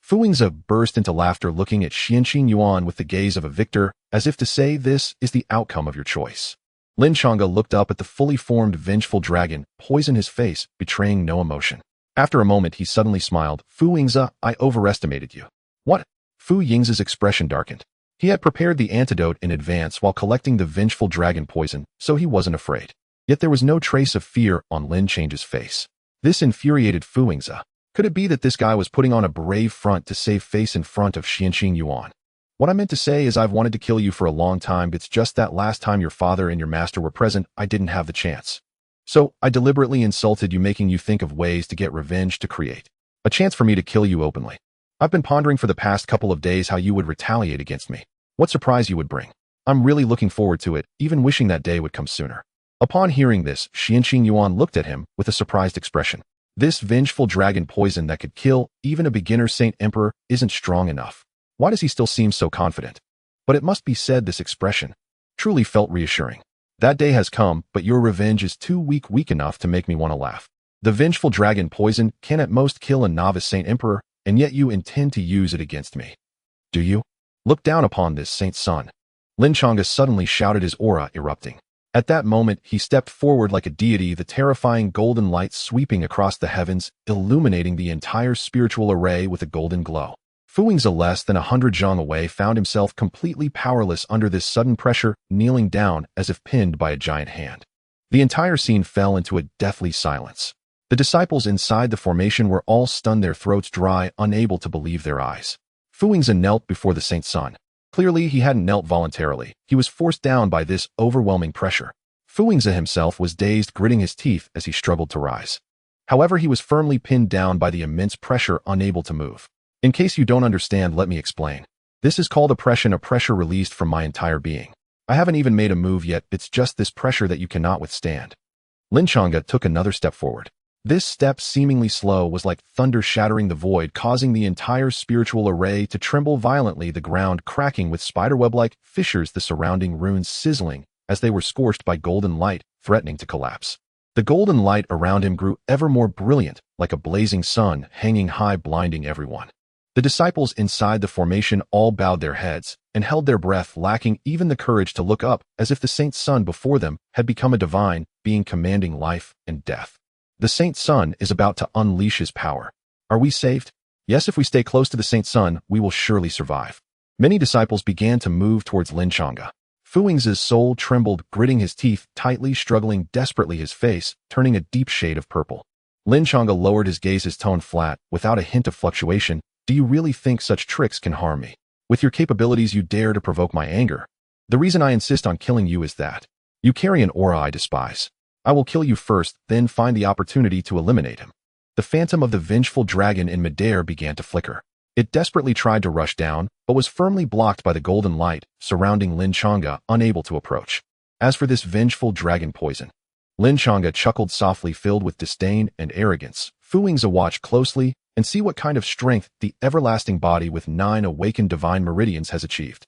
Fu Yingzi burst into laughter, looking at Xianxin Yuan with the gaze of a victor, as if to say, "This is the outcome of your choice." Lin Changge looked up at the fully formed vengeful dragon, poise in his face, betraying no emotion. After a moment, he suddenly smiled. "Fu Yingzi, I overestimated you." "What?" Fu Yingzi's expression darkened. He had prepared the antidote in advance while collecting the vengeful dragon poison, so he wasn't afraid. Yet there was no trace of fear on Lin Changge's face. This infuriated Fu Yingzi. Could it be that this guy was putting on a brave front to save face in front of Xianqing Yuan? What I meant to say is I've wanted to kill you for a long time, it's just that last time your father and your master were present, I didn't have the chance. So, I deliberately insulted you, making you think of ways to get revenge, to create a chance for me to kill you openly. I've been pondering for the past couple of days how you would retaliate against me. What surprise you would bring. I'm really looking forward to it, even wishing that day would come sooner. Upon hearing this, Xianqing Yuan looked at him with a surprised expression. This vengeful dragon poison that could kill even a beginner Saint Emperor isn't strong enough. Why does he still seem so confident? But it must be said this expression truly felt reassuring. That day has come, but your revenge is too weak enough to make me want to laugh. The vengeful dragon poison can at most kill a novice Saint Emperor, and yet you intend to use it against me. Do you? Look down upon this Saint's son. Lin Changge suddenly shouted, his aura erupting. At that moment, he stepped forward like a deity, the terrifying golden light sweeping across the heavens, illuminating the entire spiritual array with a golden glow. Fu Yingzi, less than 100 zhang away, found himself completely powerless under this sudden pressure, kneeling down as if pinned by a giant hand. The entire scene fell into a deathly silence. The disciples inside the formation were all stunned, their throats dry, unable to believe their eyes. Fu Yingzi knelt before the Saint's son. Clearly, he hadn't knelt voluntarily. He was forced down by this overwhelming pressure. Fu Yingzi himself was dazed, gritting his teeth as he struggled to rise. However, he was firmly pinned down by the immense pressure, unable to move. In case you don't understand, let me explain. This is called oppression, a pressure released from my entire being. I haven't even made a move yet, it's just this pressure that you cannot withstand. Lin Changge took another step forward. This step, seemingly slow, was like thunder shattering the void, causing the entire spiritual array to tremble violently, the ground cracking with spiderweb-like fissures, the surrounding ruins sizzling as they were scorched by golden light, threatening to collapse. The golden light around him grew ever more brilliant, like a blazing sun hanging high, blinding everyone. The disciples inside the formation all bowed their heads and held their breath, lacking even the courage to look up, as if the Saint's son before them had become a divine being commanding life and death. The Saint's son is about to unleash his power. Are we saved? Yes, if we stay close to the Saint's son, we will surely survive. Many disciples began to move towards Lin Changge. Fu Yingzi's soul trembled, gritting his teeth tightly, struggling desperately, his face turning a deep shade of purple. Lin Changge lowered his gaze, his tone flat, without a hint of fluctuation. Do you really think such tricks can harm me? With your capabilities, you dare to provoke my anger. The reason I insist on killing you is that you carry an aura I despise. I will kill you first, then find the opportunity to eliminate him. The phantom of the vengeful dragon in midair began to flicker. It desperately tried to rush down, but was firmly blocked by the golden light surrounding Lin Changge, unable to approach. As for this vengeful dragon poison, Lin Changge chuckled softly, filled with disdain and arrogance. Fu Yingzi watched closely and see what kind of strength the everlasting body with 9 awakened divine meridians has achieved.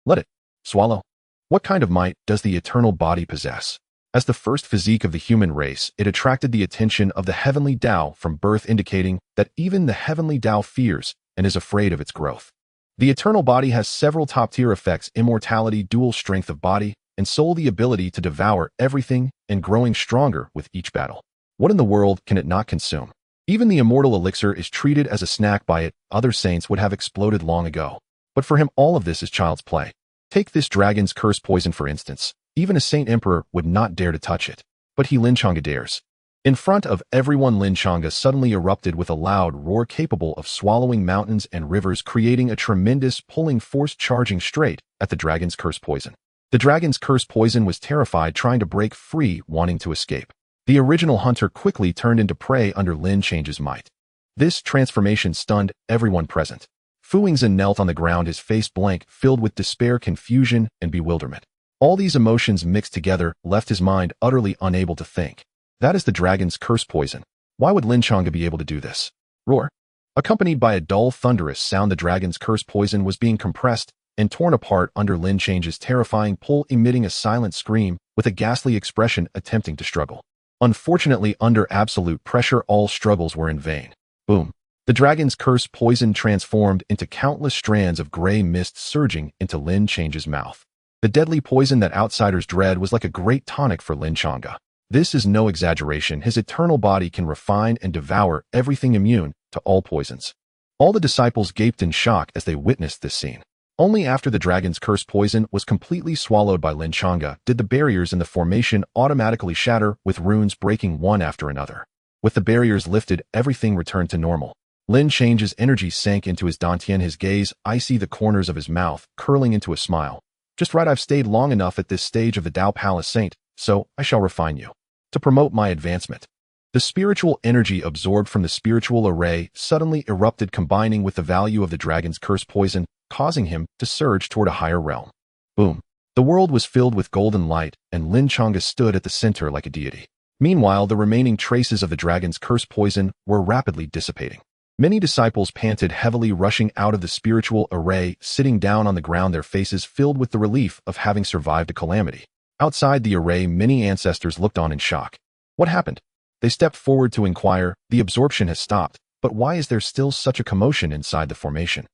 Let it swallow. What kind of might does the eternal body possess? As the first physique of the human race, it attracted the attention of the heavenly Tao from birth, indicating that even the heavenly Tao fears and is afraid of its growth. The eternal body has several top-tier effects: immortality, dual strength of body and soul, the ability to devour everything, and growing stronger with each battle. What in the world can it not consume? Even the immortal elixir is treated as a snack by it. Other saints would have exploded long ago. But for him, all of this is child's play. Take this dragon's curse poison, for instance. Even a Saint Emperor would not dare to touch it. But he, Lin Changge, dares. In front of everyone, Lin Changge suddenly erupted with a loud roar capable of swallowing mountains and rivers, creating a tremendous pulling force, charging straight at the dragon's curse poison. The dragon's curse poison was terrified, trying to break free, wanting to escape. The original hunter quickly turned into prey under Lin Change's might. This transformation stunned everyone present. Fu Yingzi knelt on the ground, his face blank, filled with despair, confusion, and bewilderment. All these emotions mixed together left his mind utterly unable to think. That is the dragon's curse poison. Why would Lin Changge be able to do this? Roar. Accompanied by a dull, thunderous sound, the dragon's curse poison was being compressed and torn apart under Lin Change's terrifying pull, emitting a silent scream with a ghastly expression, attempting to struggle. Unfortunately, under absolute pressure, all struggles were in vain. Boom. The dragon's curse poison transformed into countless strands of gray mist surging into Lin Change's mouth. The deadly poison that outsiders dread was like a great tonic for Lin Changge. This is no exaggeration. His eternal body can refine and devour everything, immune to all poisons. All the disciples gaped in shock as they witnessed this scene. Only after the dragon's curse poison was completely swallowed by Lin Changge did the barriers in the formation automatically shatter, with runes breaking one after another. With the barriers lifted, everything returned to normal. Lin Change's energy sank into his dantian, his gaze icy, the corners of his mouth curling into a smile. Just right, I've stayed long enough at this stage of the Dao Palace Saint, so I shall refine you. To promote my advancement. The spiritual energy absorbed from the spiritual array suddenly erupted, combining with the value of the dragon's curse poison, causing him to surge toward a higher realm. Boom. The world was filled with golden light, and Lin Changge stood at the center like a deity. Meanwhile, the remaining traces of the dragon's curse poison were rapidly dissipating. Many disciples panted heavily, rushing out of the spiritual array, sitting down on the ground, their faces filled with the relief of having survived a calamity. Outside the array, many ancestors looked on in shock. What happened? They stepped forward to inquire. The absorption has stopped, but why is there still such a commotion inside the formation?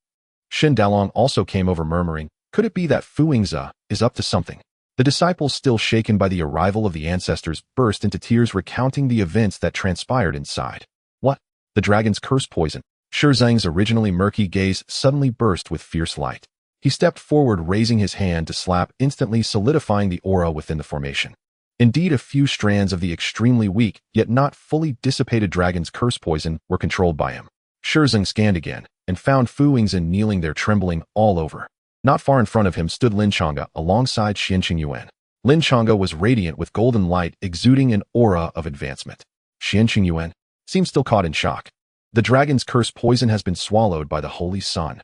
Shen Dalong also came over, murmuring, could it be that Fu Yingzi is up to something? The disciples, still shaken by the arrival of the ancestors, burst into tears, recounting the events that transpired inside. What? The dragon's curse poison. Shi Zhang's originally murky gaze suddenly burst with fierce light. He stepped forward, raising his hand to slap, instantly solidifying the aura within the formation. Indeed, a few strands of the extremely weak, yet not fully dissipated dragon's curse poison were controlled by him. Shi Zhang scanned again, and found Fu Yingzi kneeling there, trembling all over. Not far in front of him stood Lin Changge alongside Xianqingyuan. Lin Changge was radiant with golden light, exuding an aura of advancement. Xianqingyuan seemed still caught in shock. The dragon's curse poison has been swallowed by the Holy Sun.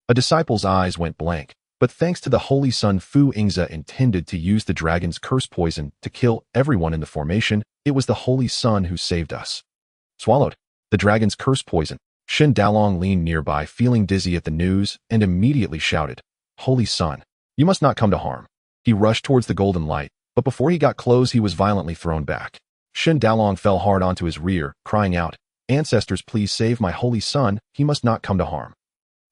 A disciple's eyes went blank, but thanks to the Holy Sun, Fu Yingzi intended to use the dragon's curse poison to kill everyone in the formation. It was the Holy Sun who saved us. Swallowed the dragon's curse poison. Shen Dalong leaned nearby, feeling dizzy at the news, and immediately shouted, Holy Sun, you must not come to harm. He rushed towards the golden light, but before he got close, he was violently thrown back. Shen Dalong fell hard onto his rear, crying out, Ancestors, please save my Holy Sun, he must not come to harm.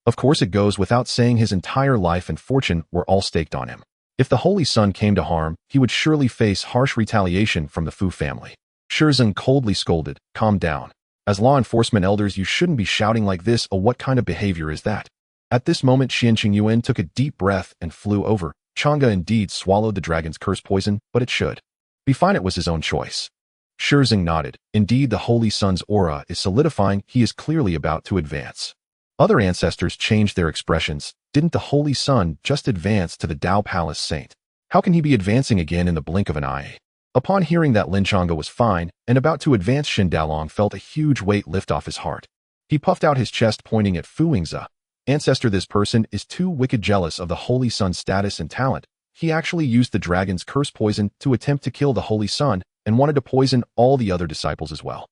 Of course, it goes without saying his entire life and fortune were all staked on him. If the Holy Sun came to harm, he would surely face harsh retaliation from the Fu family. Shi Zhang coldly scolded, calm down. As law enforcement elders, you shouldn't be shouting like this. Oh, what kind of behavior is that? At this moment, Xianqingyuan took a deep breath and flew over. Changge indeed swallowed the dragon's curse poison, but it should be fine. It was his own choice. Shi Zhang nodded. Indeed, the Holy Sun's aura is solidifying. He is clearly about to advance. Other ancestors changed their expressions. Didn't the Holy Sun just advance to the Dao Palace Saint? How can he be advancing again in the blink of an eye? Upon hearing that Lin Changge was fine and about to advance, Shen Dalong felt a huge weight lift off his heart. He puffed out his chest, pointing at Fu Yingzi. Ancestor, this person is too wicked, jealous of the Holy Sun's status and talent. He actually used the dragon's curse poison to attempt to kill the Holy Sun and wanted to poison all the other disciples as well.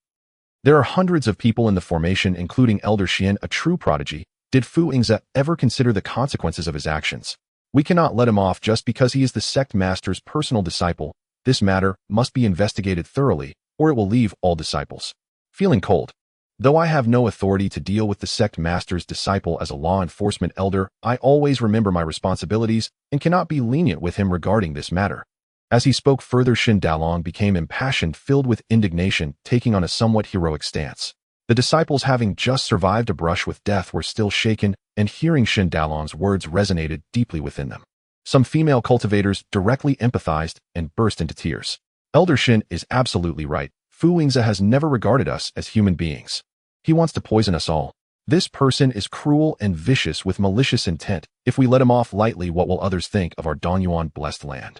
There are hundreds of people in the formation, including Elder Xian, a true prodigy. Did Fu Yingzi ever consider the consequences of his actions? We cannot let him off just because he is the sect master's personal disciple. This matter must be investigated thoroughly, or it will leave all disciples feeling cold. Though I have no authority to deal with the sect master's disciple as a law enforcement elder, I always remember my responsibilities and cannot be lenient with him regarding this matter. As he spoke further, Shen Dalong became impassioned, filled with indignation, taking on a somewhat heroic stance. The disciples, having just survived a brush with death, were still shaken, and hearing Shen Dalong's words resonated deeply within them. Some female cultivators directly empathized and burst into tears. Elder Shen is absolutely right. Fu Yingzi has never regarded us as human beings. He wants to poison us all. This person is cruel and vicious with malicious intent. If we let him off lightly, what will others think of our Danyuan blessed land?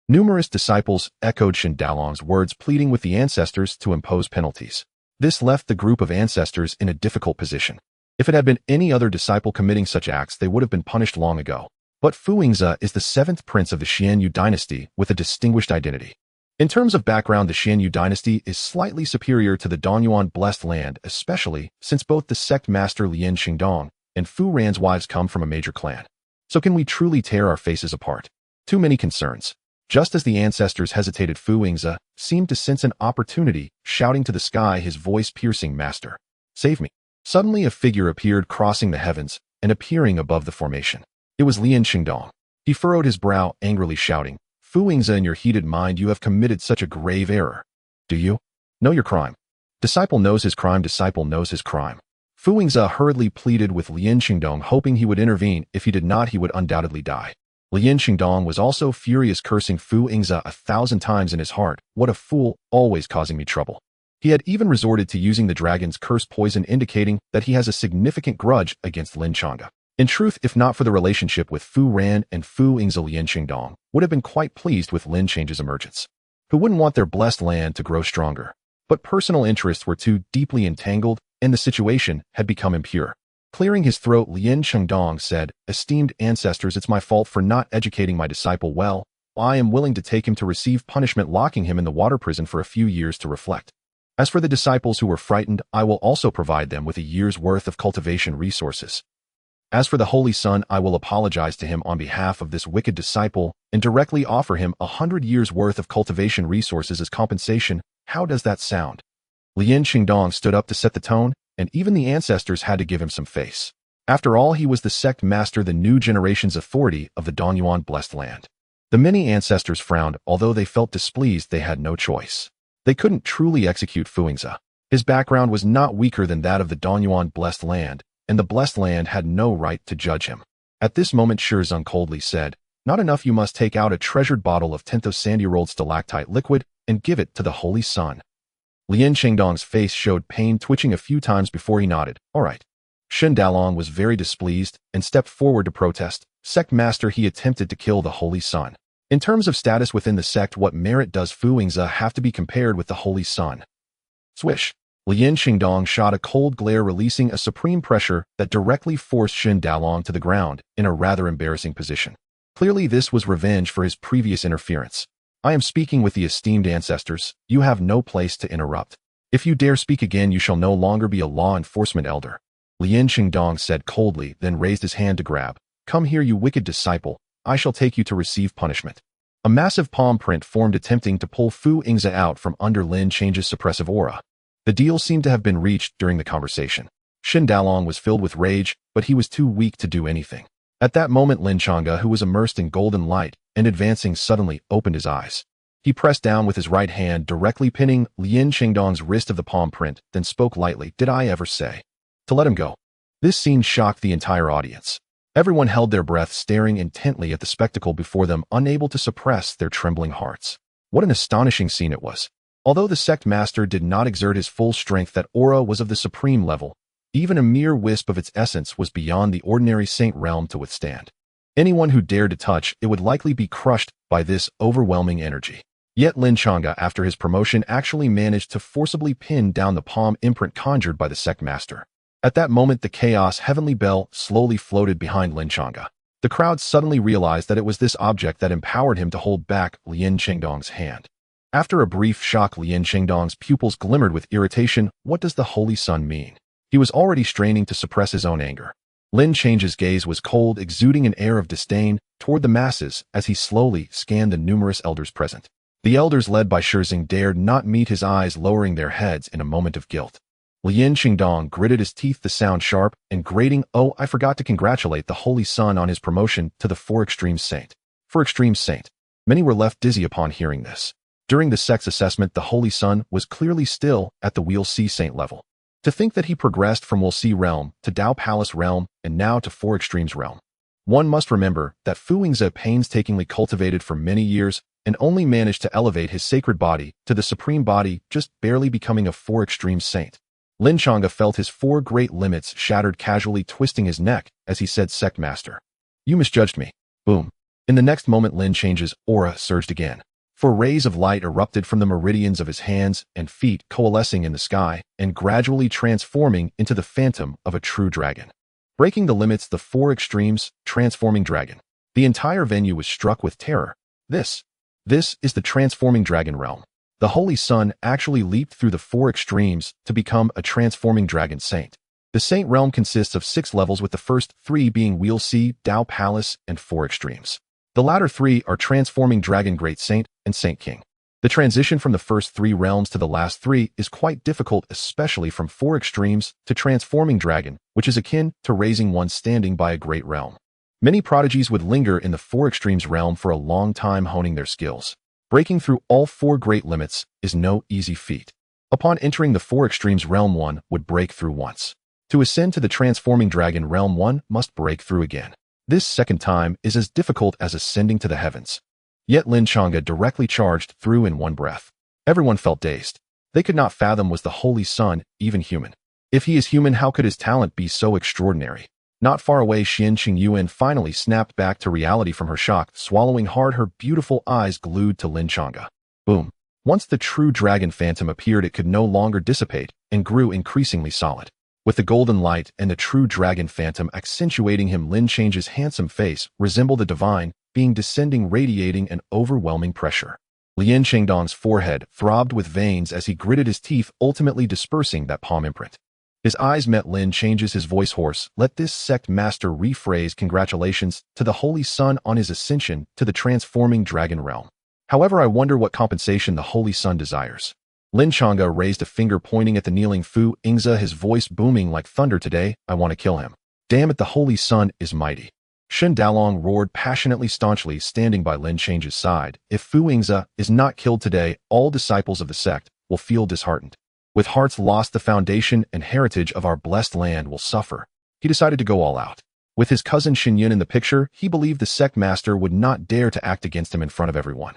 Numerous disciples echoed Shen Dalong's words, pleading with the ancestors to impose penalties. This left the group of ancestors in a difficult position. If it had been any other disciple committing such acts, they would have been punished long ago. But Fu Yingzi is the 7th prince of the Xianyu dynasty with a distinguished identity. In terms of background, the Xianyu dynasty is slightly superior to the Danyuan blessed land, especially since both the sect master Lin Changge and Fu Ran's wives come from a major clan. So can we truly tear our faces apart? Too many concerns. Just as the ancestors hesitated, Fu Yingzi seemed to sense an opportunity, shouting to the sky, his voice piercing, Master, save me. Suddenly a figure appeared, crossing the heavens and appearing above the formation. It was Lin Changge. He furrowed his brow, angrily shouting, Fu Yingzi, in your heated mind, you have committed such a grave error. Do you know your crime? Disciple knows his crime. Disciple knows his crime. Fu Yingzi hurriedly pleaded with Lin Changge, hoping he would intervene. If he did not, he would undoubtedly die. Lin Changge was also furious, cursing Fu Yingzi 1,000 times in his heart. What a fool, always causing me trouble. He had even resorted to using the dragon's curse poison, indicating that he has a significant grudge against Lin Changge. In truth, if not for the relationship with Fu Ran and Fu Yingzi, Lin Changge would have been quite pleased with Lin Changge's emergence. Who wouldn't want their blessed land to grow stronger? But personal interests were too deeply entangled, and the situation had become impure. Clearing his throat, Lin Changge said, "Esteemed ancestors, it's my fault for not educating my disciple well. I am willing to take him to receive punishment, locking him in the water prison for a few years to reflect. As for the disciples who were frightened, I will also provide them with a year's worth of cultivation resources. As for the Holy Son, I will apologize to him on behalf of this wicked disciple and directly offer him 100 years' worth of cultivation resources as compensation. How does that sound?" Lin Changge stood up to set the tone, and even the ancestors had to give him some face. After all, he was the sect master, the new generation's authority of the Dongyuan blessed land. The many ancestors frowned, although they felt displeased. They had no choice. They couldn't truly execute Fu Yingzi. His background was not weaker than that of the Dongyuan blessed land, and the blessed land had no right to judge him. At this moment, Shirzung coldly said, "Not enough, you must take out a treasured bottle of Tento sandy-rolled stalactite liquid and give it to the Holy Son." Lin Changge's face showed pain, twitching a few times before he nodded. "All right." Shen Dalong was very displeased and stepped forward to protest. "Sect master," he attempted to kill the Holy Son. "In terms of status within the sect, what merit does Fu Yingzi have to be compared with the Holy Son?" Swish! Lin Changge shot a cold glare, releasing a supreme pressure that directly forced Shen Dalong to the ground in a rather embarrassing position. Clearly, this was revenge for his previous interference. "I am speaking with the esteemed ancestors. You have no place to interrupt. If you dare speak again, you shall no longer be a law enforcement elder," Lin Changge said coldly, then raised his hand to grab. "Come here, you wicked disciple. I shall take you to receive punishment." A massive palm print formed, attempting to pull Fu Yingzi out from under Lin Changge's suppressive aura. The deal seemed to have been reached during the conversation. Shen Dalong was filled with rage, but he was too weak to do anything. At that moment, Lin Changge, who was immersed in golden light and advancing, suddenly opened his eyes. He pressed down with his right hand, directly pinning Lin Changge's wrist of the palm print, then spoke lightly, "Did I ever say to let him go?" This scene shocked the entire audience. Everyone held their breath, staring intently at the spectacle before them, unable to suppress their trembling hearts. What an astonishing scene it was. Although the sect master did not exert his full strength, that aura was of the supreme level. Even a mere wisp of its essence was beyond the ordinary saint realm to withstand. Anyone who dared to touch it would likely be crushed by this overwhelming energy. Yet Lin Changge, after his promotion, actually managed to forcibly pin down the palm imprint conjured by the sect master. At that moment, the chaos heavenly bell slowly floated behind Lin Changge. The crowd suddenly realized that it was this object that empowered him to hold back Lin Changge's hand. After a brief shock, Lin Changge's pupils glimmered with irritation. What does the Holy Son mean? He was already straining to suppress his own anger. Lin Changge's gaze was cold, exuding an air of disdain toward the masses as he slowly scanned the numerous elders present. The elders, led by Shirzung, dared not meet his eyes, lowering their heads in a moment of guilt. Lin Changge gritted his teeth, the sound sharp and grating. "Oh, I forgot to congratulate the Holy Son on his promotion to the Four Extremes Saint." For Extreme Saint. Many were left dizzy upon hearing this. During the sect's assessment, the Holy Son was clearly still at the We'll See Saint level. To think that he progressed from We'll See realm to Tao Palace realm and now to Four Extremes realm. One must remember that Fu Yingzi painstakingly cultivated for many years and only managed to elevate his sacred body to the supreme body, just barely becoming a Four Extremes Saint. Lin Changge felt his four great limits shattered, casually twisting his neck as he said, "Sect master, you misjudged me." Boom. In the next moment, Lin Changge's aura surged again. For rays of light erupted from the meridians of his hands and feet, coalescing in the sky and gradually transforming into the phantom of a true dragon. Breaking the limits, the Four Extremes, transforming dragon. The entire venue was struck with terror. This is the transforming dragon realm. The Holy Son actually leaped through the Four Extremes to become a transforming dragon saint. The saint realm consists of 6 levels, with the first 3 being We'll See, Tao Palace, and Four Extremes. The latter 3 are Transforming Dragon, Great Saint, and Saint King. The transition from the first 3 realms to the last 3 is quite difficult, especially from Four Extremes to Transforming Dragon, which is akin to raising one's standing by a great realm. Many prodigies would linger in the Four Extremes realm for a long time, honing their skills. Breaking through all 4 great limits is no easy feat. Upon entering the Four Extremes realm, one would break through once. To ascend to the transforming dragon realm, one must break through again. This second time is as difficult as ascending to the heavens. Yet Lin Changge directly charged through in one breath. Everyone felt dazed. They could not fathom was the Holy Sun even human. If he is human, how could his talent be so extraordinary? Not far away, Xian Qingyuan finally snapped back to reality from her shock, swallowing hard, her beautiful eyes glued to Lin Changge. Boom. Once the true dragon phantom appeared, it could no longer dissipate and grew increasingly solid. With the golden light and the true dragon phantom accentuating him, Lin Change's handsome face resembled the divine being descending, radiating an overwhelming pressure. Lin Changdong's forehead throbbed with veins as he gritted his teeth, ultimately dispersing that palm imprint. His eyes met Lin Change's, his voice hoarse. Let this sect master rephrase congratulations to the Holy Sun on his ascension to the transforming dragon realm. However, I wonder what compensation the Holy Sun desires. Lin Changge raised a finger pointing at the kneeling Fu Yingzi, his voice booming like thunder. Today, I want to kill him. Damn it, the Holy Sun is mighty. Shen Dalong roared passionately, staunchly standing by Lin Change's side. If Fu Yingzi is not killed today, all disciples of the sect will feel disheartened. With hearts lost, the foundation and heritage of our blessed land will suffer. He decided to go all out. With his cousin Xinyun in the picture, he believed the sect master would not dare to act against him in front of everyone.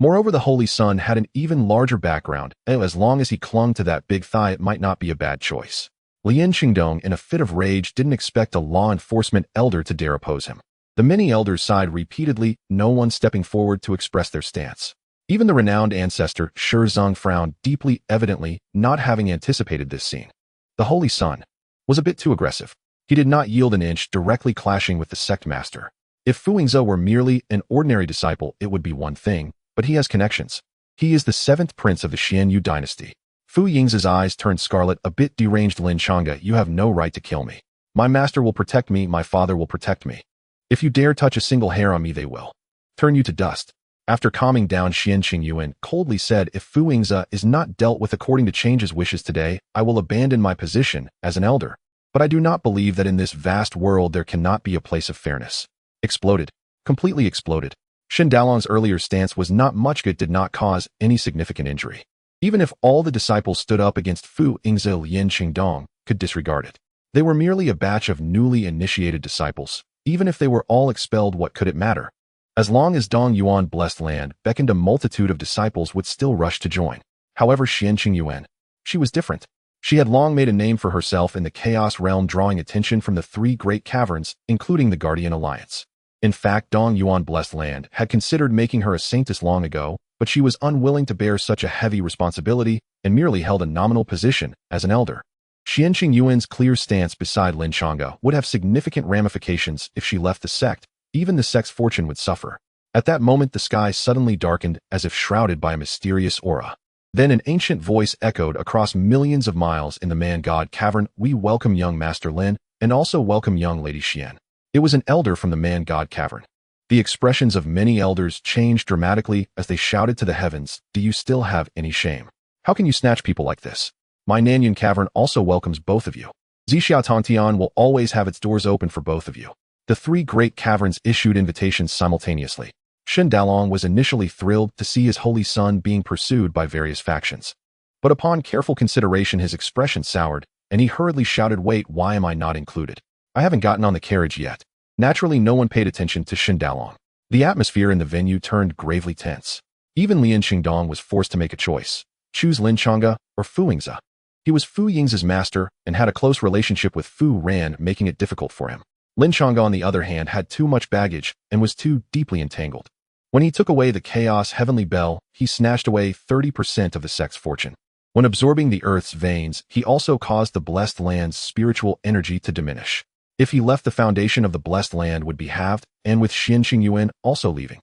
Moreover, the Holy Sun had an even larger background, and as long as he clung to that big thigh, it might not be a bad choice. Lin Changdong, in a fit of rage, didn't expect a law enforcement elder to dare oppose him. The many elders sighed repeatedly, no one stepping forward to express their stance. Even the renowned ancestor Shi Zong frowned deeply, evidently not having anticipated this scene. The Holy Sun was a bit too aggressive. He did not yield an inch, directly clashing with the sect master. If Fu Yingzi were merely an ordinary disciple, it would be one thing, but he has connections. He is the 7th prince of the Xianyu dynasty. Fu Yingzi's eyes turned scarlet, a bit deranged. Lin Changge, you have no right to kill me. My master will protect me, my father will protect me. If you dare touch a single hair on me, they will turn you to dust. After calming down, Xian Qingyuan coldly said, if Fu Yingzi is not dealt with according to Change's wishes today, I will abandon my position as an elder. But I do not believe that in this vast world there cannot be a place of fairness. Exploded. Completely exploded. Shen Dalong's earlier stance was not much good, did not cause any significant injury. Even if all the disciples stood up against Fu Yingzi, Lin Changdong could disregard it. They were merely a batch of newly initiated disciples. Even if they were all expelled, what could it matter? As long as Dong Yuan blessed land beckoned, a multitude of disciples would still rush to join. However, Xian Qingyuan, she was different. She had long made a name for herself in the chaos realm, drawing attention from the 3 great caverns, including the Guardian Alliance. In fact, Dong Yuan blessed land had considered making her a saintess long ago, but she was unwilling to bear such a heavy responsibility and merely held a nominal position as an elder. Xian Qingyuan's clear stance beside Lin Changge would have significant ramifications if she left the sect. Even the sect's fortune would suffer. At that moment, the sky suddenly darkened as if shrouded by a mysterious aura. Then an ancient voice echoed across millions of miles in the Man-God Cavern, we welcome young Master Lin, and also welcome young Lady Xian. It was an elder from the Man-God Cavern. The expressions of many elders changed dramatically as they shouted to the heavens, do you still have any shame? How can you snatch people like this? My Nanyun Cavern also welcomes both of you. Zixia Tontian will always have its doors open for both of you. The 3 great caverns issued invitations simultaneously. Shen Dalong was initially thrilled to see his holy son being pursued by various factions. But upon careful consideration, his expression soured, and he hurriedly shouted, wait, why am I not included? I haven't gotten on the carriage yet. Naturally, no one paid attention to Shen Dalong. The atmosphere in the venue turned gravely tense. Even Lin Changdong was forced to make a choice. Choose Lin Changge or Fu Yingzi. He was Fu Yingzi's master and had a close relationship with Fu Ran, making it difficult for him. Lin Changge, on the other hand, had too much baggage and was too deeply entangled. When he took away the Chaos Heavenly Bell, he snatched away 30% of the sect's fortune. When absorbing the Earth's veins, he also caused the blessed land's spiritual energy to diminish. If he left, the foundation of the blessed land would be halved, and with Xian Qingyuan also leaving.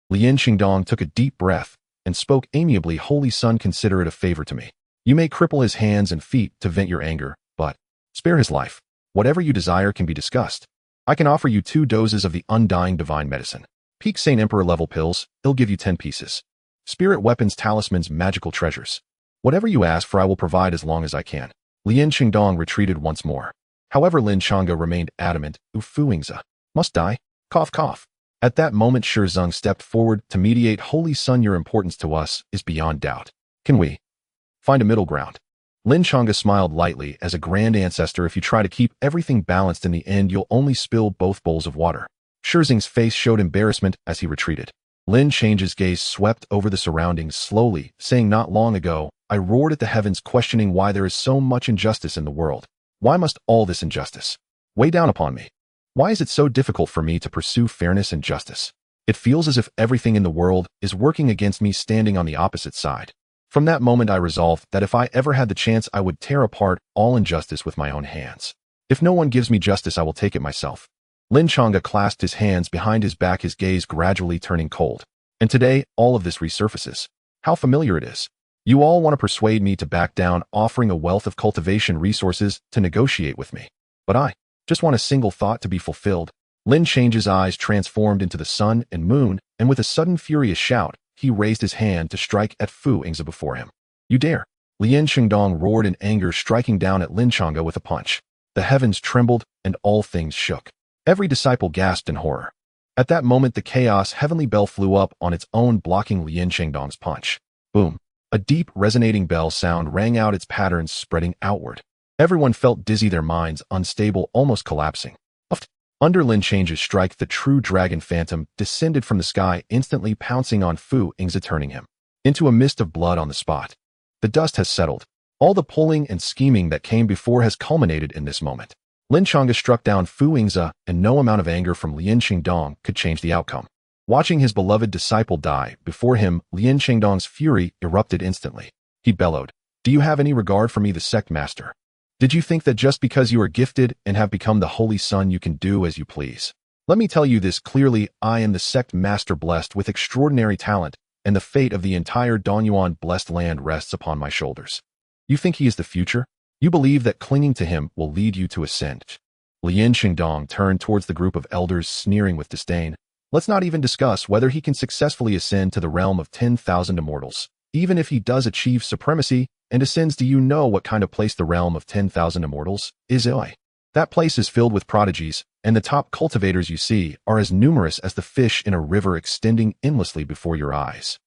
Lin Changdong took a deep breath and spoke amiably, Holy Son, consider it a favor to me. You may cripple his hands and feet to vent your anger, but spare his life. Whatever you desire can be discussed. I can offer you 2 doses of the undying divine medicine. Peak Saint Emperor level pills, it'll give you 10 pieces. Spirit weapons, talismans, magical treasures. Whatever you ask for, I will provide as long as I can. Lin Changdong retreated once more. However, Lin Changge remained adamant, Fu Yingzi must die. Cough, cough. At that moment, Shi Zong stepped forward to mediate. Holy Son, your importance to us is beyond doubt. Can we find a middle ground? Lin Changge smiled lightly. As a grand ancestor, if you try to keep everything balanced in the end, you'll only spill both bowls of water. Shizing's face showed embarrassment as he retreated. Lin Change's gaze swept over the surroundings slowly, saying, "Not long ago, I roared at the heavens questioning why there is so much injustice in the world. Why must all this injustice weigh down upon me? Why is it so difficult for me to pursue fairness and justice? It feels as if everything in the world is working against me, standing on the opposite side." From that moment I resolved that if I ever had the chance I would tear apart all injustice with my own hands. If no one gives me justice, I will take it myself. Lin Changge clasped his hands behind his back, his gaze gradually turning cold. And today, all of this resurfaces. How familiar it is. You all want to persuade me to back down, offering a wealth of cultivation resources to negotiate with me. But I just want a single thought to be fulfilled. Lin Change's eyes transformed into the sun and moon, and with a sudden furious shout, he raised his hand to strike at Fu Yingzi before him. "You dare!" Lin Changge roared in anger, striking down at Lin Changge with a punch. The heavens trembled, and all things shook. Every disciple gasped in horror. At that moment, the chaos heavenly bell flew up on its own, blocking Lin Changge's punch. Boom! A deep, resonating bell sound rang out, its patterns spreading outward. Everyone felt dizzy, their minds unstable, almost collapsing. Under Lin Change's strike, the true dragon phantom descended from the sky, instantly pouncing on Fu Yingzi, turning him into a mist of blood on the spot. The dust has settled. All the pulling and scheming that came before has culminated in this moment. Lin Changge struck down Fu Yingzi, and no amount of anger from Lin Changge could change the outcome. Watching his beloved disciple die before him, Lin Changge's fury erupted instantly. He bellowed, "Do you have any regard for me, the sect master? Did you think that just because you are gifted and have become the Holy Son, you can do as you please? Let me tell you this clearly, I am the sect master, blessed with extraordinary talent, and the fate of the entire Danyuan blessed land rests upon my shoulders. You think he is the future? You believe that clinging to him will lead you to ascend?" Lin Changge turned towards the group of elders, sneering with disdain. "Let's not even discuss whether he can successfully ascend to the realm of 10,000 immortals. Even if he does achieve supremacy and ascends, do you know what kind of place the realm of 10,000 immortals is? That place is filled with prodigies, and the top cultivators you see are as numerous as the fish in a river extending endlessly before your eyes.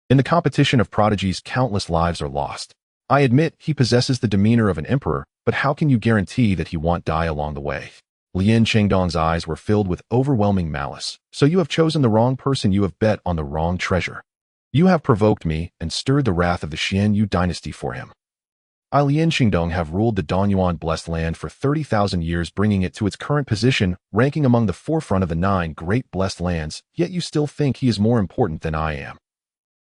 In the competition of prodigies, countless lives are lost. I admit he possesses the demeanor of an emperor, but how can you guarantee that he won't die along the way?" Lin Changge's eyes were filled with overwhelming malice. "So you have chosen the wrong person, you have bet on the wrong treasure. You have provoked me and stirred the wrath of the Xianyu dynasty for him. I, Lin Changge, have ruled the Danyuan blessed land for 30,000 years, bringing it to its current position, ranking among the forefront of the 9 great blessed lands, yet you still think he is more important than I am.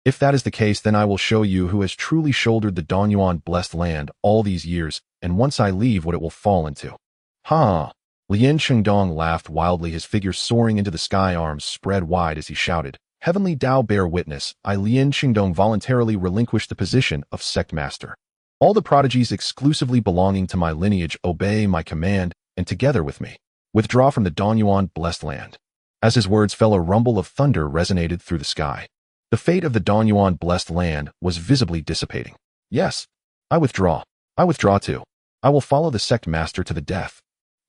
If that is the case, then I will show you who has truly shouldered the Danyuan blessed land all these years, and once I leave, what it will fall into." "Ha!" Lin Changge laughed wildly, his figure soaring into the sky, arms spread wide as he shouted, "Heavenly Tao, bear witness, I, Lin Changge, voluntarily relinquish the position of sect master. All the prodigies exclusively belonging to my lineage obey my command, and together with me, withdraw from the Danyuan blessed land." As his words fell, a rumble of thunder resonated through the sky. The fate of the Danyuan blessed land was visibly dissipating. "Yes, I withdraw. I withdraw too. I will follow the sect master to the death.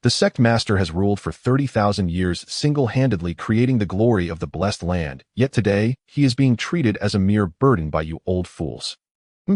The sect master has ruled for 30,000 years single-handedly, creating the glory of the blessed land, yet today he is being treated as a mere burden by you old fools.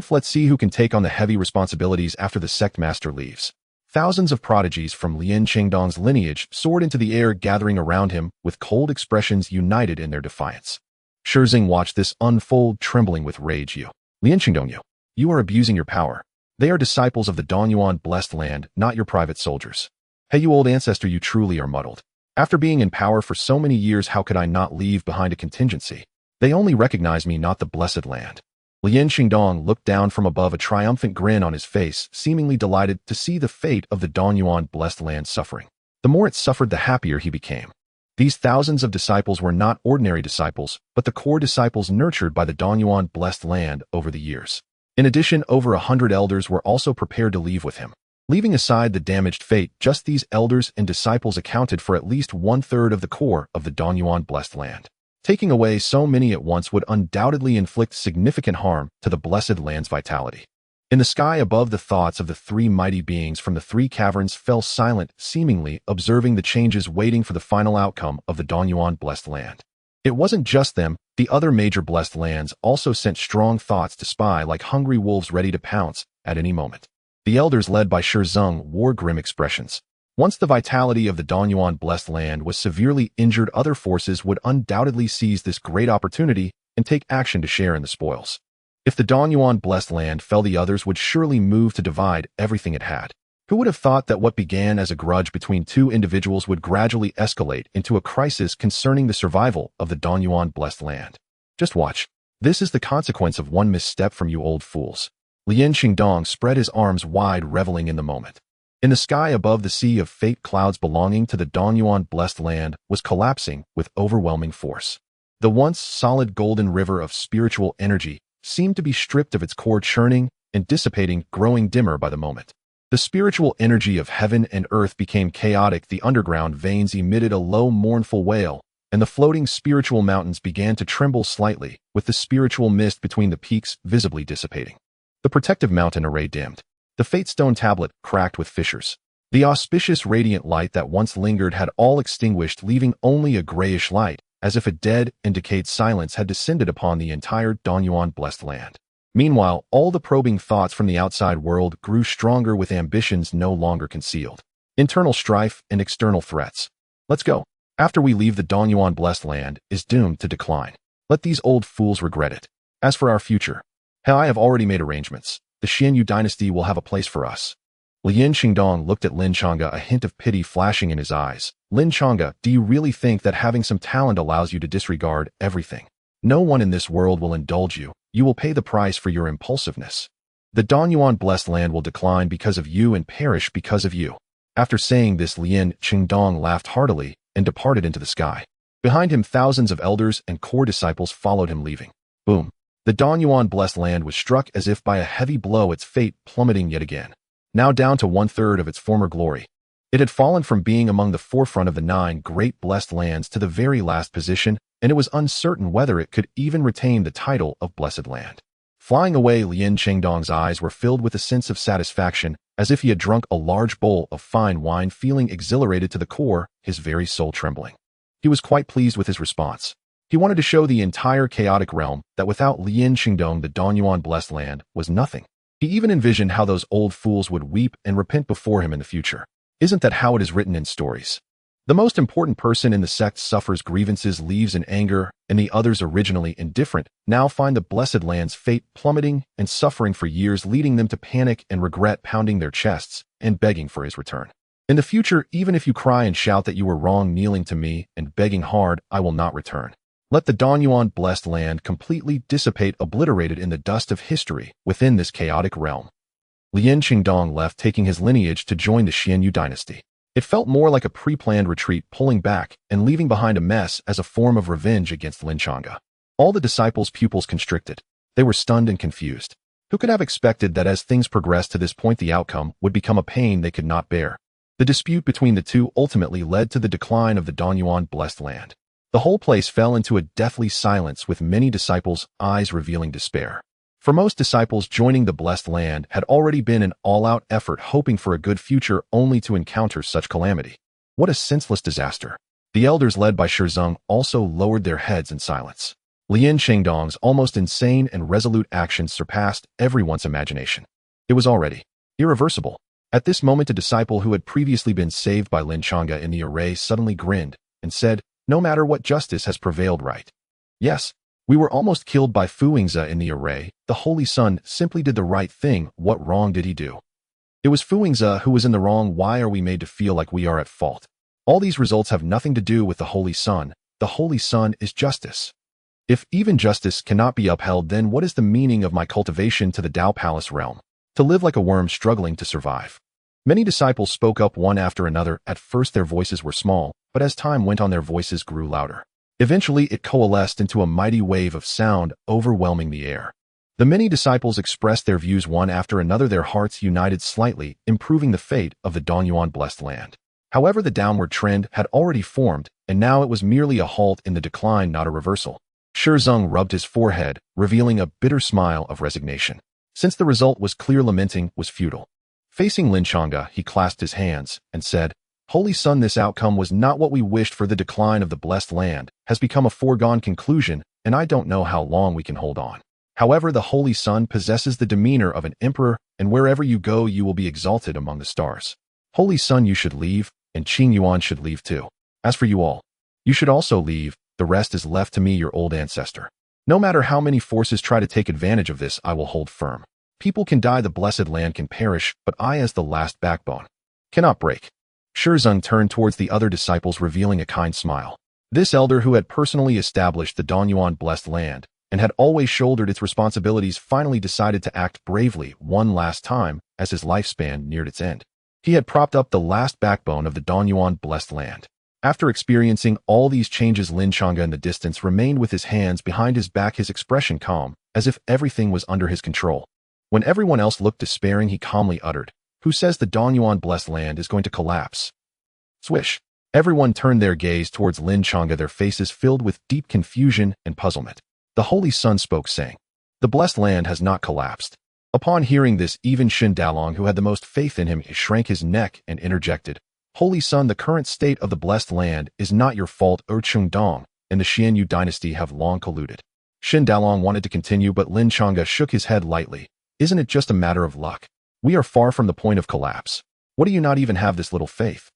Let's see who can take on the heavy responsibilities after the sect master leaves." Thousands of prodigies from Lin Changge's lineage soared into the air, gathering around him with cold expressions united in their defiance. Shizing watched this unfold, trembling with rage. Lin Changge, you are abusing your power. They are disciples of the Danyuan blessed land, not your private soldiers. Hey, you old ancestor, you truly are muddled. After being in power for so many years, how could I not leave behind a contingency? They only recognize me, not the blessed land. Lin Changge looked down from above, a triumphant grin on his face, seemingly delighted to see the fate of the Danyuan blessed land suffering. The more it suffered, the happier he became. These thousands of disciples were not ordinary disciples, but the core disciples nurtured by the Danyuan blessed land over the years. In addition, over 100 elders were also prepared to leave with him. Leaving aside the damaged fate, just these elders and disciples accounted for at least 1/3 of the core of the Danyuan blessed land. Taking away so many at once would undoubtedly inflict significant harm to the blessed land's vitality. In the sky above, the thoughts of the 3 mighty beings from the 3 caverns fell silent, seemingly observing the changes, waiting for the final outcome of the Danyuan blessed land. It wasn't just them, the other major blessed lands also sent strong thoughts to spy, like hungry wolves ready to pounce at any moment. The elders led by Zheng wore grim expressions. Once the vitality of the Danyuan blessed land was severely injured, other forces would undoubtedly seize this great opportunity and take action to share in the spoils. If the Danyuan blessed land fell, the others would surely move to divide everything it had. Who would have thought that what began as a grudge between two individuals would gradually escalate into a crisis concerning the survival of the Danyuan blessed land? Just watch. This is the consequence of one misstep from you old fools. Lin Changge spread his arms wide, reveling in the moment. In the sky above, the sea of fate, clouds belonging to the Danyuan blessed land was collapsing with overwhelming force. The once solid golden river of spiritual energy seemed to be stripped of its core, churning and dissipating, growing dimmer by the moment. The spiritual energy of heaven and earth became chaotic. The underground veins emitted a low, mournful wail, and the floating spiritual mountains began to tremble slightly, with the spiritual mist between the peaks visibly dissipating. The protective mountain array dimmed. The fate stone tablet cracked with fissures. The auspicious radiant light that once lingered had all extinguished, leaving only a grayish light, as if a dead and decayed silence had descended upon the entire Danyuan blessed land. Meanwhile, all the probing thoughts from the outside world grew stronger, with ambitions no longer concealed. Internal strife and external threats. Let's go. After we leave, the Danyuan blessed land is doomed to decline. Let these old fools regret it. As for our future, I have already made arrangements. The Xianyu dynasty will have a place for us. Lin Changge looked at Lin Changge, a hint of pity flashing in his eyes. Lin Changge, do you really think that having some talent allows you to disregard everything? No one in this world will indulge you. You will pay the price for your impulsiveness. The Danyuan blessed land will decline because of you and perish because of you. After saying this, Lin Changge laughed heartily and departed into the sky. Behind him, thousands of elders and core disciples followed him, leaving. Boom. The Danyuan blessed land was struck as if by a heavy blow, its fate plummeting yet again. Now down to 1/3 of its former glory. It had fallen from being among the forefront of the 9 great blessed lands to the very last position, and it was uncertain whether it could even retain the title of Blessed Land. Flying away, Lin Changge's eyes were filled with a sense of satisfaction, as if he had drunk a large bowl of fine wine, feeling exhilarated to the core, his very soul trembling. He was quite pleased with his response. He wanted to show the entire chaotic realm that without Lin Changge, the Danyuan blessed land was nothing. He even envisioned how those old fools would weep and repent before him in the future. Isn't that how it is written in stories? The most important person in the sect suffers grievances, leaves in anger, and the others, originally indifferent, now find the blessed land's fate plummeting and suffering for years, leading them to panic and regret, pounding their chests and begging for his return. In the future, even if you cry and shout that you were wrong, kneeling to me and begging hard, I will not return. Let the Danyuan blessed land completely dissipate, obliterated in the dust of history within this chaotic realm. Lin Changge left, taking his lineage to join the Xianyu dynasty. It felt more like a pre-planned retreat, pulling back and leaving behind a mess as a form of revenge against Lin Changge. All the disciples' pupils constricted. They were stunned and confused. Who could have expected that as things progressed to this point, the outcome would become a pain they could not bear? The dispute between the two ultimately led to the decline of the Danyuan blessed land. The whole place fell into a deathly silence, with many disciples' eyes revealing despair. For most disciples, joining the blessed land had already been an all-out effort, hoping for a good future, only to encounter such calamity. What a senseless disaster. The elders, led by Zheng, also lowered their heads in silence. Lin Changge's almost insane and resolute actions surpassed everyone's imagination. It was already irreversible. At this moment, a disciple who had previously been saved by Lin Changge in the array suddenly grinned and said, "No matter what, justice has prevailed, right? Yes. We were almost killed by Fuingzi in the array. The Holy Sun simply did the right thing. What wrong did he do? It was Fuingzi who was in the wrong. Why are we made to feel like we are at fault? All these results have nothing to do with the Holy Sun. The Holy Sun is justice. If even justice cannot be upheld, then what is the meaning of my cultivation to the Tao Palace realm? To live like a worm struggling to survive." Many disciples spoke up one after another. At first their voices were small, but as time went on their voices grew louder. Eventually it coalesced into a mighty wave of sound, overwhelming the air. The many disciples expressed their views one after another, their hearts united slightly, improving the fate of the Danyuan blessed land. However, the downward trend had already formed, and now it was merely a halt in the decline, not a reversal. Zheng rubbed his forehead, revealing a bitter smile of resignation. Since the result was clear, lamenting was futile. Facing Lin Changge, he clasped his hands and said, "Holy Sun, this outcome was not what we wished for. The decline of the blessed land has become a foregone conclusion, and I don't know how long we can hold on. However, the Holy Sun possesses the demeanor of an emperor, and wherever you go, you will be exalted among the stars. Holy Sun, you should leave, and Qing Yuan should leave too. As for you all, you should also leave. The rest is left to me, your old ancestor. No matter how many forces try to take advantage of this, I will hold firm. People can die, the blessed land can perish, but I, as the last backbone, cannot break. Shizong turned towards the other disciples, revealing a kind smile. This elder, who had personally established the Donyuan blessed land and had always shouldered its responsibilities, finally decided to act bravely one last time as his lifespan neared its end. He had propped up the last backbone of the Donyuan blessed land. After experiencing all these changes, Lin Changge in the distance remained with his hands behind his back, his expression calm, as if everything was under his control. When everyone else looked despairing, he calmly uttered, "Who says the Donyuan blessed land is going to collapse?" Swish. Everyone turned their gaze towards Lin Changge, their faces filled with deep confusion and puzzlement. The Holy Sun spoke, saying, "The blessed land has not collapsed." Upon hearing this, even Shen Dalong, who had the most faith in him, shrank his neck and interjected, "Holy Sun, the current state of the blessed land is not your fault. Chengdong and the Xianyu dynasty have long colluded." Shen Dalong wanted to continue, but Lin Changge shook his head lightly. "Isn't it just a matter of luck? We are far from the point of collapse. What do you not even have this little faith?"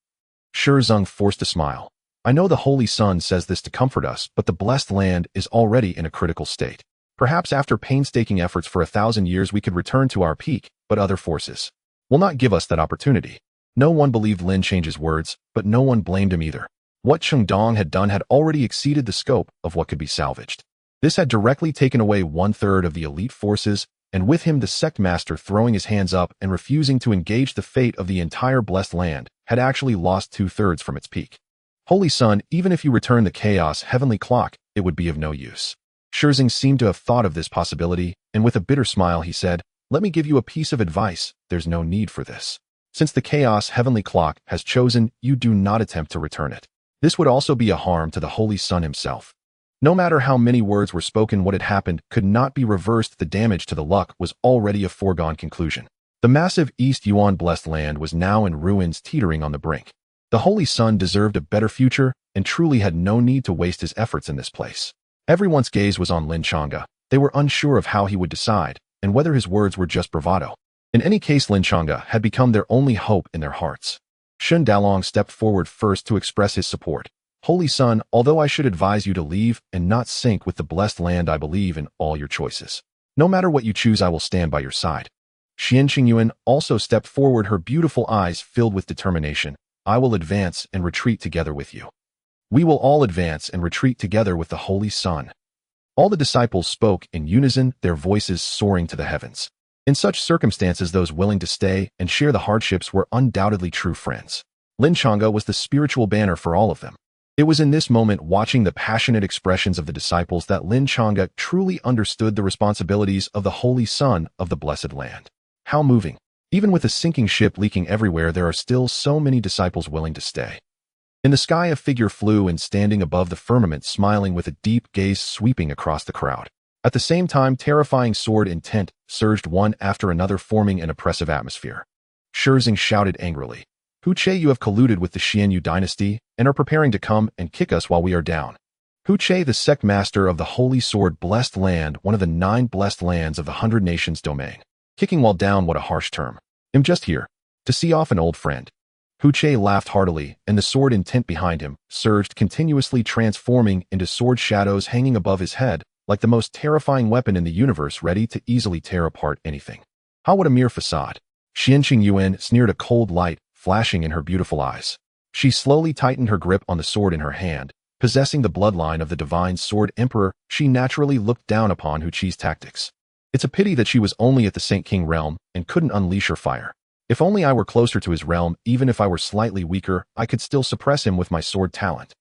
Shizong forced a smile. "I know the Holy Sun says this to comfort us, but the blessed land is already in a critical state. Perhaps after painstaking efforts for 1,000 years we could return to our peak, but other forces will not give us that opportunity." No one believed Lin Change's words, but no one blamed him either. What Chengdong had done had already exceeded the scope of what could be salvaged. This had directly taken away 1/3 of the elite forces, and with him the sect master throwing his hands up and refusing to engage, the fate of the entire blessed land had actually lost 2/3 from its peak. "Holy Sun, even if you return the chaos heavenly clock, it would be of no use." Shizong seemed to have thought of this possibility, and with a bitter smile he said, "Let me give you a piece of advice. There's no need for this. Since the chaos heavenly clock has chosen, you do not attempt to return it. This would also be a harm to the Holy Sun himself. No matter how many words were spoken, what had happened could not be reversed. The damage to the luck was already a foregone conclusion. The massive East Yuan blessed land was now in ruins, teetering on the brink. The Holy Sun deserved a better future and truly had no need to waste his efforts in this place." Everyone's gaze was on Lin Changge. They were unsure of how he would decide and whether his words were just bravado. In any case, Lin Changge had become their only hope in their hearts. Shen Dalong stepped forward first to express his support. "Holy Sun, although I should advise you to leave and not sink with the blessed land, I believe in all your choices. No matter what you choose, I will stand by your side." Xian Qingyuan also stepped forward, her beautiful eyes filled with determination. "I will advance and retreat together with you. We will all advance and retreat together with the Holy Sun." All the disciples spoke in unison, their voices soaring to the heavens. In such circumstances, those willing to stay and share the hardships were undoubtedly true friends. Lin Changge was the spiritual banner for all of them. It was in this moment, watching the passionate expressions of the disciples, that Lin Changge truly understood the responsibilities of the Holy Sun of the blessed land. How moving. Even with a sinking ship leaking everywhere, there are still so many disciples willing to stay. In the sky, a figure flew and standing above the firmament, smiling with a deep gaze sweeping across the crowd. At the same time, terrifying sword intent surged one after another, forming an oppressive atmosphere. Shizong shouted angrily, "Hu Che, you have colluded with the Xianyu dynasty and are preparing to come and kick us while we are down." Hu Che, the sect master of the Holy Sword blessed land, one of the 9 blessed lands of the 100 Nations domain. Kicking while down, what a harsh term. "I'm just here to see off an old friend." Hu Che laughed heartily, and the sword intent behind him surged, continuously transforming into sword shadows hanging above his head, like the most terrifying weapon in the universe, ready to easily tear apart anything. How would a mere facade? Xian Qingyuan sneered, a cold light flashing in her beautiful eyes. She slowly tightened her grip on the sword in her hand. Possessing the bloodline of the divine sword emperor, she naturally looked down upon Hu Che's tactics. It's a pity that she was only at the Saint King realm and couldn't unleash her fire. If only I were closer to his realm, even if I were slightly weaker, I could still suppress him with my sword talent.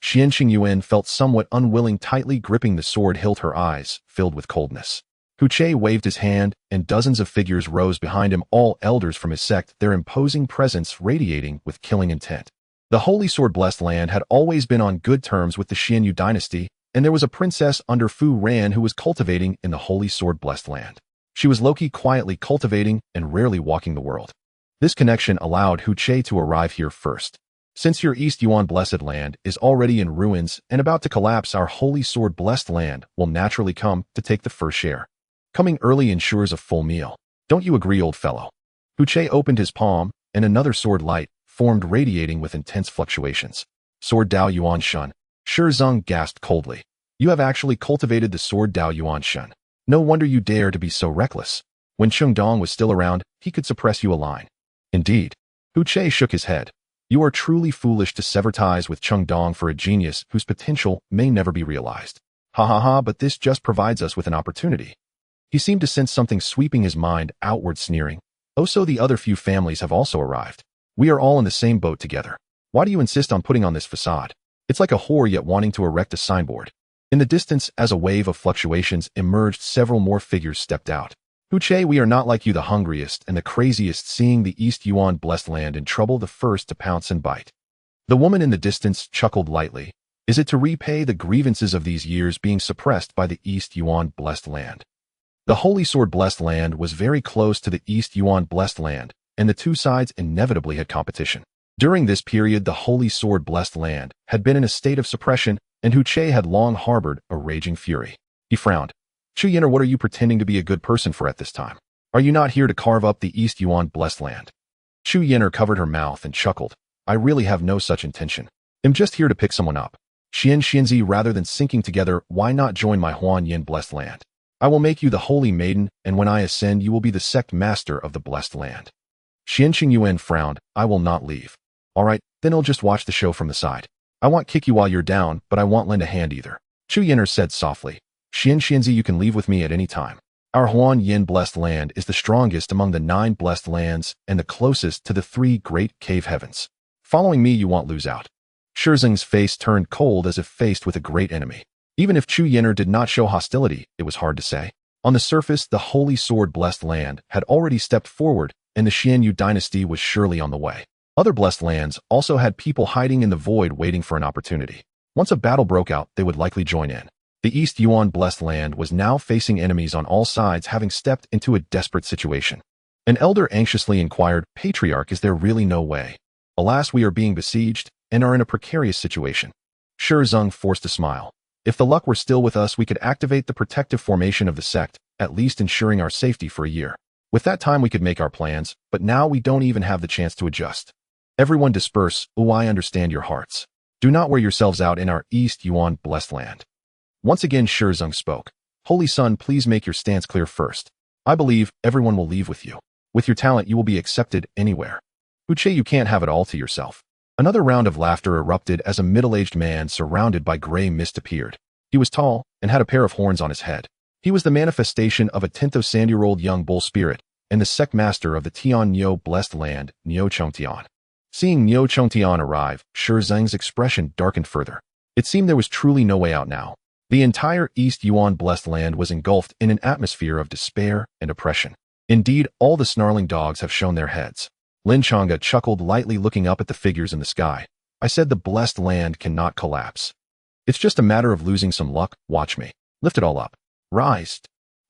Xian Qingyuan felt somewhat unwilling, tightly gripping the sword hilt, her eyes filled with coldness. Hu Che waved his hand, and dozens of figures rose behind him, all elders from his sect, their imposing presence radiating with killing intent. The Holy Sword blessed land had always been on good terms with the Xianyu dynasty, and there was a princess under Fu Ran who was cultivating in the Holy Sword blessed land. She was low-key, quietly cultivating and rarely walking the world. This connection allowed Hu Che to arrive here first. "Since your East Yuan blessed land is already in ruins and about to collapse, our Holy Sword blessed land will naturally come to take the first share." Coming early ensures a full meal. Don't you agree, old fellow? Hu Che opened his palm, and another sword light formed, radiating with intense fluctuations. Sword Dao Yuan Shun. Shi Zeng gasped coldly. You have actually cultivated the sword Dao Yuan Shun. No wonder you dare to be so reckless. When Cheng Dong was still around, he could suppress you a line. Indeed. Hu Che shook his head. You are truly foolish to sever ties with Cheng Dong for a genius whose potential may never be realized. Ha ha ha, but this just provides us with an opportunity. He seemed to sense something sweeping his mind outward, sneering. Oh, so the other few families have also arrived. We are all in the same boat together. Why do you insist on putting on this facade? It's like a whore yet wanting to erect a signboard. In the distance, as a wave of fluctuations emerged, several more figures stepped out. Hu Che, we are not like you, the hungriest and the craziest, seeing the East Yuan blessed land in trouble, the first to pounce and bite. The woman in the distance chuckled lightly. Is it to repay the grievances of these years being suppressed by the East Yuan blessed land? The Holy Sword blessed land was very close to the East Yuan blessed land, and the two sides inevitably had competition. During this period, the Holy Sword blessed land had been in a state of suppression, and Hu Che had long harbored a raging fury. He frowned. Chu Yin'er, what are you pretending to be a good person for at this time? Are you not here to carve up the East Yuan blessed land? Chu Yin'er covered her mouth and chuckled. I really have no such intention. I'm just here to pick someone up. Xian Xianzi, rather than sinking together, why not join my Huan Yin blessed land? I will make you the holy maiden, and when I ascend, you will be the sect master of the blessed land. Xian Qingyuan frowned. I will not leave. All right, then I'll just watch the show from the side. I won't kick you while you're down, but I won't lend a hand either. Chu Yin'er said softly. Xian Xianzi, you can leave with me at any time. Our Huan Yin blessed land is the strongest among the 9 blessed lands and the closest to the 3 great cave heavens. Following me, you won't lose out. Shi Zeng's face turned cold as if faced with a great enemy. Even if Chu Yin'er did not show hostility, it was hard to say. On the surface, the Holy Sword blessed land had already stepped forward, and the Xianyu dynasty was surely on the way. Other blessed lands also had people hiding in the void waiting for an opportunity. Once a battle broke out, they would likely join in. The East Yuan blessed land was now facing enemies on all sides, having stepped into a desperate situation. An elder anxiously inquired, Patriarch, is there really no way? Alas, we are being besieged and are in a precarious situation. Shi Zeng forced a smile. If the luck were still with us, we could activate the protective formation of the sect, at least ensuring our safety for a year. With that time, we could make our plans, but now we don't even have the chance to adjust. Everyone disperse. Oh, I understand your hearts. Do not wear yourselves out in our East Yuan blessed land. Once again, Shi Zeng spoke. Holy Son, please make your stance clear first. I believe everyone will leave with you. With your talent, you will be accepted anywhere. Hu Che, you can't have it all to yourself. Another round of laughter erupted as a middle-aged man surrounded by gray mist appeared. He was tall and had a pair of horns on his head. He was the manifestation of a 10,000-year-old young bull spirit and the sect master of the Tian Niu blessed land, Niu Chongtian. Seeing Niu Chongtian arrive, Shi Zeng's expression darkened further. It seemed there was truly no way out now. The entire East Yuan blessed land was engulfed in an atmosphere of despair and oppression. Indeed, all the snarling dogs have shown their heads. Lin Changge chuckled lightly, looking up at the figures in the sky. I said the blessed land cannot collapse. It's just a matter of losing some luck. Watch me. Lift it all up. Rise.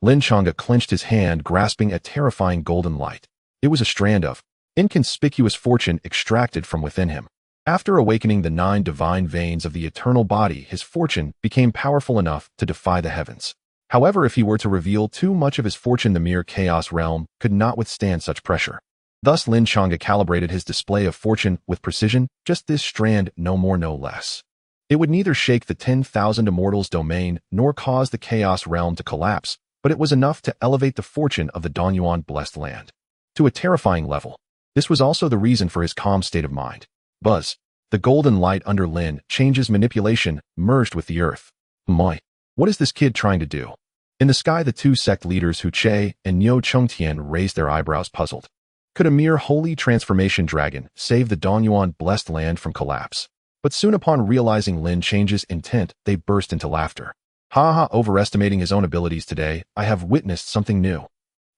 Lin Changge clenched his hand, grasping a terrifying golden light. It was a strand of inconspicuous fortune extracted from within him. After awakening the 9 divine veins of the eternal body, his fortune became powerful enough to defy the heavens. However, if he were to reveal too much of his fortune, the mere chaos realm could not withstand such pressure. Thus, Lin Changge calibrated his display of fortune with precision, just this strand, no more, no less. It would neither shake the 10,000 immortals' domain nor cause the chaos realm to collapse, but it was enough to elevate the fortune of the Danyuan blessed land to a terrifying level. This was also the reason for his calm state of mind. Buzz. The golden light under Lin Change's manipulation merged with the earth. My, what is this kid trying to do? In the sky, the 2 sect leaders Hu Che and Niu Chongtian raised their eyebrows, puzzled. Could a mere holy transformation dragon save the Danyuan blessed land from collapse? But soon upon realizing Lin Change's intent, they burst into laughter. Ha ha, overestimating his own abilities today, I have witnessed something new.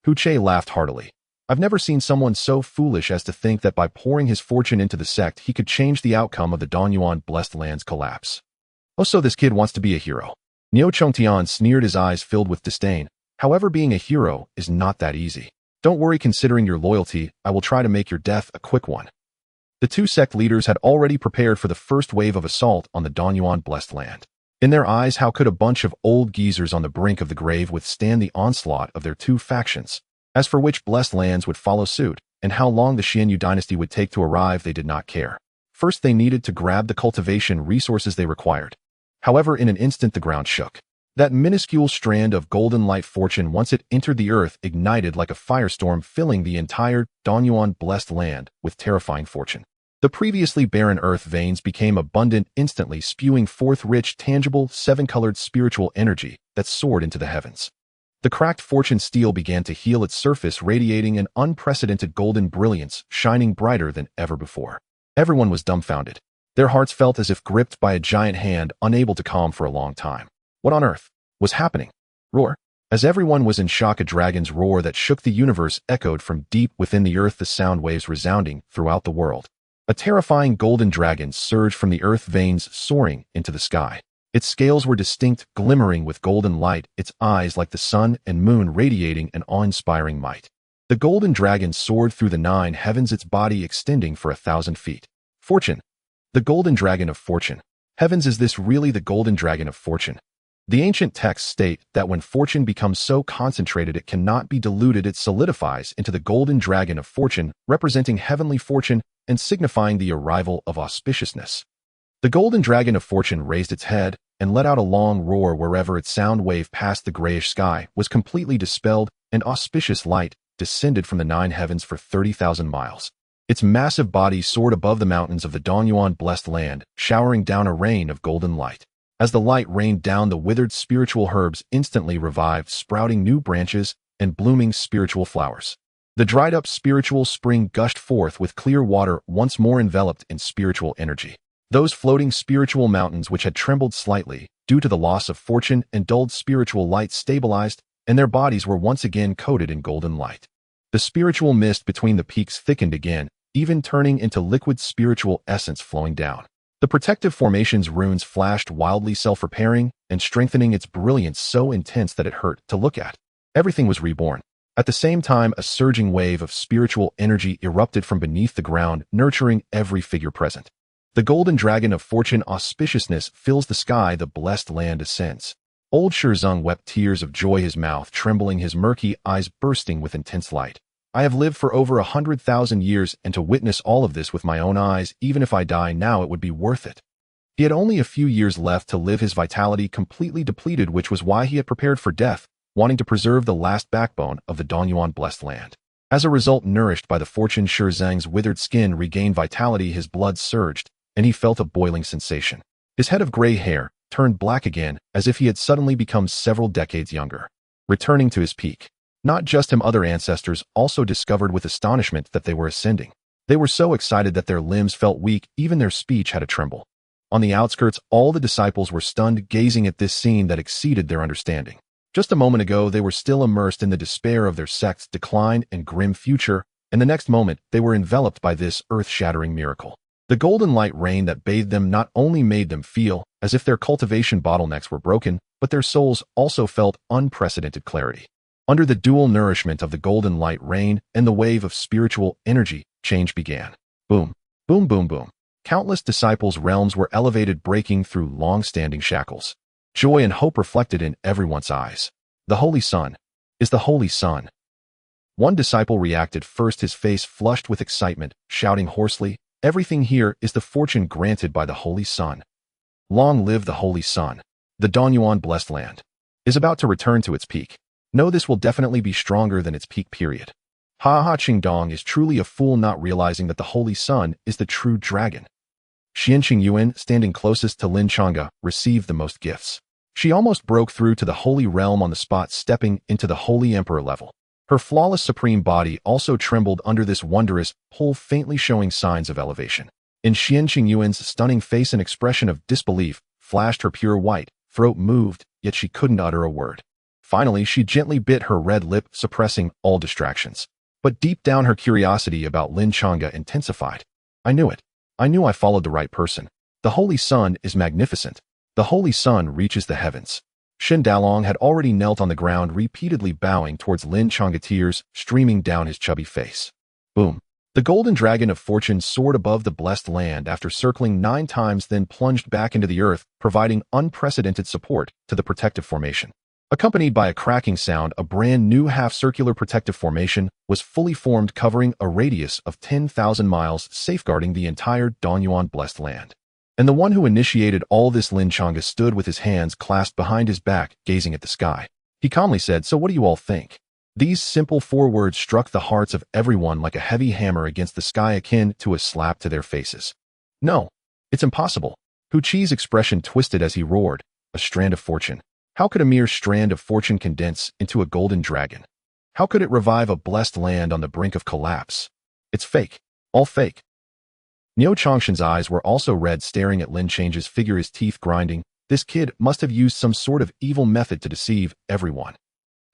Hu Che laughed heartily. I've never seen someone so foolish as to think that by pouring his fortune into the sect, he could change the outcome of the Danyuan blessed land's collapse. Oh, so this kid wants to be a hero. Niu Chongtian sneered, his eyes filled with disdain. However, being a hero is not that easy. Don't worry, considering your loyalty, I will try to make your death a quick one. The 2 sect leaders had already prepared for the first wave of assault on the Danyuan blessed land. In their eyes, how could a bunch of old geezers on the brink of the grave withstand the onslaught of their two factions? As for which blessed lands would follow suit, and how long the Xianyu dynasty would take to arrive, they did not care. First, they needed to grab the cultivation resources they required. However, in an instant the ground shook. That minuscule strand of golden light fortune, once it entered the earth, ignited like a firestorm, filling the entire Danyuan blessed land with terrifying fortune. The previously barren earth veins became abundant instantly, spewing forth rich, tangible, seven-colored spiritual energy that soared into the heavens. The cracked fortune steel began to heal its surface, radiating an unprecedented golden brilliance, shining brighter than ever before. Everyone was dumbfounded. Their hearts felt as if gripped by a giant hand, unable to calm for a long time. What on earth was happening? Roar. As everyone was in shock, a dragon's roar that shook the universe echoed from deep within the earth, the sound waves resounding throughout the world. A terrifying golden dragon surged from the earth veins, soaring into the sky. Its scales were distinct, glimmering with golden light, its eyes like the sun and moon radiating an awe-inspiring might. The golden dragon soared through the 9 heavens, its body extending for 1,000 feet. Fortune. The golden dragon of fortune. Heavens, is this really the golden dragon of fortune? The ancient texts state that when fortune becomes so concentrated it cannot be diluted, it solidifies into the golden dragon of fortune, representing heavenly fortune and signifying the arrival of auspiciousness. The golden dragon of fortune raised its head and let out a long roar. Wherever its sound wave passed, the grayish sky was completely dispelled, and auspicious light descended from the 9 heavens for 30,000 miles. Its massive body soared above the mountains of the Danyuan blessed land, showering down a rain of golden light. As the light rained down, the withered spiritual herbs instantly revived, sprouting new branches and blooming spiritual flowers. The dried-up spiritual spring gushed forth with clear water, once more enveloped in spiritual energy. Those floating spiritual mountains, which had trembled slightly due to the loss of fortune and dulled spiritual light, stabilized, and their bodies were once again coated in golden light. The spiritual mist between the peaks thickened again, even turning into liquid spiritual essence flowing down. The protective formation's runes flashed wildly, self-repairing and strengthening its brilliance so intense that it hurt to look at. Everything was reborn. At the same time, a surging wave of spiritual energy erupted from beneath the ground, nurturing every figure present. The golden dragon of fortune auspiciousness fills the sky, the blessed land ascends. Old Shizeng wept tears of joy, his mouth trembling, his murky eyes bursting with intense light. I have lived for over 100,000 years, and to witness all of this with my own eyes, even if I die now, it would be worth it. He had only a few years left to live, his vitality completely depleted, which was why he had prepared for death, wanting to preserve the last backbone of the Danyuan blessed land. As a result, nourished by the fortune, Shizeng's withered skin regained vitality, his blood surged, and he felt a boiling sensation. His head of gray hair turned black again, as if he had suddenly become several decades younger. Returning to his peak. Not just him, other ancestors also discovered with astonishment that they were ascending. They were so excited that their limbs felt weak, even their speech had a tremble. On the outskirts, all the disciples were stunned, gazing at this scene that exceeded their understanding. Just a moment ago, they were still immersed in the despair of their sect's decline and grim future, and the next moment, they were enveloped by this earth-shattering miracle. The golden light rain that bathed them not only made them feel as if their cultivation bottlenecks were broken, but their souls also felt unprecedented clarity. Under the dual nourishment of the golden light rain and the wave of spiritual energy, change began. Boom, boom, boom, boom. Countless disciples' realms were elevated, breaking through long-standing shackles. Joy and hope reflected in everyone's eyes. The Holy Sun is the Holy Sun. One disciple reacted first, his face flushed with excitement, shouting hoarsely, "Everything here is the fortune granted by the Holy Sun. Long live the Holy Sun. The Danyuan blessed land is about to return to its peak. No, this will definitely be stronger than its peak period. Ha ha, Qingdong is truly a fool, not realizing that the Holy Sun is the true dragon." Xianqing Yuan, standing closest to Lin Changge, received the most gifts. She almost broke through to the holy realm on the spot, stepping into the holy emperor level. Her flawless supreme body also trembled under this wondrous pull, faintly showing signs of elevation. In Xianqing Yuan's stunning face, an expression of disbelief flashed. Her pure white throat moved, yet she couldn't utter a word. Finally, she gently bit her red lip, suppressing all distractions. But deep down, her curiosity about Lin Changge intensified. "I knew it. I knew I followed the right person. The Holy Sun is magnificent. The Holy Sun reaches the heavens." Shen Dalong had already knelt on the ground, repeatedly bowing towards Lin Changge, tears streaming down his chubby face. Boom. The golden dragon of fortune soared above the blessed land after circling 9 times, then plunged back into the earth, providing unprecedented support to the protective formation. Accompanied by a cracking sound, a brand new half-circular protective formation was fully formed, covering a radius of 10,000 miles, safeguarding the entire Donyuan blessed land. And the one who initiated all this, Lin Changge, stood with his hands clasped behind his back, gazing at the sky. He calmly said, "So what do you all think?" These simple 4 words struck the hearts of everyone like a heavy hammer against the sky, akin to a slap to their faces. "No, it's impossible." Hu Qi's expression twisted as he roared, "A strand of fortune. How could a mere strand of fortune condense into a golden dragon? How could it revive a blessed land on the brink of collapse? It's fake. All fake." Niu Changshan's eyes were also red, staring at Lin Changge's figure, his teeth grinding. This kid must have used some sort of evil method to deceive everyone.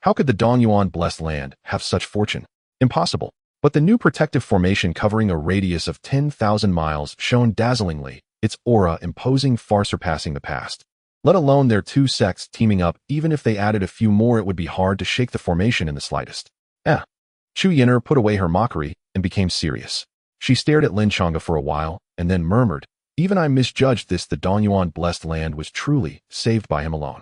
How could the Donyuan blessed land have such fortune? Impossible. But the new protective formation, covering a radius of 10,000 miles, shone dazzlingly, its aura imposing, far surpassing the past. Let alone their 2 sects teaming up. Even if they added a few more, it would be hard to shake the formation in the slightest. Chu Yin'er put away her mockery and became serious. She stared at Lin Changge for a while, and then murmured, "Even I misjudged this. The Donyuan blessed land was truly saved by him alone."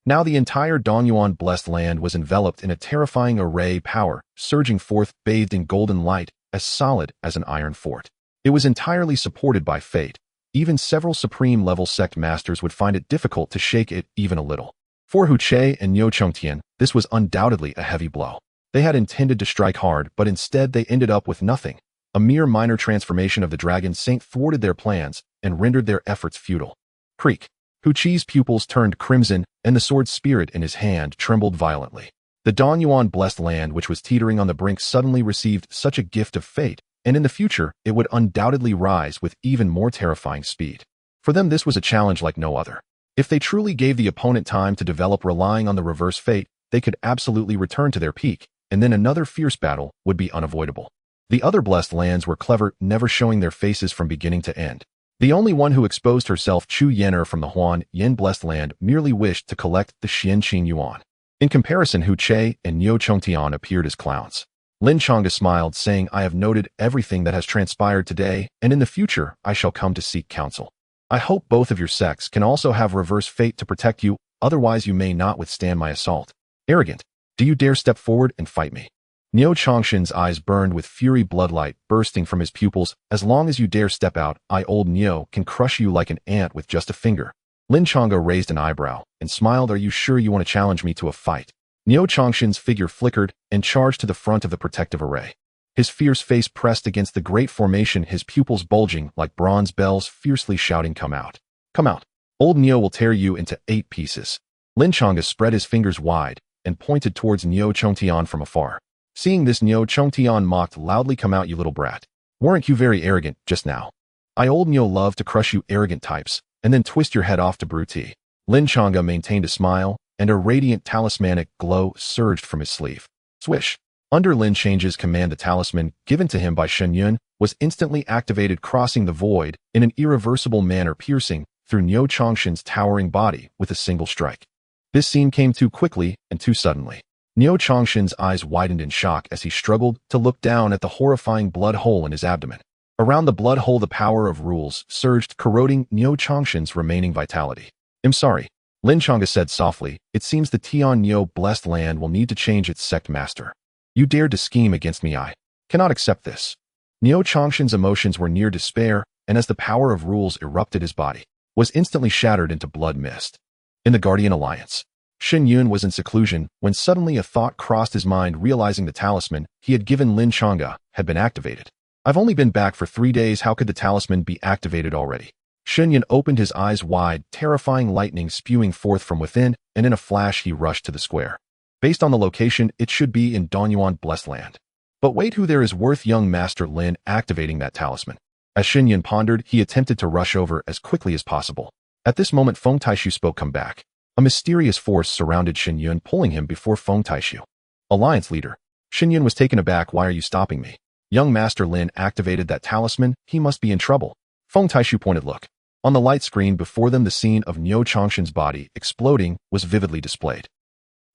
Now the entire Donyuan blessed land was enveloped in a terrifying array power, surging forth, bathed in golden light, as solid as an iron fort. It was entirely supported by fate. Even several supreme-level sect masters would find it difficult to shake it even a little. For Hu Qi and Niu Chongtian, this was undoubtedly a heavy blow. They had intended to strike hard, but instead they ended up with nothing. A mere minor transformation of the Dragon Saint thwarted their plans and rendered their efforts futile. Creak. Hu Qi's pupils turned crimson, and the sword spirit in his hand trembled violently. The Donyuan blessed land, which was teetering on the brink, suddenly received such a gift of fate, and in the future it would undoubtedly rise with even more terrifying speed. For them, this was a challenge like no other. If they truly gave the opponent time to develop, relying on the reverse fate, they could absolutely return to their peak, and then another fierce battle would be unavoidable. The other blessed lands were clever, never showing their faces from beginning to end. The only one who exposed herself, Chu Yin'er from the Huan Yin blessed land, merely wished to collect the Xianqing Yuan. In comparison, Hu Qi and Niu Chongtian appeared as clowns. Lin Changge smiled, saying, "I have noted everything that has transpired today, and in the future I shall come to seek counsel. I hope both of your sects can also have reverse fate to protect you, otherwise you may not withstand my assault. Arrogant, do you dare step forward and fight me?" Niu Changshan's eyes burned with fury, bloodlight bursting from his pupils. "As long as you dare step out, I, old Niu, can crush you like an ant with just a finger." Lin Changge raised an eyebrow and smiled. "Are you sure you want to challenge me to a fight?" Niu Changshan's figure flickered and charged to the front of the protective array. His fierce face pressed against the great formation, his pupils bulging like bronze bells, fiercely shouting, "Come out! Come out! Old Niu will tear you into 8 pieces." Lin Changge spread his fingers wide and pointed towards Niu Chongtian from afar. Seeing this, Niu Chongtian mocked loudly, "Come out, you little brat. Weren't you very arrogant just now? I, old Niu, love to crush you arrogant types, and then twist your head off to Bruti." Lin Changge maintained a smile, and a radiant talismanic glow surged from his sleeve. Swish. Under Lin Changge's command, the talisman, given to him by Shen Yun, was instantly activated, crossing the void in an irreversible manner, piercing through Niu Changshan's towering body with a single strike. This scene came too quickly and too suddenly. Niu Changshan's eyes widened in shock as he struggled to look down at the horrifying blood hole in his abdomen. Around the blood hole, the power of rules surged, corroding Niu Changshan's remaining vitality. "I'm sorry," Lin Changge said softly. "It seems the Tian Niu blessed land will need to change its sect master. You dared to scheme against me. I cannot accept this." Niu Changshan's emotions were near despair, and as the power of rules erupted, his body was instantly shattered into blood mist. In the Guardian Alliance, Shen Yun was in seclusion when suddenly a thought crossed his mind, realizing the talisman he had given Lin Changge had been activated. "I've only been back for 3 days. How could the talisman be activated already?" Shen Yun opened his eyes wide, terrifying lightning spewing forth from within, and in a flash he rushed to the square. Based on the location, it should be in Donyuan blessed land. But wait, who there is worth young Master Lin activating that talisman? As Shen Yun pondered, he attempted to rush over as quickly as possible. At this moment, Feng Taishu spoke. "Come back." A mysterious force surrounded Shen Yun, pulling him before Feng Taishu. "Alliance leader." Shen Yun was taken aback. "Why are you stopping me? Young Master Lin activated that talisman. He must be in trouble." Feng Taishu pointed. "Look." On the light screen before them, the scene of Niu Changshan's body exploding was vividly displayed.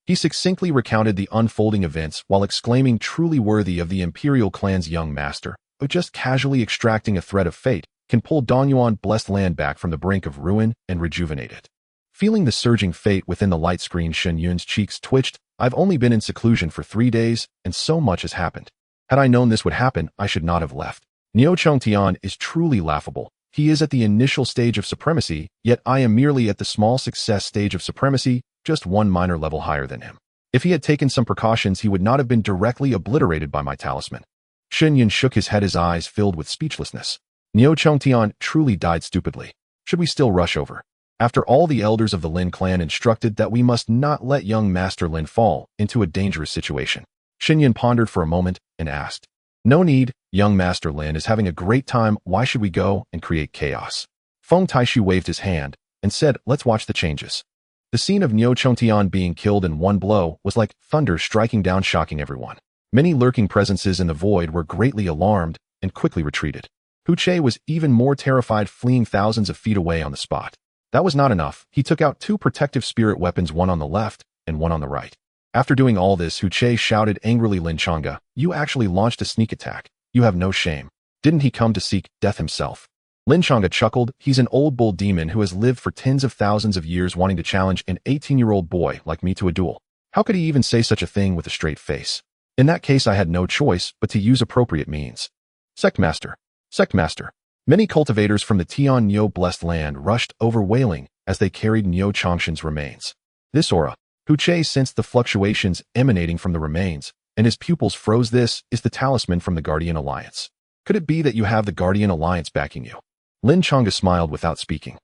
He succinctly recounted the unfolding events while exclaiming, "Truly worthy of the Imperial clan's young master. but just casually extracting a thread of fate, can pull Dongyuan blessed land back from the brink of ruin and rejuvenate it. Feeling the surging fate within the light screen, Shen Yun's cheeks twitched. I've only been in seclusion for 3 days, and so much has happened. Had I known this would happen, I should not have left. Niu Changtian is truly laughable. He is at the initial stage of supremacy, yet I am merely at the small success stage of supremacy, just one minor level higher than him. If he had taken some precautions, he would not have been directly obliterated by my talisman. Shen Yun shook his head, his eyes filled with speechlessness. Niu Changtian truly died stupidly. Should we still rush over? After all, the elders of the Lin clan instructed that we must not let young Master Lin fall into a dangerous situation. Shen Yun pondered for a moment and asked, "No need, young Master Lin is having a great time. Why should we go and create chaos?" Feng Taishu waved his hand and said, "Let's watch the changes." The scene of Niu Changtian being killed in one blow was like thunder striking down, shocking everyone. Many lurking presences in the void were greatly alarmed and quickly retreated. Hu Che was even more terrified, fleeing thousands of feet away on the spot. That was not enough. He took out 2 protective spirit weapons, one on the left and one on the right. After doing all this, Hu Che shouted angrily, "Lin Changge, you actually launched a sneak attack. You have no shame. Didn't he come to seek death himself?" Lin Changge chuckled. He's an old bull demon who has lived for tens of thousands of years, wanting to challenge an 18-year-old boy like me to a duel. How could he even say such a thing with a straight face? In that case, I had no choice but to use appropriate means. Sectmaster. Sectmaster. Many cultivators from the Tian Niu blessed land rushed over, wailing as they carried Niu Changshan's remains. This aura. Hu Che sensed the fluctuations emanating from the remains, and his pupils froze. This is the talisman from the Guardian Alliance. Could it be that you have the Guardian Alliance backing you? Lin Changge smiled without speaking.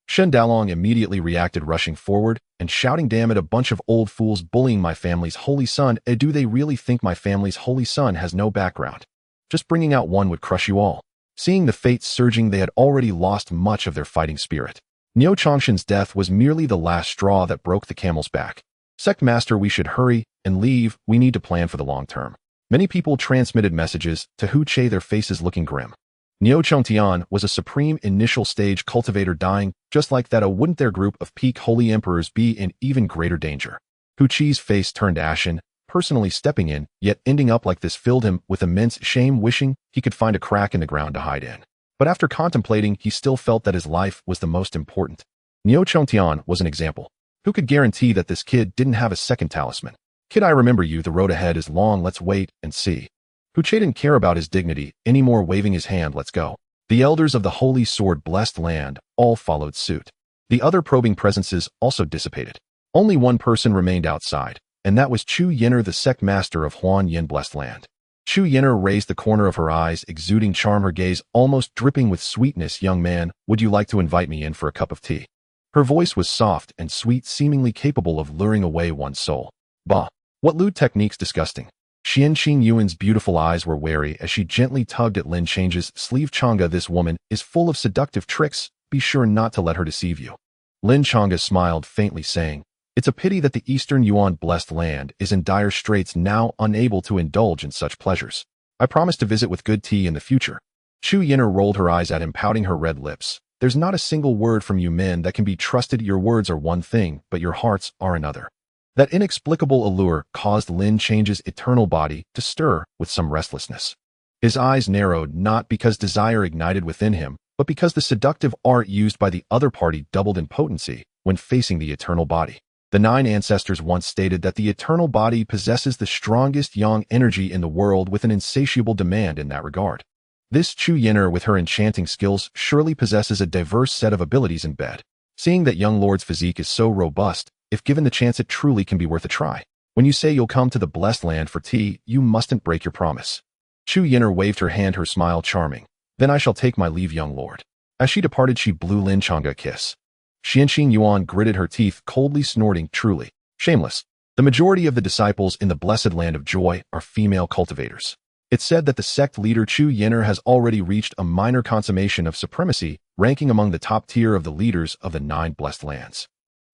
Shen Dalong immediately reacted, rushing forward and shouting, "Damn it, a bunch of old fools bullying my family's holy son. Do they really think my family's holy son has no background? Just bringing out one would crush you all." Seeing the fates surging, they had already lost much of their fighting spirit. Niu Changshan's death was merely the last straw that broke the camel's back. "Sectmaster, we should hurry and leave. We need to plan for the long term." Many people transmitted messages to Hu Che, their faces looking grim. Niu Changtian was a supreme initial stage cultivator dying. Just like that, wouldn't their group of peak holy emperors be in even greater danger? Hu Che's face turned ashen. Personally stepping in, yet ending up like this, filled him with immense shame, wishing he could find a crack in the ground to hide in. But after contemplating, he still felt that his life was the most important. Niu Changtian was an example. Who could guarantee that this kid didn't have a second talisman? "Kid, I remember you. The road ahead is long. Let's wait and see." Hu Che didn't care about his dignity anymore, waving his hand, "Let's go." The elders of the Holy Sword blessed land all followed suit. The other probing presences also dissipated. Only one person remained outside, and that was Chu Yenner, the sect master of Huan Yin blessed land. Chu Yenner raised the corner of her eyes, exuding charm, her gaze almost dripping with sweetness. "Young man, would you like to invite me in for a cup of tea?" Her voice was soft and sweet, seemingly capable of luring away one's soul. Bah! What lewd techniques, disgusting. Xianqing Yuan's beautiful eyes were wary as she gently tugged at Lin Changge's sleeve. "Changge, this woman is full of seductive tricks. Be sure not to let her deceive you." Lin Changge smiled faintly, saying, "It's a pity that the Eastern Yuan blessed land is in dire straits now, unable to indulge in such pleasures. I promise to visit with good tea in the future." Chu Yenner rolled her eyes at him, pouting her red lips. "There's not a single word from you men that can be trusted. Your words are one thing, but your hearts are another." That inexplicable allure caused Lin Changge's eternal body to stir with some restlessness. His eyes narrowed, not because desire ignited within him, but because the seductive art used by the other party doubled in potency when facing the eternal body. The 9 ancestors once stated that the eternal body possesses the strongest yang energy in the world, with an insatiable demand in that regard. This Chu Yenner, with her enchanting skills, surely possesses a diverse set of abilities in bed. Seeing that young lord's physique is so robust, if given the chance, it truly can be worth a try. When you say you'll come to the blessed land for tea, you mustn't break your promise. Chu Yenner waved her hand, her smile charming. "Then I shall take my leave, young lord." As she departed, she blew Lin Changge a kiss. Xianqing Yuan gritted her teeth, coldly snorting, "Truly shameless." The majority of the disciples in the blessed land of joy are female cultivators. It's said that the sect leader Chu Yenner has already reached a minor consummation of supremacy, ranking among the top tier of the leaders of the 9 blessed lands.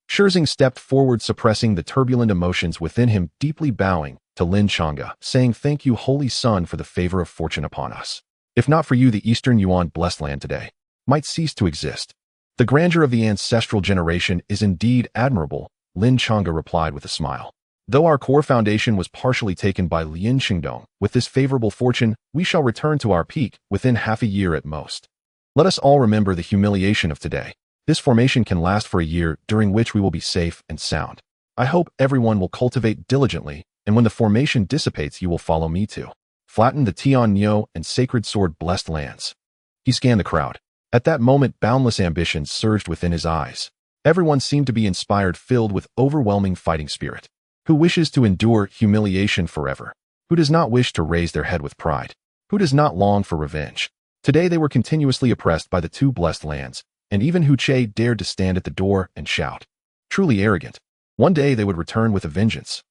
Shirzing stepped forward, suppressing the turbulent emotions within him, deeply bowing to Lin Changge, saying, "Thank you, holy son, for the favor of fortune upon us. If not for you, the Eastern Yuan blessed land today might cease to exist." "The grandeur of the ancestral generation is indeed admirable," Lin Changge replied with a smile. Though our core foundation was partially taken by Lin Changge, with this favorable fortune, we shall return to our peak within half a year at most. Let us all remember the humiliation of today. This formation can last for a year, during which we will be safe and sound. I hope everyone will cultivate diligently, and when the formation dissipates you will follow me to flatten the Tian Nyo and Sacred Sword blessed lands. He scanned the crowd. At that moment boundless ambition surged within his eyes. Everyone seemed to be inspired, filled with overwhelming fighting spirit. Who wishes to endure humiliation forever? Who does not wish to raise their head with pride? Who does not long for revenge? Today they were continuously oppressed by the two blessed lands, and even Hu Che dared to stand at the door and shout. Truly arrogant. One day they would return with a vengeance.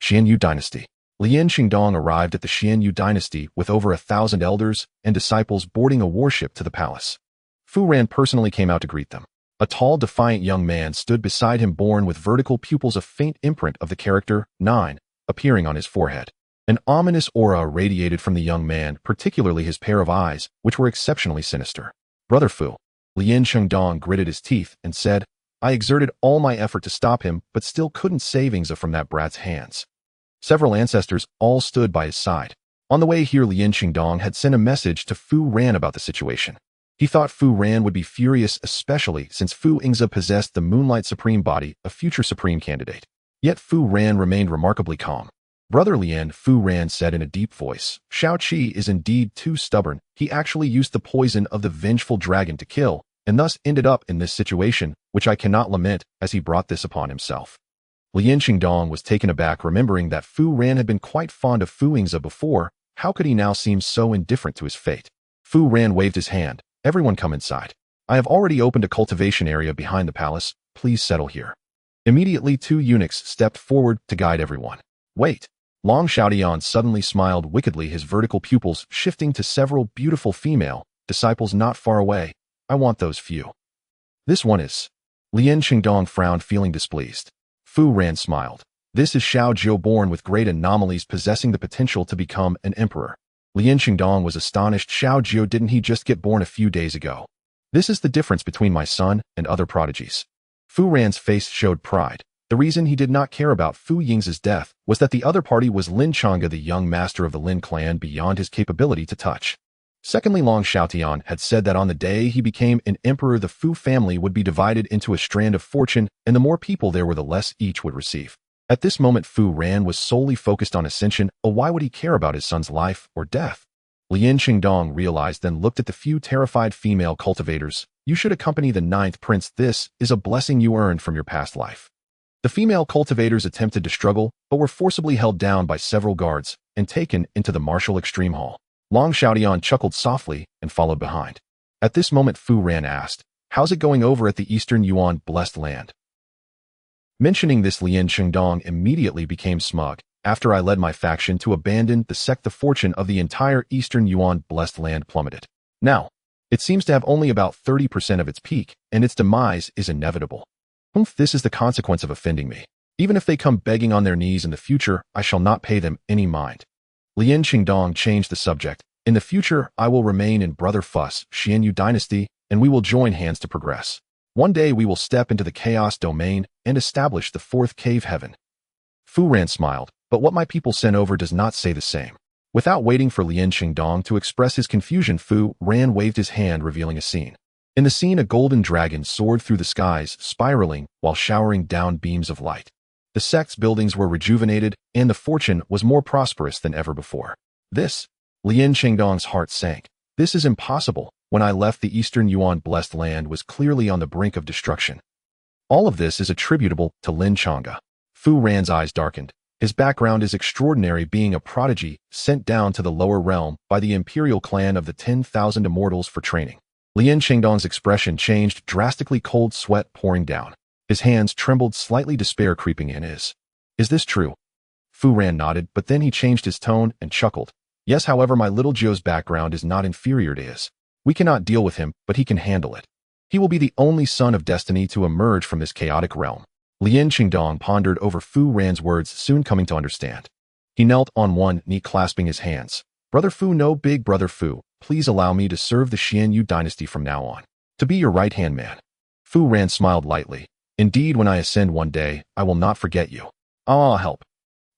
Xianyu Dynasty. Lin Changge arrived at the Xianyu Dynasty with over 1,000 elders and disciples boarding a warship to the palace. Fu Ran personally came out to greet them. A tall, defiant young man stood beside him, born with vertical pupils, a faint imprint of the character 9 appearing on his forehead. An ominous aura radiated from the young man, particularly his pair of eyes, which were exceptionally sinister. Brother Fu. Lin Changge gritted his teeth and said, I exerted all my effort to stop him, but still couldn't save Ingza from that brat's hands. Several ancestors all stood by his side. On the way here, Lin Changge had sent a message to Fu Ran about the situation. He thought Fu Ran would be furious, especially since Fu Ingza possessed the Moonlight Supreme body, a future Supreme candidate. Yet Fu Ran remained remarkably calm. Brother Lien, Fu Ran said in a deep voice, Shao Qi is indeed too stubborn. He actually used the poison of the vengeful dragon to kill, and thus ended up in this situation, which I cannot lament, as he brought this upon himself. Lin Changge was taken aback, remembering that Fu Ran had been quite fond of Fu Ingza before. How could he now seem so indifferent to his fate? Fu Ran waved his hand. Everyone come inside. I have already opened a cultivation area behind the palace. Please settle here. Immediately 2 eunuchs stepped forward to guide everyone. Wait. Long Xiaotian suddenly smiled wickedly, his vertical pupils shifting to several beautiful female disciples not far away. I want those few. This one is. Lin Changge frowned, feeling displeased. Fu Ran smiled. This is Xiao Jiu, born with great anomalies, possessing the potential to become an emperor. Lin Changge was astonished. Xiao Jiu, didn't he just get born a few days ago? This is the difference between my son and other prodigies. Fu Ran's face showed pride. The reason he did not care about Fu Ying's death was that the other party was Lin Changge, the young master of the Lin clan, beyond his capability to touch. Secondly, Long Xiaotian had said that on the day he became an emperor, the Fu family would be divided into a strand of fortune, and the more people there were, the less each would receive. At this moment, Fu Ran was solely focused on ascension. Why would he care about his son's life or death? Lin Changge realized, then looked at the few terrified female cultivators. You should accompany the 9th prince. This is a blessing you earned from your past life. The female cultivators attempted to struggle, but were forcibly held down by several guards and taken into the martial extreme hall. Long Xiaotian chuckled softly and followed behind. At this moment, Fu Ran asked, how's it going over at the Eastern Yuan blessed land? Mentioning this, Lin Changge immediately became smug. After I led my faction to abandon the sect, the fortune of the entire Eastern Yuan blessed land plummeted. Now, it seems to have only about 30% of its peak, and its demise is inevitable. This is the consequence of offending me. Even if they come begging on their knees in the future, I shall not pay them any mind. Lin Changge changed the subject. In the future, I will remain in Brother Fu's Xianyu Dynasty, and we will join hands to progress. One day we will step into the chaos domain and establish the 4th cave heaven. Fu Ran smiled, but what my people sent over does not say the same. Without waiting for Lin Changge to express his confusion, Fu Ran waved his hand, revealing a scene. In the scene, a golden dragon soared through the skies, spiraling while showering down beams of light. The sect's buildings were rejuvenated, and the fortune was more prosperous than ever before. This, Lin Changge's heart sank. This is impossible. When I left, the Eastern Yuan blessed land was clearly on the brink of destruction. All of this is attributable to Lin Changge. Fu Ran's eyes darkened. His background is extraordinary, being a prodigy sent down to the lower realm by the imperial clan of the 10,000 immortals for training. Lin Changge's expression changed drastically, cold sweat pouring down. His hands trembled slightly, despair creeping in. Is this true? Fu Ran nodded, but then he changed his tone and chuckled. Yes, however, my little Joe's background is not inferior to his. We cannot deal with him, but he can handle it. He will be the only son of destiny to emerge from this chaotic realm. Lin Changge pondered over Fu Ran's words, soon coming to understand. He knelt on one knee, clasping his hands. Brother Fu, no, big brother Fu, please allow me to serve the Xianyu dynasty from now on. To be your right-hand man. Fu Ran smiled lightly. Indeed, when I ascend one day, I will not forget you. Ah, help.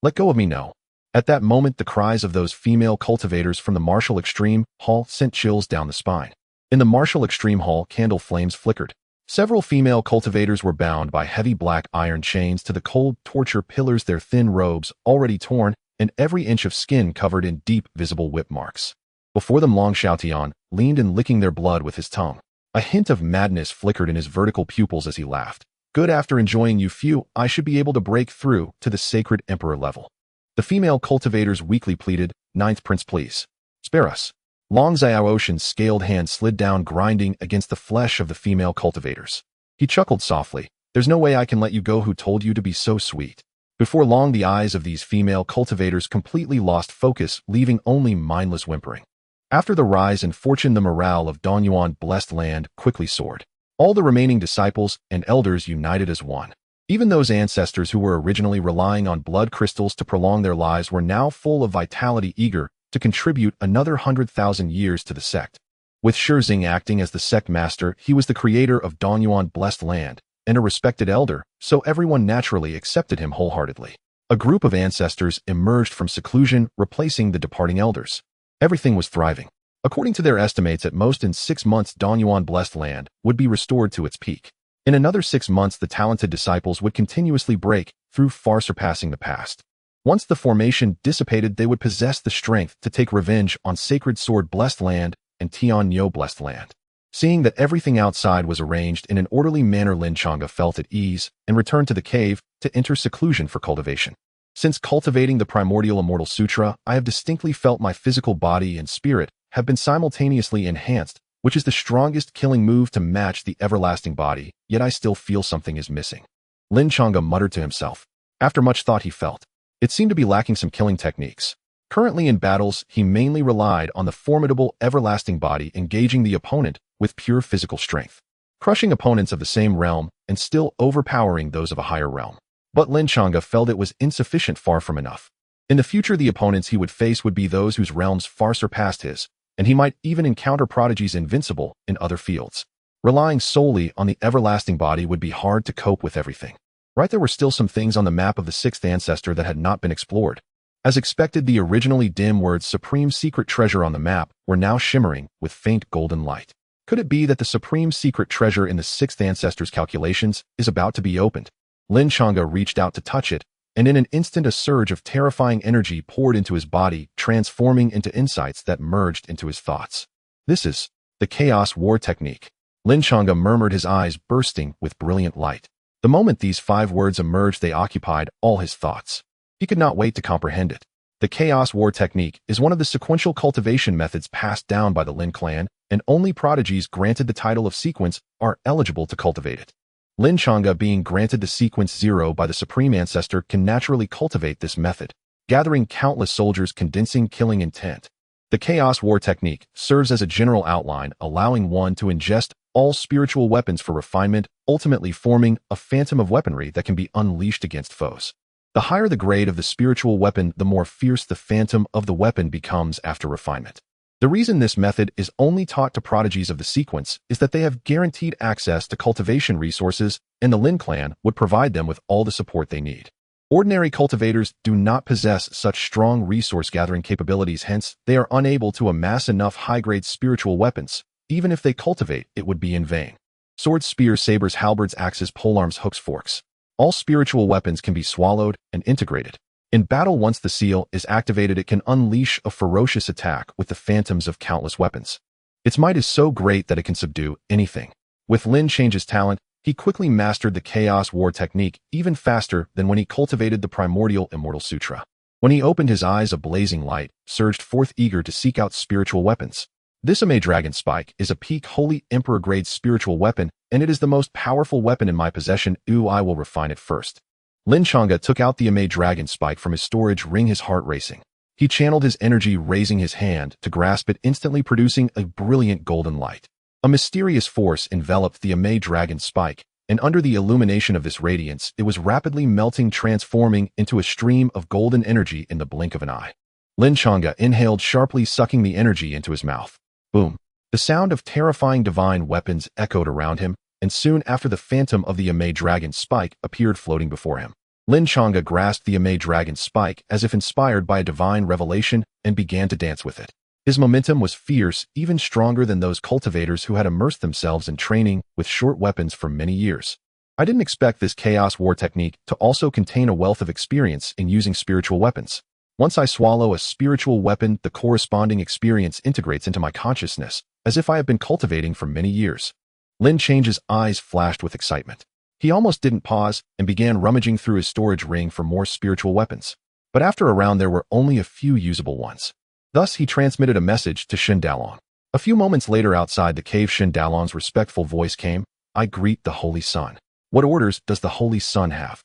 Let go of me now. At that moment, the cries of those female cultivators from the martial extreme hall sent chills down the spine. In the martial extreme hall, candle flames flickered. Several female cultivators were bound by heavy black iron chains to the cold torture pillars, their thin robes already torn, and every inch of skin covered in deep, visible whip marks. Before them, Long Xiaotian leaned and licking their blood with his tongue. A hint of madness flickered in his vertical pupils as he laughed. Good, after enjoying you few, I should be able to break through to the Sacred Emperor level. The female cultivators weakly pleaded, Ninth Prince, please. Spare us. Long Xiaoshan's scaled hand slid down, grinding against the flesh of the female cultivators. He chuckled softly. There's no way I can let you go. Who told you to be so sweet? Before long, the eyes of these female cultivators completely lost focus, leaving only mindless whimpering. After the rise in fortune, the morale of Danyuan blessed land quickly soared. All the remaining disciples and elders united as one. Even those ancestors who were originally relying on blood crystals to prolong their lives were now full of vitality, eager to contribute another 100,000 years to the sect. With Shizing acting as the sect master, he was the creator of Danyuan blessed land and a respected elder, so everyone naturally accepted him wholeheartedly. A group of ancestors emerged from seclusion, replacing the departing elders. Everything was thriving. According to their estimates, at most in 6 months, Danyuan blessed land would be restored to its peak. In another 6 months, the talented disciples would continuously break through, far surpassing the past. Once the formation dissipated, they would possess the strength to take revenge on Sacred Sword blessed land and Tiannyo blessed land. Seeing that everything outside was arranged in an orderly manner, Lin Changge felt at ease and returned to the cave to enter seclusion for cultivation. Since cultivating the Primordial Immortal Sutra, I have distinctly felt my physical body and spirit have been simultaneously enhanced, which is the strongest killing move to match the everlasting body, yet I still feel something is missing. Lin Changge muttered to himself. After much thought, he felt it seemed to be lacking some killing techniques. Currently in battles, he mainly relied on the formidable everlasting body, engaging the opponent with pure physical strength, crushing opponents of the same realm and still overpowering those of a higher realm. But Lin Changge felt it was insufficient, far from enough. In the future, the opponents he would face would be those whose realms far surpassed his, and he might even encounter prodigies invincible in other fields. Relying solely on the everlasting body would be hard to cope with everything. Right, there were still some things on the map of the sixth ancestor that had not been explored. As expected, the originally dim words Supreme Secret Treasure on the map were now shimmering with faint golden light. Could it be that the Supreme Secret Treasure in the sixth ancestor's calculations is about to be opened? Lin Changge reached out to touch it, and in an instant a surge of terrifying energy poured into his body, transforming into insights that merged into his thoughts. This is the Chaos War Technique. Lin Changge murmured, his eyes bursting with brilliant light. The moment these 5 words emerged, they occupied all his thoughts. He could not wait to comprehend it. The Chaos War Technique is one of the sequential cultivation methods passed down by the Lin clan, and only prodigies granted the title of sequence are eligible to cultivate it. Lin Changge, being granted the sequence 0 by the Supreme Ancestor, can naturally cultivate this method, gathering countless soldiers, condensing killing intent. The Chaos War Technique serves as a general outline, allowing one to ingest all spiritual weapons for refinement, ultimately forming a phantom of weaponry that can be unleashed against foes. The higher the grade of the spiritual weapon, the more fierce the phantom of the weapon becomes after refinement. The reason this method is only taught to prodigies of the sequence is that they have guaranteed access to cultivation resources, and the Lin clan would provide them with all the support they need. Ordinary cultivators do not possess such strong resource-gathering capabilities, hence they are unable to amass enough high-grade spiritual weapons. Even if they cultivate, it would be in vain. Swords, spears, sabers, halberds, axes, polearms, hooks, forks. All spiritual weapons can be swallowed and integrated. In battle, once the seal is activated, it can unleash a ferocious attack with the phantoms of countless weapons. Its might is so great that it can subdue anything. With Lin Change's talent, he quickly mastered the Chaos War Technique even faster than when he cultivated the Primordial Immortal Sutra. When he opened his eyes, a blazing light surged forth, eager to seek out spiritual weapons. This Ame Dragon Spike is a peak Holy Emperor-grade spiritual weapon, and it is the most powerful weapon in my possession. I will refine it first. Lin Changge took out the Ame Dragon Spike from his storage ring, his heart racing. He channeled his energy, raising his hand to grasp it, instantly producing a brilliant golden light. A mysterious force enveloped the Ame Dragon Spike, and under the illumination of this radiance, it was rapidly melting, transforming into a stream of golden energy in the blink of an eye. Lin Changge inhaled sharply, sucking the energy into his mouth. Boom! The sound of terrifying divine weapons echoed around him, and soon after, the phantom of the Ame Dragon Spike appeared floating before him. Lin Changge grasped the Ame dragon's spike as if inspired by a divine revelation and began to dance with it. His momentum was fierce, even stronger than those cultivators who had immersed themselves in training with short weapons for many years. I didn't expect this chaos war technique to also contain a wealth of experience in using spiritual weapons. Once I swallow a spiritual weapon, the corresponding experience integrates into my consciousness, as if I have been cultivating for many years. Lin Change's eyes flashed with excitement. He almost didn't pause and began rummaging through his storage ring for more spiritual weapons. But after a round there were only a few usable ones. Thus he transmitted a message to Shen Dalong. A few moments later outside the cave, Shen Dalong's respectful voice came, "I greet the Holy Sun. What orders does the Holy Sun have?"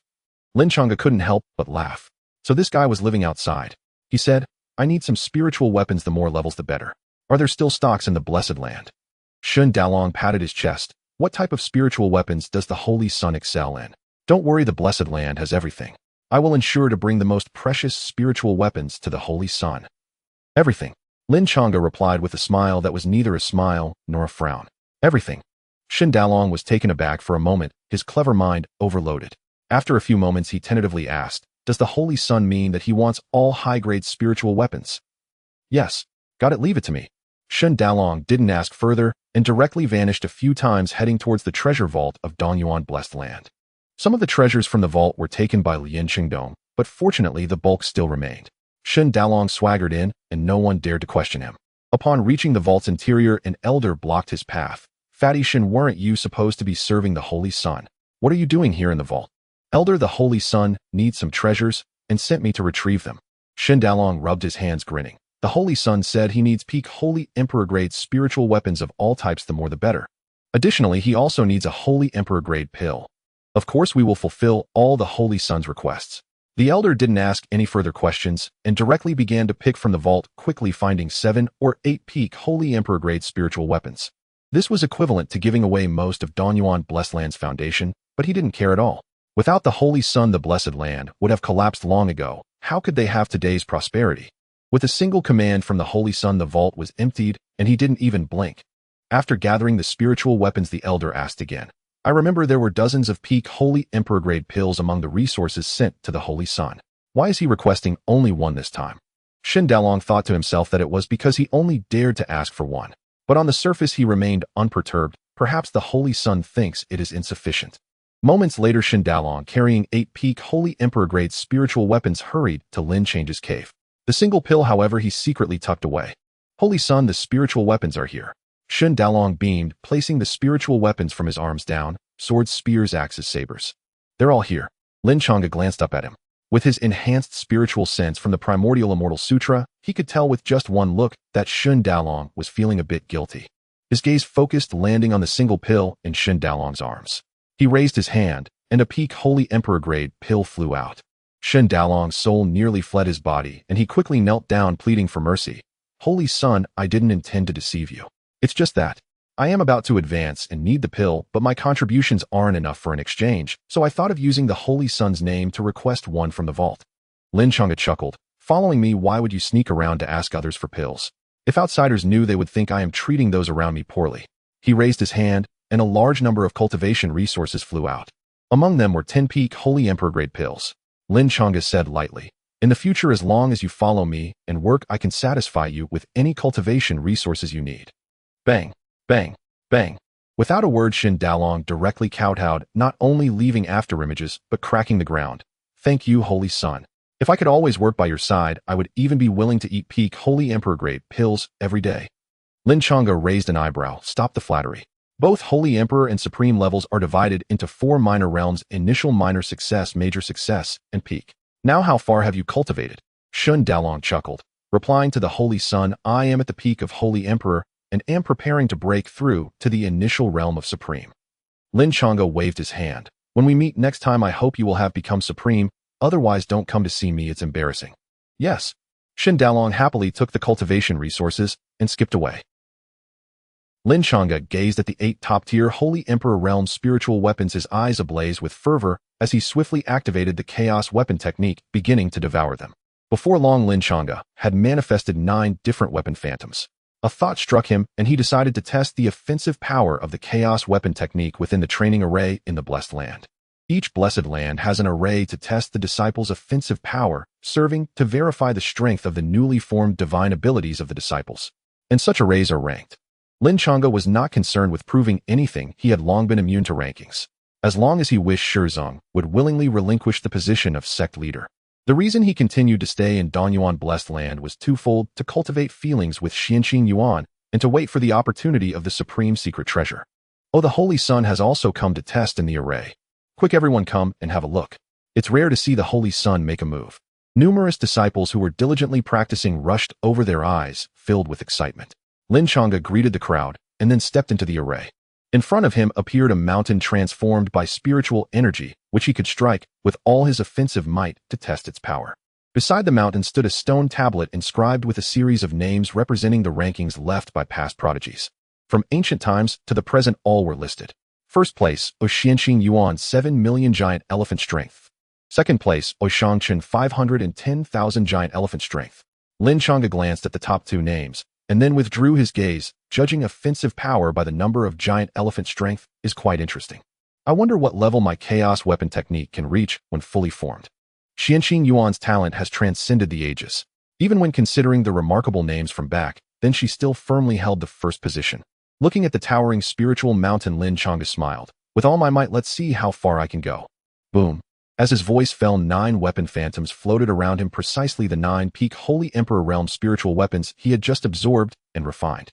Lin Changge couldn't help but laugh. So this guy was living outside. He said, "I need some spiritual weapons, the more levels the better. Are there still stocks in the Blessed Land?" Shen Dalong patted his chest. "What type of spiritual weapons does the Holy Sun excel in? Don't worry, the Blessed Land has everything. I will ensure to bring the most precious spiritual weapons to the Holy Sun." "Everything," Lin Changge replied with a smile that was neither a smile nor a frown. "Everything." Shen Dalong was taken aback for a moment, his clever mind overloaded. After a few moments he tentatively asked, "Does the Holy Sun mean that he wants all high-grade spiritual weapons?" "Yes. Got it, leave it to me." Shen Dalong didn't ask further and directly vanished a few times, heading towards the treasure vault of Dongyuan Blessed Land. Some of the treasures from the vault were taken by Lin Changge, but fortunately the bulk still remained. Shen Dalong swaggered in, and no one dared to question him. Upon reaching the vault's interior, an elder blocked his path. "Fatty Shen, weren't you supposed to be serving the Holy Sun? What are you doing here in the vault?" "Elder, the Holy Sun needs some treasures and sent me to retrieve them." Shen Dalong rubbed his hands, grinning. "The Holy Sun said he needs peak Holy Emperor-grade spiritual weapons of all types, the more the better. Additionally, he also needs a Holy Emperor-grade pill. Of course, we will fulfill all the Holy Sun's requests." The elder didn't ask any further questions and directly began to pick from the vault, quickly finding 7 or 8 peak Holy Emperor-grade spiritual weapons. This was equivalent to giving away most of Dongyuan Blessed Land's foundation, but he didn't care at all. Without the Holy Sun, the Blessed Land would have collapsed long ago. How could they have today's prosperity? With a single command from the Holy Sun, the vault was emptied, and he didn't even blink. After gathering the spiritual weapons, the elder asked again, "I remember there were dozens of peak Holy Emperor-grade pills among the resources sent to the Holy Sun. Why is he requesting only one this time?" Shen Dalong thought to himself that it was because he only dared to ask for one. But on the surface he remained unperturbed. Perhaps the Holy Sun thinks it is insufficient. Moments later, Shen Dalong, carrying 8 peak Holy Emperor-grade spiritual weapons, hurried to Lin Change's cave. The single pill, however, he secretly tucked away. "Holy Sun, the spiritual weapons are here." Shen Dalong beamed, placing the spiritual weapons from his arms down, swords, spears, axes, sabers. "They're all here." Lin Changge glanced up at him. With his enhanced spiritual sense from the Primordial Immortal Sutra, he could tell with just one look that Shen Dalong was feeling a bit guilty. His gaze focused, landing on the single pill in Shen Dalong's arms. He raised his hand, and a peak Holy Emperor-grade pill flew out. Shen Dalong's soul nearly fled his body, and he quickly knelt down, pleading for mercy. "Holy Sun, I didn't intend to deceive you. It's just that I am about to advance and need the pill, but my contributions aren't enough for an exchange, so I thought of using the Holy Sun's name to request one from the vault." Lin Changge chuckled. "Following me, why would you sneak around to ask others for pills? If outsiders knew, they would think I am treating those around me poorly." He raised his hand, and a large number of cultivation resources flew out. Among them were 10 peak Holy Emperor-grade pills. Lin Changge said lightly, "In the future, as long as you follow me and work, I can satisfy you with any cultivation resources you need." Bang, bang, bang. Without a word, Shen Dalong directly kowtowed, not only leaving afterimages, but cracking the ground. "Thank you, Holy Sun. If I could always work by your side, I would even be willing to eat peak Holy Emperor-grade pills every day." Lin Changge raised an eyebrow. "Stop the flattery. Both Holy Emperor and Supreme levels are divided into 4 minor realms: initial, minor success, major success, and peak. Now how far have you cultivated?" Shen Dalong chuckled, replying to the Holy Sun, "I am at the peak of Holy Emperor and am preparing to break through to the initial realm of Supreme." Lin Changge waved his hand. "When we meet next time, I hope you will have become Supreme. Otherwise, don't come to see me, it's embarrassing." "Yes." Shen Dalong happily took the cultivation resources and skipped away. Lin Changge gazed at the 8 top-tier Holy Emperor realm spiritual weapons, his eyes ablaze with fervor as he swiftly activated the chaos weapon technique, beginning to devour them. Before long, Lin Changge had manifested 9 different weapon phantoms. A thought struck him, and he decided to test the offensive power of the chaos weapon technique within the training array in the Blessed Land. Each blessed land has an array to test the disciples' offensive power, serving to verify the strength of the newly formed divine abilities of the disciples. And such arrays are ranked. Lin Changge was not concerned with proving anything. He had long been immune to rankings. As long as he wished, Shizong would willingly relinquish the position of sect leader. The reason he continued to stay in Donyuan Blessed Land was twofold: to cultivate feelings with Xianqing Yuan and to wait for the opportunity of the supreme secret treasure. Oh, the Holy Sun has also come to test in the array. Quick, everyone, come and have a look. It's rare to see the Holy Sun make a move. Numerous disciples who were diligently practicing rushed over, their eyes filled with excitement. Lin Changge greeted the crowd and then stepped into the array. In front of him appeared a mountain transformed by spiritual energy, which he could strike with all his offensive might to test its power. Beside the mountain stood a stone tablet inscribed with a series of names representing the rankings left by past prodigies. From ancient times to the present, all were listed. First place, Xianqing Yuan, 7 million giant elephant strength. Second place, Shangchen, 510,000 giant elephant strength. Lin Changge glanced at the top two names and then withdrew his gaze. Judging offensive power by the number of giant elephant strength is quite interesting. I wonder what level my chaos weapon technique can reach when fully formed. Xianqing Yuan's talent has transcended the ages. Even when considering the remarkable names from back, then she still firmly held the first position. Looking at the towering spiritual mountain, Lin Changge smiled. With all my might, let's see how far I can go. Boom. As his voice fell, 9 weapon phantoms floated around him, precisely the 9 peak Holy Emperor realm spiritual weapons he had just absorbed and refined.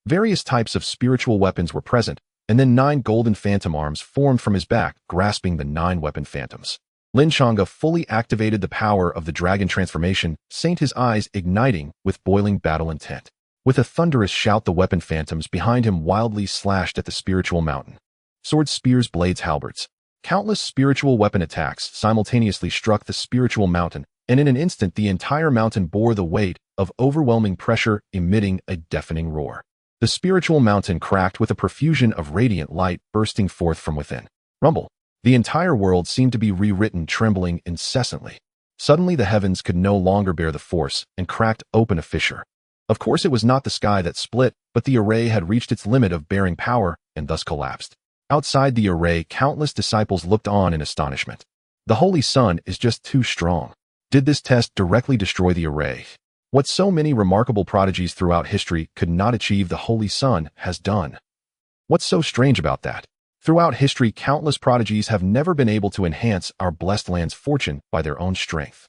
Various types of spiritual weapons were present, and then 9 golden phantom arms formed from his back, grasping the 9 weapon phantoms. Lin Changge fully activated the power of the dragon transformation, saint, his eyes igniting with boiling battle intent. With a thunderous shout, the weapon phantoms behind him wildly slashed at the spiritual mountain. Swords, spears, blades, halberds. Countless spiritual weapon attacks simultaneously struck the spiritual mountain, and in an instant the entire mountain bore the weight of overwhelming pressure, emitting a deafening roar. The spiritual mountain cracked with a profusion of radiant light bursting forth from within. Rumble. The entire world seemed to be rewritten, trembling incessantly. Suddenly the heavens could no longer bear the force and cracked open a fissure. Of course, it was not the sky that split, but the array had reached its limit of bearing power and thus collapsed. Outside the array, countless disciples looked on in astonishment. The Holy Sun is just too strong. Did this test directly destroy the array? What so many remarkable prodigies throughout history could not achieve, the Holy Sun has done. What's so strange about that? Throughout history, countless prodigies have never been able to enhance our blessed land's fortune by their own strength.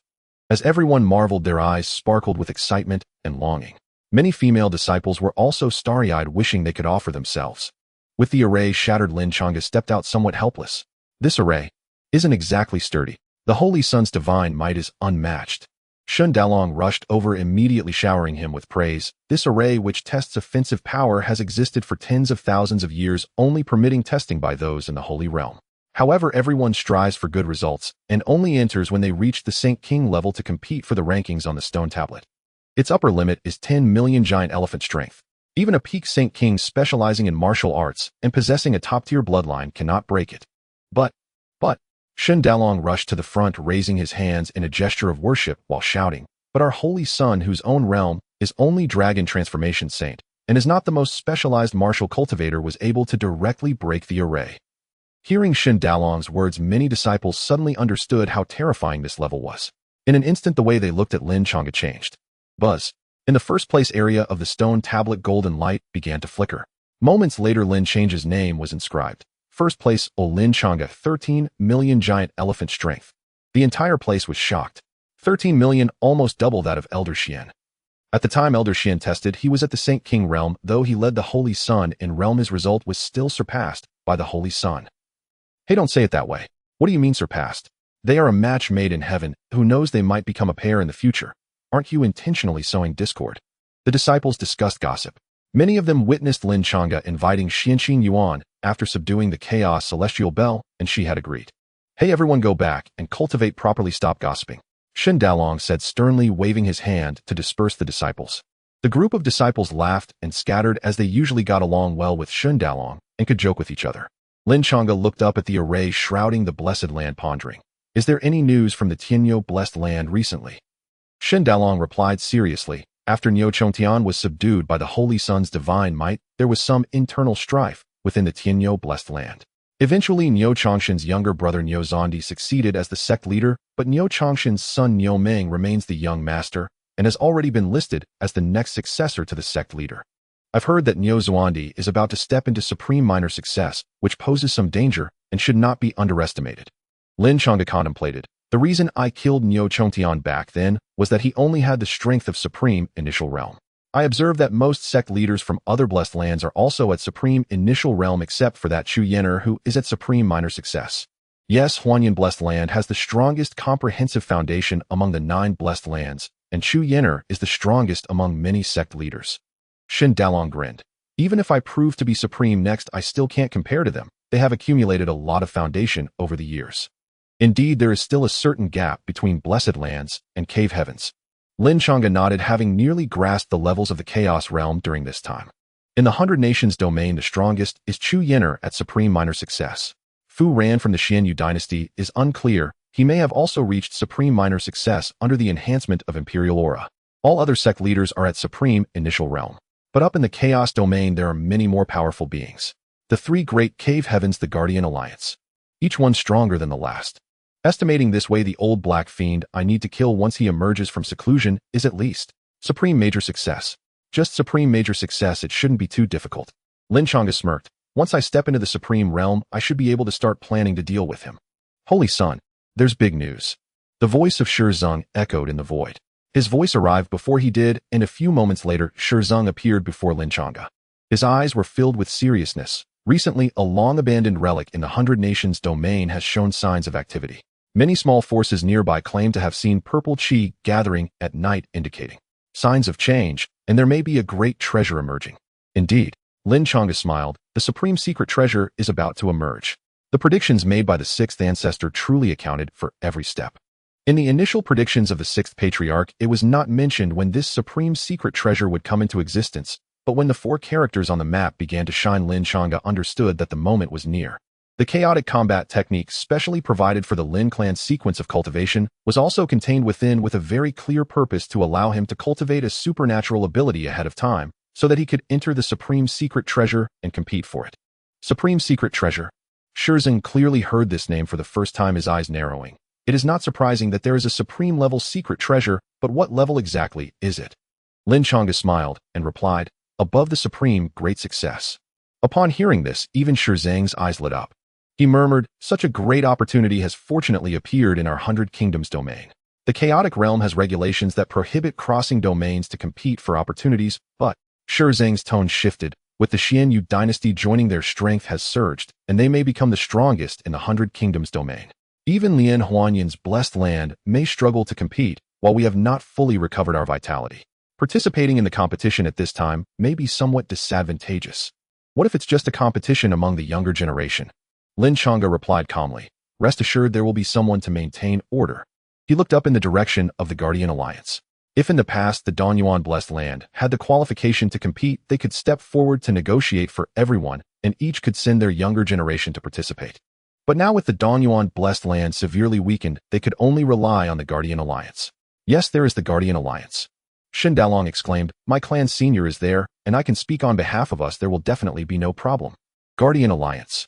As everyone marveled, their eyes sparkled with excitement and longing. Many female disciples were also starry-eyed, wishing they could offer themselves. With the array shattered, Lin Changge stepped out somewhat helpless. This array isn't exactly sturdy. The Holy Sun's divine might is unmatched. Shun Dalong rushed over, immediately showering him with praise. This array, which tests offensive power, has existed for tens of thousands of years, only permitting testing by those in the Holy Realm. However, everyone strives for good results and only enters when they reach the Saint King level to compete for the rankings on the stone tablet. Its upper limit is 10 million giant elephant strength. Even a peak Saint King specializing in martial arts and possessing a top-tier bloodline cannot break it. But, Shun Dalong rushed to the front, raising his hands in a gesture of worship while shouting, "But our Holy Sun, whose own realm is only Dragon Transformation Saint, and is not the most specialized martial cultivator, was able to directly break the array." Hearing Shun Dalong's words, many disciples suddenly understood how terrifying this level was. In an instant, the way they looked at Lin Changge changed. Buzz. In the first place area of the stone tablet, golden light began to flicker. Moments later, Lin Change's name was inscribed. First place, Lin Changge, 13 million giant elephant strength. The entire place was shocked. 13 million, almost double that of Elder Xian. At the time Elder Xian tested, he was at the Saint King realm. Though he led the Holy Sun in realm, his result was still surpassed by the Holy Sun. Hey, don't say it that way. What do you mean surpassed? They are a match made in heaven. Who knows, they might become a pair in the future. Aren't you intentionally sowing discord? The disciples discussed gossip. Many of them witnessed Lin Changge inviting Xianqing Yuan after subduing the chaos celestial bell, and she had agreed. Hey, everyone, go back and cultivate properly. Stop gossiping, Shun Dalong said sternly, waving his hand to disperse the disciples. The group of disciples laughed and scattered, as they usually got along well with Shun Dalong and could joke with each other. Lin Changge looked up at the array shrouding the blessed land, pondering. Is there any news from the Tianyo blessed land recently? Shun Dalong replied seriously. After Niu Chongtian was subdued by the Holy Sun's divine might, there was some internal strife within the Tianyo blessed land. Eventually, Niu Changshan's younger brother Niu Zondi succeeded as the sect leader, but Niu Changshan's son Niu Ming remains the young master and has already been listed as the next successor to the sect leader. I've heard that Niu Zondi is about to step into supreme minor success, which poses some danger and should not be underestimated. Lin Changge contemplated. The reason I killed Niu Chongtian back then was that he only had the strength of supreme initial realm. I observed that most sect leaders from other blessed lands are also at supreme initial realm except for that Chu Yener who is at supreme minor success. Yes, Huanyan blessed land has the strongest comprehensive foundation among the 9 blessed lands, and Chu Yener is the strongest among many sect leaders. Shen Dalong grinned. Even if I prove to be supreme next, I still can't compare to them. They have accumulated a lot of foundation over the years. Indeed, there is still a certain gap between blessed lands and cave heavens. Lin Changge nodded, having nearly grasped the levels of the chaos realm during this time. In the 100 Nations domain, the strongest is Chu Yener at supreme minor success. Fu Ran from the Xianyu dynasty is unclear. He may have also reached supreme minor success under the enhancement of imperial aura. All other sect leaders are at supreme initial realm. But up in the chaos domain, there are many more powerful beings. The 3 great cave heavens, the Guardian Alliance. Each one stronger than the last. Estimating this way, the old black fiend I need to kill once he emerges from seclusion is at least supreme major success. Just supreme major success, it shouldn't be too difficult. Lin Changge smirked. Once I step into the supreme realm, I should be able to start planning to deal with him. Holy Sun, there's big news. The voice of Shizong echoed in the void. His voice arrived before he did, and a few moments later, Shizong appeared before Lin Changge. His eyes were filled with seriousness. Recently, a long-abandoned relic in the 100 Nations domain has shown signs of activity. Many small forces nearby claim to have seen purple chi gathering at night, indicating signs of change, and there may be a great treasure emerging. Indeed, Lin Changge smiled. The supreme secret treasure is about to emerge. The predictions made by the 6th ancestor truly accounted for every step. In the initial predictions of the 6th patriarch, it was not mentioned when this supreme secret treasure would come into existence, but when the 4 characters on the map began to shine, Lin Changge understood that the moment was near. The chaotic combat technique specially provided for the Lin clan's sequence of cultivation was also contained within with a very clear purpose to allow him to cultivate a supernatural ability ahead of time so that he could enter the supreme secret treasure and compete for it. Supreme secret treasure. Shizong clearly heard this name for the first time, his eyes narrowing. It is not surprising that there is a supreme level secret treasure, but what level exactly is it? Lin Changge smiled and replied, above the supreme great success. Upon hearing this, even Shizong's eyes lit up. He murmured, such a great opportunity has fortunately appeared in our 100 Kingdoms domain. The chaotic realm has regulations that prohibit crossing domains to compete for opportunities, but Shizong's tone shifted. With the Xianyu dynasty joining, their strength has surged, and they may become the strongest in the 100 Kingdoms domain. Even Lian Huanyan's blessed land may struggle to compete, while we have not fully recovered our vitality. Participating in the competition at this time may be somewhat disadvantageous. What if it's just a competition among the younger generation? Lin Changge replied calmly. Rest assured there will be someone to maintain order. He looked up in the direction of the Guardian Alliance. If in the past the Danyuan blessed land had the qualification to compete, they could step forward to negotiate for everyone, and each could send their younger generation to participate. But now with the Danyuan blessed land severely weakened, they could only rely on the Guardian Alliance. Yes, there is the Guardian Alliance. Shen Dalong exclaimed, my clan senior is there, and I can speak on behalf of us. There will definitely be no problem. Guardian Alliance.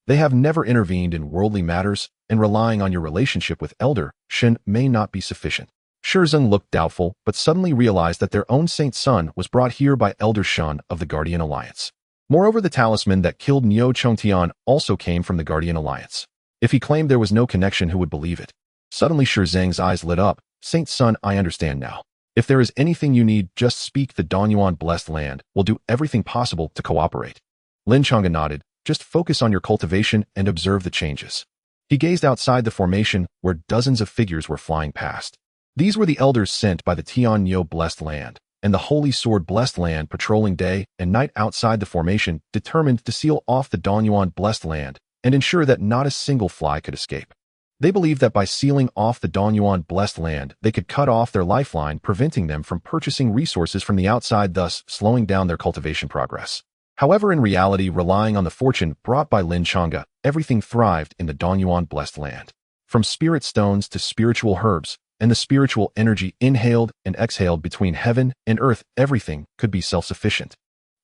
They have never intervened in worldly matters, and relying on your relationship with Elder Shen may not be sufficient. Shizong looked doubtful, but suddenly realized that their own saint son was brought here by Elder Shen of the Guardian Alliance. Moreover, the talisman that killed Niu Chongtian also came from the Guardian Alliance. If he claimed there was no connection, who would believe it? Suddenly Shizong's eyes lit up. Saint son, I understand now. If there is anything you need, just speak. The Danyuan blessed land will do everything possible to cooperate. Lin Changge nodded. Just focus on your cultivation and observe the changes. He gazed outside the formation where dozens of figures were flying past. These were the elders sent by the Tianyou blessed land, and the Holy Sword blessed land patrolling day and night outside the formation, determined to seal off the Danyuan blessed land and ensure that not a single fly could escape. They believed that by sealing off the Danyuan blessed land, they could cut off their lifeline, preventing them from purchasing resources from the outside, thus slowing down their cultivation progress. However, in reality, relying on the fortune brought by Lin Changge, everything thrived in the Danyuan blessed land. From spirit stones to spiritual herbs, and the spiritual energy inhaled and exhaled between heaven and earth, everything could be self-sufficient.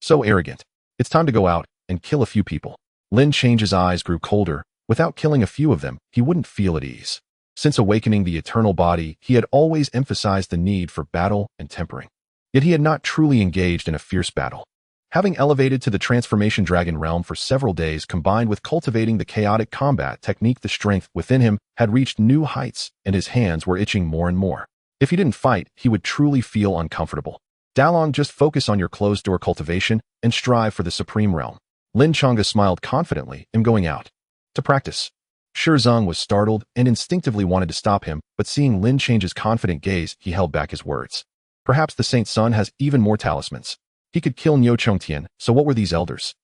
So arrogant. It's time to go out and kill a few people. Lin Changge's eyes grew colder. Without killing a few of them, he wouldn't feel at ease. Since awakening the eternal body, he had always emphasized the need for battle and tempering. Yet he had not truly engaged in a fierce battle. Having elevated to the transformation dragon realm for several days, combined with cultivating the chaotic combat technique, the strength within him had reached new heights, and his hands were itching more and more. If he didn't fight, he would truly feel uncomfortable. Dalong, just focus on your closed-door cultivation and strive for the supreme realm. Lin Changge smiled confidently in going out to practice. Zhang was startled and instinctively wanted to stop him, but seeing Lin Changge's confident gaze, he held back his words. Perhaps the Saint's son has even more talismans. He could kill Niu Chongtian, so what were these elders?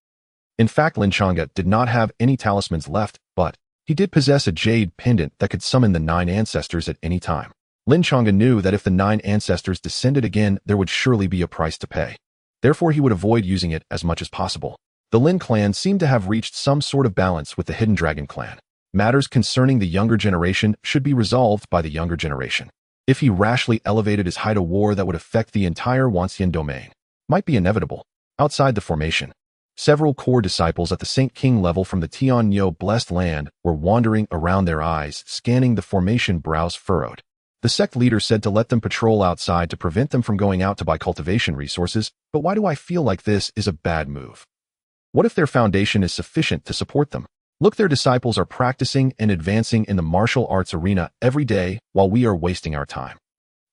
In fact, Lin Changge did not have any talismans left, but he did possess a jade pendant that could summon the 9 ancestors at any time. Lin Changge knew that if the 9 ancestors descended again, there would surely be a price to pay. Therefore, he would avoid using it as much as possible. The Lin clan seemed to have reached some sort of balance with the Hidden Dragon clan. Matters concerning the younger generation should be resolved by the younger generation. If he rashly elevated his height, a war that would affect the entire Wanxian domain might be inevitable. Outside the formation, several core disciples at the Saint King level from the Tianyou blessed land were wandering around, their eyes scanning the formation, brows furrowed. The sect leader said to let them patrol outside to prevent them from going out to buy cultivation resources, but why do I feel like this is a bad move? What if their foundation is sufficient to support them? Look, their disciples are practicing and advancing in the martial arts arena every day while we are wasting our time.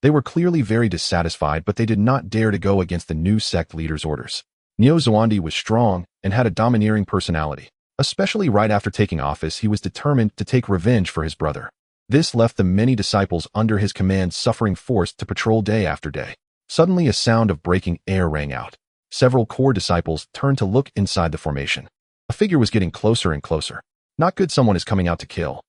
They were clearly very dissatisfied, but they did not dare to go against the new sect leader's orders. Niu Xuandi was strong and had a domineering personality. Especially right after taking office, he was determined to take revenge for his brother. This left the many disciples under his command suffering, forced to patrol day after day. Suddenly, a sound of breaking air rang out. Several core disciples turned to look inside the formation. A figure was getting closer and closer. Not good, someone is coming out to kill.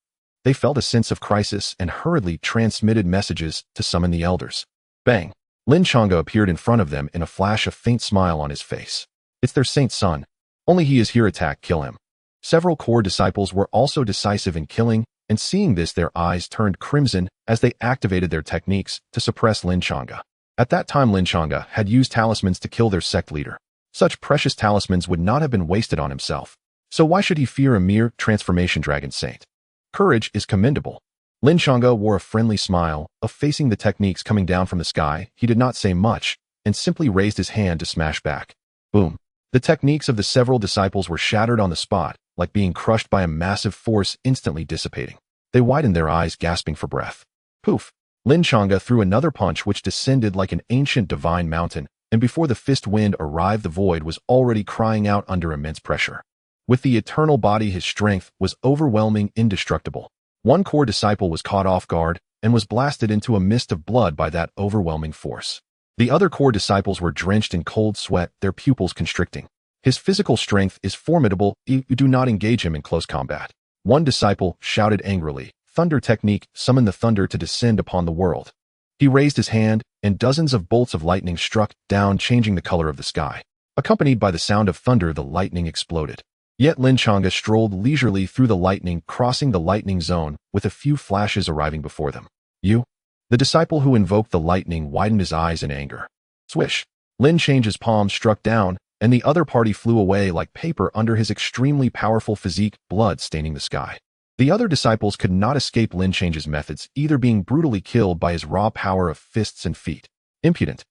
They felt a sense of crisis and hurriedly transmitted messages to summon the elders. Bang! Lin Changge appeared in front of them in a flash, a faint smile on his face. It's their saint's son. Only he is here. Attack, kill him. Several core disciples were also decisive in killing, and seeing this, their eyes turned crimson as they activated their techniques to suppress Lin Changge. At that time, Lin Changge had used talismans to kill their sect leader. Such precious talismans would not have been wasted on himself. So why should he fear a mere transformation dragon saint? Courage is commendable. Lin Changge wore a friendly smile, facing the techniques coming down from the sky. He did not say much, and simply raised his hand to smash back. Boom! The techniques of the several disciples were shattered on the spot, like being crushed by a massive force, instantly dissipating. They widened their eyes, gasping for breath. Poof! Lin Changge threw another punch which descended like an ancient divine mountain, and before the fist wind arrived, the void was already crying out under immense pressure. With the eternal body, his strength was overwhelming, indestructible. One core disciple was caught off guard and was blasted into a mist of blood by that overwhelming force. The other core disciples were drenched in cold sweat, their pupils constricting. His physical strength is formidable. You do not engage him in close combat. One disciple shouted angrily, "Thunder technique, summon the thunder to descend upon the world." He raised his hand, and dozens of bolts of lightning struck down, changing the color of the sky. Accompanied by the sound of thunder, the lightning exploded. Yet Lin Changge strolled leisurely through the lightning, crossing the lightning zone, with a few flashes arriving before them. You? The disciple who invoked the lightning widened his eyes in anger. Swish! Lin Changge's palm struck down, and the other party flew away like paper under his extremely powerful physique, blood staining the sky. The other disciples could not escape Lin Changge's methods, either being brutally killed by his raw power of fists and feet. Impudent!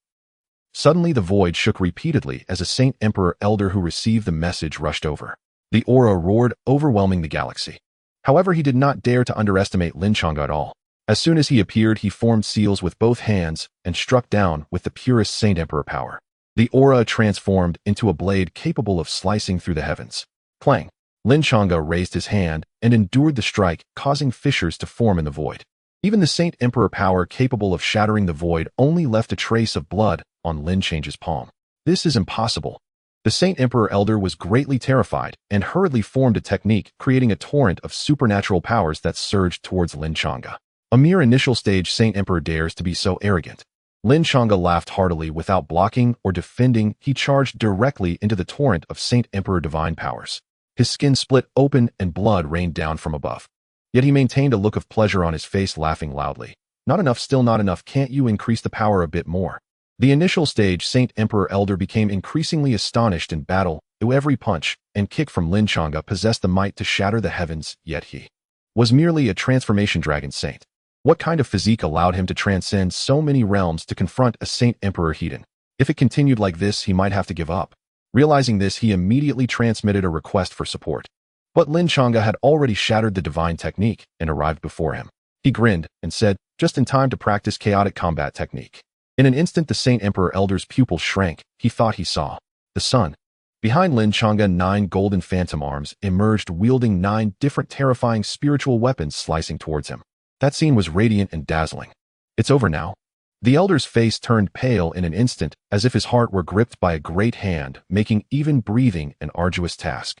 Suddenly the void shook repeatedly as a Saint Emperor Elder who received the message rushed over. The aura roared, overwhelming the galaxy. However, he did not dare to underestimate Lin Changge at all. As soon as he appeared, he formed seals with both hands and struck down with the purest Saint Emperor power. The aura transformed into a blade capable of slicing through the heavens. Clang! Lin Changge raised his hand and endured the strike, causing fissures to form in the void. Even the Saint Emperor power capable of shattering the void only left a trace of blood on Lin Changge's palm. This is impossible. The Saint Emperor Elder was greatly terrified and hurriedly formed a technique, creating a torrent of supernatural powers that surged towards Lin Changge. A mere initial stage Saint Emperor dares to be so arrogant. Lin Changge laughed heartily. Without blocking or defending, he charged directly into the torrent of Saint Emperor divine powers. His skin split open and blood rained down from above. Yet he maintained a look of pleasure on his face, laughing loudly. Not enough, still not enough. Can't you increase the power a bit more? The initial stage Saint Emperor Elder became increasingly astonished in battle. Every punch and kick from Lin Changge possessed the might to shatter the heavens, yet he was merely a transformation dragon saint. What kind of physique allowed him to transcend so many realms to confront a Saint Emperor Heidon? If it continued like this, he might have to give up. Realizing this, he immediately transmitted a request for support. But Lin Changge had already shattered the divine technique and arrived before him. He grinned and said, just in time to practice chaotic combat technique. In an instant, the Saint Emperor Elder's pupils shrank. He thought he saw the sun. Behind Lin Changge, 9 golden phantom arms emerged, wielding 9 different terrifying spiritual weapons slicing towards him. That scene was radiant and dazzling. It's over now. The Elder's face turned pale in an instant, as if his heart were gripped by a great hand, making even breathing an arduous task.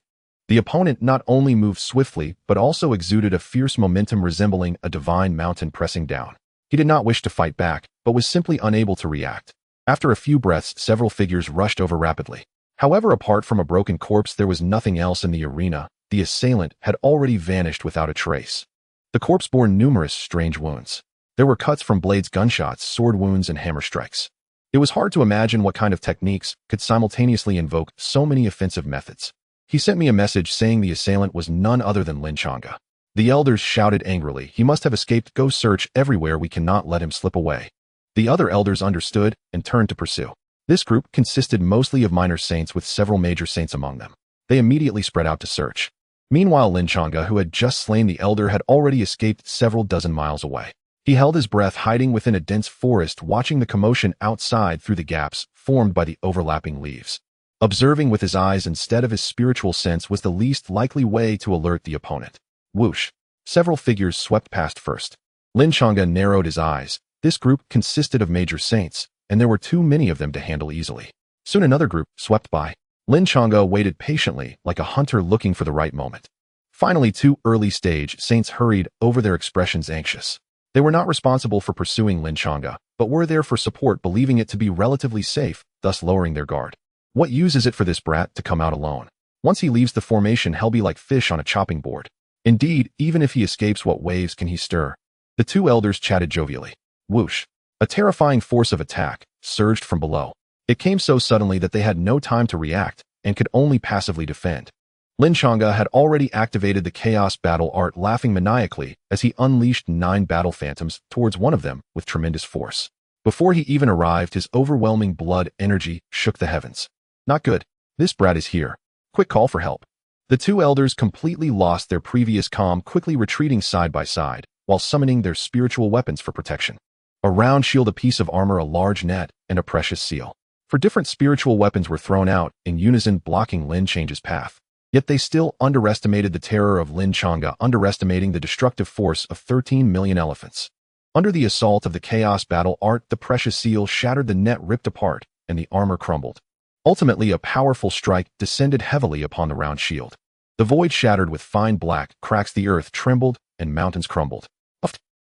The opponent not only moved swiftly, but also exuded a fierce momentum resembling a divine mountain pressing down. He did not wish to fight back, but was simply unable to react. After a few breaths, several figures rushed over rapidly. However, apart from a broken corpse, there was nothing else in the arena. The assailant had already vanished without a trace. The corpse bore numerous strange wounds. There were cuts from blades, gunshots, sword wounds, and hammer strikes. It was hard to imagine what kind of techniques could simultaneously invoke so many offensive methods. He sent me a message saying the assailant was none other than Lin Changge. The elders shouted angrily, "He must have escaped. Go search everywhere. We cannot let him slip away." The other elders understood and turned to pursue. This group consisted mostly of minor saints with several major saints among them. They immediately spread out to search. Meanwhile, Lin Changge, who had just slain the elder, had already escaped several dozen miles away. He held his breath, hiding within a dense forest, watching the commotion outside through the gaps formed by the overlapping leaves. Observing with his eyes instead of his spiritual sense was the least likely way to alert the opponent. Whoosh! Several figures swept past first. Lin Changge narrowed his eyes. This group consisted of major saints, and there were too many of them to handle easily. Soon another group swept by. Lin Changge waited patiently, like a hunter looking for the right moment. Finally, 2 early-stage saints hurried over, their expressions anxious. They were not responsible for pursuing Lin Changge, but were there for support, believing it to be relatively safe, thus lowering their guard. What use is it for this brat to come out alone? Once he leaves the formation, he'll be like fish on a chopping board. Indeed, even if he escapes, what waves can he stir? The 2 elders chatted jovially. Whoosh! A terrifying force of attack surged from below. It came so suddenly that they had no time to react and could only passively defend. Lin Changge had already activated the chaos battle art, laughing maniacally as he unleashed 9 battle phantoms towards one of them with tremendous force. Before he even arrived, his overwhelming blood energy shook the heavens. Not good. This brat is here. Quick call for help. The 2 elders completely lost their previous calm, quickly retreating side by side, while summoning their spiritual weapons for protection. A round shield, a piece of armor, a large net, and a precious seal. For different spiritual weapons were thrown out, in unison blocking Lin Change's path. Yet they still underestimated the terror of Lin Changge, underestimating the destructive force of 13 million elephants. Under the assault of the chaos battle art, the precious seal shattered, the net ripped apart, and the armor crumbled. Ultimately, a powerful strike descended heavily upon the round shield. The void shattered with fine black cracks, the earth trembled, and mountains crumbled.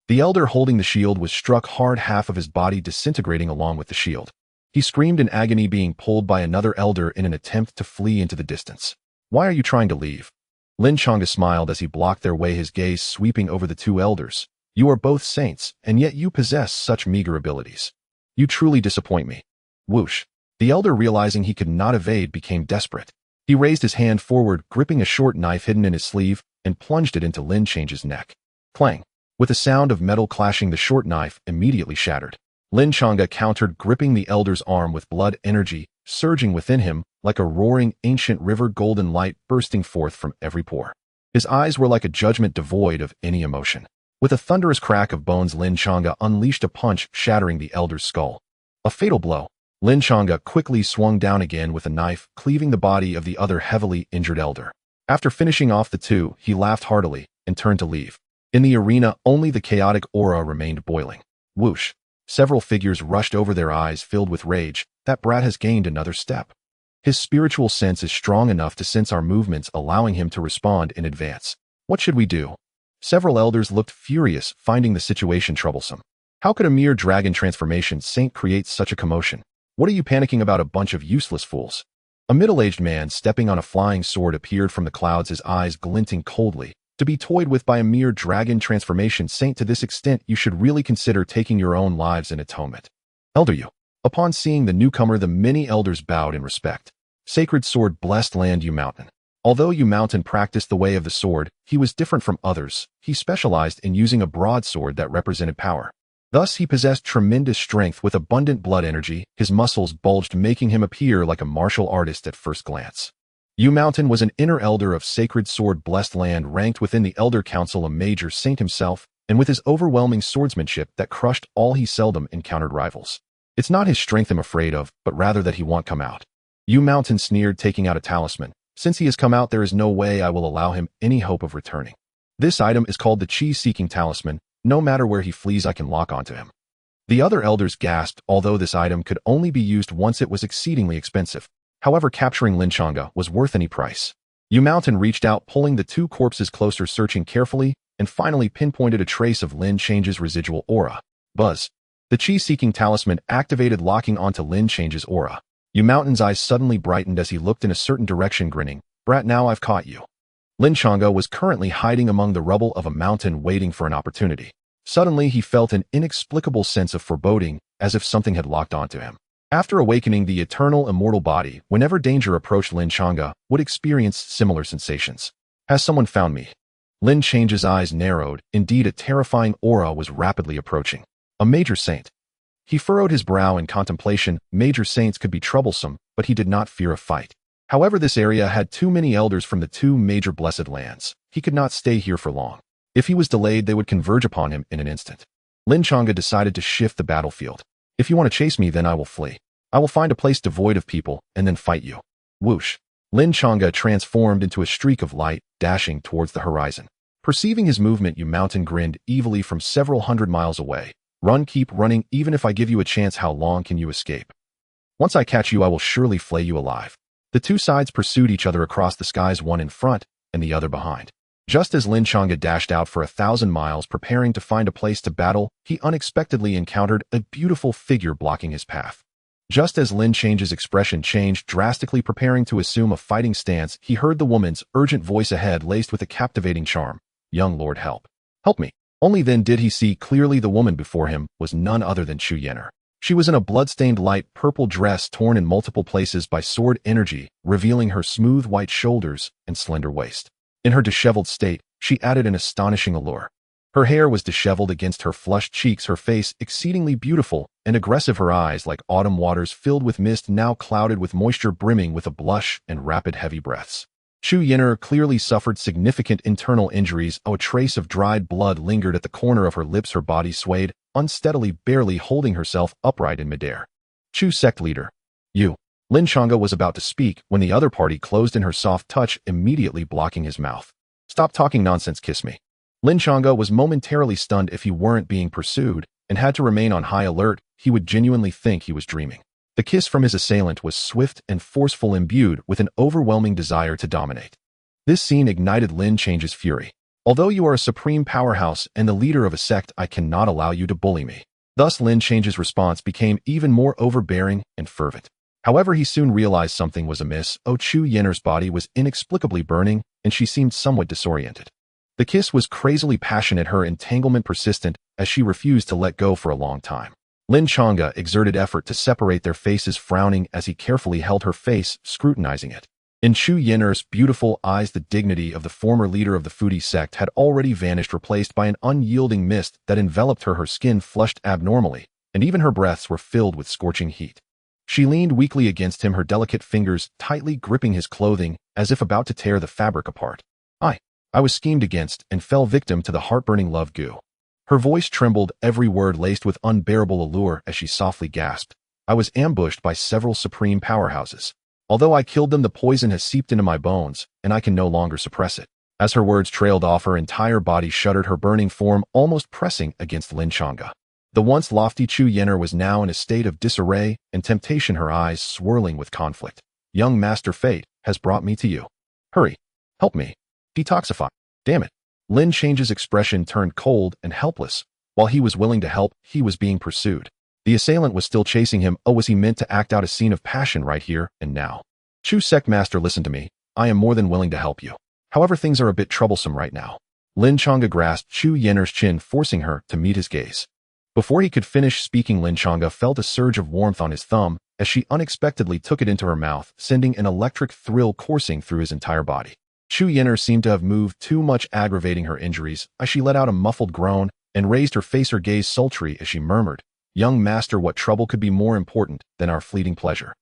The elder holding the shield was struck hard, half of his body disintegrating along with the shield. He screamed in agony, being pulled by another elder in an attempt to flee into the distance. "Why are you trying to leave?" Lin Changge smiled as he blocked their way, his gaze sweeping over the 2 elders. "You are both saints, and yet you possess such meager abilities. You truly disappoint me." Whoosh! The elder, realizing he could not evade, became desperate. He raised his hand forward, gripping a short knife hidden in his sleeve, and plunged it into Lin Change's neck. Clang! With a sound of metal clashing, the short knife immediately shattered. Lin Changge countered, gripping the elder's arm with blood energy surging within him like a roaring ancient river, golden light bursting forth from every pore. His eyes were like a judgment devoid of any emotion. With a thunderous crack of bones, Lin Changge unleashed a punch, shattering the elder's skull. A fatal blow. Lin Changge quickly swung down again with a knife, cleaving the body of the other heavily injured elder. After finishing off the 2, he laughed heartily and turned to leave. In the arena, only the chaotic aura remained boiling. Whoosh! Several figures rushed over, their eyes filled with rage. That brat has gained another step. His spiritual sense is strong enough to sense our movements, allowing him to respond in advance. What should we do? Several elders looked furious, finding the situation troublesome. How could a mere dragon transformation saint create such a commotion? What are you panicking about, a bunch of useless fools? A middle-aged man stepping on a flying sword appeared from the clouds, his eyes glinting coldly. To be toyed with by a mere dragon transformation saint to this extent, you should really consider taking your own lives in atonement. Elder you. Upon seeing the newcomer, the many elders bowed in respect. Sacred sword, blessed land you mountain. Although Yu Mountain practiced the way of the sword, he was different from others. He specialized in using a broadsword that represented power. Thus, he possessed tremendous strength with abundant blood energy. His muscles bulged, making him appear like a martial artist at first glance. Yu Mountain was an inner elder of Sacred Sword Blessed Land, ranked within the Elder Council, a major saint himself, and with his overwhelming swordsmanship that crushed all, he seldom encountered rivals. It's not his strength I'm afraid of, but rather that he won't come out. Yu Mountain sneered, taking out a talisman. Since he has come out, there is no way I will allow him any hope of returning. This item is called the Chi-Seeking Talisman. No matter where he flees, I can lock onto him. The other elders gasped. Although this item could only be used once, it was exceedingly expensive. However, capturing Lin Changge was worth any price. Yu Mountain reached out, pulling the two corpses closer, searching carefully, and finally pinpointed a trace of Lin Change's residual aura. Buzz. The Chi-Seeking Talisman activated, locking onto Lin Change's aura. Yu Mountain's eyes suddenly brightened as he looked in a certain direction, grinning. Brat, now I've caught you. Lin Changge was currently hiding among the rubble of a mountain, waiting for an opportunity. Suddenly, he felt an inexplicable sense of foreboding, as if something had locked onto him. After awakening the eternal immortal body, whenever danger approached, Lin Changge would experience similar sensations. Has someone found me? Lin Change's eyes narrowed. Indeed, a terrifying aura was rapidly approaching. A major saint. He furrowed his brow in contemplation. Major saints could be troublesome, but he did not fear a fight. However, this area had too many elders from the two major blessed lands. He could not stay here for long. If he was delayed, they would converge upon him in an instant. Lin Changge decided to shift the battlefield. If you want to chase me, then I will flee. I will find a place devoid of people, and then fight you. Whoosh. Lin Changge transformed into a streak of light, dashing towards the horizon. Perceiving his movement, Yu Mountain grinned evilly from several hundred miles away. Run, keep running. Even if I give you a chance, how long can you escape? Once I catch you, I will surely flay you alive. The two sides pursued each other across the skies, one in front and the other behind. Just as Lin Changge dashed out for 1,000 miles, preparing to find a place to battle, he unexpectedly encountered a beautiful figure blocking his path. Just as Lin Change's expression changed drastically, preparing to assume a fighting stance, he heard the woman's urgent voice ahead, laced with a captivating charm. Young lord, help. Help me. Only then did he see clearly the woman before him was none other than Chu Yen'er. She was in a blood-stained light purple dress, torn in multiple places by sword energy, revealing her smooth white shoulders and slender waist. In her disheveled state, she added an astonishing allure. Her hair was disheveled against her flushed cheeks, her face exceedingly beautiful and aggressive, her eyes like autumn waters filled with mist, now clouded with moisture, brimming with a blush and rapid heavy breaths. Chu Yen'er clearly suffered significant internal injuries. A trace of dried blood lingered at the corner of her lips. Her body swayed unsteadily, barely holding herself upright in midair. Chu sect leader. You. Lin Changge was about to speak when the other party closed in her soft touch, immediately blocking his mouth. Stop talking nonsense, kiss me. Lin Changge was momentarily stunned. If he weren't being pursued and had to remain on high alert, he would genuinely think he was dreaming. The kiss from his assailant was swift and forceful, imbued with an overwhelming desire to dominate. This scene ignited Lin Change's fury. Although you are a supreme powerhouse and the leader of a sect, I cannot allow you to bully me. Thus, Lin Change's response became even more overbearing and fervent. However, he soon realized something was amiss. Chu Yen'er's body was inexplicably burning, and she seemed somewhat disoriented. The kiss was crazily passionate, her entanglement persistent, as she refused to let go for a long time. Lin Changge exerted effort to separate their faces, frowning as he carefully held her face, scrutinizing it. In Chu Yen'er's beautiful eyes, the dignity of the former leader of the Foodie sect had already vanished, replaced by an unyielding mist that enveloped her. Her skin flushed abnormally, and even her breaths were filled with scorching heat. She leaned weakly against him, her delicate fingers tightly gripping his clothing, as if about to tear the fabric apart. I was schemed against and fell victim to the heartburning love goo. Her voice trembled, every word laced with unbearable allure, as she softly gasped. I was ambushed by several supreme powerhouses. Although I killed them, the poison has seeped into my bones, and I can no longer suppress it. As her words trailed off, her entire body shuddered, her burning form almost pressing against Lin Changge. The once lofty Chu Yen'er was now in a state of disarray and temptation, her eyes swirling with conflict. Young Master, fate has brought me to you. Hurry. Help me. Detoxify. Damn it. Lin Change's expression turned cold and helpless. While he was willing to help, he was being pursued. The assailant was still chasing him. Was he meant to act out a scene of passion right here and now? Chu Sect Master, listen to me. I am more than willing to help you. However, things are a bit troublesome right now. Lin Changge grasped Chu Yen'er's chin, forcing her to meet his gaze. Before he could finish speaking, Lin Changge felt a surge of warmth on his thumb, as she unexpectedly took it into her mouth, sending an electric thrill coursing through his entire body. Chu Yin'er seemed to have moved too much, aggravating her injuries, as she let out a muffled groan and raised her face, her gaze sultry as she murmured, "Young master, what trouble could be more important than our fleeting pleasure?"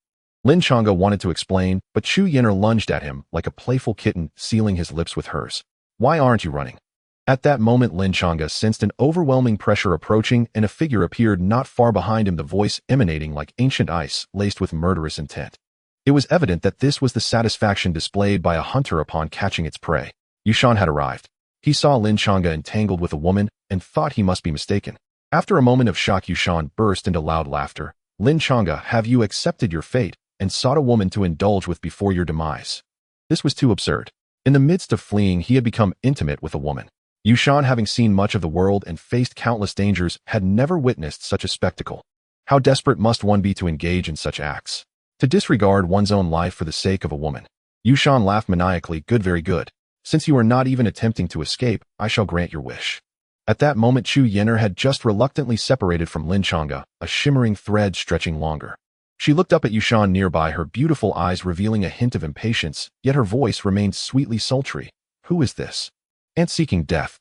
Lin Changge wanted to explain, but Chu Yin'er lunged at him like a playful kitten, sealing his lips with hers. "Why aren't you running?" At that moment, Lin Changge sensed an overwhelming pressure approaching, and a figure appeared not far behind him, the voice emanating like ancient ice, laced with murderous intent. It was evident that this was the satisfaction displayed by a hunter upon catching its prey. Yushan had arrived. He saw Lin Changge entangled with a woman and thought he must be mistaken. After a moment of shock, Yushan burst into loud laughter. "Lin Changge, have you accepted your fate and sought a woman to indulge with before your demise?" This was too absurd. In the midst of fleeing, he had become intimate with a woman. Yushan, having seen much of the world and faced countless dangers, had never witnessed such a spectacle. How desperate must one be to engage in such acts? To disregard one's own life for the sake of a woman. Yushan laughed maniacally. "Good, very good. Since you are not even attempting to escape, I shall grant your wish." At that moment, Chu Yin'er had just reluctantly separated from Lin Changge, a shimmering thread stretching longer. She looked up at Yushan nearby, her beautiful eyes revealing a hint of impatience, yet her voice remained sweetly sultry. "Who is this?" "And seeking death."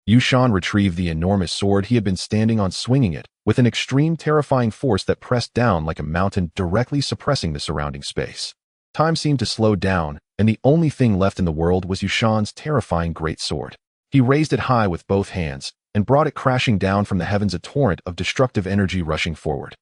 Yushan retrieved the enormous sword he had been standing on, swinging it with an extreme terrifying force that pressed down like a mountain, directly suppressing the surrounding space. Time seemed to slow down, and the only thing left in the world was Yushan's terrifying great sword. He raised it high with both hands and brought it crashing down from the heavens, a torrent of destructive energy rushing forward.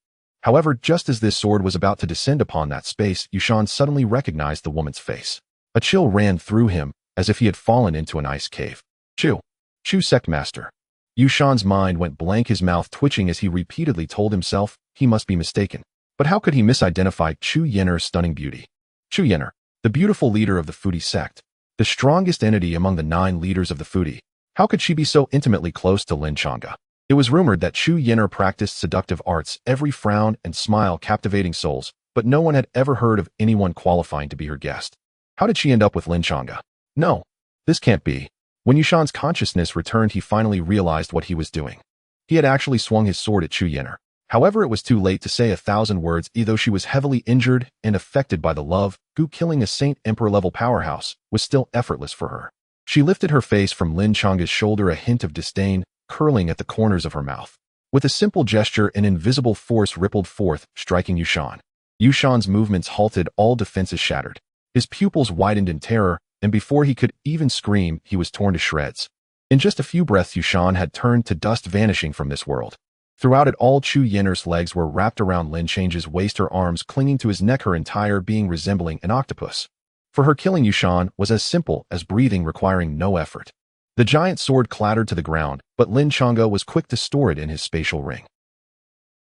However, just as this sword was about to descend upon that space, Yushan suddenly recognized the woman's face. A chill ran through him, as if he had fallen into an ice cave. Chu Sect Master. Yushan's mind went blank, his mouth twitching as he repeatedly told himself he must be mistaken. But how could he misidentify Chu Yin'er's stunning beauty? Chu Yin'er, the beautiful leader of the Foodie sect, the strongest entity among the 9 leaders of the Foodie. How could she be so intimately close to Lin Changge? It was rumored that Chu Yin'er practiced seductive arts, every frown and smile captivating souls, but no one had ever heard of anyone qualifying to be her guest. How did she end up with Lin Changge? No, this can't be. When Yushan's consciousness returned, he finally realized what he was doing. He had actually swung his sword at Chu Yin'er. However, it was too late to say 1,000 words, though she was heavily injured and affected by the love. Killing a Saint Emperor-level powerhouse was still effortless for her. She lifted her face from Lin Changge's shoulder, a hint of disdain curling at the corners of her mouth. With a simple gesture, an invisible force rippled forth, striking Yushan. Yushan's movements halted, all defenses shattered. His pupils widened in terror, and before he could even scream, he was torn to shreds. In just a few breaths, Yushan had turned to dust, vanishing from this world. Throughout it all, Chu Yin'er's legs were wrapped around Lin Change's waist, her arms clinging to his neck, her entire being resembling an octopus. For her, killing Yushan was as simple as breathing, requiring no effort. The giant sword clattered to the ground, but Lin Changge was quick to store it in his spatial ring.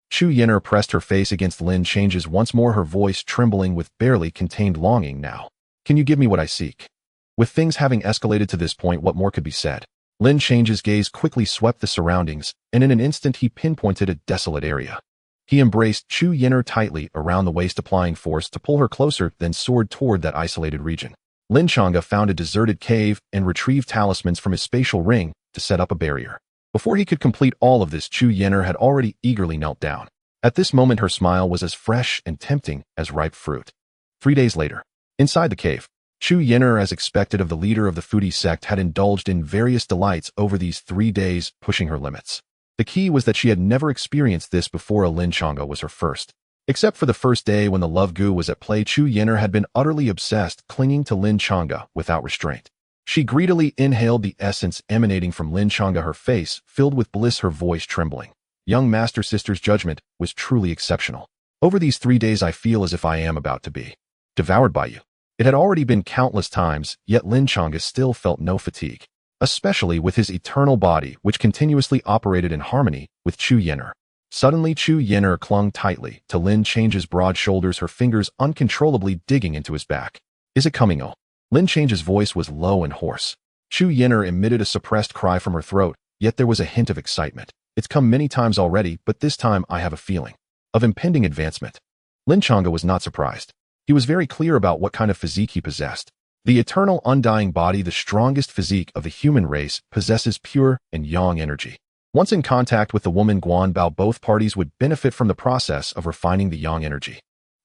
Chu Yin'er pressed her face against Lin Change's once more, her voice trembling with barely contained longing. "Now, can you give me what I seek?" With things having escalated to this point, what more could be said? Lin Change's gaze quickly swept the surroundings, and in an instant he pinpointed a desolate area. He embraced Chu Yin'er tightly around the waist, applying force to pull her closer, then soared toward that isolated region. Lin Changge found a deserted cave and retrieved talismans from his spatial ring to set up a barrier. Before he could complete all of this, Chu Yin'er had already eagerly knelt down. At this moment, her smile was as fresh and tempting as ripe fruit. 3 days later, inside the cave, Chu Yin'er, as expected of the leader of the Foodie sect, had indulged in various delights over these 3 days, pushing her limits. The key was that she had never experienced this before. Lin Changge was her first. Except for the first day when the love goo was at play, Chu Yin'er had been utterly obsessed, clinging to Lin Changge without restraint. She greedily inhaled the essence emanating from Lin Changge, her face filled with bliss, her voice trembling. Young Master Sister's judgment was truly exceptional. Over these 3 days, I feel as if I am about to be devoured by you. It had already been countless times, yet Lin Changge still felt no fatigue, especially with his eternal body, which continuously operated in harmony with Chu Yin'er. Suddenly, Chu Yin'er clung tightly to Lin Change's broad shoulders, her fingers uncontrollably digging into his back. "Is it coming?" Oh. Lin Change's voice was low and hoarse. Chu Yin'er emitted a suppressed cry from her throat, yet there was a hint of excitement. "It's come many times already, but this time I have a feeling of impending advancement." Lin Changge was not surprised. He was very clear about what kind of physique he possessed. The eternal, undying body, the strongest physique of the human race, possesses pure and yang energy. Once in contact with the woman Guan Bao, both parties would benefit from the process of refining the yang energy.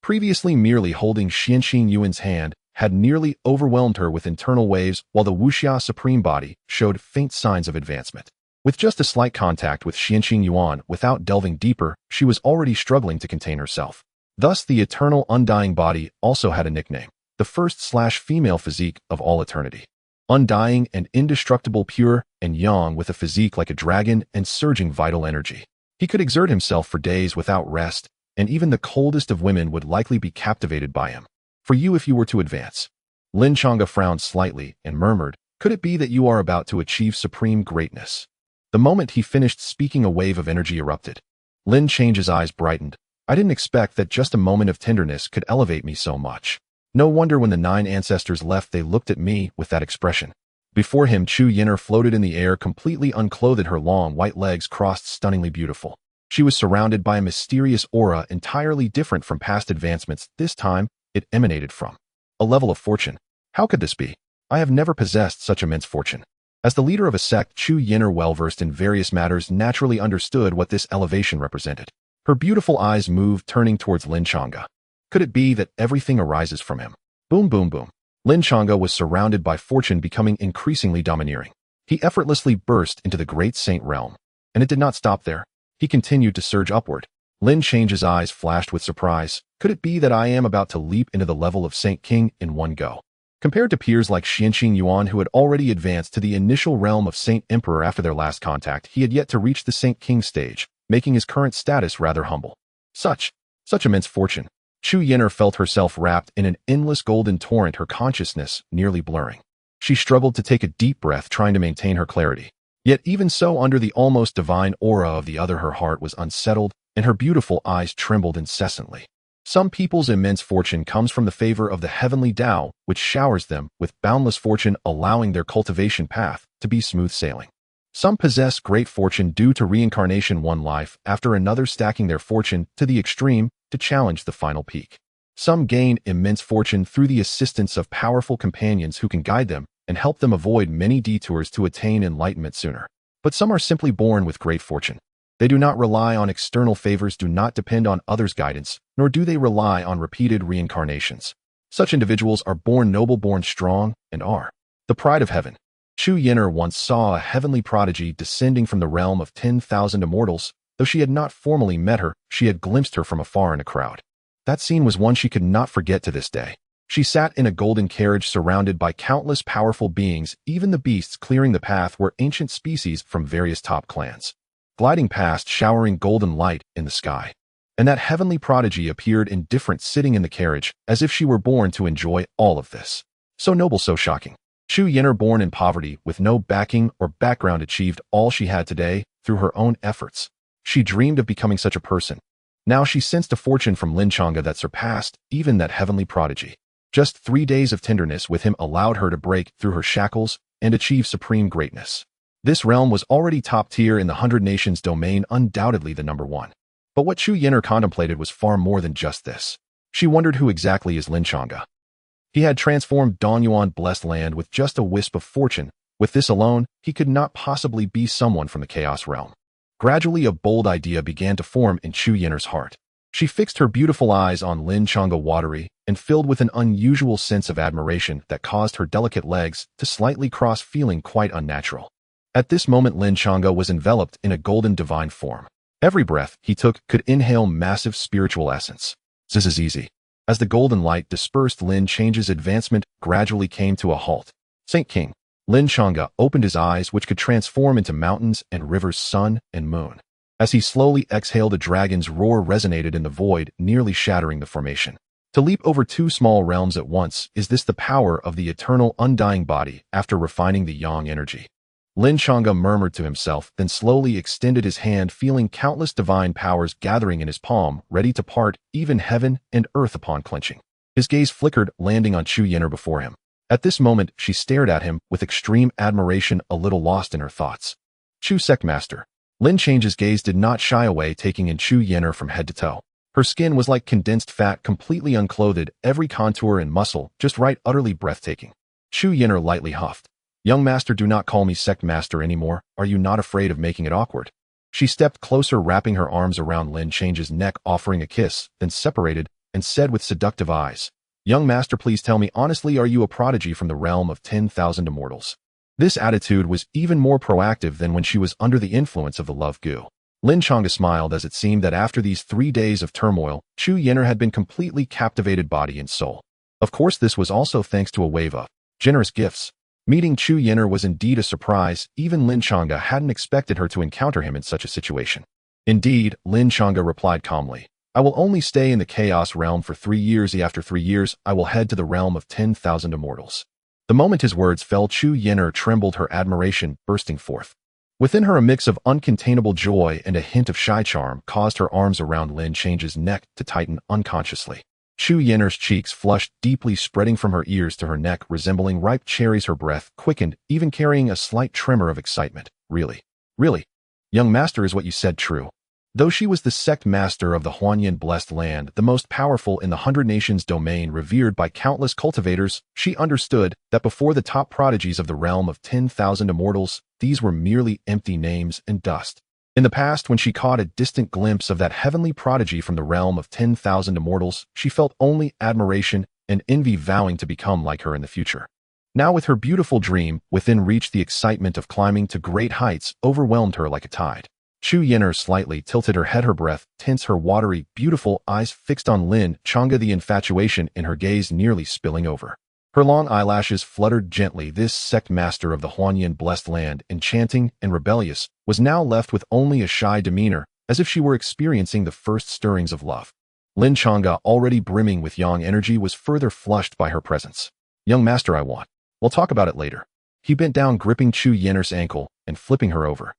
Previously merely holding Xianxin Yuan's hand had nearly overwhelmed her with internal waves, while the wuxia supreme body showed faint signs of advancement. With just a slight contact with Xianxin Yuan without delving deeper, she was already struggling to contain herself. Thus, the eternal undying body also had a nickname, the first/female physique of all eternity. Undying and indestructible, pure and young, with a physique like a dragon and surging vital energy. He could exert himself for days without rest, and even the coldest of women would likely be captivated by him. For you if you were to advance. Lin Changge frowned slightly and murmured, could it be that you are about to achieve supreme greatness? The moment he finished speaking, a wave of energy erupted. Lin Change's eyes brightened. I didn't expect that just a moment of tenderness could elevate me so much. No wonder when the 9 ancestors left they looked at me with that expression. Before him, Chu Yin'er floated in the air, completely unclothed, her long white legs crossed, stunningly beautiful. She was surrounded by a mysterious aura entirely different from past advancements. This time, it emanated from a level of fortune. How could this be? I have never possessed such immense fortune. As the leader of a sect, Chu Yin'er, well-versed in various matters, naturally understood what this elevation represented. Her beautiful eyes moved, turning towards Lin Changge. Could it be that everything arises from him? Boom, boom, boom. Lin Changge was surrounded by fortune, becoming increasingly domineering. He effortlessly burst into the great saint realm. And it did not stop there. He continued to surge upward. Lin Change's eyes flashed with surprise. Could it be that I am about to leap into the level of Saint King in one go? Compared to peers like Xianxin Yuan, who had already advanced to the initial realm of Saint Emperor after their last contact, he had yet to reach the Saint King stage, making his current status rather humble. Such immense fortune. Chu Yin'er felt herself wrapped in an endless golden torrent, her consciousness nearly blurring. She struggled to take a deep breath, trying to maintain her clarity. Yet even so, under the almost divine aura of the other, her heart was unsettled, and her beautiful eyes trembled incessantly. Some people's immense fortune comes from the favor of the heavenly Tao, which showers them with boundless fortune, allowing their cultivation path to be smooth sailing. Some possess great fortune due to reincarnation, one life after another, stacking their fortune to the extreme to challenge the final peak. Some gain immense fortune through the assistance of powerful companions who can guide them and help them avoid many detours to attain enlightenment sooner. But some are simply born with great fortune. They do not rely on external favors, do not depend on others' guidance, nor do they rely on repeated reincarnations. Such individuals are born noble, born strong, and are the pride of heaven. Chu Yin'er once saw a heavenly prodigy descending from the realm of 10,000 immortals. Though she had not formally met her, she had glimpsed her from afar in a crowd. That scene was one she could not forget to this day. She sat in a golden carriage surrounded by countless powerful beings, even the beasts clearing the path were ancient species from various top clans, gliding past, showering golden light in the sky. And that heavenly prodigy appeared indifferent, sitting in the carriage, as if she were born to enjoy all of this. So noble, so shocking. Chu Yin'er, born in poverty, with no backing or background, achieved all she had today through her own efforts. She dreamed of becoming such a person. Now she sensed a fortune from Lin Changge that surpassed even that heavenly prodigy. Just 3 days of tenderness with him allowed her to break through her shackles and achieve supreme greatness. This realm was already top tier in the 100 Nations domain, undoubtedly the number one. But what Chu Yin'er contemplated was far more than just this. She wondered, who exactly is Lin Changge? He had transformed Danyuan blessed land with just a wisp of fortune. With this alone, he could not possibly be someone from the Chaos realm. Gradually, a bold idea began to form in Chu Yin'er's heart. She fixed her beautiful eyes on Lin Changge, watery and filled with an unusual sense of admiration that caused her delicate legs to slightly cross, feeling quite unnatural. At this moment, Lin Changge was enveloped in a golden divine form. Every breath he took could inhale massive spiritual essence. This is easy. As the golden light dispersed, Lin Change's advancement gradually came to a halt. Saint King. Lin Changge opened his eyes, which could transform into mountains and rivers, sun and moon. As he slowly exhaled, a dragon's roar resonated in the void, nearly shattering the formation. To leap over 2 small realms at once, is this the power of the eternal undying body after refining the yang energy? Lin Changge murmured to himself, then slowly extended his hand, feeling countless divine powers gathering in his palm, ready to part even heaven and earth upon clenching. His gaze flickered, landing on Chu Yin'er before him. At this moment, she stared at him with extreme admiration, a little lost in her thoughts. Chu Sect Master. Lin Change's gaze did not shy away, taking in Chu Yin'er from head to toe. Her skin was like condensed fat, completely unclothed, every contour and muscle just right, utterly breathtaking. Chu Yin'er lightly huffed. Young master, do not call me Sect Master anymore. Are you not afraid of making it awkward? She stepped closer, wrapping her arms around Lin Change's neck, offering a kiss, then separated, and said with seductive eyes, "Young master, please tell me honestly, are you a prodigy from the realm of 10,000 immortals?" This attitude was even more proactive than when she was under the influence of the love goo. Lin Changge smiled as it seemed that after these 3 days of turmoil, Chu Yin'er had been completely captivated body and soul. Of course, this was also thanks to a wave of generous gifts. Meeting Chu Yin'er was indeed a surprise. Even Lin Changge hadn't expected her to encounter him in such a situation. Indeed, Lin Changge replied calmly, "I will only stay in the chaos realm for 3 years. After 3 years, I will head to the realm of 10,000 immortals." The moment his words fell, Chu Yin'er trembled, her admiration bursting forth. Within her, a mix of uncontainable joy and a hint of shy charm caused her arms around Lin Changge's neck to tighten unconsciously. Chu Yin'er's cheeks flushed deeply, spreading from her ears to her neck, resembling ripe cherries. Her breath quickened, even carrying a slight tremor of excitement. Really? Young master, is what you said true?" Though she was the sect master of the Huanyan Blessed Land, the most powerful in the 100 Nations domain, revered by countless cultivators, she understood that before the top prodigies of the realm of 10,000 immortals, these were merely empty names and dust. In the past, when she caught a distant glimpse of that heavenly prodigy from the realm of 10,000 immortals, she felt only admiration and envy, vowing to become like her in the future. Now, with her beautiful dream within reach, the excitement of climbing to great heights overwhelmed her like a tide. Chu Yin'er slightly tilted her head, her breath tense, her watery, beautiful eyes fixed on Lin Changge, the infatuation in her gaze nearly spilling over. Her long eyelashes fluttered gently. This sect master of the Huanyan Blessed Land, enchanting and rebellious, was now left with only a shy demeanor, as if she were experiencing the first stirrings of love. Lin Changge, already brimming with yang energy, was further flushed by her presence. "Young master, I want. We'll talk about it later." He bent down, gripping Chu Yin'er's ankle and flipping her over.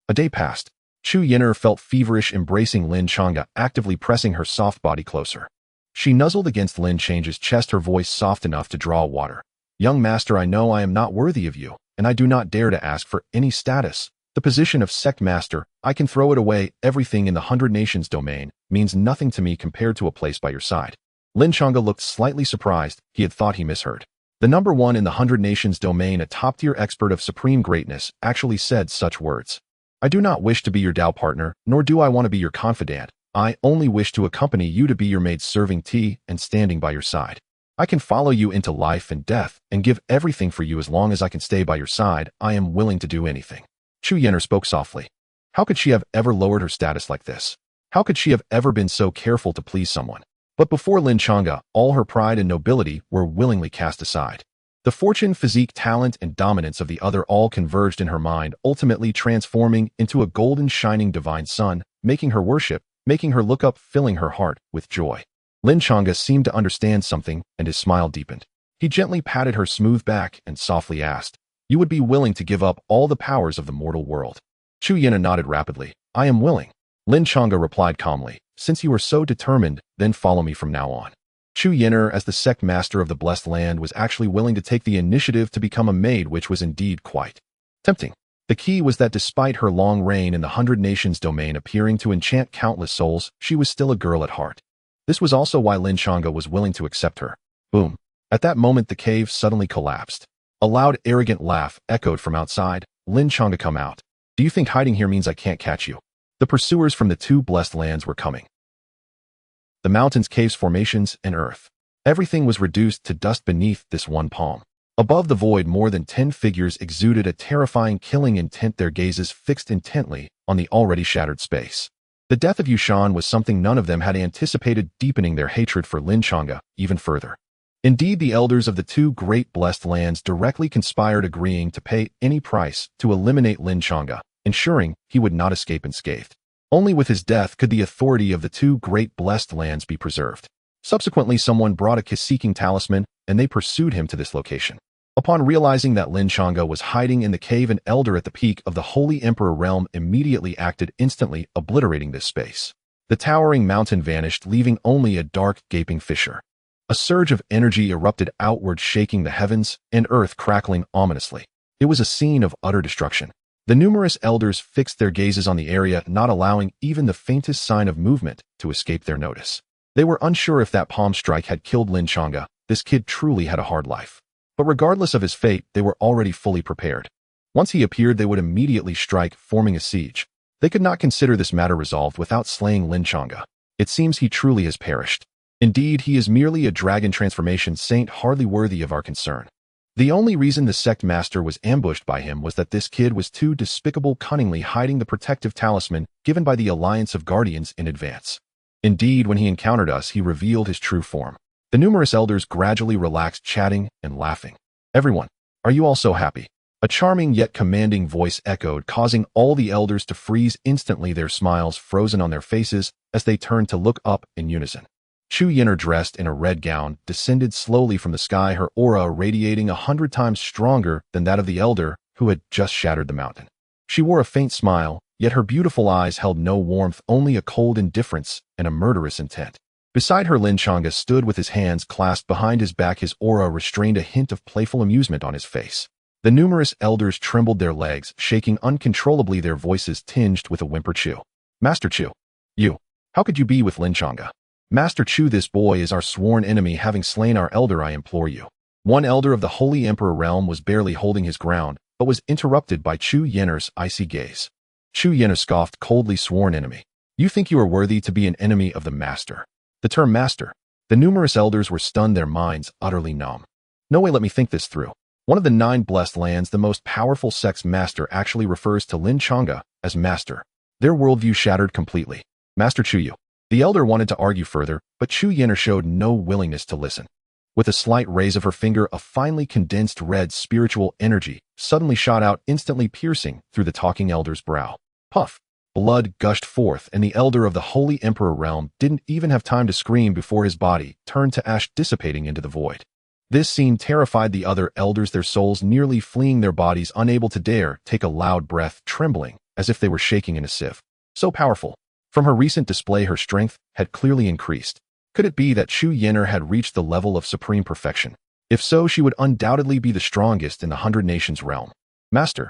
A day passed. Chu Yin'er felt feverish, embracing Lin Changge, actively pressing her soft body closer. She nuzzled against Lin Changge's chest, her voice soft enough to draw water. "Young master, I know I am not worthy of you, and I do not dare to ask for any status. The position of sect master, I can throw it away. Everything in the 100 Nations domain means nothing to me compared to a place by your side." Lin Changge looked slightly surprised. He had thought he misheard. The number one in the 100 Nations domain, a top-tier expert of supreme greatness, actually said such words. "I do not wish to be your Tao partner, nor do I want to be your confidant. I only wish to accompany you, to be your maid, serving tea and standing by your side. I can follow you into life and death and give everything for you. As long as I can stay by your side, I am willing to do anything." Chu Yin'er spoke softly. How could she have ever lowered her status like this? How could she have ever been so careful to please someone? But before Lin Changge, all her pride and nobility were willingly cast aside. The fortune, physique, talent, and dominance of the other all converged in her mind, ultimately transforming into a golden, shining divine sun, making her worship, making her look up, filling her heart with joy. Lin Changge seemed to understand something, and his smile deepened. He gently patted her smooth back and softly asked, "You would be willing to give up all the powers of the mortal world?" Chu Yin'er nodded rapidly. "I am willing." Lin Changge replied calmly, "Since you are so determined, then follow me from now on." Chu Yin'er, as the sect master of the Blessed Land, was actually willing to take the initiative to become a maid, which was indeed quite tempting. The key was that despite her long reign in the 100 Nations domain appearing to enchant countless souls, she was still a girl at heart. This was also why Lin Changge was willing to accept her. Boom. At that moment, the cave suddenly collapsed. A loud, arrogant laugh echoed from outside. "Lin Changge, come out. Do you think hiding here means I can't catch you?" The pursuers from the 2 Blessed Lands were coming. The mountains, caves, formations, and earth. Everything was reduced to dust beneath this one palm. Above the void, more than 10 figures exuded a terrifying, killing intent, their gazes fixed intently on the already shattered space. The death of Yushan was something none of them had anticipated, deepening their hatred for Lin Changge even further. Indeed, the elders of the 2 great Blessed Lands directly conspired, agreeing to pay any price to eliminate Lin Changge, ensuring he would not escape unscathed. Only with his death could the authority of the 2 great Blessed Lands be preserved. Subsequently, someone brought a seeking talisman, and they pursued him to this location. Upon realizing that Lin Changge was hiding in the cave, an elder at the peak of the Holy Emperor realm immediately acted, instantly obliterating this space. The towering mountain vanished, leaving only a dark, gaping fissure. A surge of energy erupted outward, shaking the heavens and earth, crackling ominously. It was a scene of utter destruction. The numerous elders fixed their gazes on the area, not allowing even the faintest sign of movement to escape their notice. They were unsure if that palm strike had killed Lin Changge. This kid truly had a hard life. But regardless of his fate, they were already fully prepared. Once he appeared, they would immediately strike, forming a siege. They could not consider this matter resolved without slaying Lin Changge. It seems he truly has perished. Indeed, he is merely a dragon transformation saint hardly worthy of our concern. The only reason the sect master was ambushed by him was that this kid was too despicable, cunningly hiding the protective talisman given by the Alliance of Guardians in advance. Indeed, when he encountered us, he revealed his true form. The numerous elders gradually relaxed, chatting and laughing. "Everyone, are you all so happy?" A charming yet commanding voice echoed, causing all the elders to freeze instantly, their smiles frozen on their faces as they turned to look up in unison. Chu Yin'er, dressed in a red gown, descended slowly from the sky, her aura radiating 100 times stronger than that of the elder who had just shattered the mountain. She wore a faint smile, yet her beautiful eyes held no warmth, only a cold indifference and a murderous intent. Beside her, Lin Changge stood with his hands clasped behind his back, his aura restrained, a hint of playful amusement on his face. The numerous elders trembled, their legs shaking uncontrollably, their voices tinged with a whimper. "Chu, Master Chu, how could you be with Lin Changge? Master Chu, this boy is our sworn enemy, having slain our elder, I implore you." One elder of the Holy Emperor realm was barely holding his ground, but was interrupted by Chu Yin'er's icy gaze. Chu Yin'er scoffed coldly. "Sworn enemy? You think you are worthy to be an enemy of the master?" The term master. The numerous elders were stunned, their minds utterly numb. "No way, let me think this through. One of the 9 blessed lands, the most powerful sect's master, actually refers to Lin Changge as master." Their worldview shattered completely. "Master Chu." The elder wanted to argue further, but Chu Yin'er showed no willingness to listen. With a slight raise of her finger, a finely condensed red spiritual energy suddenly shot out, instantly piercing through the talking elder's brow. Puff! Blood gushed forth, and the elder of the Holy Emperor realm didn't even have time to scream before his body turned to ash, dissipating into the void. This scene terrified the other elders, their souls nearly fleeing their bodies, unable to dare take a loud breath, trembling as if they were shaking in a sieve. So powerful. From her recent display, her strength had clearly increased. Could it be that Chu Yin'er had reached the level of supreme perfection? If so, she would undoubtedly be the strongest in the 100 Nations realm. Master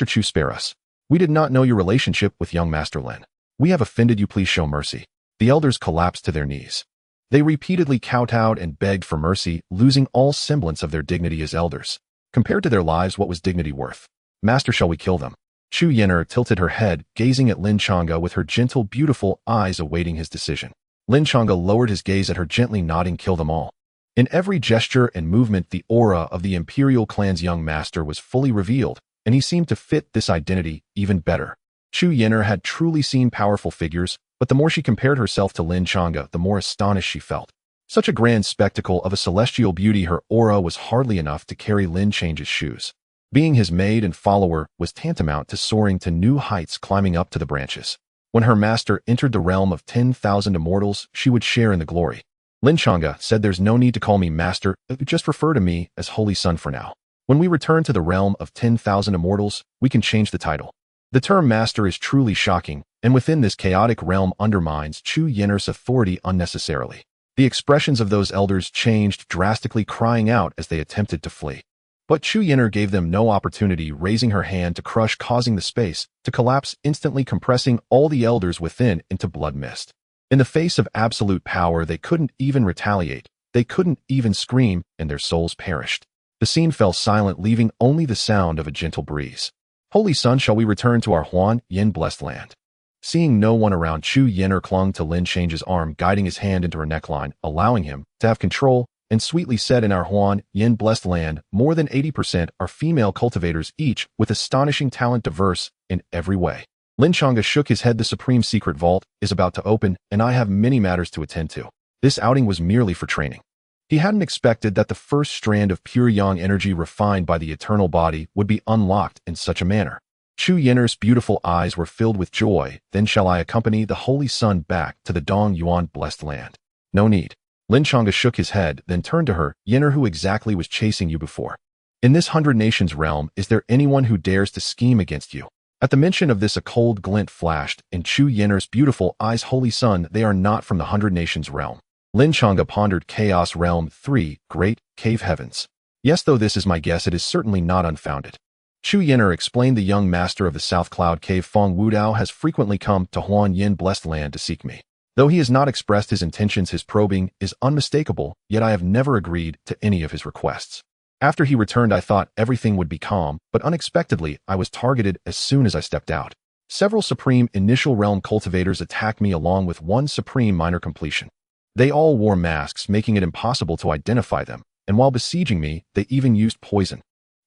Chu, spare us. We did not know your relationship with young Master Lin. We have offended you, please show mercy." The elders collapsed to their knees. They repeatedly kowtowed and begged for mercy, losing all semblance of their dignity as elders. Compared to their lives, what was dignity worth? "Master, shall we kill them?" Chu Yin'er tilted her head, gazing at Lin Changge with her gentle, beautiful eyes awaiting his decision. Lin Changge lowered his gaze at her, gently nodding. "Kill them all." In every gesture and movement, the aura of the Imperial clan's young master was fully revealed, and he seemed to fit this identity even better. Chu Yin'er had truly seen powerful figures, but the more she compared herself to Lin Changge, the more astonished she felt. Such a grand spectacle of a celestial beauty, her aura was hardly enough to carry Lin Change's shoes. Being his maid and follower was tantamount to soaring to new heights, climbing up to the branches. When her master entered the realm of 10,000 immortals, she would share in the glory. Lin Changge said, "There's no need to call me master, just refer to me as Holy Son for now. When we return to the realm of 10,000 immortals, we can change the title." The term master is truly shocking, and within this chaotic realm undermines Chu Yin'er's authority unnecessarily. The expressions of those elders changed drastically, crying out as they attempted to flee. But Chu Yin'er gave them no opportunity, raising her hand to crush, causing the space to collapse, instantly compressing all the elders within into blood mist. In the face of absolute power, they couldn't even retaliate, they couldn't even scream, and their souls perished. The scene fell silent, leaving only the sound of a gentle breeze. "Holy Son, shall we return to our Huan Yin blessed land?" Seeing no one around, Chu Yin'er clung to Lin Change's arm, guiding his hand into her neckline, allowing him to have control, and sweetly said, "In our Huan Yin blessed land, more than 80% are female cultivators, each with astonishing talent, diverse in every way." Lin Changge shook his head. "The supreme secret vault is about to open, and I have many matters to attend to. This outing was merely for training." He hadn't expected that the first strand of pure yang energy refined by the eternal body would be unlocked in such a manner. Chu Yin'er's beautiful eyes were filled with joy. "Then shall I accompany the Holy Son back to the Dong Yuan blessed land?" "No need." Lin Changge shook his head, then turned to her. "Yin'er, who exactly was chasing you before? In this 100 Nations realm, is there anyone who dares to scheme against you?" At the mention of this, a cold glint flashed in Chu Yin'er's beautiful eyes. "Holy Son, they are not from the 100 Nations realm." Lin Changge pondered. "Chaos Realm 3, Great Cave Heavens. Yes, though this is my guess, it is certainly not unfounded." Chu Yin'er explained, "The young master of the South Cloud Cave, Feng Wudao, has frequently come to Huan Yin blessed land to seek me. Though he has not expressed his intentions, his probing is unmistakable, yet I have never agreed to any of his requests. After he returned, I thought everything would be calm, but unexpectedly, I was targeted as soon as I stepped out. Several Supreme Initial Realm cultivators attacked me, along with one Supreme Minor Completion. They all wore masks, making it impossible to identify them, and while besieging me, they even used poison.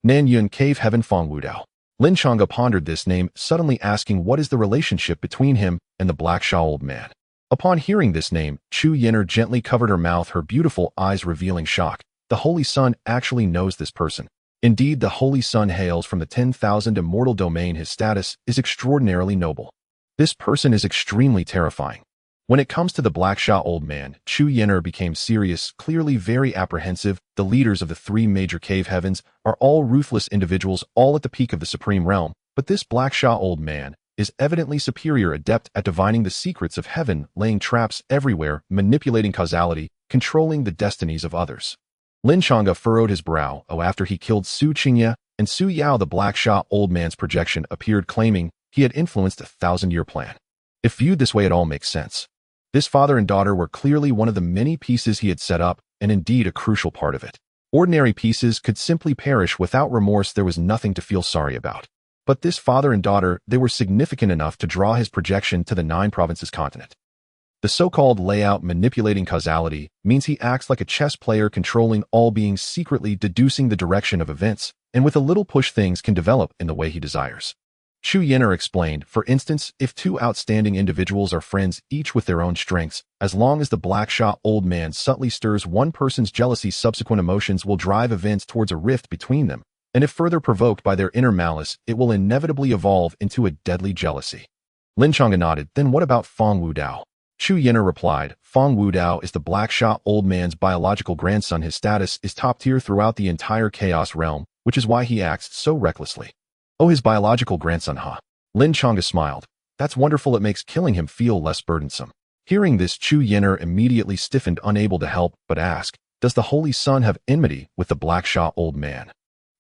Nan Yun Cave Heaven Fong Wudao. Lin Changge pondered this name, suddenly asking what is the relationship between him and the Black Sha old man. Upon hearing this name, Chu Yinner gently covered her mouth, her beautiful eyes revealing shock. The Holy Sun actually knows this person. Indeed, the Holy Sun hails from the 10,000 immortal domain. His status is extraordinarily noble. This person is extremely terrifying. When it comes to the Black Sha old man, Chu Yinner became serious, clearly very apprehensive. The leaders of the three major cave heavens are all ruthless individuals, all at the peak of the supreme realm, but this Black Sha old man is evidently superior, adept at divining the secrets of heaven, laying traps everywhere, manipulating causality, controlling the destinies of others. Lin Changge furrowed his brow. After he killed Su Qingye and Su Yao, the Black Sha old man's projection appeared, claiming he had influenced a 1,000-year plan. If viewed this way, it all makes sense. This father and daughter were clearly one of the many pieces he had set up, and indeed a crucial part of it. Ordinary pieces could simply perish without remorse. There was nothing to feel sorry about. But this father and daughter, they were significant enough to draw his projection to the 9 provinces continent. The so-called layout manipulating causality means he acts like a chess player, controlling all beings, secretly deducing the direction of events, and with a little push things can develop in the way he desires. Chu Yinner explained, for instance, if 2 outstanding individuals are friends, each with their own strengths, as long as the Black Sha old man subtly stirs one person's jealousy, subsequent emotions will drive events towards a rift between them, and if further provoked by their inner malice, it will inevitably evolve into a deadly jealousy. Lin Changge nodded. Then what about Fong Wudao? Chu Yinner replied, Fong Wudao is the Black Sha old man's biological grandson. His status is top tier throughout the entire chaos realm, which is why he acts so recklessly. Oh, his biological grandson, huh? Lin Changge smiled. That's wonderful. It makes killing him feel less burdensome. Hearing this, Chu Yinner immediately stiffened, unable to help but ask, does the Holy Sun have enmity with the Black Sha old man?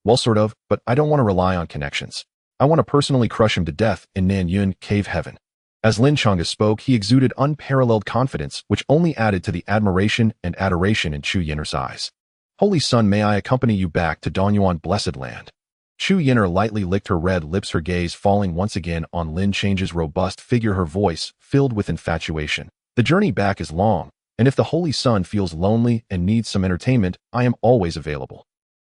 Well, sort of, but I don't want to rely on connections. I want to personally crush him to death in Nan Yun Cave Heaven. As Lin Changge spoke, he exuded unparalleled confidence, which only added to the admiration and adoration in Chu Yinner's eyes. Holy Sun, may I accompany you back to Donyuan Blessed Land? Chu Yinner lightly licked her red lips, her gaze falling once again on Lin Changge's robust figure, her voice filled with infatuation. The journey back is long, and if the Holy Sun feels lonely and needs some entertainment, I am always available.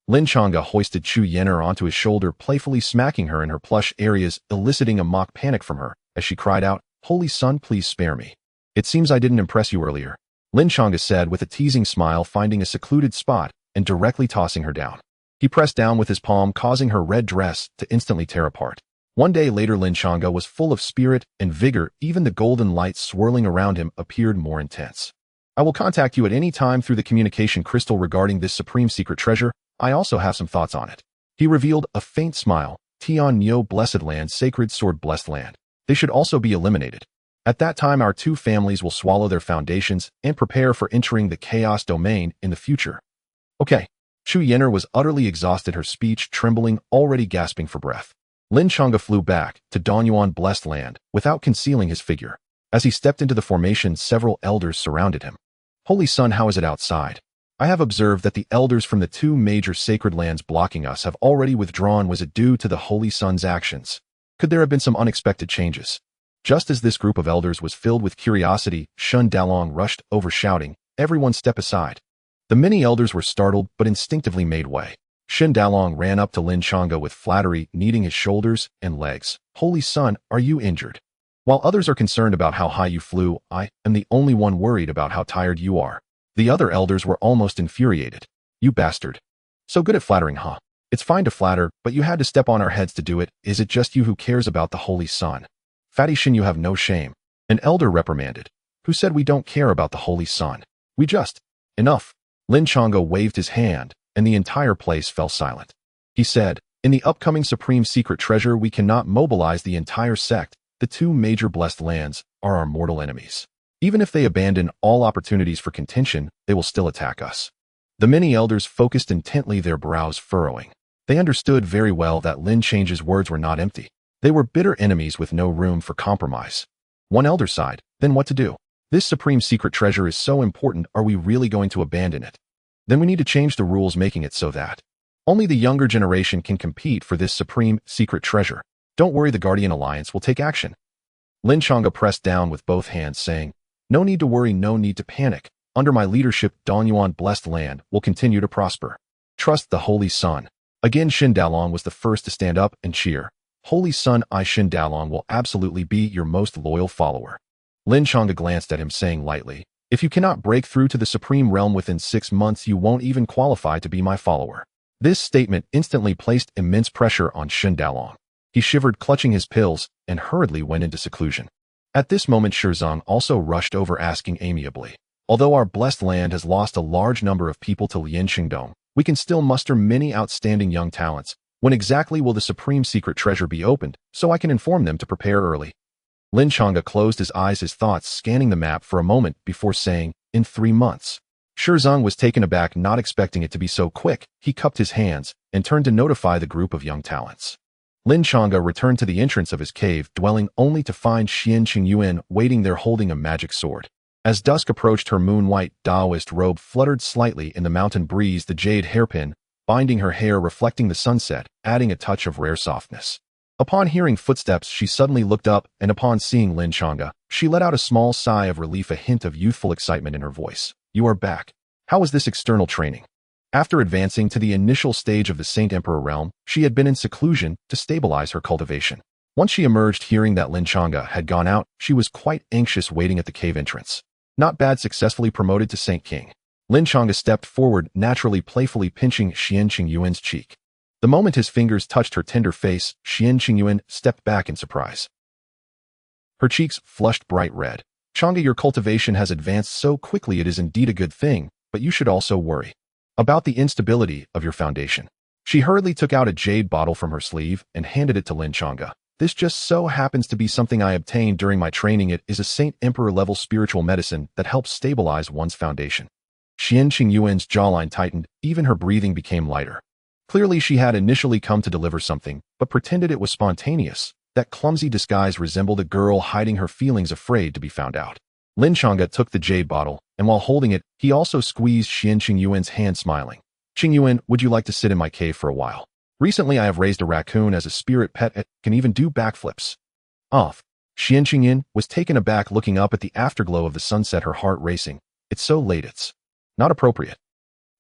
Lin Changge hoisted Chu Yinner onto his shoulder, playfully smacking her in her plush areas, eliciting a mock panic from her, as she cried out, Holy Sun, please spare me. It seems I didn't impress you earlier, Lin Changge said with a teasing smile, finding a secluded spot and directly tossing her down. He pressed down with his palm, causing her red dress to instantly tear apart. One day later, Lin Changge was full of spirit and vigor. Even the golden light swirling around him appeared more intense. I will contact you at any time through the communication crystal regarding this supreme secret treasure. I also have some thoughts on it. He revealed a faint smile. Tian Nyo Blessed Land, Sacred Sword Blessed Land. They should also be eliminated. At that time, our 2 families will swallow their foundations and prepare for entering the chaos domain in the future. Okay. Chu Yinner was utterly exhausted, her speech trembling, already gasping for breath. Lin Changge flew back to Donyuan Blessed Land without concealing his figure. As he stepped into the formation, several elders surrounded him. Holy Sun, how is it outside? I have observed that the elders from the 2 major sacred lands blocking us have already withdrawn. Was it due to the Holy Sun's actions? Could there have been some unexpected changes? Just as this group of elders was filled with curiosity, Shun Dalong rushed over, shouting, everyone step aside. The many elders were startled but instinctively made way. Shun Dalong ran up to Lin Changge with flattery, kneading his shoulders and legs. Holy Sun, are you injured? While others are concerned about how high you flew, I am the only one worried about how tired you are. The other elders were almost infuriated. You bastard. So good at flattering, huh? It's fine to flatter, but you had to step on our heads to do it. Is it just you who cares about the Holy Sun? Fatty Shin, you have no shame. An elder reprimanded. Who said we don't care about the Holy Sun? We just... Enough. Lin Changge waved his hand, and the entire place fell silent. He said, in the upcoming supreme secret treasure, we cannot mobilize the entire sect. The 2 major blessed lands are our mortal enemies. Even if they abandon all opportunities for contention, they will still attack us. The many elders focused intently, their brows furrowing. They understood very well that Lin Changge's words were not empty. They were bitter enemies with no room for compromise. One elder sighed, then what to do? This supreme secret treasure is so important, are we really going to abandon it? Then we need to change the rules, making it so that only the younger generation can compete for this supreme secret treasure. Don't worry, the Guardian Alliance will take action. Lin Changge pressed down with both hands, saying, no need to worry, no need to panic. Under my leadership, Donyuan blessed land will continue to prosper. Trust the Holy Sun. Again, Shin Dalong was the first to stand up and cheer. Holy Sun, I Shin Dalong will absolutely be your most loyal follower. Lin Changge glanced at him, saying lightly, if you cannot break through to the Supreme Realm within 6 months, you won't even qualify to be my follower. This statement instantly placed immense pressure on Shin Dalong. He shivered, clutching his pills, and hurriedly went into seclusion. At this moment, Shirzong also rushed over, asking amiably, although our blessed land has lost a large number of people to Lin Changge, we can still muster many outstanding young talents. When exactly will the Supreme Secret Treasure be opened, so I can inform them to prepare early? Lin Changge closed his eyes, his thoughts scanning the map for a moment before saying, in 3 months. Shirzong was taken aback, not expecting it to be so quick. He cupped his hands and turned to notify the group of young talents. Lin Changge returned to the entrance of his cave dwelling only to find Xian Qingyuan waiting there holding a magic sword. As dusk approached, her moon-white Taoist robe fluttered slightly in the mountain breeze, the jade hairpin binding her hair reflecting the sunset, adding a touch of rare softness. Upon hearing footsteps, she suddenly looked up, and upon seeing Lin Changge, she let out a small sigh of relief, a hint of youthful excitement in her voice. You are back. How was this external training? After advancing to the initial stage of the Saint Emperor realm, she had been in seclusion to stabilize her cultivation. Once she emerged, hearing that Lin Changge had gone out, she was quite anxious, waiting at the cave entrance. Not bad, successfully promoted to Saint King. Lin Changge stepped forward, naturally playfully pinching Xian Qingyuan's cheek. The moment his fingers touched her tender face, Xian Qingyuan stepped back in surprise. Her cheeks flushed bright red. Changge, your cultivation has advanced so quickly. It is indeed a good thing, but you should also worry about the instability of your foundation. She hurriedly took out a jade bottle from her sleeve and handed it to Lin Changge. This just so happens to be something I obtained during my training. It is a Saint Emperor level spiritual medicine that helps stabilize one's foundation. Xian Qingyuan's jawline tightened, even her breathing became lighter. Clearly she had initially come to deliver something, but pretended it was spontaneous. That clumsy disguise resembled a girl hiding her feelings, afraid to be found out. Lin Changge took the jade bottle, and while holding it, he also squeezed Xian Qingyuan's hand, smiling. Qingyuan, would you like to sit in my cave for a while? Recently I have raised a raccoon as a spirit pet. It can even do backflips. Off. Xian Qingyuan was taken aback, looking up at the afterglow of the sunset, her heart racing. It's so late, it's not appropriate.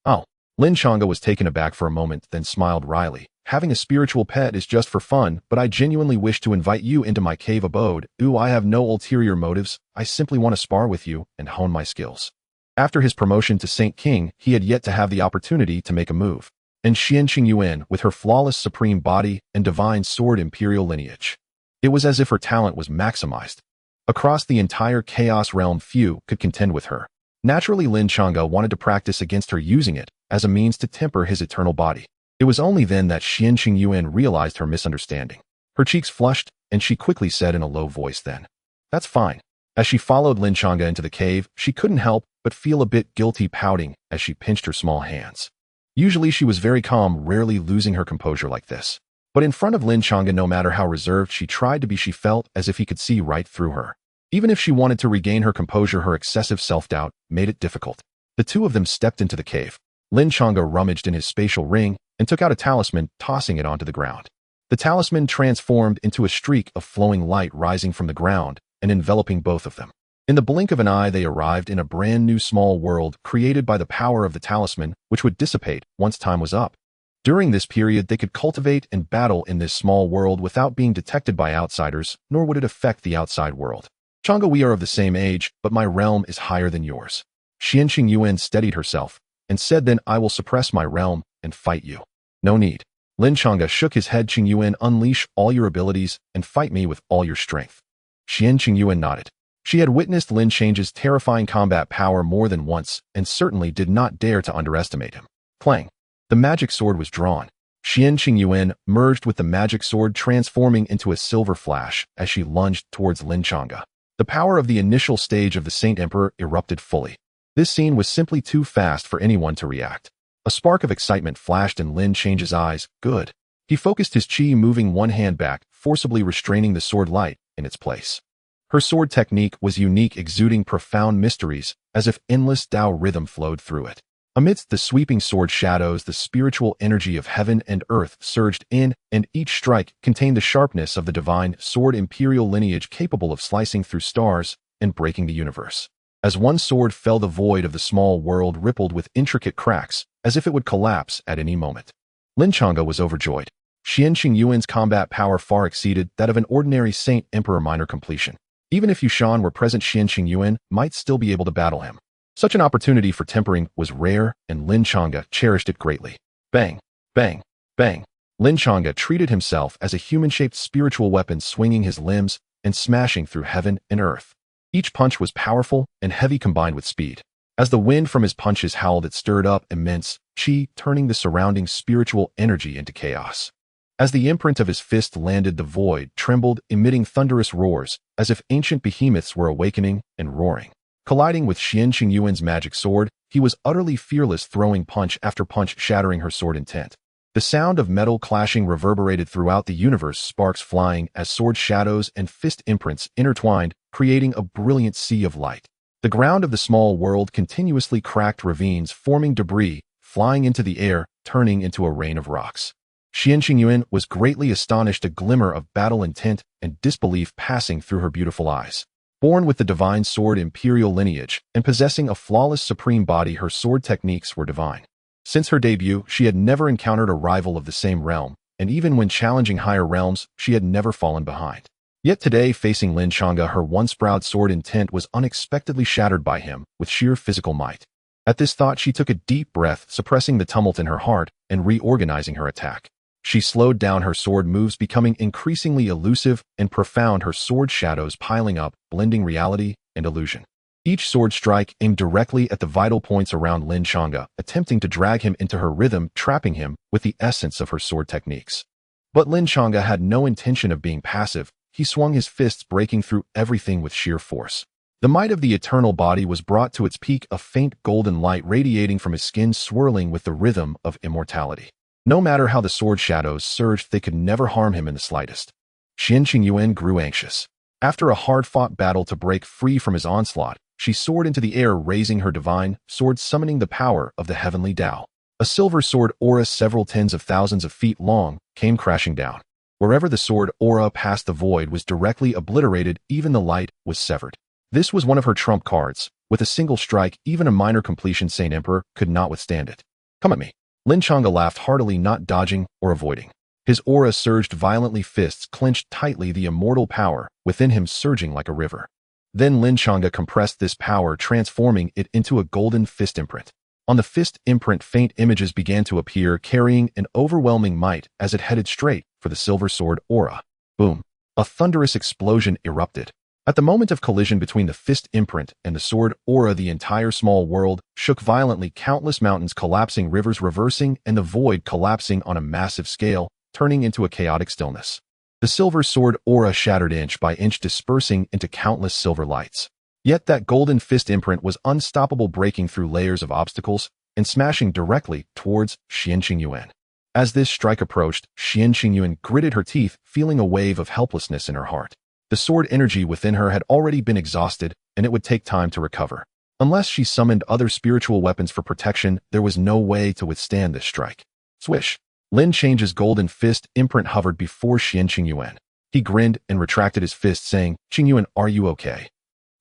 Oh. Lin Changge was taken aback for a moment, then smiled wryly. Having a spiritual pet is just for fun, but I genuinely wish to invite you into my cave abode. Ooh, I have no ulterior motives. I simply want to spar with you and hone my skills. After his promotion to Saint King, he had yet to have the opportunity to make a move. And Xian Qingyuan, with her flawless supreme body and divine sword imperial lineage, it was as if her talent was maximized. Across the entire chaos realm, few could contend with her. Naturally, Lin Changge wanted to practice against her, using it as a means to temper his eternal body. It was only then that Xian Qingyuan realized her misunderstanding. Her cheeks flushed, and she quickly said in a low voice, then, that's fine. As she followed Lin Changge into the cave, she couldn't help but feel a bit guilty, pouting as she pinched her small hands. Usually she was very calm, rarely losing her composure like this. But in front of Lin Changge, no matter how reserved she tried to be, she felt as if he could see right through her. Even if she wanted to regain her composure, her excessive self-doubt made it difficult. The two of them stepped into the cave. Lin Changge rummaged in his spatial ring and took out a talisman, tossing it onto the ground. The talisman transformed into a streak of flowing light rising from the ground and enveloping both of them. In the blink of an eye, they arrived in a brand new small world created by the power of the talisman, which would dissipate once time was up. During this period, they could cultivate and battle in this small world without being detected by outsiders, nor would it affect the outside world. Changge, we are of the same age, but my realm is higher than yours. Xian Qingyuan steadied herself and said, then I will suppress my realm and fight you. No need. Lin Changge shook his head. Qingyuan, unleash all your abilities and fight me with all your strength. Xian Qingyuan nodded. She had witnessed Lin Change's terrifying combat power more than once and certainly did not dare to underestimate him. Clang. The magic sword was drawn. Xian Qingyuan merged with the magic sword, transforming into a silver flash as she lunged towards Lin Changge. The power of the initial stage of the Saint Emperor erupted fully. This scene was simply too fast for anyone to react. A spark of excitement flashed in Lin Change's eyes. Good. He focused his chi, moving one hand back, forcibly restraining the sword light in its place. Her sword technique was unique, exuding profound mysteries, as if endless Tao rhythm flowed through it. Amidst the sweeping sword shadows, the spiritual energy of heaven and earth surged in, and each strike contained the sharpness of the divine sword imperial lineage, capable of slicing through stars and breaking the universe. As one sword fell, the void of the small world rippled with intricate cracks, as if it would collapse at any moment. Lin Changge was overjoyed. Xian Qingyuan's combat power far exceeded that of an ordinary Saint Emperor minor completion. Even if Yushan were present, Xian Qingyuan might still be able to battle him. Such an opportunity for tempering was rare, and Lin Changge cherished it greatly. Bang! Bang! Bang! Lin Changge treated himself as a human-shaped spiritual weapon, swinging his limbs and smashing through heaven and earth. Each punch was powerful and heavy combined with speed. As the wind from his punches howled, it stirred up immense qi, turning the surrounding spiritual energy into chaos. As the imprint of his fist landed, the void trembled, emitting thunderous roars, as if ancient behemoths were awakening and roaring. Colliding with Xian Qingyuan's magic sword, he was utterly fearless, throwing punch after punch, shattering her sword intent. The sound of metal clashing reverberated throughout the universe, sparks flying as sword shadows and fist imprints intertwined, creating a brilliant sea of light. The ground of the small world continuously cracked, ravines forming, debris flying into the air, turning into a rain of rocks. Xian Qingyuan was greatly astonished, a glimmer of battle intent and disbelief passing through her beautiful eyes. Born with the divine sword imperial lineage and possessing a flawless supreme body, her sword techniques were divine. Since her debut, she had never encountered a rival of the same realm, and even when challenging higher realms, she had never fallen behind. Yet today, facing Lin Changge, her once proud sword intent was unexpectedly shattered by him with sheer physical might. At this thought, she took a deep breath, suppressing the tumult in her heart and reorganizing her attack. She slowed down her sword moves, becoming increasingly elusive and profound, her sword shadows piling up, blending reality and illusion. Each sword strike aimed directly at the vital points around Lin Changge, attempting to drag him into her rhythm, trapping him with the essence of her sword techniques. But Lin Changge had no intention of being passive. He swung his fists, breaking through everything with sheer force. The might of the eternal body was brought to its peak, a faint golden light radiating from his skin, swirling with the rhythm of immortality. No matter how the sword shadows surged, they could never harm him in the slightest. Xian Qingyuan grew anxious. After a hard-fought battle to break free from his onslaught, she soared into the air, raising her divine sword, summoning the power of the heavenly Tao. A silver sword aura several tens of thousands of feet long came crashing down. Wherever the sword aura passed, the void was directly obliterated, even the light was severed. This was one of her trump cards. With a single strike, even a minor completion Saint Emperor could not withstand it. Come at me. Lin Changge laughed heartily, not dodging or avoiding. His aura surged violently, fists clenched tightly, the immortal power within him surging like a river. Then Lin Changge compressed this power, transforming it into a golden fist imprint. On the fist imprint, faint images began to appear, carrying an overwhelming might as it headed straight for the silver sword aura. Boom! A thunderous explosion erupted. At the moment of collision between the fist imprint and the sword aura, the entire small world shook violently, countless mountains collapsing, rivers reversing, and the void collapsing on a massive scale, turning into a chaotic stillness. The silver sword aura shattered inch by inch, dispersing into countless silver lights. Yet that golden fist imprint was unstoppable, breaking through layers of obstacles and smashing directly towards Xian Qingyuan. As this strike approached, Xian Qingyuan gritted her teeth, feeling a wave of helplessness in her heart. The sword energy within her had already been exhausted, and it would take time to recover. Unless she summoned other spiritual weapons for protection, there was no way to withstand this strike. Swish! Lin Change's golden fist imprint hovered before Xian Qingyuan. He grinned and retracted his fist, saying, "Qingyuan, are you okay?"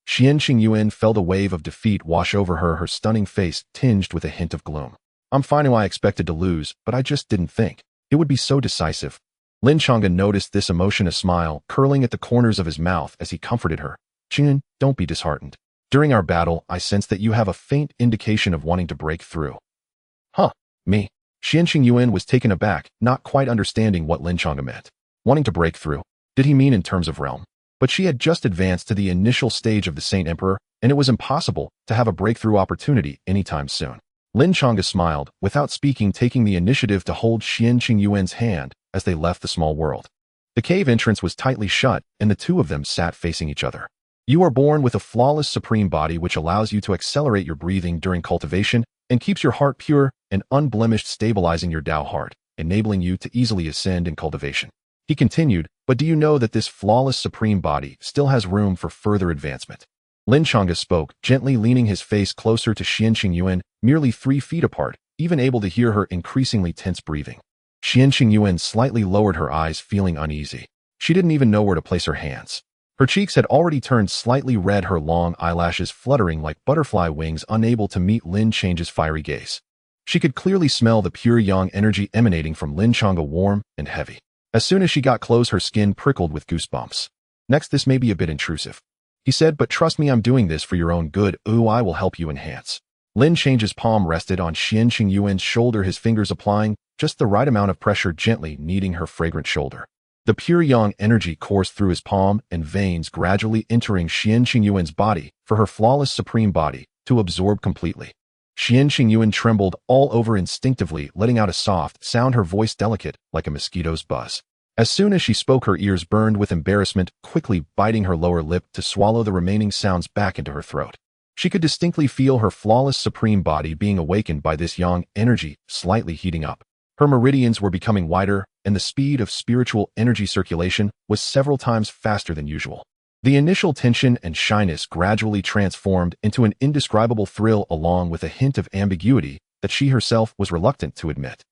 Xian Qingyuan felt a wave of defeat wash over her, her stunning face tinged with a hint of gloom. "I'm fine. I expected to lose, but I just didn't think it would be so decisive." Lin Changge noticed this emotion, a smile curling at the corners of his mouth as he comforted her. "Qingyuan, don't be disheartened. During our battle, I sense that you have a faint indication of wanting to break through." "Huh? Me?" Xian Qingyuan was taken aback, not quite understanding what Lin Changge meant. Wanting to break through? Did he mean in terms of realm? But she had just advanced to the initial stage of the Saint Emperor, and it was impossible to have a breakthrough opportunity anytime soon. Lin Changge smiled, without speaking, taking the initiative to hold Xian Qingyuan's hand as they left the small world. The cave entrance was tightly shut, and the two of them sat facing each other. "You are born with a flawless supreme body which allows you to accelerate your breathing during cultivation and keeps your heart pure and unblemished, stabilizing your Tao heart, enabling you to easily ascend in cultivation." He continued, "But do you know that this flawless supreme body still has room for further advancement?" Lin Changge spoke, gently leaning his face closer to Xian Qingyuan, merely 3 feet apart, even able to hear her increasingly tense breathing. Xian Qingyuan slightly lowered her eyes, feeling uneasy. She didn't even know where to place her hands. Her cheeks had already turned slightly red, her long eyelashes fluttering like butterfly wings, unable to meet Lin Change's fiery gaze. She could clearly smell the pure yang energy emanating from Lin Changge, warm and heavy. As soon as she got close, her skin prickled with goosebumps. "Next, this may be a bit intrusive," he said, "but trust me, I'm doing this for your own good. Ooh, I will help you enhance." Lin Change's palm rested on Qian Qingyuan's shoulder, his fingers applying just the right amount of pressure, gently kneading her fragrant shoulder. The pure yang energy coursed through his palm and veins, gradually entering Qian Qingyuan's body for her flawless supreme body to absorb completely. Qian Qingyuan trembled all over, instinctively letting out a soft sound, her voice delicate like a mosquito's buzz. As soon as she spoke, her ears burned with embarrassment, quickly biting her lower lip to swallow the remaining sounds back into her throat. She could distinctly feel her flawless supreme body being awakened by this yang energy, slightly heating up. Her meridians were becoming wider, and the speed of spiritual energy circulation was several times faster than usual. The initial tension and shyness gradually transformed into an indescribable thrill, along with a hint of ambiguity that she herself was reluctant to admit.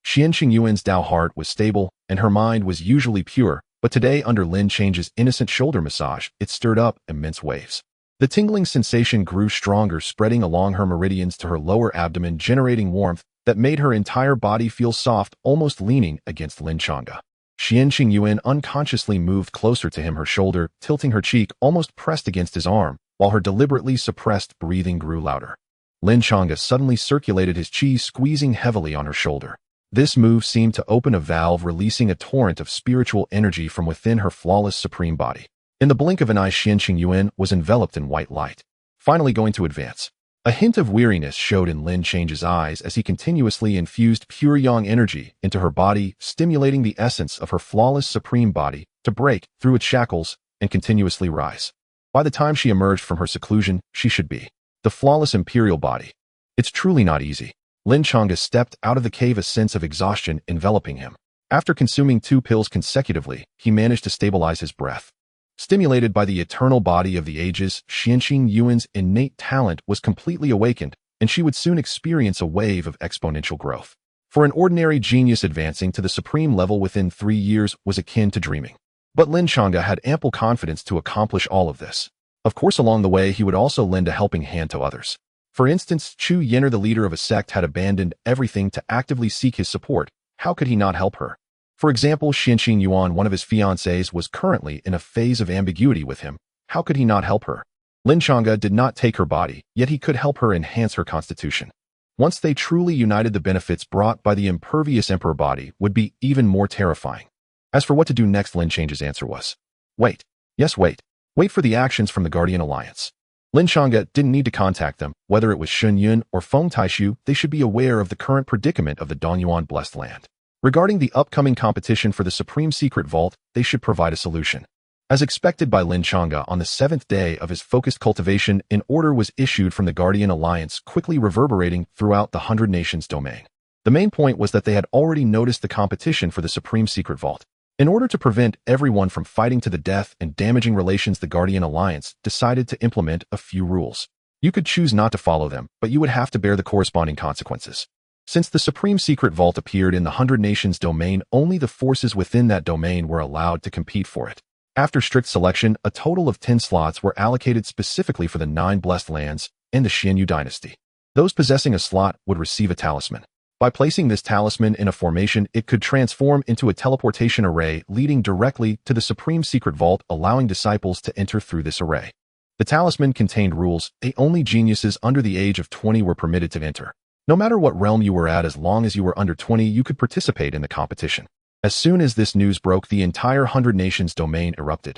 Qian Qingyuan's Dao heart was stable, and her mind was usually pure, but today, under Lin Change's innocent shoulder massage, it stirred up immense waves. The tingling sensation grew stronger, spreading along her meridians to her lower abdomen, generating warmth that made her entire body feel soft, almost leaning against Lin Changge. Qian Qingyuan unconsciously moved closer to him, her shoulder tilting, her cheek almost pressed against his arm, while her deliberately suppressed breathing grew louder. Lin Changge suddenly circulated his qi, squeezing heavily on her shoulder. This move seemed to open a valve, releasing a torrent of spiritual energy from within her flawless supreme body. In the blink of an eye, Qian Qingyuan was enveloped in white light, finally going to advance. A hint of weariness showed in Lin Change's eyes as he continuously infused pure yang energy into her body, stimulating the essence of her flawless supreme body to break through its shackles and continuously rise. By the time she emerged from her seclusion, she should be the flawless imperial body. It's truly not easy. Lin Changge stepped out of the cave, a sense of exhaustion enveloping him. After consuming 2 pills consecutively, he managed to stabilize his breath. Stimulated by the eternal body of the ages, Qian Qingyuan's innate talent was completely awakened, and she would soon experience a wave of exponential growth. For an ordinary genius, advancing to the supreme level within 3 years was akin to dreaming. But Lin Changge had ample confidence to accomplish all of this. Of course, along the way, he would also lend a helping hand to others. For instance, Chu Yenner, the leader of a sect, had abandoned everything to actively seek his support. How could he not help her? For example, Qian Qingyuan, one of his fiancées, was currently in a phase of ambiguity with him. How could he not help her? Lin Changge did not take her body, yet he could help her enhance her constitution. Once they truly united, the benefits brought by the impervious emperor body would be even more terrifying. As for what to do next, Lin Change's answer was, wait. Yes, wait. Wait for the actions from the Guardian Alliance. Lin Changge didn't need to contact them. Whether it was Shun Yun or Feng Taishu, they should be aware of the current predicament of the Danyuan Blessed Land. Regarding the upcoming competition for the Supreme Secret Vault, they should provide a solution. As expected by Lin Changge, on the 7th day of his focused cultivation, an order was issued from the Guardian Alliance, quickly reverberating throughout the 100 Nations domain. The main point was that they had already noticed the competition for the Supreme Secret Vault. In order to prevent everyone from fighting to the death and damaging relations, the Guardian Alliance decided to implement a few rules. You could choose not to follow them, but you would have to bear the corresponding consequences. Since the Supreme Secret Vault appeared in the 100 Nations domain, only the forces within that domain were allowed to compete for it. After strict selection, a total of 10 slots were allocated specifically for the 9 Blessed Lands and the Xianyu dynasty. Those possessing a slot would receive a talisman. By placing this talisman in a formation, it could transform into a teleportation array leading directly to the Supreme Secret Vault, allowing disciples to enter through this array. The talisman contained rules. Only geniuses under the age of 20 were permitted to enter. No matter what realm you were at, as long as you were under 20, you could participate in the competition. As soon as this news broke, the entire 100 Nations domain erupted.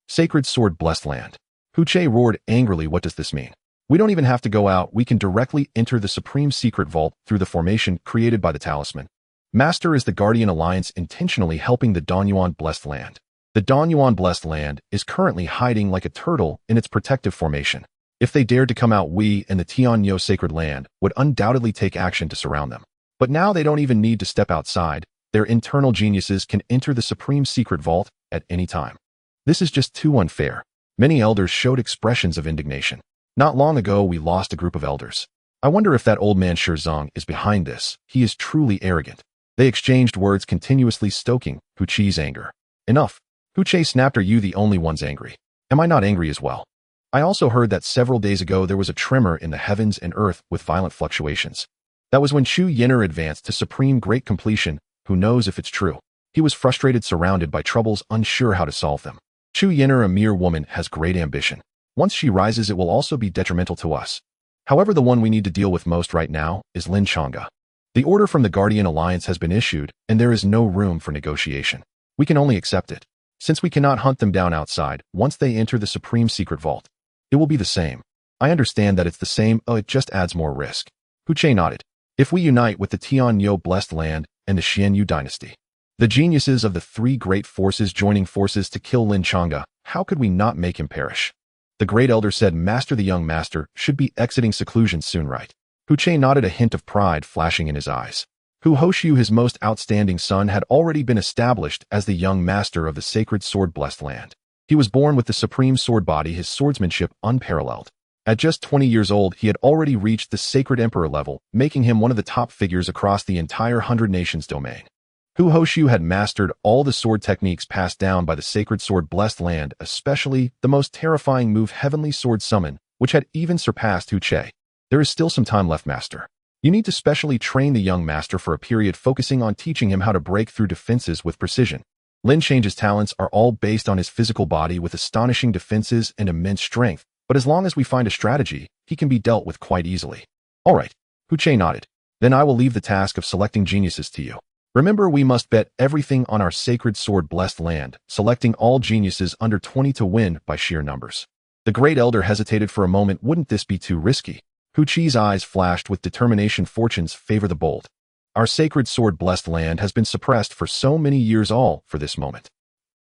Sacred Sword Blessed Land. Hu Che roared angrily, what does this mean? We don't even have to go out, we can directly enter the Supreme Secret Vault through the formation created by the talisman. Master, is the Guardian Alliance intentionally helping the Danyuan Blessed Land? The Danyuan Blessed Land is currently hiding like a turtle in its protective formation. If they dared to come out, we and the Tianyo Sacred Land would undoubtedly take action to surround them. But now they don't even need to step outside. Their internal geniuses can enter the Supreme Secret Vault at any time. This is just too unfair. Many elders showed expressions of indignation. Not long ago, we lost a group of elders. I wonder if that old man Shizong is behind this. He is truly arrogant. They exchanged words, continuously stoking Hu Che's anger. Enough. Hu Che snapped, are you the only ones angry? Am I not angry as well? I also heard that several days ago there was a tremor in the heavens and earth with violent fluctuations. That was when Shu Yin'er advanced to supreme great completion. Who knows if it's true? He was frustrated, surrounded by troubles, unsure how to solve them. Shu Yin'er, a mere woman, has great ambition. Once she rises, it will also be detrimental to us. However, the one we need to deal with most right now is Lin Changge. The order from the Guardian Alliance has been issued, and there is no room for negotiation. We can only accept it. Since we cannot hunt them down outside, once they enter the Supreme Secret Vault, it will be the same. I understand that it's the same, it just adds more risk. Hu Che nodded. If we unite with the Tianyo Blessed Land and the Xianyu Dynasty, the geniuses of the three great forces joining forces to kill Lin Changge, how could we not make him perish? The Great Elder said, Master, the young master should be exiting seclusion soon, right? Hu Che nodded, a hint of pride flashing in his eyes. Hu Hoshu, his most outstanding son, had already been established as the young master of the Sacred Sword Blessed Land. He was born with the supreme sword body, his swordsmanship unparalleled. At just 20 years old, he had already reached the Sacred Emperor level, making him one of the top figures across the entire 100 Nations domain. Hu Hoshu had mastered all the sword techniques passed down by the Sacred Sword Blessed Land, especially the most terrifying move, Heavenly Sword Summon, which had even surpassed Hu Che. There is still some time left, Master. You need to specially train the young master for a period, focusing on teaching him how to break through defenses with precision. Lin Change's talents are all based on his physical body with astonishing defenses and immense strength, but as long as we find a strategy, he can be dealt with quite easily. All right, Hu Che nodded. Then I will leave the task of selecting geniuses to you. Remember, we must bet everything on our Sacred Sword Blessed Land, selecting all geniuses under 20 to win by sheer numbers. The Great Elder hesitated for a moment. Wouldn't this be too risky? Hu Che's eyes flashed with determination. Fortunes favor the bold. Our Sacred Sword Blessed Land has been suppressed for so many years, all for this moment.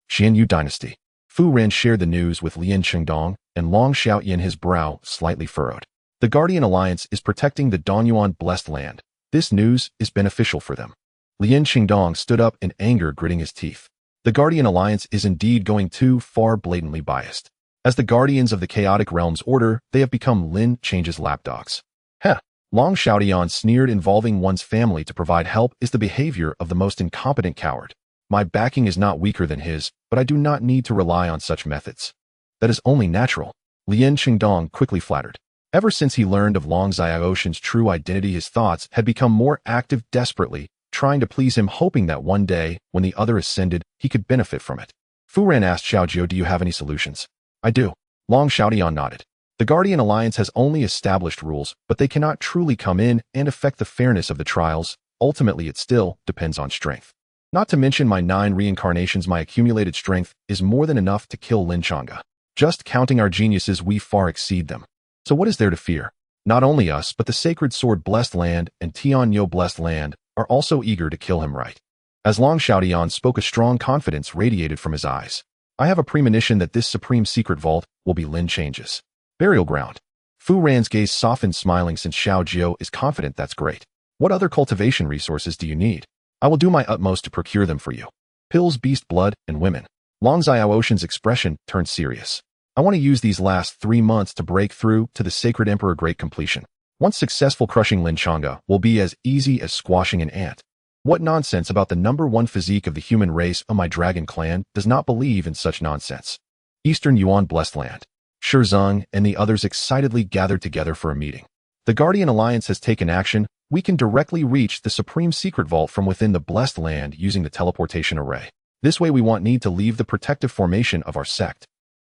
Xianyu Dynasty. Fu Ren shared the news with Lin Changge, and Long Xiaoyan, his brow slightly furrowed. The Guardian Alliance is protecting the Donyuan Blessed Land. This news is beneficial for them. Lin Changge stood up in anger, gritting his teeth. The Guardian Alliance is indeed going too far, blatantly biased. As the guardians of the chaotic realm's order, they have become Lin Change's lapdogs. Heh! Long Xiaoyan sneered. Involving one's family to provide help is the behavior of the most incompetent coward. My backing is not weaker than his, but I do not need to rely on such methods. That is only natural. Lin Changge quickly flattered. Ever since he learned of Long Xiaoshan's true identity, his thoughts had become more active, desperately trying to please him, hoping that one day, when the other ascended, he could benefit from it. Fu Ren asked Xiaojiu, do you have any solutions? I do. Long Xiaoyan nodded. The Guardian Alliance has only established rules, but they cannot truly come in and affect the fairness of the trials. Ultimately, it still depends on strength. Not to mention my 9 reincarnations, my accumulated strength is more than enough to kill Lin Changge. Just counting our geniuses, we far exceed them. So what is there to fear? Not only us, but the Sacred Sword Blessed Land and Tianyo Blessed Land are also eager to kill him, right? As Long Xiaoyan spoke, a strong confidence radiated from his eyes. I have a premonition that this Supreme Secret Vault will be Lin Change's burial ground. Fu Ran's gaze softened, smiling. Since Xiaojiu is confident, that's great. What other cultivation resources do you need? I will do my utmost to procure them for you. Pills, beast blood, and women. Long Xiaoshan's expression turned serious. I want to use these last 3 months to break through to the Sacred Emperor Great Completion. Once successful, crushing Lin Changge will be as easy as squashing an ant. What nonsense about the #1 physique of the human race? My dragon clan does not believe in such nonsense. Eastern Yuan Blessed Land. Shizong and the others excitedly gathered together for a meeting. The Guardian Alliance has taken action. We can directly reach the Supreme Secret Vault from within the Blessed Land using the teleportation array. This way we won't need to leave the protective formation of our sect.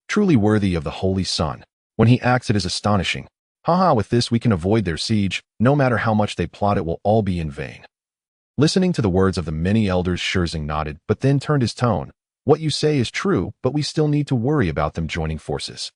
Truly worthy of the Holy Sun. When he acts, it is astonishing. Haha, with this we can avoid their siege. No matter how much they plot, it will all be in vain. Listening to the words of the many elders, Shizong nodded, but then turned his tone. What you say is true, but we still need to worry about them joining forces.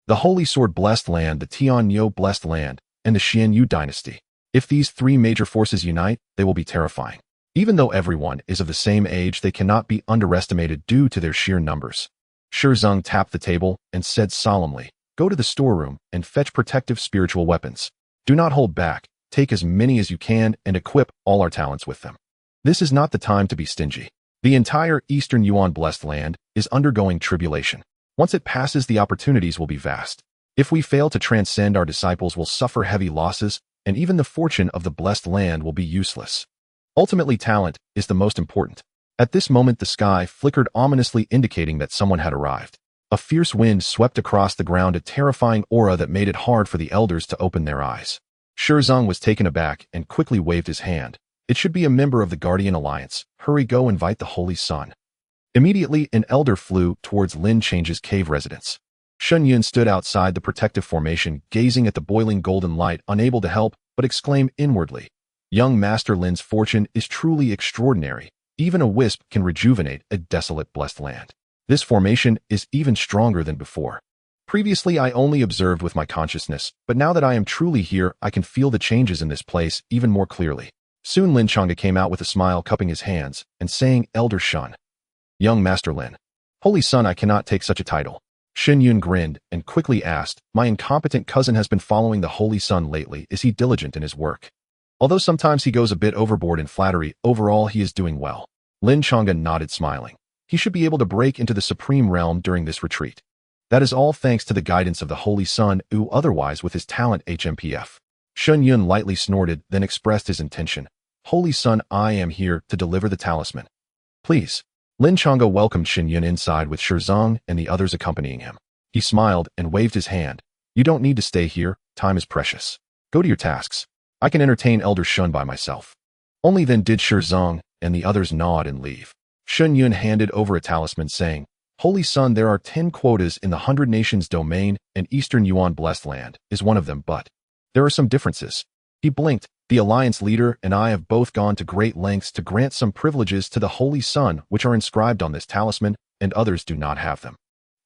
The Holy Sword Blessed Land, the Tianyo Blessed Land, and the Xianyu Dynasty. If these 3 major forces unite, they will be terrifying. Even though everyone is of the same age, they cannot be underestimated due to their sheer numbers. Shizong tapped the table and said solemnly, go to the storeroom and fetch protective spiritual weapons. Do not hold back. Take as many as you can and equip all our talents with them. This is not the time to be stingy. The entire Eastern Yuan Blessed Land is undergoing tribulation. Once it passes, the opportunities will be vast. If we fail to transcend, our disciples will suffer heavy losses, and even the fortune of the Blessed Land will be useless. Ultimately, talent is the most important. At this moment, the sky flickered ominously, indicating that someone had arrived. A fierce wind swept across the ground, a terrifying aura that made it hard for the elders to open their eyes. Shirzong was taken aback and quickly waved his hand. It should be a member of the Guardian Alliance. Hurry, go invite the Holy Sun. Immediately, an elder flew towards Lin Changge's cave residence. Shen Yun stood outside the protective formation, gazing at the boiling golden light, unable to help but exclaim inwardly, "Young Master Lin's fortune is truly extraordinary. Even a wisp can rejuvenate a desolate blessed land. This formation is even stronger than before. Previously, I only observed with my consciousness, but now that I am truly here, I can feel the changes in this place even more clearly." Soon Lin Changge came out with a smile, cupping his hands and saying, "Elder Shun." "Young Master Lin." "Holy Son, I cannot take such a title." Shen Yun grinned and quickly asked, "My incompetent cousin has been following the Holy Sun lately. Is he diligent in his work?" "Although sometimes he goes a bit overboard in flattery, overall he is doing well." Lin Changge nodded, smiling. "He should be able to break into the Supreme Realm during this retreat. That is all thanks to the guidance of the Holy Sun, who otherwise with his talent HMPF. Shen Yun lightly snorted, then expressed his intention. "Holy Sun, I am here to deliver the talisman. Please." Lin Changge welcomed Shen Yun inside with Shirzong and the others accompanying him. He smiled and waved his hand. "You don't need to stay here, time is precious. Go to your tasks. I can entertain Elder Shun by myself." Only then did Shirzong and the others nod and leave. Shen Yun handed over a talisman, saying, "Holy Sun, there are 10 quotas in the 100 Nations domain, and Eastern Yuan Blessed Land is one of them, but there are some differences." He blinked. "The Alliance leader and I have both gone to great lengths to grant some privileges to the Holy Sun which are inscribed on this talisman, and others do not have them."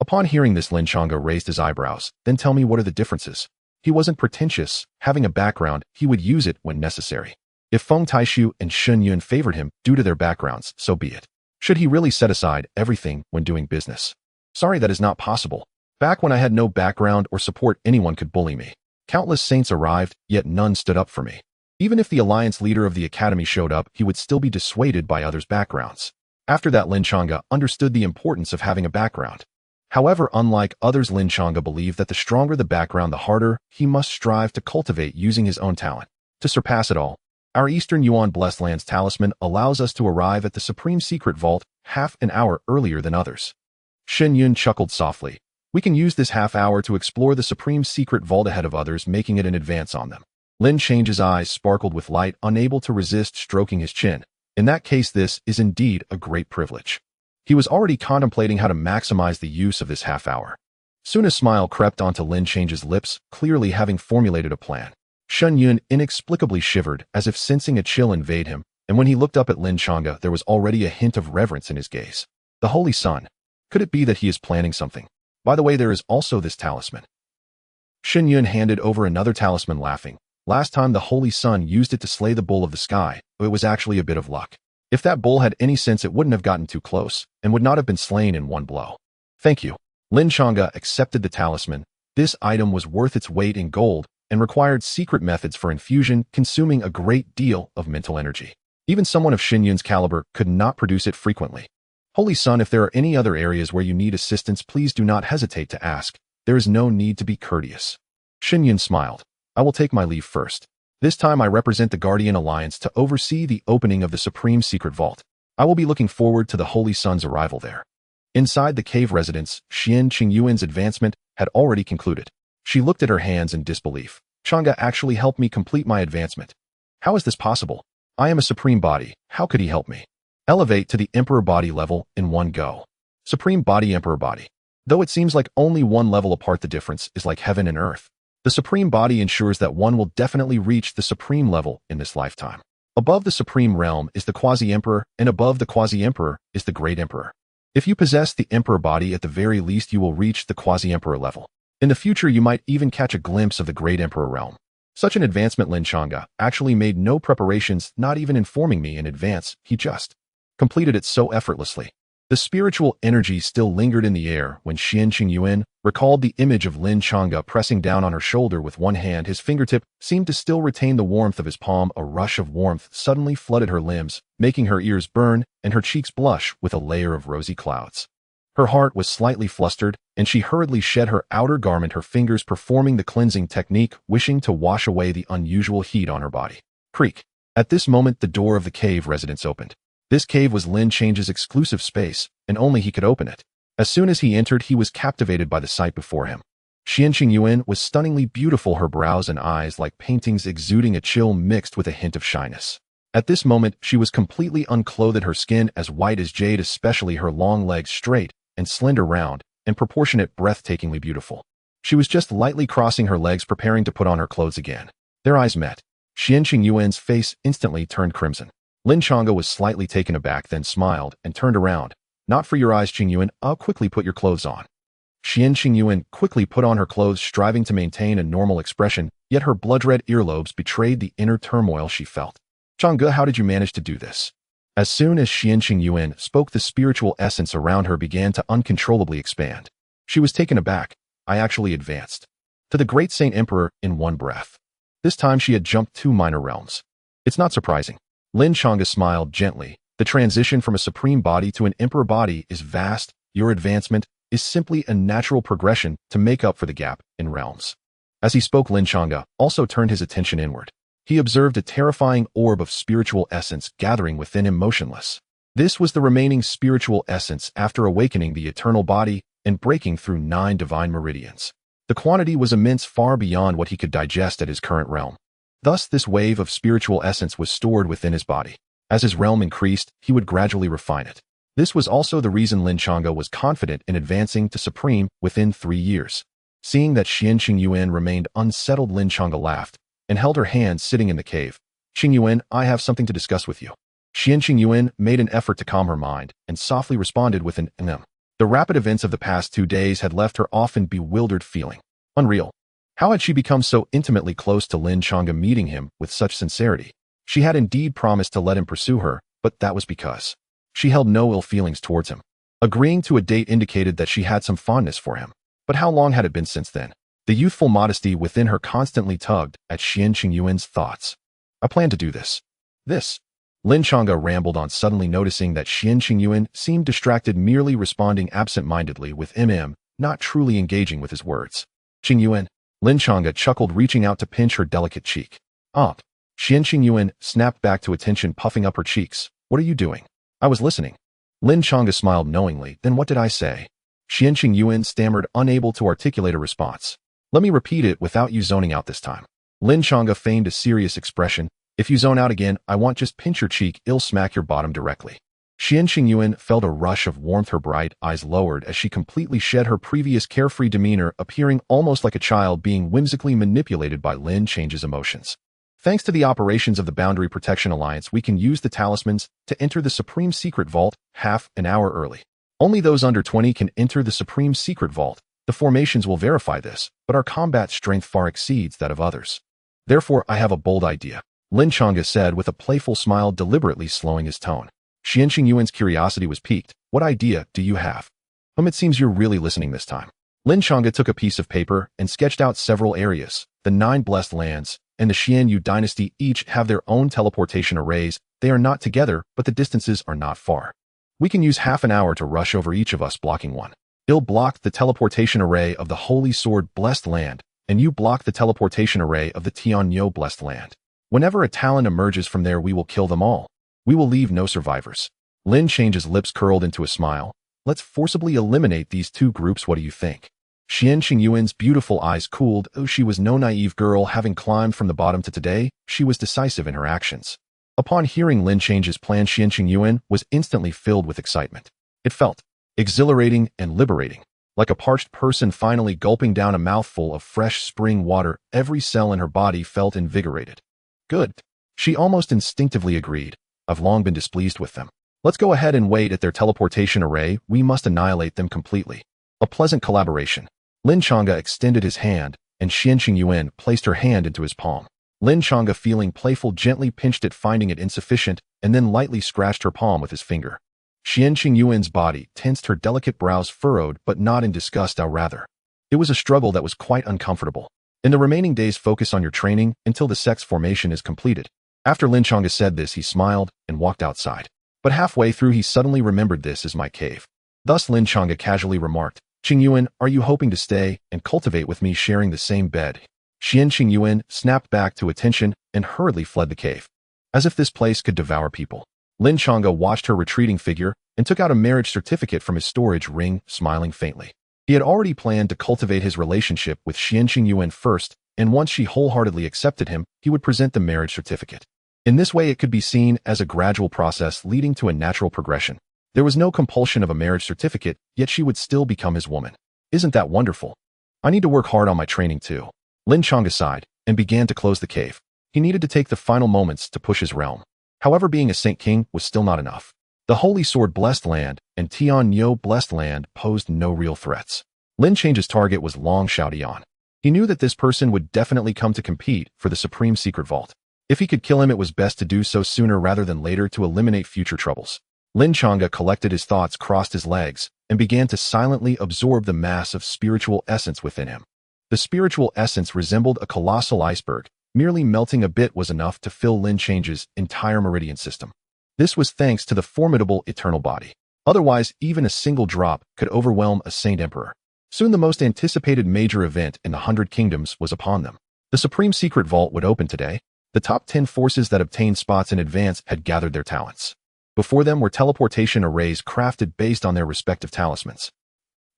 Upon hearing this, Lin Changge raised his eyebrows. "Then tell me, what are the differences?" He wasn't pretentious. Having a background, he would use it when necessary. If Feng Taishu and Shen Yun favored him due to their backgrounds, so be it. Should he really set aside everything when doing business? "Sorry, that is not possible. Back when I had no background or support, anyone could bully me. Countless saints arrived, yet none stood up for me. Even if the Alliance leader of the Academy showed up, he would still be dissuaded by others' backgrounds." After that, Lin Changge understood the importance of having a background. However, unlike others, Lin Changge believed that the stronger the background, the harder he must strive to cultivate using his own talent. To surpass it all, our Eastern Yuan Blessed Lands talisman allows us to arrive at the Supreme Secret Vault half an hour earlier than others. Shen Yun chuckled softly. "We can use this half hour to explore the Supreme Secret Vault ahead of others, making it an advance on them." Lin Changge's eyes sparkled with light, unable to resist stroking his chin. "In that case, this is indeed a great privilege." He was already contemplating how to maximize the use of this half hour. Soon a smile crept onto Lin Changge's lips, clearly having formulated a plan. Shen Yun inexplicably shivered, as if sensing a chill invade him, and when he looked up at Lin Changge, there was already a hint of reverence in his gaze. The Holy Sun. Could it be that he is planning something? By the way, there is also this talisman. Shen Yun handed over another talisman, laughing. "Last time the Holy Sun used it to slay the bull of the sky, it was actually a bit of luck. If that bull had any sense, it wouldn't have gotten too close, and would not have been slain in one blow." "Thank you." Lin Changge accepted the talisman. This item was worth its weight in gold, and required secret methods for infusion, consuming a great deal of mental energy. Even someone of Shen Yun's caliber could not produce it frequently. "Holy Sun, if there are any other areas where you need assistance, please do not hesitate to ask. There is no need to be courteous." Shen Yun smiled. "I will take my leave first. This time I represent the Guardian Alliance to oversee the opening of the Supreme Secret Vault. I will be looking forward to the Holy Sun's arrival there." Inside the cave residence, Xian Qingyuan's advancement had already concluded. She looked at her hands in disbelief. "Changge actually helped me complete my advancement. How is this possible? I am a Supreme Body. How could he help me? Elevate to the Emperor Body level in one go. Supreme Body, Emperor Body. Though it seems like only one level apart, the difference is like heaven and earth. The Supreme Body ensures that one will definitely reach the Supreme level in this lifetime. Above the Supreme Realm is the Quasi-Emperor, and above the Quasi-Emperor is the Great Emperor. If you possess the Emperor Body, at the very least you will reach the Quasi-Emperor level. In the future, you might even catch a glimpse of the Great Emperor realm." Such an advancement, Lin Changge actually made no preparations, not even informing me in advance. He just completed it so effortlessly. The spiritual energy still lingered in the air when Xian Qingyuan recalled the image of Lin Changge pressing down on her shoulder with one hand. His fingertip seemed to still retain the warmth of his palm. A rush of warmth suddenly flooded her limbs, making her ears burn and her cheeks blush with a layer of rosy clouds. Her heart was slightly flustered, and she hurriedly shed her outer garment, her fingers performing the cleansing technique, wishing to wash away the unusual heat on her body. Creak. At this moment, the door of the cave residence opened. This cave was Lin Changge's exclusive space, and only he could open it. As soon as he entered, he was captivated by the sight before him. Qingyuan was stunningly beautiful, her brows and eyes like paintings exuding a chill mixed with a hint of shyness. At this moment, she was completely unclothed, her skin as white as jade, especially her long legs straight and slender, round and proportionate, breathtakingly beautiful. She was just lightly crossing her legs, preparing to put on her clothes again. Their eyes met. Qingyuan's face instantly turned crimson. Lin Changge was slightly taken aback, then smiled and turned around. Not for your eyes, Qingyuan, I'll quickly put your clothes on. Qingyuan quickly put on her clothes, striving to maintain a normal expression, yet her blood-red earlobes betrayed the inner turmoil she felt. Changge, how did you manage to do this? As soon as Qingyuan spoke, the spiritual essence around her began to uncontrollably expand. She was taken aback. I actually advanced to the great Saint Emperor in one breath. This time she had jumped 2 minor realms. It's not surprising. Lin Changge smiled gently. The transition from a supreme body to an emperor body is vast. Your advancement is simply a natural progression to make up for the gap in realms. As he spoke, Lin Changge also turned his attention inward. He observed a terrifying orb of spiritual essence gathering within him, motionless. This was the remaining spiritual essence after awakening the eternal body and breaking through 9 divine meridians. The quantity was immense, far beyond what he could digest at his current realm. Thus, this wave of spiritual essence was stored within his body. As his realm increased, he would gradually refine it. This was also the reason Lin Changge was confident in advancing to Supreme within 3 years. Seeing that Qingyuan remained unsettled, Lin Changge laughed and held her hand, sitting in the cave. Qingyuan, I have something to discuss with you. Qingyuan made an effort to calm her mind and softly responded with an The rapid events of the past 2 days had left her often bewildered, feeling unreal. How had she become so intimately close to Lin Changge, meeting him with such sincerity? She had indeed promised to let him pursue her, but that was because she held no ill feelings towards him. Agreeing to a date indicated that she had some fondness for him. But how long had it been since then? The youthful modesty within her constantly tugged at Qingyuan's thoughts. I plan to do this. Lin Changge rambled on, suddenly noticing that Qingyuan seemed distracted, merely responding absent-mindedly with not truly engaging with his words. Qingyuan, Lin Changge chuckled, reaching out to pinch her delicate cheek. Qingyuan snapped back to attention, puffing up her cheeks. What are you doing? I was listening. Lin Changge smiled knowingly. Then what did I say? Qingyuan stammered, unable to articulate a response. Let me repeat it without you zoning out this time. Lin Changge feigned a serious expression. If you zone out again, I won't just pinch your cheek, I'll smack your bottom directly. Qingyuan felt a rush of warmth, her bright eyes lowered as she completely shed her previous carefree demeanor, appearing almost like a child being whimsically manipulated by Lin Change's emotions. Thanks to the operations of the Boundary Protection Alliance, we can use the talismans to enter the Supreme Secret Vault half an hour early. Only those under 20 can enter the Supreme Secret Vault. The formations will verify this, but our combat strength far exceeds that of others. Therefore, I have a bold idea, Lin Changge said with a playful smile, deliberately slowing his tone. Qingyuan's curiosity was piqued. What idea do you have? It seems you're really listening this time. Lin Changge took a piece of paper and sketched out several areas. The 9 blessed lands and the Sacred Dynasty each have their own teleportation arrays. They are not together, but the distances are not far. We can use half an hour to rush over each of us, blocking one. I'll block the teleportation array of the Holy Sword Blessed Land, and you block the teleportation array of the Tianyo Blessed Land. Whenever a talon emerges from there, we will kill them all. We will leave no survivors. Lin Change's lips curled into a smile. Let's forcibly eliminate these 2 groups. What do you think? Qingyuan's beautiful eyes cooled. Oh, she was no naive girl, having climbed from the bottom to today. She was decisive in her actions. Upon hearing Lin Change's plan, Qingyuan was instantly filled with excitement. It felt exhilarating and liberating. Like a parched person finally gulping down a mouthful of fresh spring water, every cell in her body felt invigorated. Good. She almost instinctively agreed. I've long been displeased with them. Let's go ahead and wait at their teleportation array. We must annihilate them completely. A pleasant collaboration. Lin Changge extended his hand, and Qingyuan placed her hand into his palm. Lin Changge, feeling playful, gently pinched it, finding it insufficient, and then lightly scratched her palm with his finger. Qingyuan's body tensed, her delicate brows furrowed, but not in disgust, rather. It was a struggle that was quite uncomfortable. In the remaining days, focus on your training until the sex formation is completed. After Lin Changge said this, he smiled and walked outside. But halfway through, he suddenly remembered, this is my cave. Thus Lin Changge casually remarked, Qingyuan, are you hoping to stay and cultivate with me, sharing the same bed? Qingyuan snapped back to attention and hurriedly fled the cave. As if this place could devour people. Lin Changge watched her retreating figure, and took out a marriage certificate from his storage ring, smiling faintly. He had already planned to cultivate his relationship with Xianqing Yuan first, and once she wholeheartedly accepted him, he would present the marriage certificate. In this way, it could be seen as a gradual process leading to a natural progression. There was no compulsion of a marriage certificate, yet she would still become his woman. Isn't that wonderful? I need to work hard on my training too. Lin Changge sighed and began to close the cave. He needed to take the final moments to push his realm. However, being a Saint King was still not enough. The Holy Sword Blessed Land and Tian Blessed Land posed no real threats. Lin Change's target was Long Xiaotian. He knew that this person would definitely come to compete for the Supreme Secret Vault. If he could kill him, it was best to do so sooner rather than later to eliminate future troubles. Lin Changge collected his thoughts, crossed his legs, and began to silently absorb the mass of spiritual essence within him. The spiritual essence resembled a colossal iceberg. Merely melting a bit was enough to fill Lin Change's entire meridian system. This was thanks to the formidable eternal body. Otherwise, even a single drop could overwhelm a Saint Emperor. Soon the most anticipated major event in the 100 Kingdoms was upon them. The Supreme Secret Vault would open today. The top 10 forces that obtained spots in advance had gathered their talents. Before them were teleportation arrays crafted based on their respective talismans.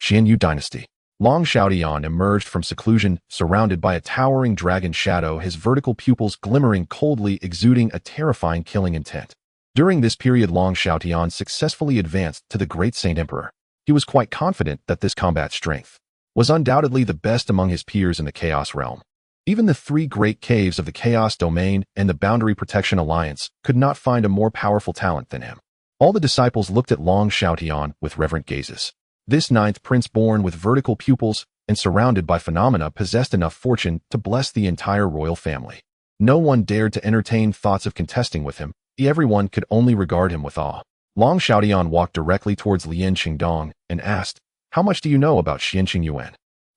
Xianyu Dynasty. Long Xiaotian emerged from seclusion, surrounded by a towering dragon shadow, his vertical pupils glimmering coldly, exuding a terrifying killing intent. During this period, Long Xiaotian successfully advanced to the Great Saint Emperor. He was quite confident that this combat strength was undoubtedly the best among his peers in the Chaos Realm. Even the three great caves of the Chaos Domain and the Boundary Protection Alliance could not find a more powerful talent than him. All the disciples looked at Long Xiaotian with reverent gazes. This ninth prince, born with vertical pupils and surrounded by phenomena, possessed enough fortune to bless the entire royal family. No one dared to entertain thoughts of contesting with him. Everyone could only regard him with awe. Long Xiaotian walked directly towards Lin Changge and asked, "How much do you know about Xianqing Yuan?"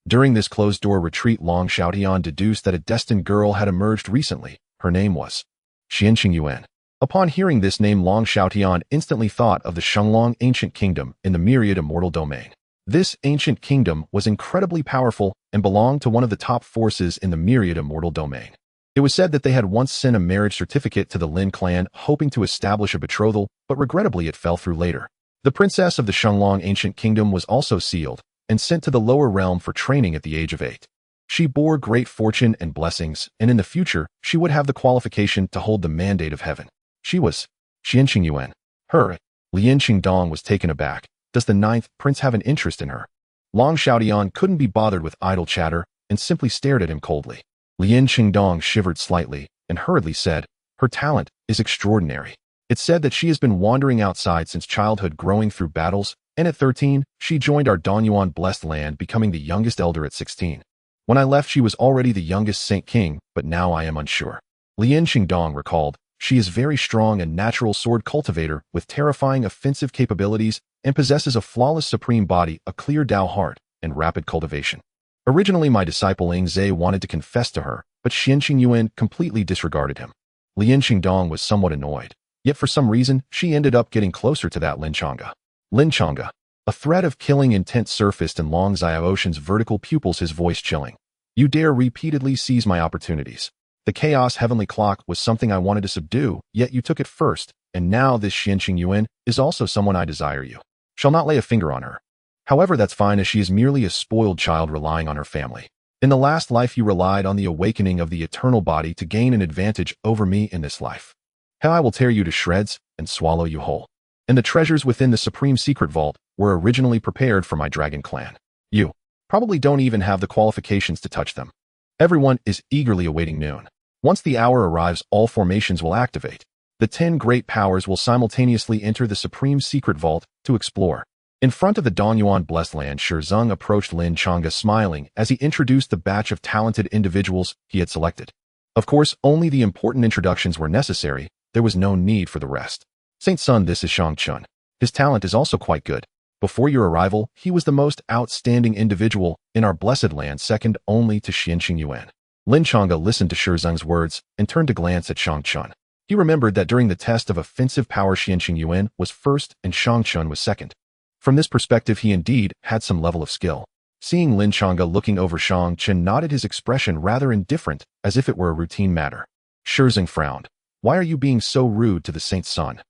During this closed-door retreat, Long Xiaotian deduced that a destined girl had emerged recently. Her name was Xianqing Yuan. Upon hearing this name, Long Xiaotian instantly thought of the Shenglong ancient kingdom in the myriad immortal domain. This ancient kingdom was incredibly powerful and belonged to one of the top forces in the myriad immortal domain. It was said that they had once sent a marriage certificate to the Lin clan, hoping to establish a betrothal, but regrettably it fell through later. The princess of the Shenglong ancient kingdom was also sealed and sent to the lower realm for training at the age of 8. She bore great fortune and blessings, and in the future, she would have the qualification to hold the mandate of heaven. She was Xianqing Yuan. Her. Lin Changge was taken aback. Does the ninth prince have an interest in her? Long Xiaotian couldn't be bothered with idle chatter and simply stared at him coldly. Lin Changge shivered slightly and hurriedly said, "Her talent is extraordinary. It's said that she has been wandering outside since childhood, growing through battles, and at 13, she joined our Danyuan Blessed Land, becoming the youngest elder at 16. When I left, she was already the youngest Saint King, but now I am unsure." Lin Changge recalled, "She is very strong, a natural sword cultivator with terrifying offensive capabilities, and possesses a flawless supreme body, a clear Tao heart, and rapid cultivation. Originally, my disciple Ing Zhe wanted to confess to her, but Xianqing Yuan completely disregarded him." Lin Changge was somewhat annoyed. Yet for some reason, she ended up getting closer to that Lin Changge. Lin Changge. A threat of killing intent surfaced in Long Xiaotian's vertical pupils, his voice chilling. "You dare repeatedly seize my opportunities. The Chaos Heavenly Clock was something I wanted to subdue, yet you took it first, and now this Xianqing Yuan is also someone I desire. You shall not lay a finger on her. However, that's fine, as she is merely a spoiled child relying on her family. In the last life, you relied on the awakening of the eternal body to gain an advantage over me in this life. How I will tear you to shreds and swallow you whole. And the treasures within the Supreme Secret Vault were originally prepared for my dragon clan. You probably don't even have the qualifications to touch them." Everyone is eagerly awaiting noon. Once the hour arrives, all formations will activate. The 10 great powers will simultaneously enter the Supreme Secret Vault to explore. In front of the Danyuan Blessed Land, Zheng approached Lin Changge, smiling as he introduced the batch of talented individuals he had selected. Of course, only the important introductions were necessary. There was no need for the rest. "Saint Sun, this is Shang Chun. His talent is also quite good. Before your arrival, he was the most outstanding individual in our blessed land, second only to Xianqing Yuan." Lin Changge listened to Zheng's words and turned to glance at Shang Chun. He remembered that during the test of offensive power, Xianqing Yuan was first and Shang Chun was second. From this perspective, he indeed had some level of skill. Seeing Lin Changge looking over, Shang Chun nodded, his expression rather indifferent, as if it were a routine matter. Zheng frowned. "Why are you being so rude to the Saint's son?"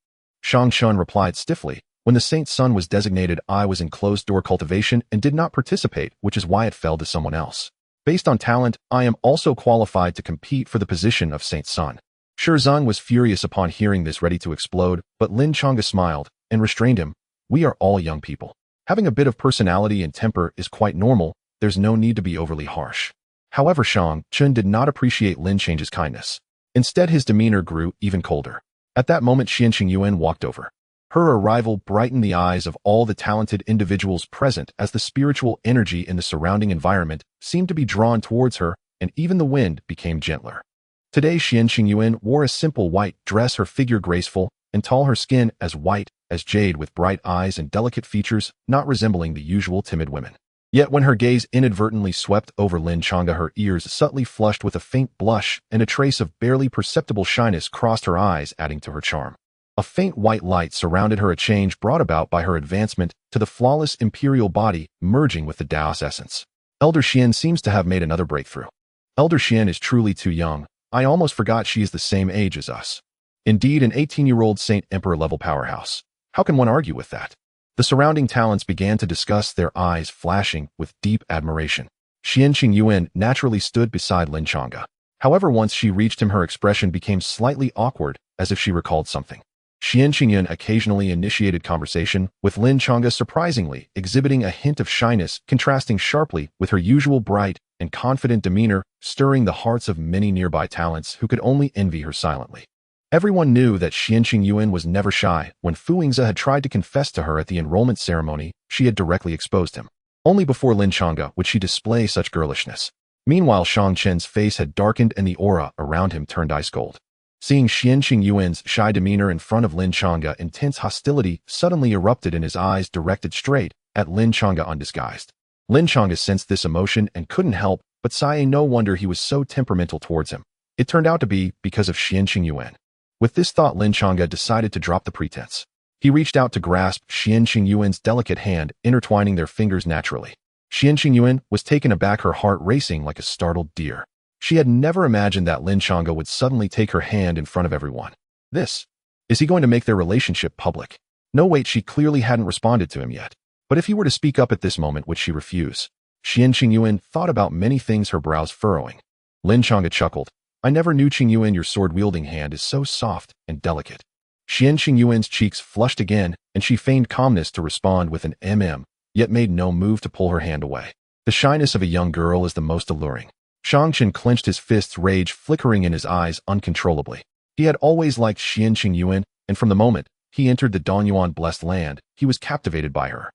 Shang Chun replied stiffly, When the saint's son was designated, I was in closed-door cultivation and did not participate, which is why it fell to someone else. Based on talent, I am also qualified to compete for the position of saint's son. Zhang was furious upon hearing this, ready to explode, but Lin Changge smiled and restrained him. We are all young people. Having a bit of personality and temper is quite normal. There's no need to be overly harsh. However, Shang Chun did not appreciate Lin Changge's kindness. Instead, his demeanor grew even colder. At that moment, Xianqing Yuan walked over. Her arrival brightened the eyes of all the talented individuals present, as the spiritual energy in the surrounding environment seemed to be drawn towards her, and even the wind became gentler. Today, Xianqing Yuan wore a simple white dress, her figure graceful and tall, her skin as white as jade with bright eyes and delicate features, not resembling the usual timid women. Yet when her gaze inadvertently swept over Lin Changge, her ears subtly flushed with a faint blush, and a trace of barely perceptible shyness crossed her eyes, adding to her charm. A faint white light surrounded her, a change brought about by her advancement to the flawless imperial body, merging with the Taoist essence. Elder Xian seems to have made another breakthrough. Elder Xian is truly too young. I almost forgot she is the same age as us. Indeed, an 18-year-old Saint Emperor level powerhouse. How can one argue with that? The surrounding talents began to discuss, their eyes flashing with deep admiration. Xianqing Yuan naturally stood beside Lin Changge. However, once she reached him, her expression became slightly awkward, as if she recalled something. Xianqing Yuan occasionally initiated conversation with Lin Changge, surprisingly exhibiting a hint of shyness, contrasting sharply with her usual bright and confident demeanor, stirring the hearts of many nearby talents who could only envy her silently. Everyone knew that Xianqing Yuan was never shy. When Fu Yingzi had tried to confess to her at the enrollment ceremony, she had directly exposed him. Only before Lin Changge would she display such girlishness. Meanwhile, Shang Chen's face had darkened and the aura around him turned ice cold. Seeing Xianqing Yuan's shy demeanor in front of Lin Changge, intense hostility suddenly erupted in his eyes, directed straight at Lin Changge undisguised. Lin Changge sensed this emotion and couldn't help but sigh. No wonder he was so temperamental towards him. It turned out to be because of Xianqing Yuan. With this thought, Lin Changge decided to drop the pretense. He reached out to grasp Xianqing Yuan's delicate hand, intertwining their fingers naturally. Xianqing Yuan was taken aback, her heart racing like a startled deer. She had never imagined that Lin Changge would suddenly take her hand in front of everyone. Is he going to make their relationship public? No, wait, she clearly hadn't responded to him yet. But if he were to speak up at this moment, would she refuse? Xianqing Yuan thought about many things, her brows furrowing. Lin Changge chuckled. I never knew Qing Yuan, your sword-wielding hand is so soft and delicate. Xianqing Yuan's cheeks flushed again, and she feigned calmness to respond with an yet made no move to pull her hand away. The shyness of a young girl is the most alluring. Shang Chen clenched his fists, rage flickering in his eyes uncontrollably. He had always liked Xianqing Yuan, and from the moment he entered the Danyuan blessed land, he was captivated by her.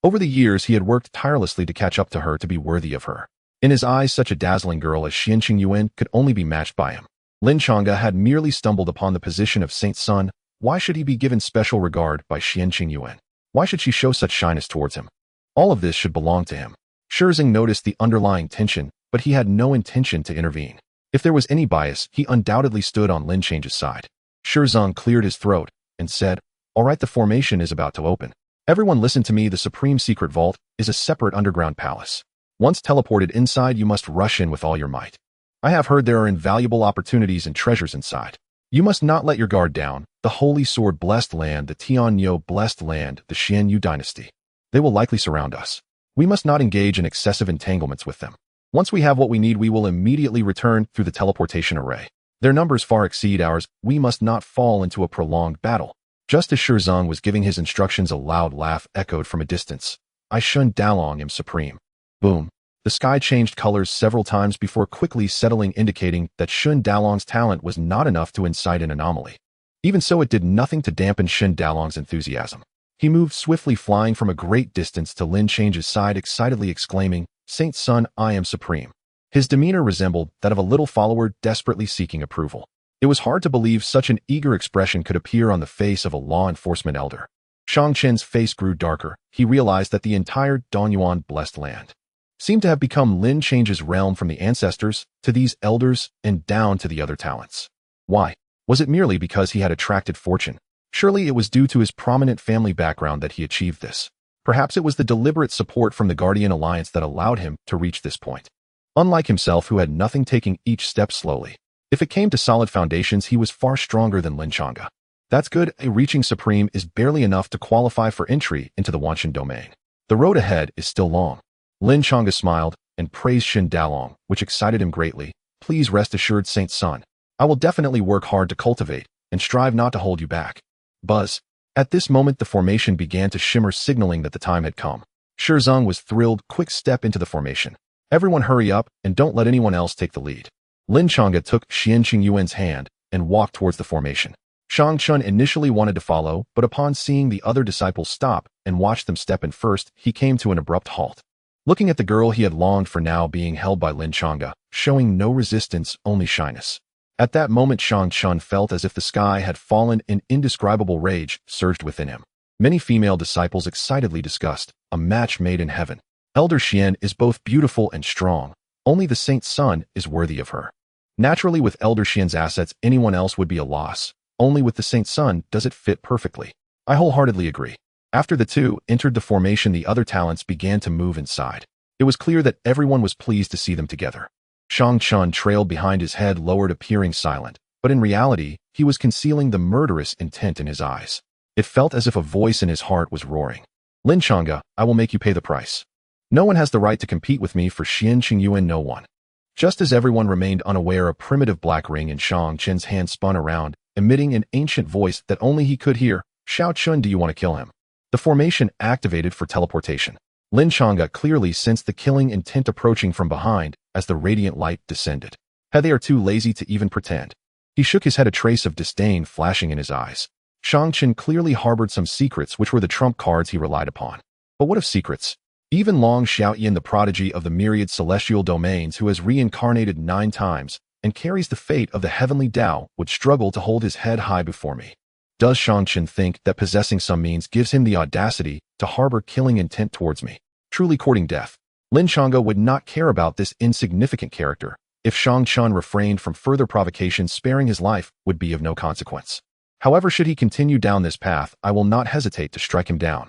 Over the years, he had worked tirelessly to catch up to her, to be worthy of her. In his eyes, such a dazzling girl as Xianqing Yuan could only be matched by him. Lin Changge had merely stumbled upon the position of Saint's son. Why should he be given special regard by Xianqing Yuan? Why should she show such shyness towards him? All of this should belong to him. Zhang noticed the underlying tension, but he had no intention to intervene. If there was any bias, he undoubtedly stood on Lin Changge's side. Zhang cleared his throat and said, "All right, the formation is about to open. Everyone listen to me. The Supreme Secret Vault is a separate underground palace. Once teleported inside, you must rush in with all your might. I have heard there are invaluable opportunities and treasures inside. You must not let your guard down. The Holy Sword blessed land, the Tianyo blessed land, the Xianyu dynasty. They will likely surround us. We must not engage in excessive entanglements with them. Once we have what we need, we will immediately return through the teleportation array. Their numbers far exceed ours. We must not fall into a prolonged battle." Just as Zhang was giving his instructions, a loud laugh echoed from a distance. "I Shun Dalong am supreme." Boom. The sky changed colors several times before quickly settling, indicating that Shun Dalong's talent was not enough to incite an anomaly. Even so, it did nothing to dampen Shun Dalong's enthusiasm. He moved swiftly, flying from a great distance to Lin Changge's side, excitedly exclaiming, "Saint's son, I am supreme." His demeanor resembled that of a little follower desperately seeking approval. It was hard to believe such an eager expression could appear on the face of a law enforcement elder. Shang Chen's face grew darker. He realized that the entire Danyuan blessed land seemed to have become Lin Changge's realm, from the ancestors to these elders and down to the other talents. Why? Was it merely because he had attracted fortune? Surely it was due to his prominent family background that he achieved this. Perhaps it was the deliberate support from the Guardian Alliance that allowed him to reach this point. Unlike himself, who had nothing, taking each step slowly. If it came to solid foundations, he was far stronger than Lin Changge. That's good. Reaching Supreme is barely enough to qualify for entry into the Wanshan domain. The road ahead is still long. Lin Changge smiled and praised Xin Dalong, which excited him greatly. Please rest assured, Saint's son. I will definitely work hard to cultivate and strive not to hold you back. Buzz. At this moment the formation began to shimmer, signaling that the time had come. Shizong was thrilled. Quick step into the formation. Everyone hurry up and don't let anyone else take the lead. Lin Changge took Xian Qingyuan's hand and walked towards the formation. Shang Chun initially wanted to follow, but upon seeing the other disciples stop and watch them step in first, he came to an abrupt halt. Looking at the girl he had longed for now being held by Lin Changge, showing no resistance, only shyness. At that moment Shang Chun felt as if the sky had fallen. An indescribable rage surged within him. Many female disciples excitedly discussed, a match made in heaven. Elder Xian is both beautiful and strong. Only the Saint's son is worthy of her. Naturally, with Elder Xian's assets, anyone else would be a loss. Only with the Saint's son does it fit perfectly. I wholeheartedly agree. After the two entered the formation, the other talents began to move inside. It was clear that everyone was pleased to see them together. Shang Chun trailed behind, his head lowered, appearing silent, but in reality, he was concealing the murderous intent in his eyes. It felt as if a voice in his heart was roaring. Lin Changge, I will make you pay the price. No one has the right to compete with me for Xian Qingyuan, no one. Just as everyone remained unaware, a primitive black ring in Shang Chen's hand spun around, emitting an ancient voice that only he could hear. Shao Chun, do you want to kill him? The formation activated for teleportation. Lin Changge clearly sensed the killing intent approaching from behind as the radiant light descended. They are too lazy to even pretend. He shook his head, a trace of disdain flashing in his eyes. Shang Chen clearly harbored some secrets which were the trump cards he relied upon. But what of secrets? Even Long Xiaoyan, the prodigy of the myriad celestial domains who has reincarnated 9 times and carries the fate of the heavenly Tao, would struggle to hold his head high before me. Does Shang Chen think that possessing some means gives him the audacity to harbor killing intent towards me, truly courting death? Lin Changge would not care about this insignificant character. If Shang Chun refrained from further provocation, sparing his life would be of no consequence. However, should he continue down this path, I will not hesitate to strike him down.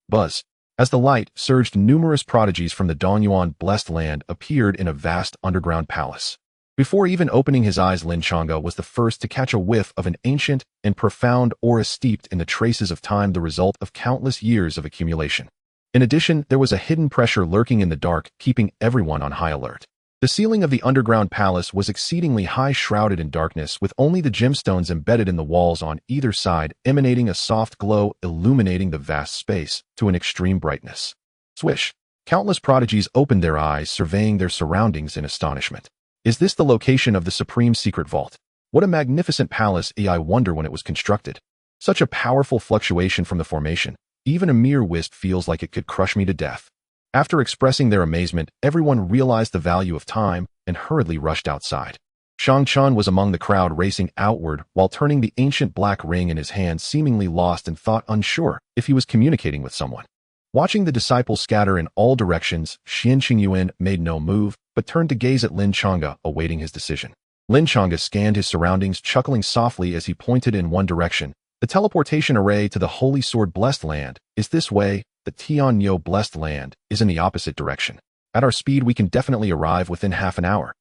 Buzz. As the light surged, numerous prodigies from the Donyuan blessed land appeared in a vast underground palace. Before even opening his eyes, Lin Changge was the first to catch a whiff of an ancient and profound aura steeped in the traces of time, the result of countless years of accumulation. In addition, there was a hidden pressure lurking in the dark, keeping everyone on high alert. The ceiling of the underground palace was exceedingly high, shrouded in darkness, with only the gemstones embedded in the walls on either side, emanating a soft glow, illuminating the vast space to an extreme brightness. Swish! Countless prodigies opened their eyes, surveying their surroundings in astonishment. Is this the location of the Supreme Secret Vault? What a magnificent palace! I wonder when it was constructed. Such a powerful fluctuation from the formation. Even a mere wisp feels like it could crush me to death. After expressing their amazement, everyone realized the value of time and hurriedly rushed outside. Shang Chun was among the crowd, racing outward while turning the ancient black ring in his hand, seemingly lost in thought, unsure if he was communicating with someone. Watching the disciples scatter in all directions, Xian Qingyuan made no move, but turned to gaze at Lin Changge, awaiting his decision. Lin Changge scanned his surroundings, chuckling softly as he pointed in one direction. The teleportation array to the Holy Sword Blessed Land is this way. The Tianyo Blessed Land is in the opposite direction. At our speed, we can definitely arrive within half an hour.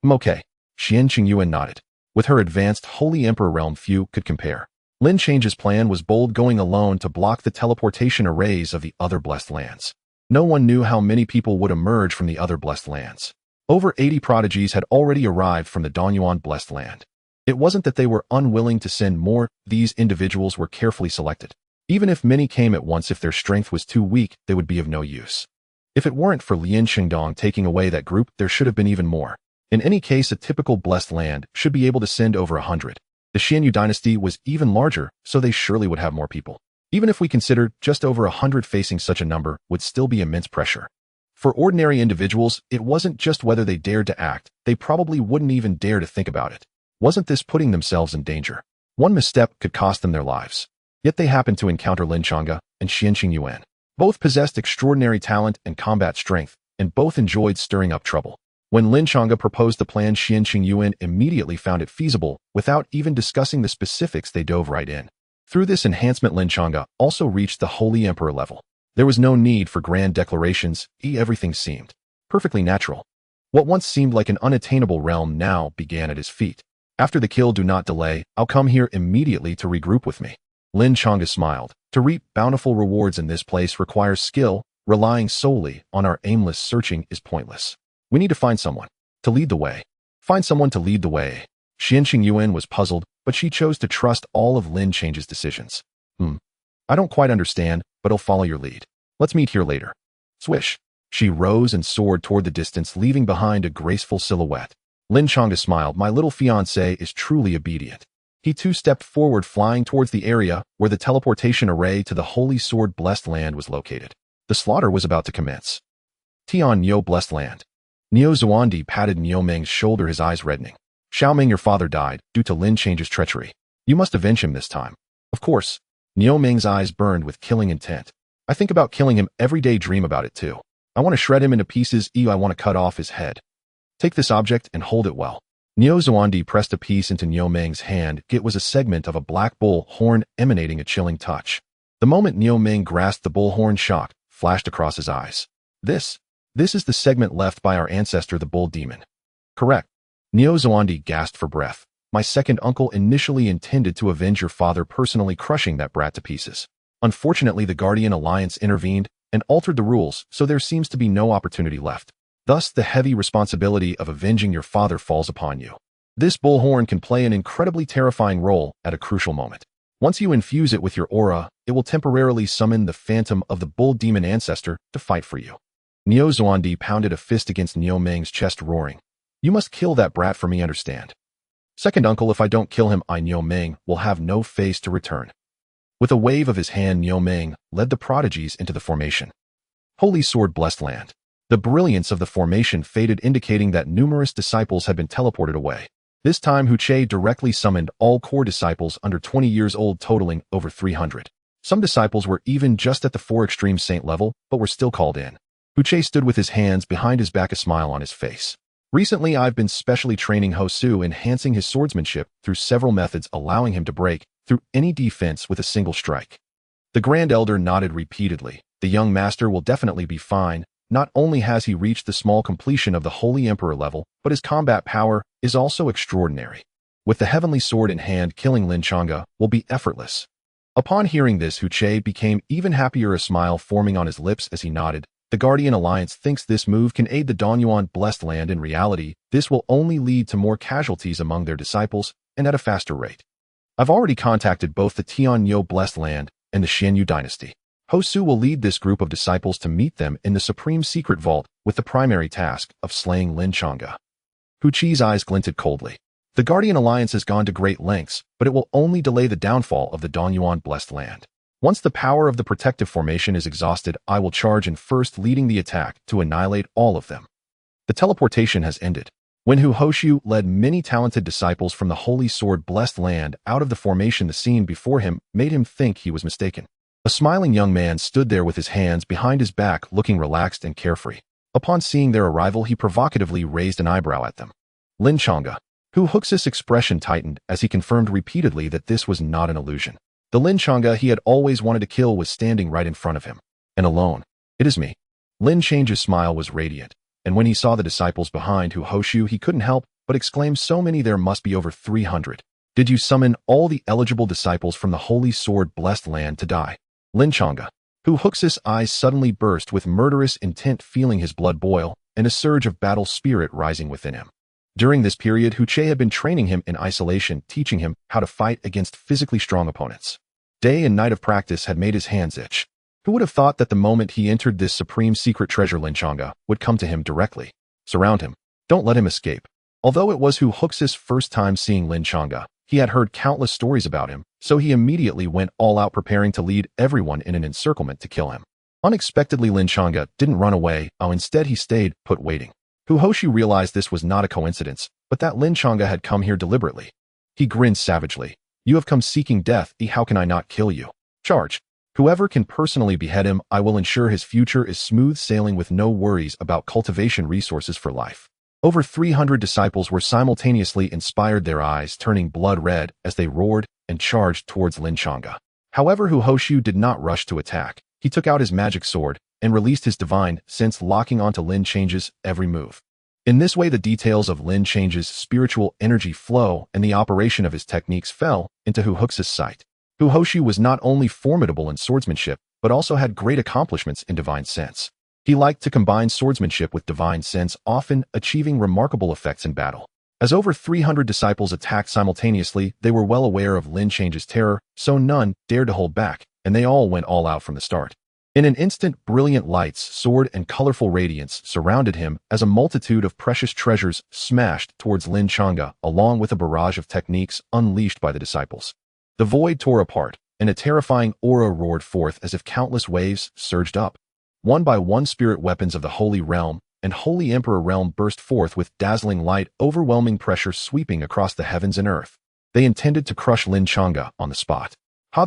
Okay. Xian Qingyuan nodded. With her advanced Holy Emperor realm, few could compare. Lin Changge's plan was bold, going alone to block the teleportation arrays of the other Blessed Lands. No one knew how many people would emerge from the other Blessed Lands. Over 80 prodigies had already arrived from the Donyuan Blessed Land. It wasn't that they were unwilling to send more, these individuals were carefully selected. Even if many came at once, if their strength was too weak, they would be of no use. If it weren't for Lin Changge taking away that group, there should have been even more. In any case, a typical blessed land should be able to send over 100. The Xianyu dynasty was even larger, so they surely would have more people. Even if we considered just over 100, facing such a number would still be immense pressure. For ordinary individuals, it wasn't just whether they dared to act, they probably wouldn't even dare to think about it. Wasn't this putting themselves in danger? One misstep could cost them their lives. Yet they happened to encounter Lin Changge and Xian Qingyuan. Both possessed extraordinary talent and combat strength, and both enjoyed stirring up trouble. When Lin Changge proposed the plan, Xian Qingyuan immediately found it feasible. Without even discussing the specifics, they dove right in. Through this enhancement, Lin Changge also reached the Holy Emperor level. There was no need for grand declarations, everything seemed perfectly natural. What once seemed like an unattainable realm now began at his feet. After the kill, do not delay. I'll come here immediately to regroup with me. Lin Changge smiled. To reap bountiful rewards in this place requires skill. Relying solely on our aimless searching is pointless. We need to find someone to lead the way. Find someone to lead the way. Xin Qingyuan was puzzled, but she chose to trust all of Lin Changge's decisions. I don't quite understand, but I'll follow your lead. Let's meet here later. Swish. She rose and soared toward the distance, leaving behind a graceful silhouette. Lin Changge smiled. My little fiancé is truly obedient. He too stepped forward, flying towards the area where the teleportation array to the Holy Sword Blessed Land was located. The slaughter was about to commence. Tian Niu Blessed Land. Niu Xuandi patted Niu Meng's shoulder, his eyes reddening. Xiaoming, your father died due to Lin Changge's treachery. You must avenge him this time. Of course. Niu Meng's eyes burned with killing intent. I think about killing him every day, dream about it too. I want to shred him into pieces. I want to cut off his head. Take this object and hold it well. Niu Xuandi pressed a piece into Niu Meng's hand. It was a segment of a black bull horn emanating a chilling touch. The moment Niu Meng grasped the bull horn, shock flashed across his eyes. This is the segment left by our ancestor, the bull demon. Correct. Niu Xuandi gasped for breath. My second uncle initially intended to avenge your father, personally crushing that brat to pieces. Unfortunately, the Guardian Alliance intervened and altered the rules, so there seems to be no opportunity left. Thus, the heavy responsibility of avenging your father falls upon you. This bullhorn can play an incredibly terrifying role at a crucial moment. Once you infuse it with your aura, it will temporarily summon the phantom of the bull demon ancestor to fight for you. Niu Xuandi pounded a fist against Niu Meng's chest, roaring. You must kill that brat for me, understand? Second uncle, if I don't kill him, Niu Meng will have no face to return. With a wave of his hand, Niu Meng led the prodigies into the formation. Holy Sword Blessed Land. The brilliance of the formation faded, indicating that numerous disciples had been teleported away. This time, Hu Che directly summoned all core disciples under 20 years old, totaling over 300. Some disciples were even just at the 4 extreme saint level, but were still called in. Hu Che stood with his hands behind his back, a smile on his face. Recently, I've been specially training Hosu, enhancing his swordsmanship through several methods, allowing him to break through any defense with a single strike. The Grand Elder nodded repeatedly. The young master will definitely be fine. Not only has he reached the small completion of the Holy Emperor level, but his combat power is also extraordinary. With the heavenly sword in hand, killing Lin Changge will be effortless. Upon hearing this, Hu Che became even happier, a smile forming on his lips as he nodded. The Guardian Alliance thinks this move can aid the Danyuan Blessed Land. In reality, this will only lead to more casualties among their disciples, and at a faster rate. I've already contacted both the Tian Niu Blessed Land and the Xianyu Dynasty. Hosu will lead this group of disciples to meet them in the Supreme Secret Vault with the primary task of slaying Lin Changge. Hu Chi's eyes glinted coldly. The Guardian Alliance has gone to great lengths, but it will only delay the downfall of the Danyuan Blessed Land. Once the power of the protective formation is exhausted, I will charge in first, leading the attack to annihilate all of them. The teleportation has ended. When Hu Hoshu led many talented disciples from the Holy Sword Blessed Land out of the formation, the scene before him made him think he was mistaken. A smiling young man stood there with his hands behind his back, looking relaxed and carefree. Upon seeing their arrival, he provocatively raised an eyebrow at them. Lin Changge. Hu Hux's expression tightened as he confirmed repeatedly that this was not an illusion. The Lin Changge he had always wanted to kill was standing right in front of him. And alone. It is me. Lin Change's smile was radiant, and when he saw the disciples behind Hu Hoshu, he couldn't help but exclaim, so many, there must be over 300. Did you summon all the eligible disciples from the Holy Sword Blessed Land to die? Lin Changge. Hu Hux's eyes suddenly burst with murderous intent, feeling his blood boil and a surge of battle spirit rising within him. During this period, Hu Che had been training him in isolation, teaching him how to fight against physically strong opponents. Day and night of practice had made his hands itch. Who would have thought that the moment he entered this supreme secret treasure, Lin Changge would come to him directly. Surround him. Don't let him escape. Although it was Hu Hux's first time seeing Lin Changge, he had heard countless stories about him, so he immediately went all out, preparing to lead everyone in an encirclement to kill him. Unexpectedly, Lin Changge didn't run away, instead he stayed put, waiting. Hu Hoshu realized this was not a coincidence, but that Lin Changge had come here deliberately. He grinned savagely. You have come seeking death, how can I not kill you? Charge. Whoever can personally behead him, I will ensure his future is smooth sailing with no worries about cultivation resources for life. Over 300 disciples were simultaneously inspired, their eyes turning blood red as they roared and charged towards Lin Changge. However, Hu Hoshu did not rush to attack. He took out his magic sword and released his divine sense, locking onto Lin Change's every move. In this way, the details of Lin Changge's spiritual energy flow and the operation of his techniques fell into Hu Hux's sight. Hu Hoshu was not only formidable in swordsmanship, but also had great accomplishments in divine sense. He liked to combine swordsmanship with divine sense, often achieving remarkable effects in battle. As over 300 disciples attacked simultaneously, they were well aware of Lin Changge's terror, so none dared to hold back, and they all went all out from the start. In an instant, brilliant lights, sword, and colorful radiance surrounded him as a multitude of precious treasures smashed towards Lin Changge, along with a barrage of techniques unleashed by the disciples. The void tore apart, and a terrifying aura roared forth as if countless waves surged up. One by one, spirit weapons of the Holy Realm and Holy Emperor Realm burst forth with dazzling light, overwhelming pressure sweeping across the heavens and earth. They intended to crush Lin Changge on the spot.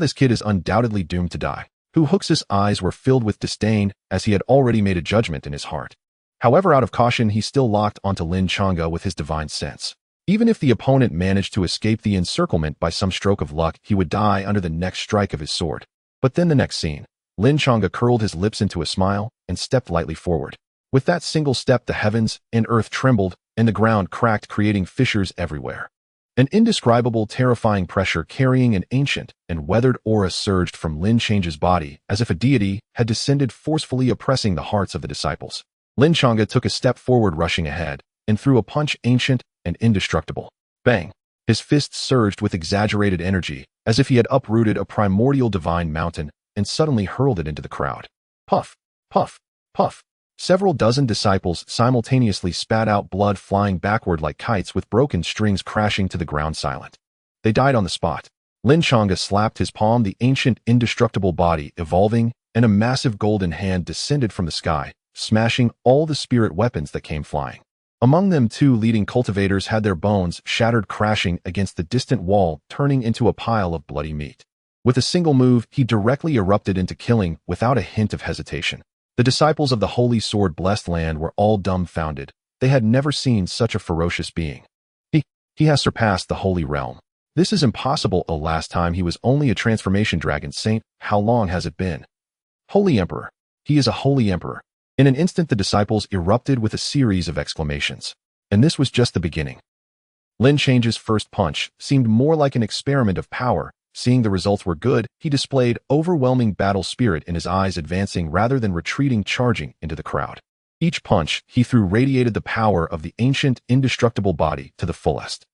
This kid is undoubtedly doomed to die. Hu Hux's eyes were filled with disdain, as he had already made a judgment in his heart. However, out of caution, he still locked onto Lin Changge with his divine sense. Even if the opponent managed to escape the encirclement by some stroke of luck, he would die under the next strike of his sword. But then the next scene, Lin Changge curled his lips into a smile and stepped lightly forward. With that single step, the heavens and earth trembled, and the ground cracked, creating fissures everywhere. An indescribable, terrifying pressure carrying an ancient and weathered aura surged from Lin Changge's body, as if a deity had descended, forcefully oppressing the hearts of the disciples. Lin Changge took a step forward, rushing ahead, and threw a punch ancient and indestructible. Bang! His fists surged with exaggerated energy, as if he had uprooted a primordial divine mountain and suddenly hurled it into the crowd. Puff! Puff! Puff! Several dozen disciples simultaneously spat out blood, flying backward like kites, with broken strings crashing to the ground silent. They died on the spot. Lin Changge slapped his palm, the ancient indestructible body evolving, and a massive golden hand descended from the sky, smashing all the spirit weapons that came flying. Among them, 2 leading cultivators had their bones shattered, crashing against the distant wall, turning into a pile of bloody meat. With a single move, he directly erupted into killing without a hint of hesitation. The disciples of the Holy Sword Blessed Land were all dumbfounded. They had never seen such a ferocious being. He has surpassed the Holy Realm. This is impossible. Last time he was only a transformation dragon saint. How long has it been? Holy Emperor. He is a Holy Emperor. In an instant, the disciples erupted with a series of exclamations. And this was just the beginning. Lin Changge's first punch seemed more like an experiment of power. Seeing the results were good, he displayed overwhelming battle spirit in his eyes, advancing rather than retreating, charging into the crowd. Each punch he threw radiated the power of the ancient, indestructible body to the fullest.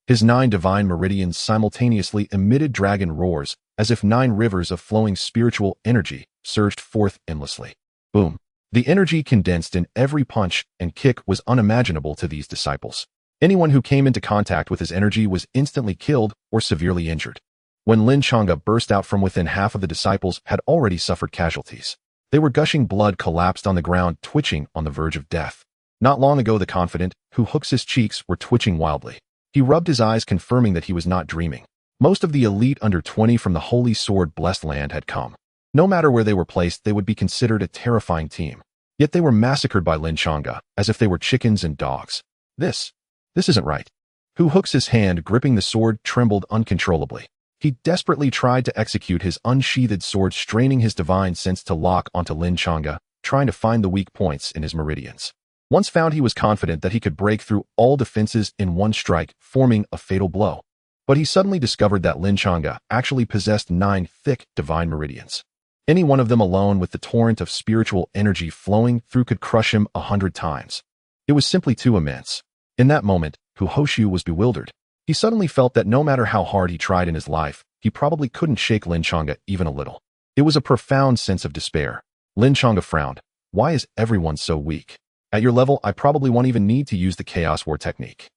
His 9 divine meridians simultaneously emitted dragon roars, as if 9 rivers of flowing spiritual energy surged forth endlessly. Boom! The energy condensed in every punch and kick was unimaginable to these disciples. Anyone who came into contact with his energy was instantly killed or severely injured. When Lin Changge burst out from within, half of the disciples had already suffered casualties. They were gushing blood, collapsed on the ground, twitching on the verge of death. Not long ago, the confident Hu Hux's cheeks were twitching wildly. He rubbed his eyes, confirming that he was not dreaming. Most of the elite under 20 from the Holy Sword Blessed Land had come. No matter where they were placed, they would be considered a terrifying team. Yet they were massacred by Lin Changge, as if they were chickens and dogs. This isn't right. Hu Hux's hand gripping the sword trembled uncontrollably. He desperately tried to execute his unsheathed sword, straining his divine sense to lock onto Lin Changge, trying to find the weak points in his meridians. Once found, he was confident that he could break through all defenses in one strike, forming a fatal blow. But he suddenly discovered that Lin Changge actually possessed 9 thick divine meridians. Any one of them alone, with the torrent of spiritual energy flowing through, could crush him 100 times. It was simply too immense. In that moment, Hu Hoshu was bewildered. He suddenly felt that no matter how hard he tried in his life, he probably couldn't shake Lin Changge even a little. It was a profound sense of despair. Lin Changge frowned. Why is everyone so weak? At your level, I probably won't even need to use the Chaos War technique.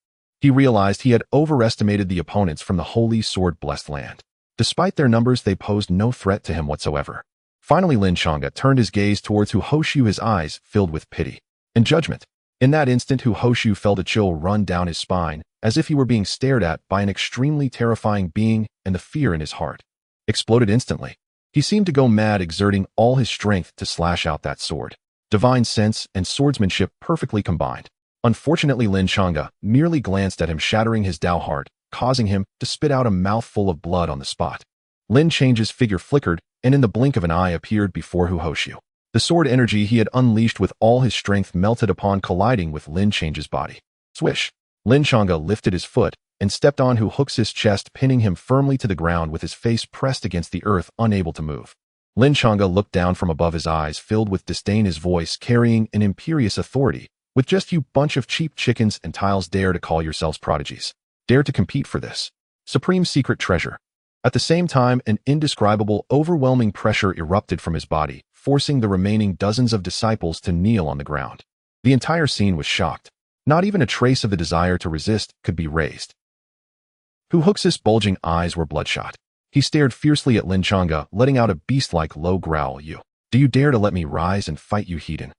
He realized he had overestimated the opponents from the Holy Sword Blessed Land. Despite their numbers, they posed no threat to him whatsoever. Finally, Lin Changge turned his gaze towards Hu Hoshu, his eyes filled with pity and judgment. In that instant, Hu Hoshu felt a chill run down his spine, as if he were being stared at by an extremely terrifying being, and the fear in his heart exploded instantly. He seemed to go mad, exerting all his strength to slash out that sword. Divine sense and swordsmanship perfectly combined. Unfortunately, Lin Changge merely glanced at him, shattering his Dao heart, causing him to spit out a mouthful of blood on the spot. Lin Change's figure flickered, and in the blink of an eye appeared before Hu Hoshu. The sword energy he had unleashed with all his strength melted upon colliding with Lin Change's body. Swish! Lin Changge lifted his foot and stepped on Hu Hux's chest, pinning him firmly to the ground with his face pressed against the earth, unable to move. Lin Changge looked down from above, his eyes filled with disdain, his voice carrying an imperious authority. With just you bunch of cheap chickens and tiles dare to call yourselves prodigies. Dare to compete for this supreme secret treasure. At the same time, an indescribable, overwhelming pressure erupted from his body, forcing the remaining dozens of disciples to kneel on the ground. The entire scene was shocked. Not even a trace of the desire to resist could be raised. Hu Hux's bulging eyes were bloodshot. He stared fiercely at Lin Changge, letting out a beast-like low growl. Do you dare to let me rise and fight, you heathen?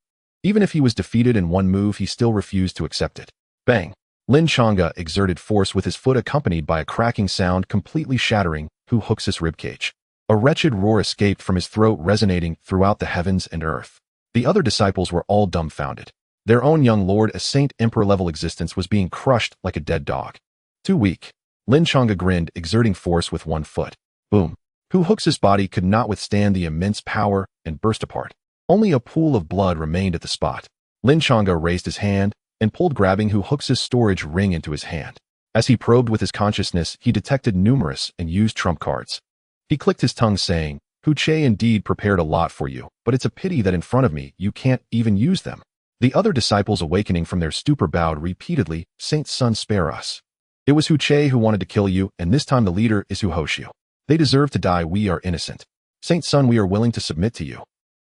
Even if he was defeated in one move, he still refused to accept it. Bang! Lin Changge exerted force with his foot, accompanied by a cracking sound completely shattering Hu Hux's ribcage. A wretched roar escaped from his throat, resonating throughout the heavens and earth. The other disciples were all dumbfounded. Their own young lord, a saint emperor-level existence, was being crushed like a dead dog. Too weak. Lin Changge grinned, exerting force with one foot. Boom! Hu Hux's body could not withstand the immense power and burst apart. Only a pool of blood remained at the spot. Lin Changge raised his hand and pulled, grabbing Hu Hux's storage ring into his hand. As he probed with his consciousness, he detected numerous and used trump cards. He clicked his tongue, saying, Hu Che indeed prepared a lot for you, but it's a pity that in front of me you can't even use them. The other disciples, awakening from their stupor, bowed repeatedly. Saint's son, spare us. It was Hu Che who wanted to kill you, and this time the leader is Hu Hoshu. They deserve to die. We are innocent. Saint's son, we are willing to submit to you.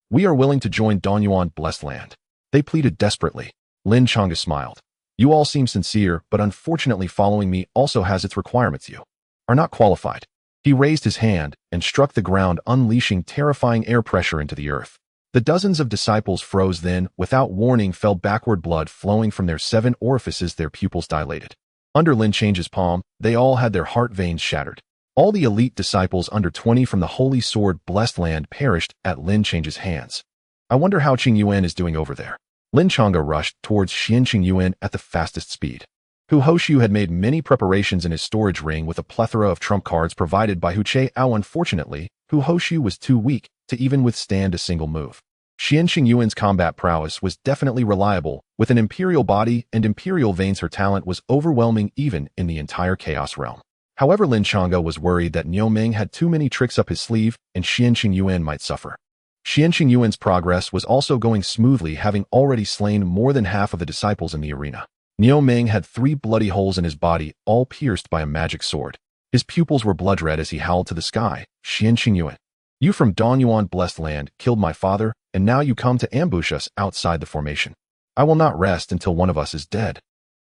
We are willing to join Danyuan blessed land. They pleaded desperately. Lin Changge smiled. You all seem sincere, but unfortunately following me also has its requirements. You are not qualified. He raised his hand and struck the ground, unleashing terrifying air pressure into the earth. The dozens of disciples froze, then, without warning, fell backward, blood flowing from their 7 orifices, their pupils dilated. Under Lin Change's palm, they all had their heart veins shattered. All the elite disciples under 20 from the Holy Sword blessed land perished at Lin Change's hands. I wonder how Qing Yuan is doing over there. Lin Changge rushed towards Qing Yuan at the fastest speed. Hu Hoshu had made many preparations in his storage ring with a plethora of trump cards provided by Hu Che. Unfortunately, Hu Hoshu was too weak to even withstand a single move. Qing Yuan's combat prowess was definitely reliable. With an imperial body and imperial veins, her talent was overwhelming even in the entire Chaos Realm. However, Lin Changge was worried that Niu Ming had too many tricks up his sleeve and Qing Yuan might suffer. Qing Yuan's progress was also going smoothly, having already slain more than half of the disciples in the arena. Niu Ming had 3 bloody holes in his body, all pierced by a magic sword. His pupils were blood red as he howled to the sky. Qing Yuan, you from Danyuan blessed land killed my father, and now you come to ambush us outside the formation. I will not rest until one of us is dead.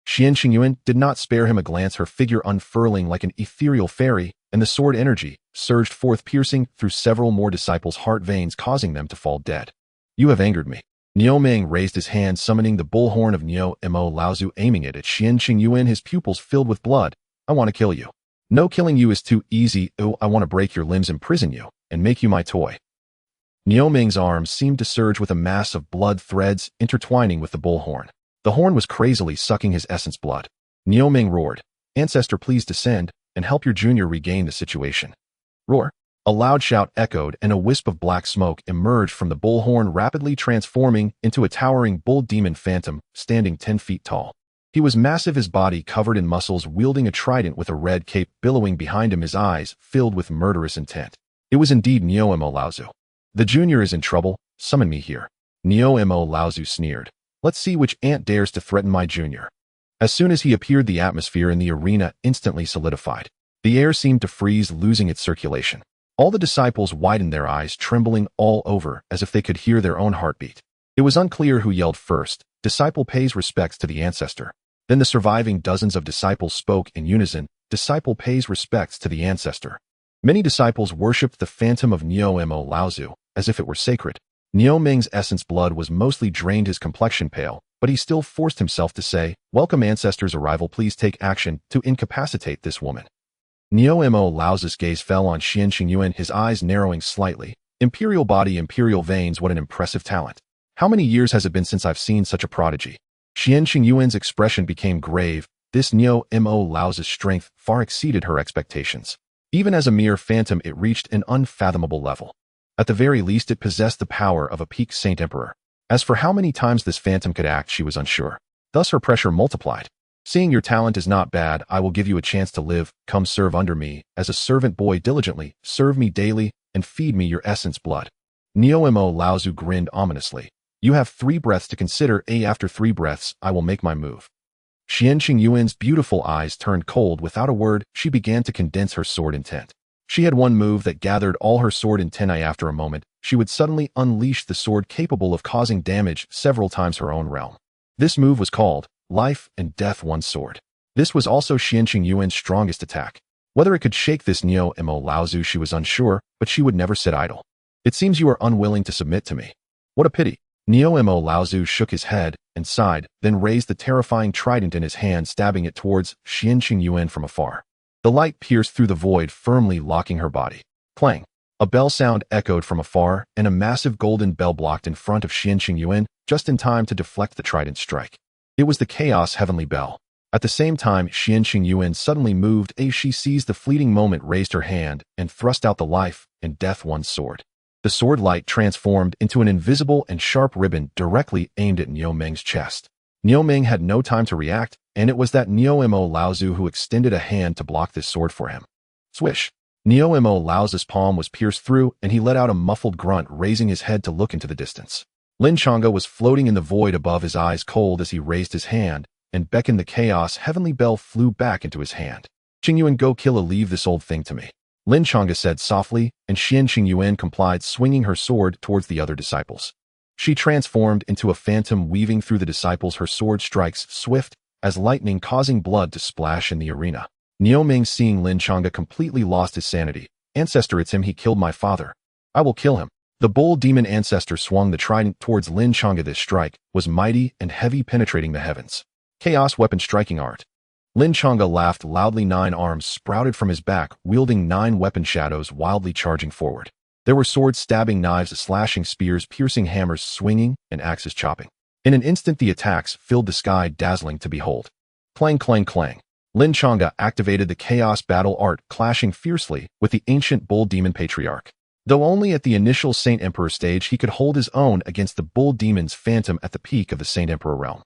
Qing Yuan did not spare him a glance, her figure unfurling like an ethereal fairy, and the sword energy surged forth, piercing through several more disciples' heart veins, causing them to fall dead. You have angered me. Niu Ming raised his hand, summoning the bullhorn of Niu Mo Laozu, aiming it at Qing Yuan, his pupils filled with blood. I want to kill you. No, killing you is too easy. Oh, I want to break your limbs, imprison you, and make you my toy. Niu Ming's arms seemed to surge with a mass of blood threads intertwining with the bullhorn. The horn was crazily sucking his essence blood. Niu Ming roared, Ancestor, please descend and help your junior regain the situation. Roar! A loud shout echoed, and a wisp of black smoke emerged from the bullhorn, rapidly transforming into a towering bull demon phantom standing 10 feet tall. He was massive, his body covered in muscles, wielding a trident with a red cape billowing behind him, his eyes filled with murderous intent. It was indeed Niu Mo Laozu. The junior is in trouble. Summon me here. Niu Mo Laozu sneered. Let's see which ant dares to threaten my junior. As soon as he appeared, the atmosphere in the arena instantly solidified. The air seemed to freeze, losing its circulation. All the disciples widened their eyes, trembling all over as if they could hear their own heartbeat. It was unclear who yelled first. Disciple pays respects to the ancestor. Then the surviving dozens of disciples spoke in unison. Disciple pays respects to the ancestor. Many disciples worshipped the phantom of Niu Mo Laozu as if it were sacred. Niu Ming's essence blood was mostly drained, his complexion pale, but he still forced himself to say, Welcome ancestor's arrival, please take action to incapacitate this woman. Niu Mo Laozu's gaze fell on Qing Yuan, his eyes narrowing slightly. Imperial body, imperial veins, what an impressive talent. How many years has it been since I've seen such a prodigy? Qing Yuan's expression became grave. This Niu Mo Laozu's strength far exceeded her expectations. Even as a mere phantom, it reached an unfathomable level. At the very least, it possessed the power of a peak Saint Emperor. As for how many times this phantom could act, she was unsure. Thus her pressure multiplied. Seeing your talent is not bad, I will give you a chance to live. Come serve under me, as a servant boy diligently, serve me daily, and feed me your essence blood. Neo-Mo Laozu grinned ominously. You have 3 breaths to consider. After 3 breaths, I will make my move. Xianqing Yuan's beautiful eyes turned cold. Without a word, she began to condense her sword intent. She had one move that gathered all her sword intent. After a moment, she would suddenly unleash the sword capable of causing damage several times her own realm. This move was called Life and Death One Sword. This was also Xianqing Yuan's strongest attack. Whether it could shake this Neo-Mo Laozu, she was unsure, but she would never sit idle. It seems you are unwilling to submit to me. What a pity. Neo-Mo Laozu shook his head and sighed, then raised the terrifying trident in his hand, stabbing it towards Xianqing Yuan from afar. The light pierced through the void, firmly locking her body. Clang! A bell sound echoed from afar, and a massive golden bell blocked in front of Xianqing Yuan, just in time to deflect the trident strike. It was the Chaos Heavenly Bell. At the same time, Xianqing Yuan suddenly moved as she seized the fleeting moment, raised her hand, and thrust out the Life and Death One Sword. The sword light transformed into an invisible and sharp ribbon directly aimed at Niu Meng's chest. Niu Meng had no time to react, and it was that Neo-Mo Laozu who extended a hand to block this sword for him. Swish! Neo-Mo Laozu's palm was pierced through, and he let out a muffled grunt, raising his head to look into the distance. Lin Changge was floating in the void above, his eyes cold as he raised his hand and beckoned. The Chaos Heavenly Bell flew back into his hand. Qingyuan, go kill a leave this old thing to me. Lin Changge said softly, and Xianqing Yuan complied, swinging her sword towards the other disciples. She transformed into a phantom, weaving through the disciples, her sword strikes swift as lightning, causing blood to splash in the arena. Niu Meng, seeing Lin Changge, completely lost his sanity. Ancestor, it's him. He killed my father. I will kill him. The bull demon ancestor swung the trident towards Lin Changge. This strike was mighty and heavy, penetrating the heavens. Chaos weapon striking art. Lin Changge laughed loudly. 9 arms sprouted from his back, wielding 9 weapon shadows, wildly charging forward. There were swords stabbing, knives slashing, spears piercing, hammers swinging, and axes chopping. In an instant, the attacks filled the sky, dazzling to behold. Clang, clang, clang. Lin Changge activated the Chaos Battle Art, clashing fiercely with the ancient Bull Demon Patriarch. Though only at the initial Saint Emperor stage, he could hold his own against the Bull Demon's Phantom at the peak of the Saint Emperor realm.